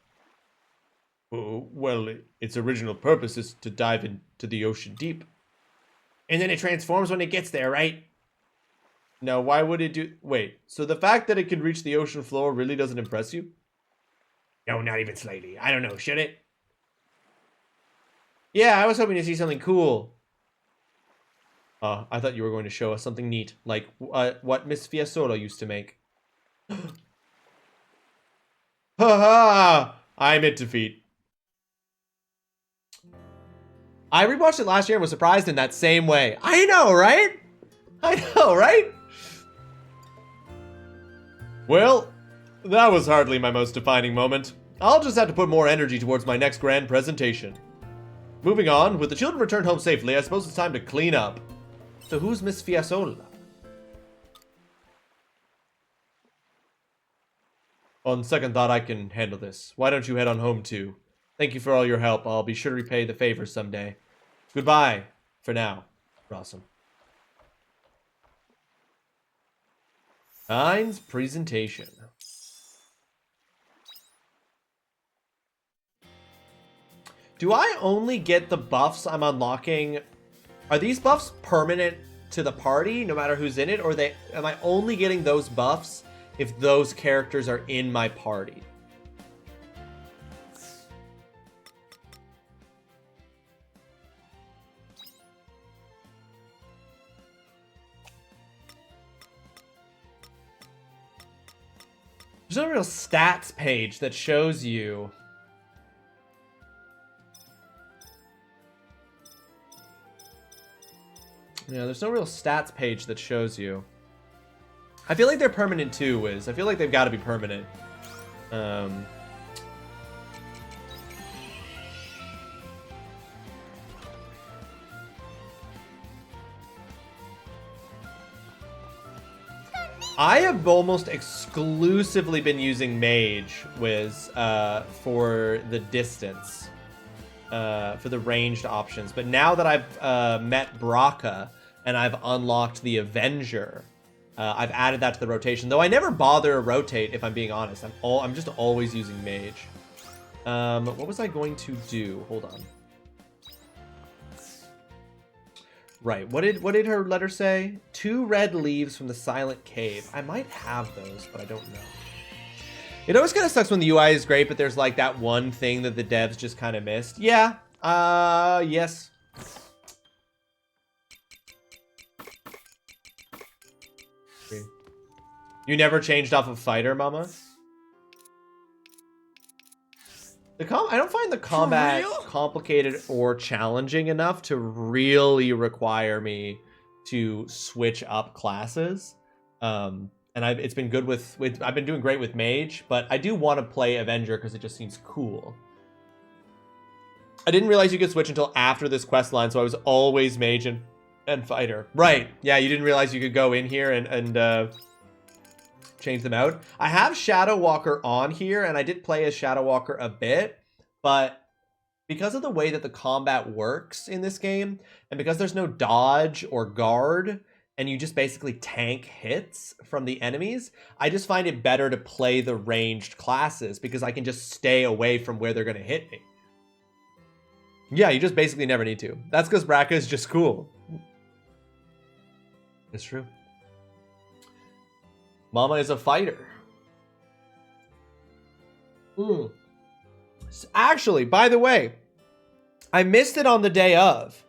Well, its original purpose is to dive into the ocean deep. And then it transforms when it gets there, right? Now, why would it do... Wait, so the fact that it can reach the ocean floor really doesn't impress you? No, not even slightly. I don't know, should it? Yeah, I was hoping to see something cool. I thought you were going to show us something neat, like what Miss Fiasola used to make. Haha! I'm in defeat. I rewatched it last year and was surprised in that same way. I know, right? I know, right? Well, that was hardly my most defining moment. I'll just have to put more energy towards my next grand presentation. Moving on, with the children returned home safely, I suppose it's time to clean up. So who's Miss Fiasola? On second thought, I can handle this. Why don't you head on home too? Thank you for all your help. I'll be sure to repay the favor someday. Goodbye, for now, Rawesome. Hein's presentation. Do I only get the buffs I'm unlocking? Are these buffs permanent to the party, no matter who's in it? Or am I only getting those buffs if those characters are in my party? There's no real stats page that shows you. Yeah, there's no real stats page that shows you. I feel like they're permanent too, Wiz. I feel like they've got to be permanent. I have almost exclusively been using Mage, Wiz, for the distance. For the ranged options. But now that I've met Braca and I've unlocked the Avenger, I've added that to the rotation. Though I never bother to rotate, if I'm being honest. I'm just always using Mage. What was I going to do? Hold on. Right, what did her letter say? 2 red leaves from the Silent Cave. I might have those, but I don't know. It always kind of sucks when the UI is great, but there's like that one thing that the devs just kind of missed. Yeah, yes. You never changed off of fighter, mama? I don't find the combat complicated or challenging enough to really require me to switch up classes. And it's been good with I've been doing great with Mage, but I do want to play Avenger because it just seems cool. I didn't realize you could switch until after this quest line, so I was always Mage and Fighter. Right, yeah, you didn't realize you could go in here and change them out. I have Shadow Walker on here, and I did play as Shadow Walker a bit, but because of the way that the combat works in this game, and because there's no dodge or guard, and you just basically tank hits from the enemies, I just find it better to play the ranged classes because I can just stay away from where they're going to hit me. Yeah, you just basically never need to. That's because Braca is just cool. It's true. Mama is a fighter. Actually, by the way, I missed it on the day of,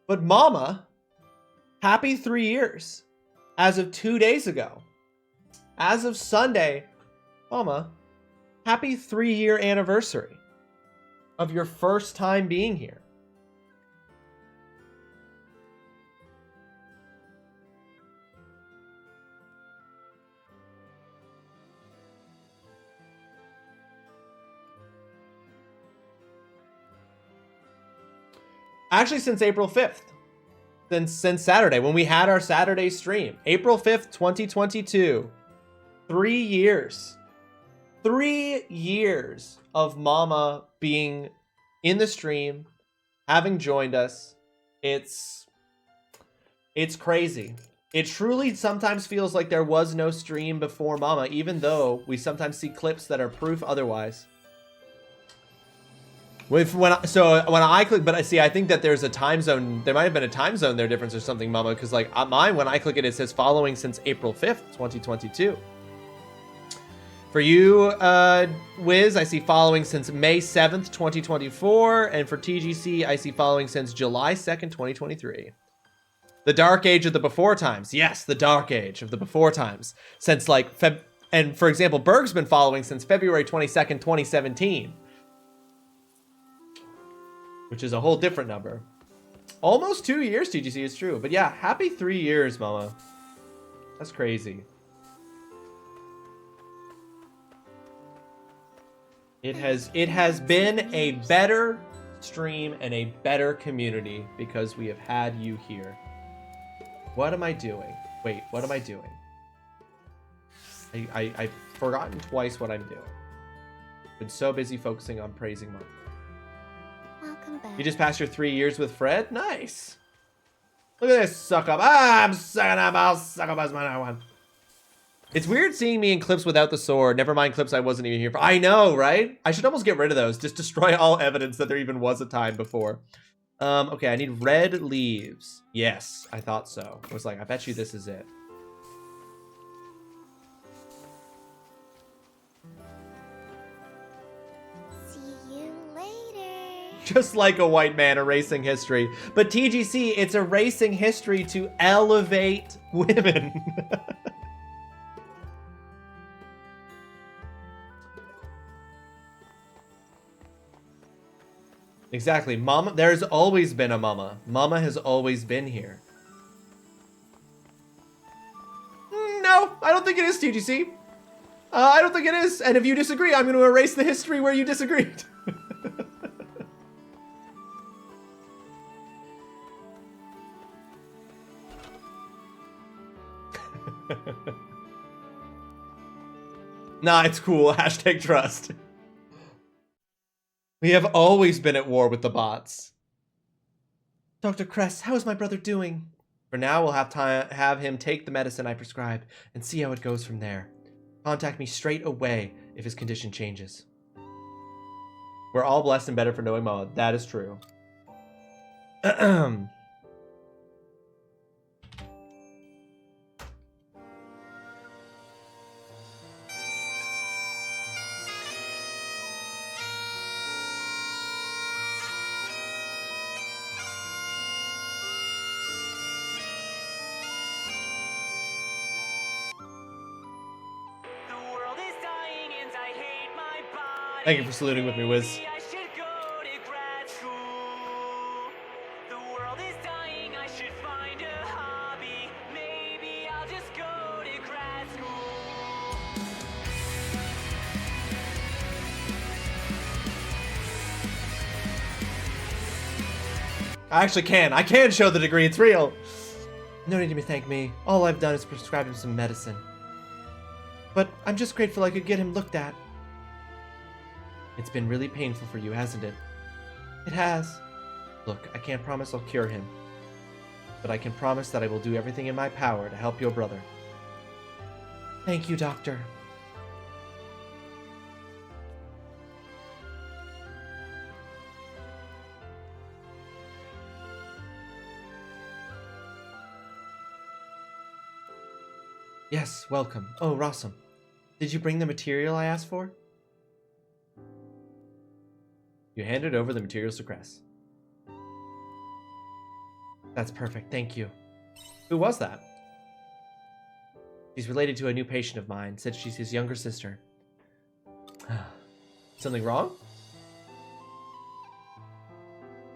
but Mama, happy 3 years as of 2 days ago. As of Sunday, Mama, happy 3-year anniversary of your first time being here. Actually, since April 5th. Since Saturday, when we had our Saturday stream. April 5th, 2022. 3 years. 3 years of Mama being in the stream, having joined us. It's crazy. It truly sometimes feels like there was no stream before Mama, even though we sometimes see clips that are proof otherwise. When I click, but I see, I think that there's a time zone. There might have been a time zone there difference or something, Mama, because like mine, when I click it, it says following since April 5th, 2022. For you, Wiz, I see following since May 7th, 2024, and for TGC, I see following since July 2nd, 2023. The dark age of the before times. Yes, the dark age of the before times. Since like and for example, Berg's been following since February 22nd, 2017. Which is a whole different number. Almost 2 years, TGC, is true. But yeah, happy 3 years, Mama. That's crazy. It has been a better stream and a better community because we have had you here. What am I doing? Wait, what am I doing? I've forgotten twice what I'm doing. Been so busy focusing on praising Mom. Welcome back. You just passed your 3 years with Fred? Nice. Look at this suck up. Ah, I'm sucking up. I'll suck up as my one. It's weird seeing me in clips without the sword. Never mind clips I wasn't even here for. I know, right? I should almost get rid of those. Just destroy all evidence that there even was a time before. Okay, I need red leaves. Yes, I thought so. I was like, I bet you this is it. Just like a white man erasing history. But TGC, it's erasing history to elevate women. Exactly. Mama, there's always been a Mama. Mama has always been here. No, I don't think it is, TGC. I don't think it is. And if you disagree, I'm going to erase the history where you disagreed. Nah, it's cool. Hashtag trust. We have always been at war with the bots. Dr. Kress, how is my brother doing? For now, we'll have him take the medicine I prescribe and see how it goes from there. Contact me straight away if his condition changes. We're all blessed and better for knowing Mama. That is true. Thank you for saluting with me, Wiz. I actually can. I can show the degree. It's real. No need to thank me. All I've done is prescribe him some medicine. But I'm just grateful I could get him looked at. It's been really painful for you, hasn't it? It has. Look, I can't promise I'll cure him. But I can promise that I will do everything in my power to help your brother. Thank you, Doctor. Yes, welcome. Oh, Rawesome. Did you bring the material I asked for? You handed over the materials to Kress. That's perfect, thank you. Who was that? She's related to a new patient of mine, said she's his younger sister. Something wrong?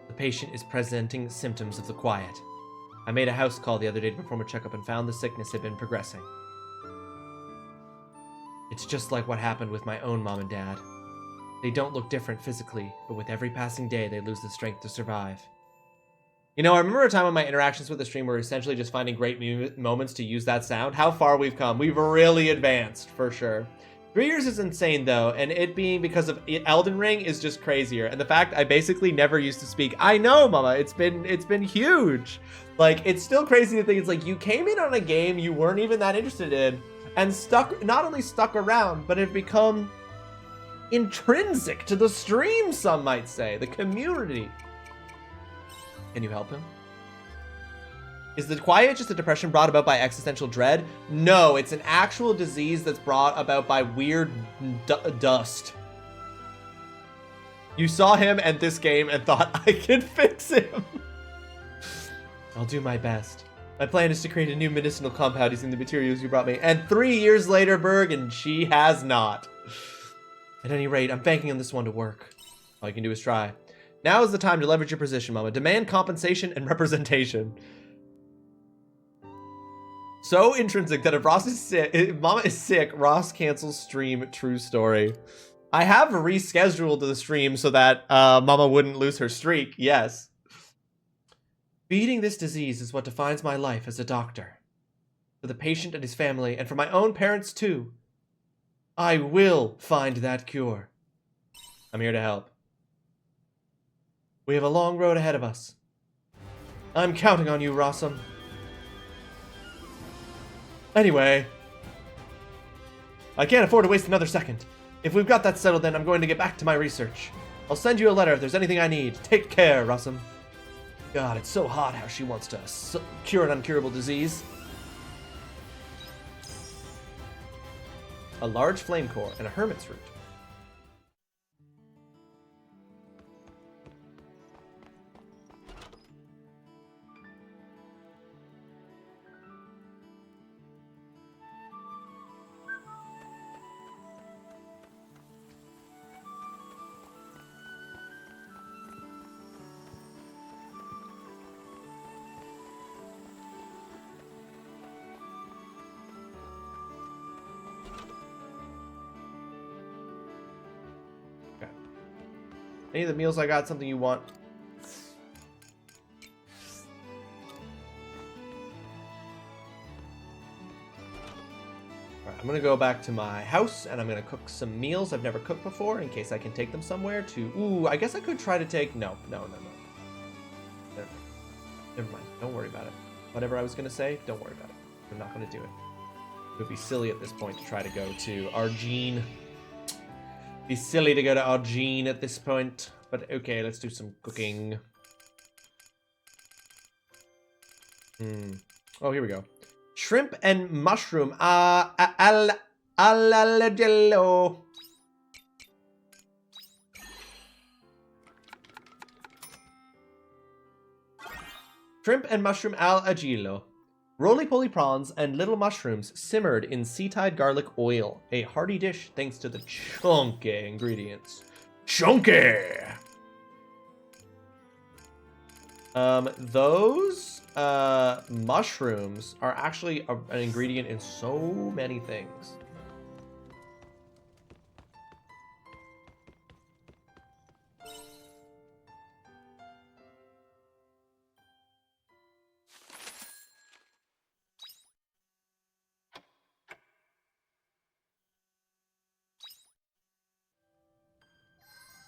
The patient is presenting symptoms of the quiet. I made a house call the other day to perform a checkup and found the sickness had been progressing. It's just like what happened with my own mom and dad. They don't look different physically, but with every passing day they lose the strength to survive. You know, I remember a time when my interactions with the stream were essentially just finding great moments to use that sound. How far we've come. We've really advanced, for sure. 3 years is insane, though, and it being because of Elden Ring is just crazier. And the fact I basically never used to speak. I know, Mama, it's been huge. Like, it's still crazy to think it's like you came in on a game you weren't even that interested in and not only stuck around, but have become intrinsic to the stream, some might say, the community. Can you help him? Is the quiet just a depression brought about by existential dread? No, it's an actual disease that's brought about by weird dust. You saw him and this game and thought, I can fix him. I'll do my best. My plan is to create a new medicinal compound using the materials you brought me. And 3 years later, Berg, and she has not. At any rate, I'm banking on this one to work. All you can do is try. Now is the time to leverage your position, Mama. Demand compensation and representation. So intrinsic that if Ross is sick, if Mama is sick, Ross cancels stream. True story. I have rescheduled the stream so that Mama wouldn't lose her streak. Yes. Beating this disease is what defines my life as a doctor. For the patient and his family, and for my own parents too. I will find that cure. I'm here to help. We have a long road ahead of us. I'm counting on you, Rawesome. Anyway, I can't afford to waste another second. If we've got that settled, then I'm going to get back to my research. I'll send you a letter if there's anything I need. Take care, Rawesome. God, it's so hot how she wants to cure an uncurable disease. A large flame core and a hermit's root. Any of the meals I got, something you want? Alright, I'm gonna go back to my house and I'm gonna cook some meals I've never cooked before in case I can take them somewhere to... Ooh, I guess I could try to take... No. Never mind. Don't worry about it. Whatever I was gonna say, don't worry about it. I'm not gonna do it. It would be silly at this point to try to go to ARGENE. Be silly to go to ARGENE at this point, but okay, let's do some cooking. Oh, here we go. Shrimp and mushroom al agillo. Shrimp and mushroom al agillo. Roly-poly prawns and little mushrooms simmered in sea-tide garlic oil. A hearty dish thanks to the chunky ingredients. Chunky! Those mushrooms are actually an ingredient in so many things.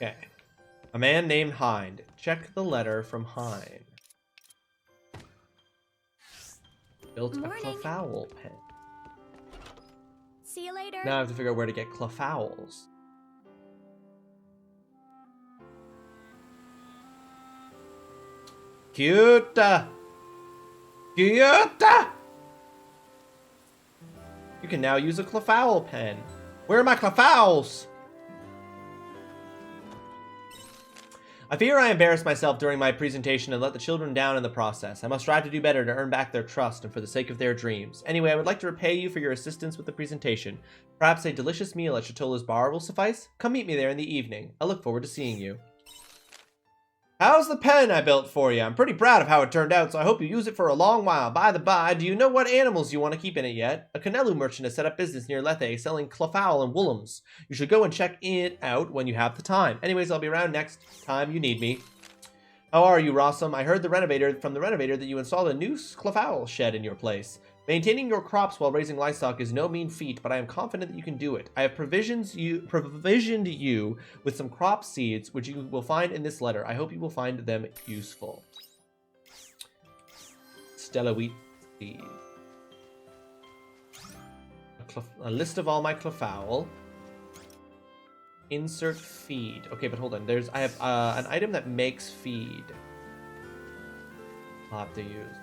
Okay. A man named Hind. Check the letter from Hind. Built a clofowl pen. See you later. Now I have to figure out where to get clofowls. Cute! Cute! You can now use a clofowl pen. Where are my clofowls? I fear I embarrassed myself during my presentation and let the children down in the process. I must strive to do better to earn back their trust and for the sake of their dreams. Anyway, I would like to repay you for your assistance with the presentation. Perhaps a delicious meal at Shatola's bar will suffice? Come meet me there in the evening. I look forward to seeing you. How's the pen I built for you? I'm pretty proud of how it turned out, so I hope you use it for a long while. By the by, do you know what animals you want to keep in it yet? A Canelu merchant has set up business near Lethe selling clofowl and woolums. You should go and check it out when you have the time. Anyways, I'll be around next time you need me. How are you, Rawesome? I heard from the renovator that you installed a new clofowl shed in your place. Maintaining your crops while raising livestock is no mean feat, but I am confident that you can do it. I have provisioned you with some crop seeds, which you will find in this letter. I hope you will find them useful. Stella wheat seed. A list of all my clofowl. Insert feed. Okay, but hold on. I have an item that makes feed. I'll have to use.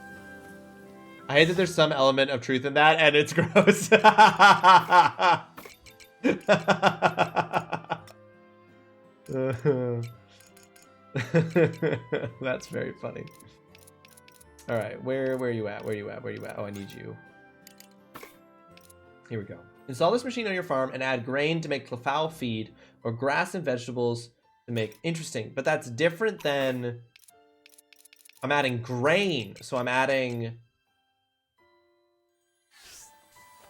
I hate that there's some element of truth in that, and it's gross. That's very funny. All right, where are you at? Where are you at? Where are you at? Oh, I need you. Here we go. Install this machine on your farm and add grain to make clofowl feed, or grass and vegetables to make... Interesting, but that's different than... I'm adding grain, so I'm adding...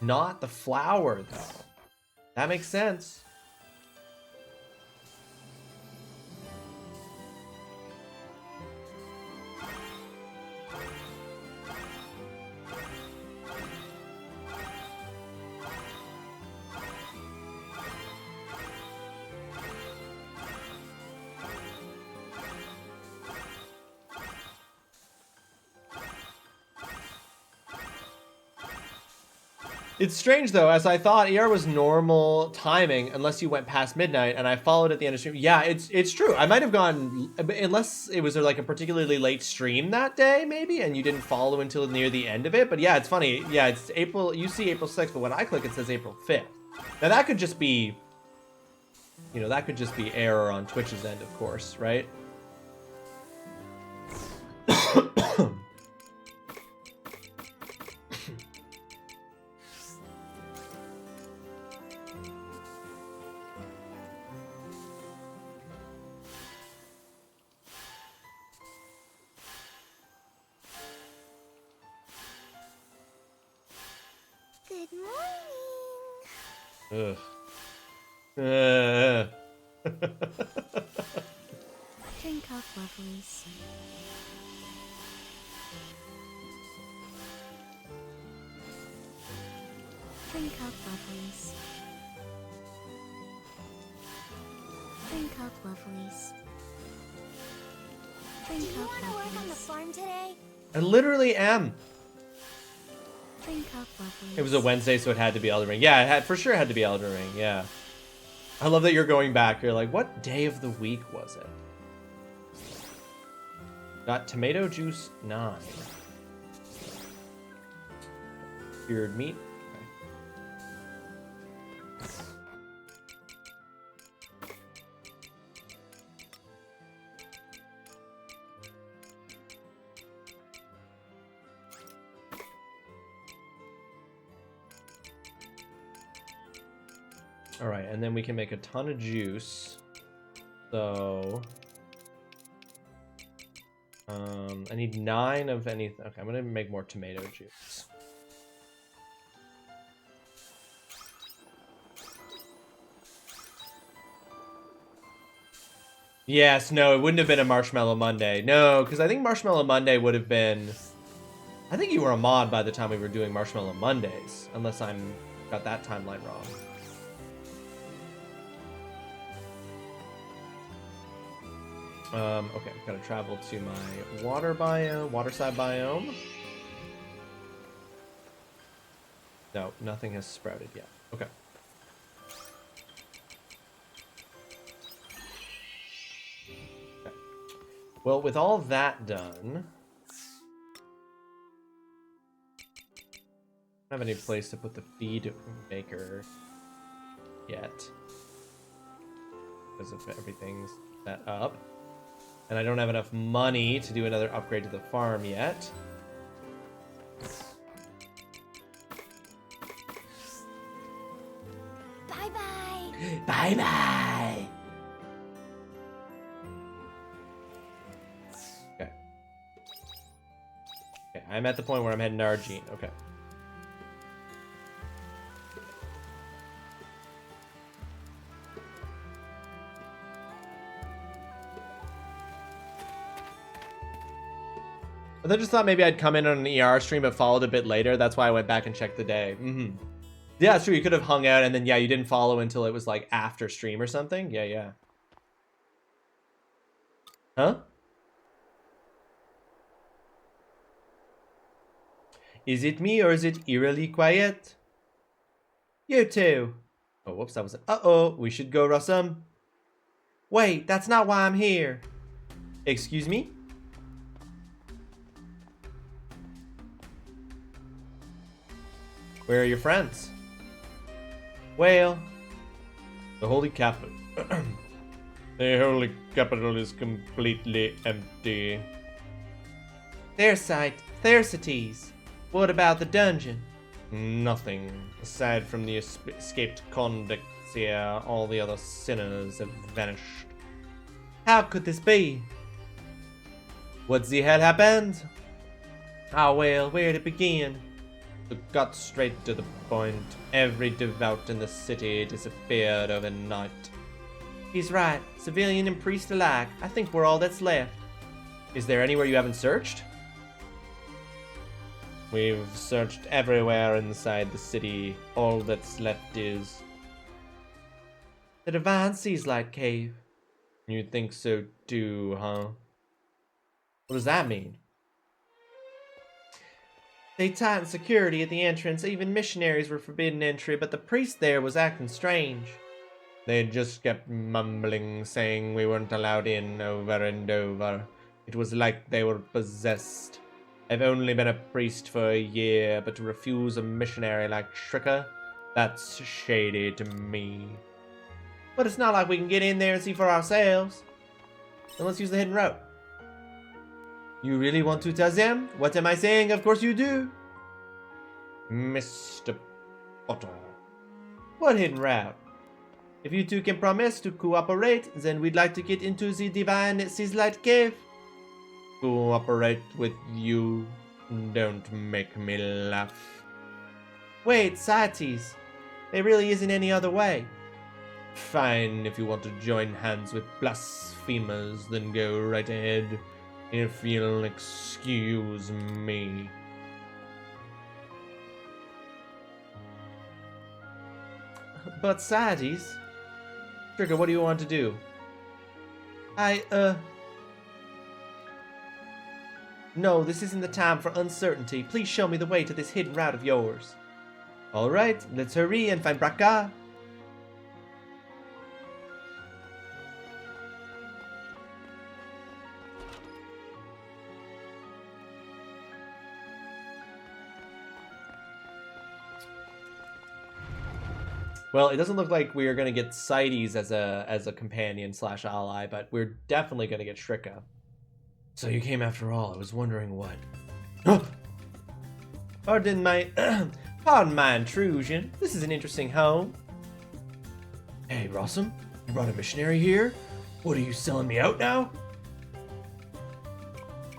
Not the flour, though. That makes sense. It's strange, though, as I thought ER was normal timing unless you went past midnight, and I followed at the end of stream. Yeah, it's true. I might have gone, unless it was like a particularly late stream that day, maybe, and you didn't follow until near the end of it. But yeah, it's funny. Yeah, it's April, you see April 6th, but when I click, it says April 5th. Now that could just be, you know, that could just be error on Twitch's end, of course, right? Good morning. Ugh. Drink up, lovelies. Drink up, lovelies. Drink up, lovelies. Drink Do you up, want to work on the lovelies. farm today? I literally am. Drink up, lovelies. It was a Wednesday, so it had to be Elden Ring. Yeah, it had, for sure had to be Elden Ring, yeah. I love that you're going back. You're like, what day of the week was it? Got tomato juice 9. Cured meat. All right, and then we can make a ton of juice. So, I need 9 of anything. Okay, I'm gonna make more tomato juice. Yes, no, it wouldn't have been a Marshmallow Monday. No, because I think Marshmallow Monday would have been... I think you were a mod by the time we were doing Marshmallow Mondays, unless I'm got that timeline wrong. Okay, I've got to travel to my water biome, waterside biome. No, nothing has sprouted yet. Okay. Okay. Well, with all that done, I don't have any place to put the feed maker yet, because of everything's set up. And I don't have enough money to do another upgrade to the farm yet. Bye-bye. Bye-bye. Okay. Okay, I'm at the point where I'm heading to Argene. Okay. But I just thought maybe I'd come in on an ER stream but followed a bit later. That's why I went back and checked the day. Yeah, it's true. You could have hung out and then, yeah, you didn't follow until it was like after stream or something. Yeah. Huh? Is it me or is it eerily quiet? You too. Oh, whoops, that was it. Uh-oh, we should go, Rawesome. Wait, that's not why I'm here. Excuse me? Where are your friends? Well, the Holy Capital. The Holy Capital is completely empty. Thersites. What about the dungeon? Nothing. Aside from the escaped convicts here, all the other sinners have vanished. How could this be? What the hell happened? Ah, well, where to begin? Got straight to the point. Every devout in the city disappeared overnight. He's right. Civilian and priest alike. I think we're all that's left. Is there anywhere you haven't searched? We've searched everywhere inside the city. All that's left is the Divine Seaslight Cave. You think so too, huh? What does that mean? They tightened security at the entrance. Even missionaries were forbidden entry, but the priest there was acting strange. They just kept mumbling, saying we weren't allowed in over and over. It was like they were possessed. I've only been a priest for a year, but to refuse a missionary like Shrika, that's shady to me. But it's not like we can get in there and see for ourselves. Then let's use the hidden route. You really want to tell them? What am I saying? Of course you do. Mr. Potter. What hidden route? If you two can promise to cooperate, then we'd like to get into the Divine Seaslight Cave. Cooperate with you? Don't make me laugh. Wait, Saites. There really isn't any other way. Fine, if you want to join hands with blasphemers, then go right ahead. If you'll excuse me. But Saites, Trigger, what do you want to do? No, this isn't the time for uncertainty. Please show me the way to this hidden route of yours. Alright, let's hurry and find Braca. Well, it doesn't look like we are going to get Saites as a companion / ally, but we're definitely going to get Shrika. So you came after all. I was wondering what. Pardon my intrusion. This is an interesting home. Hey, Rawesome, you brought a missionary here? What, are you selling me out now?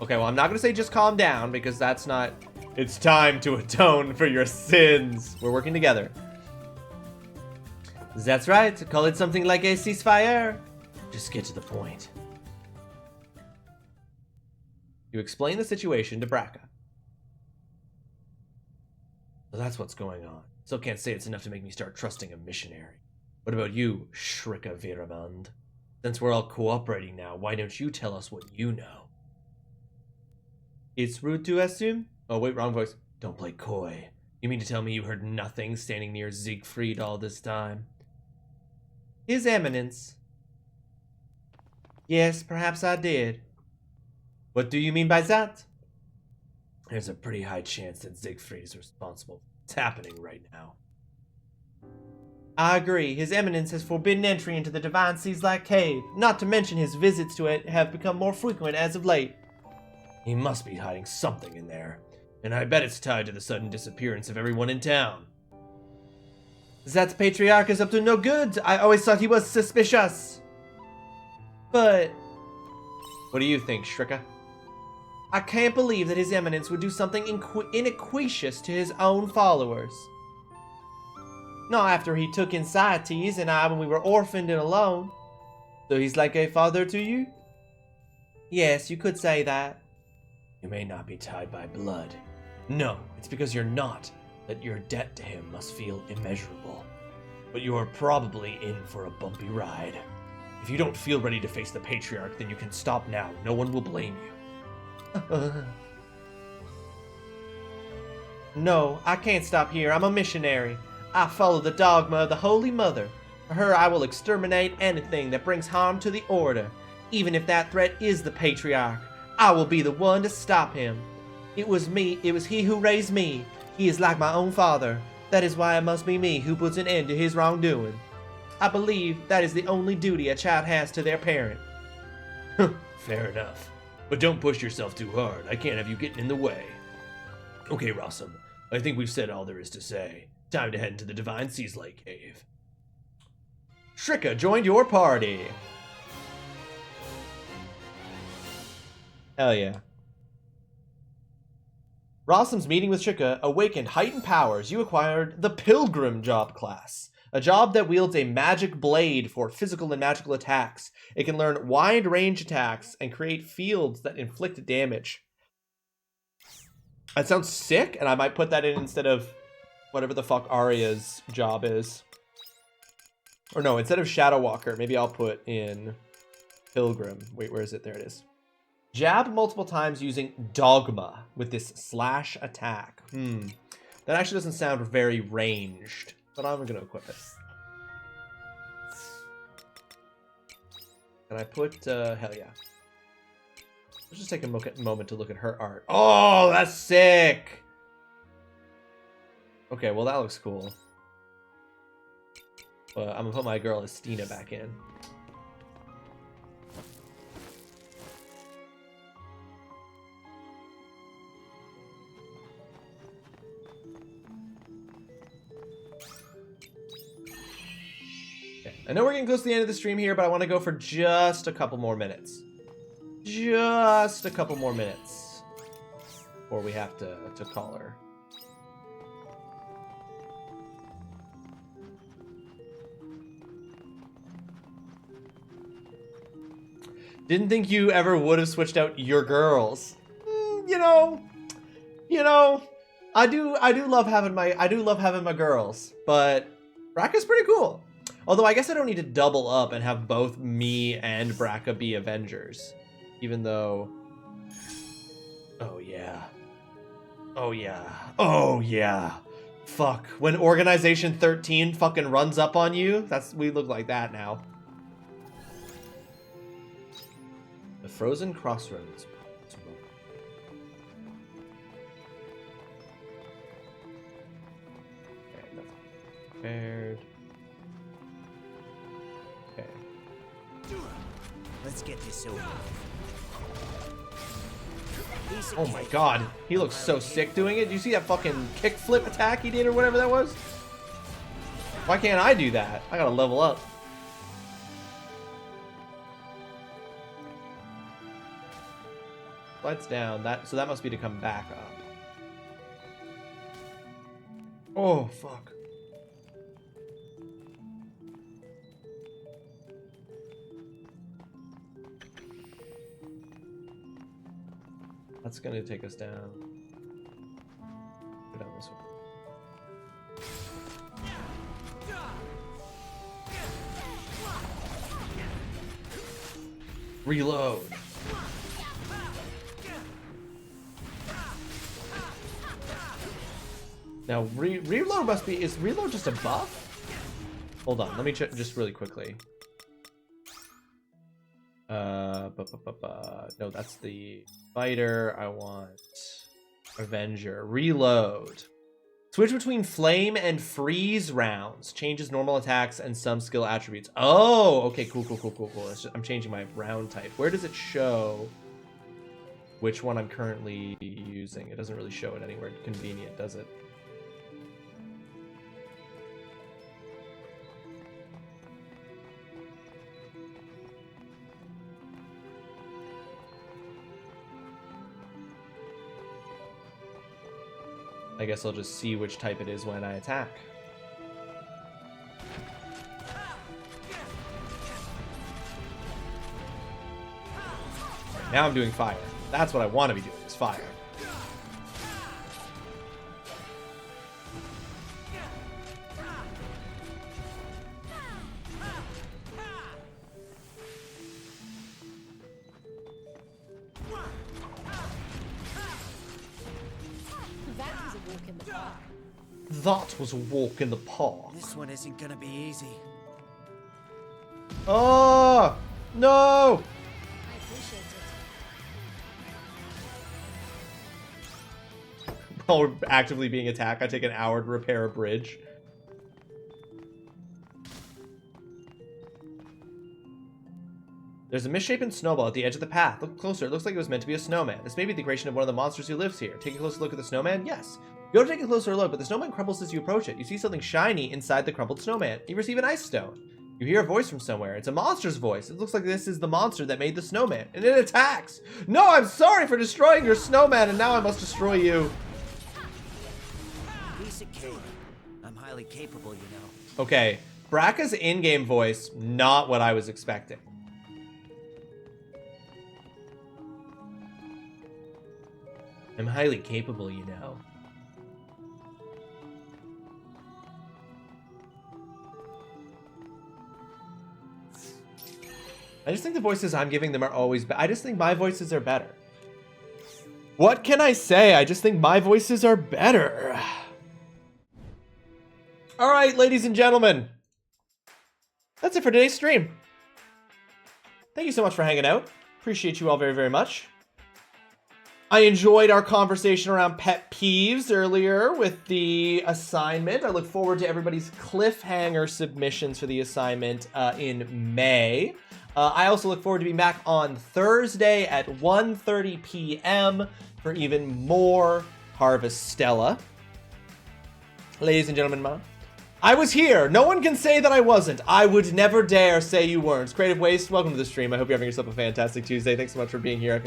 Okay, well, I'm not going to say just calm down, because that's not... It's time to atone for your sins. We're working together. That's right. Call it something like a ceasefire. Just get to the point. You explain the situation to Braca. So that's what's going on. Still can't say it's enough to make me start trusting a missionary. What about you, Shrika Viramand? Since we're all cooperating now, why don't you tell us what you know? It's rude to assume? Oh wait, wrong voice. Don't play coy. You mean to tell me you heard nothing standing near Siegfried all this time? His Eminence. Yes, perhaps I did. What do you mean by that? There's a pretty high chance that Siegfried is responsible for what's happening right now. I agree. His Eminence has forbidden entry into the Divine Seaslight Cave. Not to mention his visits to it have become more frequent as of late. He must be hiding something in there. And I bet it's tied to the sudden disappearance of everyone in town. That Patriarch is up to no good. I always thought he was suspicious. But... What do you think, Shrika? I can't believe that His Eminence would do something inquisitive to his own followers. Not after he took in Saites and I when we were orphaned and alone. So he's like a father to you? Yes, you could say that. You may not be tied by blood. No, it's because you're not, that your debt to him must feel immeasurable. But you're probably in for a bumpy ride. If you don't feel ready to face the Patriarch, then you can stop now. No one will blame you. No, I can't stop here. I'm a missionary. I follow the dogma of the Holy Mother. For her, I will exterminate anything that brings harm to the Order. Even if that threat is the Patriarch, I will be the one to stop him. It was he who raised me. He is like my own father. That is why it must be me who puts an end to his wrongdoing. I believe that is the only duty a child has to their parent. Fair enough. But don't push yourself too hard. I can't have you getting in the way. Okay, Rawesome. I think we've said all there is to say. Time to head into the Divine Seas Lake Cave. Shrika joined your party. Hell yeah. Rawsome's meeting with Shrika awakened heightened powers. You acquired the Pilgrim job class, a job that wields a magic blade for physical and magical attacks. It can learn wide range attacks and create fields that inflict damage. That sounds sick, and I might put that in instead of whatever the fuck Arya's job is. Or no, instead of Shadow Walker, maybe I'll put in Pilgrim. Wait, where is it? There it is. Jab multiple times using Dogma with this slash attack. That actually doesn't sound very ranged, but I'm going to equip it. Can I put, hell yeah. Let's just take a moment to look at her art. Oh, that's sick! Okay, well that looks cool. But I'm gonna put my girl Estina back in. Okay. I know we're getting close to the end of the stream here, but I want to go for just a couple more minutes. Just a couple more minutes before we have to call her. Didn't think you ever would have switched out your girls. You know, I do love having my girls, but Bracca's pretty cool. Although I guess I don't need to double up and have both me and Bracca be Avengers. Even though... Oh yeah. Oh yeah. Oh yeah. Fuck. When Organization 13 fucking runs up on you, we look like that now. The Frozen Crossroads. Okay, that's prepared. Okay. Let's get this over. Oh my god, he looks so sick doing it. Did you see that fucking kickflip attack he did or whatever that was? Why can't I do that? I gotta level up. Lights down, so that must be to come back up. Oh, fuck. That's gonna take us down. Go down this way. Reload. Now, reload must be... Is reload just a buff? Hold on, let me check just really quickly. No, that's the fighter. I want Avenger. Reload. Switch between flame and freeze rounds. Changes normal attacks and some skill attributes. Oh, okay, cool. I'm changing my round type. Where does it show which one I'm currently using? It doesn't really show it anywhere convenient, does it? I guess I'll just see which type it is when I attack. Now I'm doing fire. That's what I want to be doing, is fire. That was a walk in the park. That was a walk in the park. This one isn't gonna be easy. Oh, no! I appreciate it. While we're actively being attacked, I take an hour to repair a bridge. There's a misshapen snowball at the edge of the path. Look closer. It looks like it was meant to be a snowman. This may be the creation of one of the monsters who lives here. Take a closer look at the snowman? Yes. You go to take a closer look, but the snowman crumbles as you approach it. You see something shiny inside the crumpled snowman. You receive an ice stone. You hear a voice from somewhere. It's a monster's voice. It looks like this is the monster that made the snowman, and it attacks. No, I'm sorry for destroying your snowman, and now I must destroy you. Piece of cake. I'm highly capable, you know. Okay, Bracca's in-game voice, not what I was expecting. I'm highly capable, you know. I just think the voices I'm giving them are always I just think my voices are better. What can I say? I just think my voices are better. All right, ladies and gentlemen. That's it for today's stream. Thank you so much for hanging out. Appreciate you all very, very much. I enjoyed our conversation around pet peeves earlier with the assignment. I look forward to everybody's cliffhanger submissions for the assignment in May. I also look forward to being back on Thursday at 1:30 p.m. for even more Harvestella. Ladies and gentlemen, I was here. No one can say that I wasn't. I would never dare say you weren't. Creative Waste, welcome to the stream. I hope you're having yourself a fantastic Tuesday. Thanks so much for being here.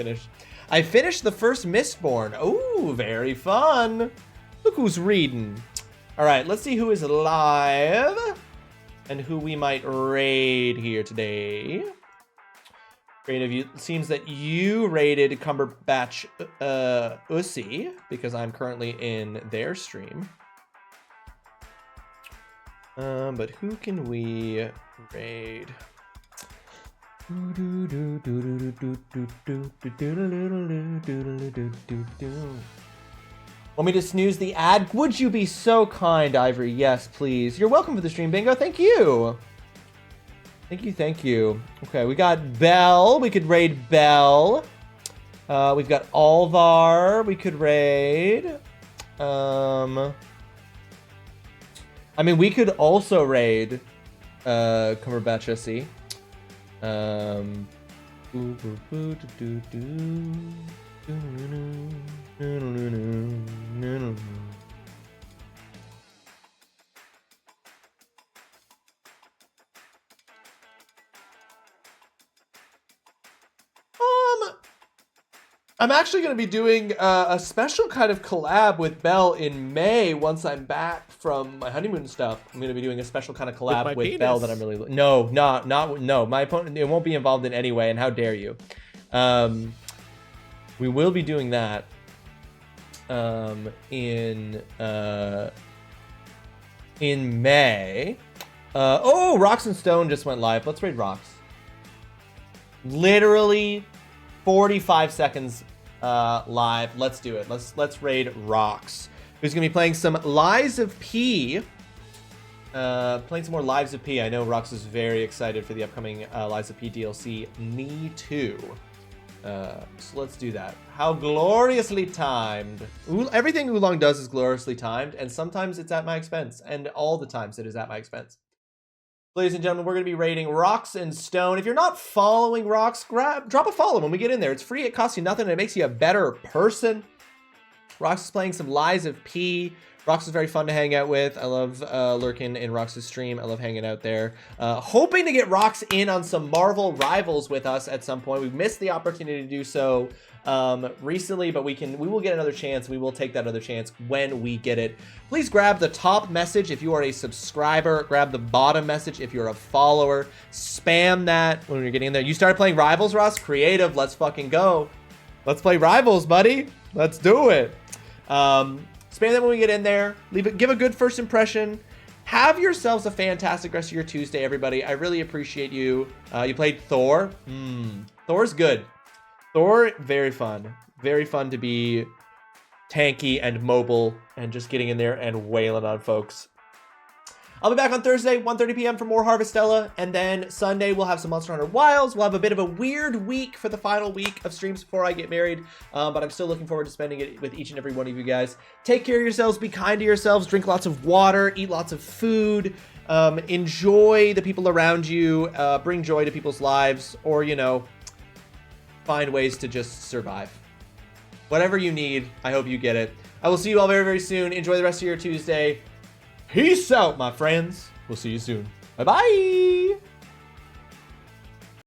I finished the first Mistborn. Ooh, very fun. Look who's reading. All right, let's see who is live and who we might raid here today. Creative, it seems that you raided Cumberbatch Ussy because I'm currently in their stream. But who can we raid? Want me to snooze the ad? Would you be so kind, Ivory? Yes, please. You're welcome for the stream, Bingo. Thank you. Thank you, thank you. Okay, we got Belle. We could raid Belle. We've got Alvar. We could raid. I mean, we could also raid Cumberbatch Ussy. I'm actually going to be doing a special kind of collab with Belle in May once I'm back from my honeymoon stuff. I'm going to be doing a special kind of collab with Belle that I'm really... No, my opponent, it won't be involved in any way, and how dare you. We will be doing that in May. Oh, Rocks and Stone just went live. Let's raid Rocks. Literally 45 seconds live. Let's do it. Let's raid Rocks, who's gonna be playing some Lies of P. Playing some more Lives of P. I know Rocks is very excited for the upcoming Lies of P DLC. Me too. So let's do that. How gloriously timed. Everything Oolong does is gloriously timed, and sometimes it's at my expense, and all the times it is at my expense. Ladies and gentlemen, we're going to be raiding Rocks and Stone. If you're not following Rocks, drop a follow when we get in there. It's free, it costs you nothing, and it makes you a better person. Rocks is playing some Lies of P. Rocks is very fun to hang out with. I love lurking in Rocks' stream. I love hanging out there. Hoping to get Rocks in on some Marvel Rivals with us at some point. We've missed the opportunity to do so recently, but we will get another chance. We will take that other chance when we get it. Please grab the top message if you are a subscriber. Grab the bottom message if you're a follower. Spam that when you're getting in there. You started playing Rivals, Ross? Creative, let's fucking go. Let's play Rivals, buddy. Let's do it. Spam that when we get in there. Give a good first impression. Have yourselves a fantastic rest of your Tuesday, everybody. I really appreciate you. You played Thor. Thor's good. Thor, very fun. Very fun to be tanky and mobile and just getting in there and wailing on folks. I'll be back on Thursday, 1:30 p.m. for more Harvestella, and then Sunday we'll have some Monster Hunter Wilds. We'll have a bit of a weird week for the final week of streams before I get married, but I'm still looking forward to spending it with each and every one of you guys. Take care of yourselves, be kind to yourselves, drink lots of water, eat lots of food, enjoy the people around you, bring joy to people's lives, or, you know, find ways to just survive. Whatever you need, I hope you get it. I will see you all very, very soon. Enjoy the rest of your Tuesday. Peace out, my friends. We'll see you soon. Bye-bye.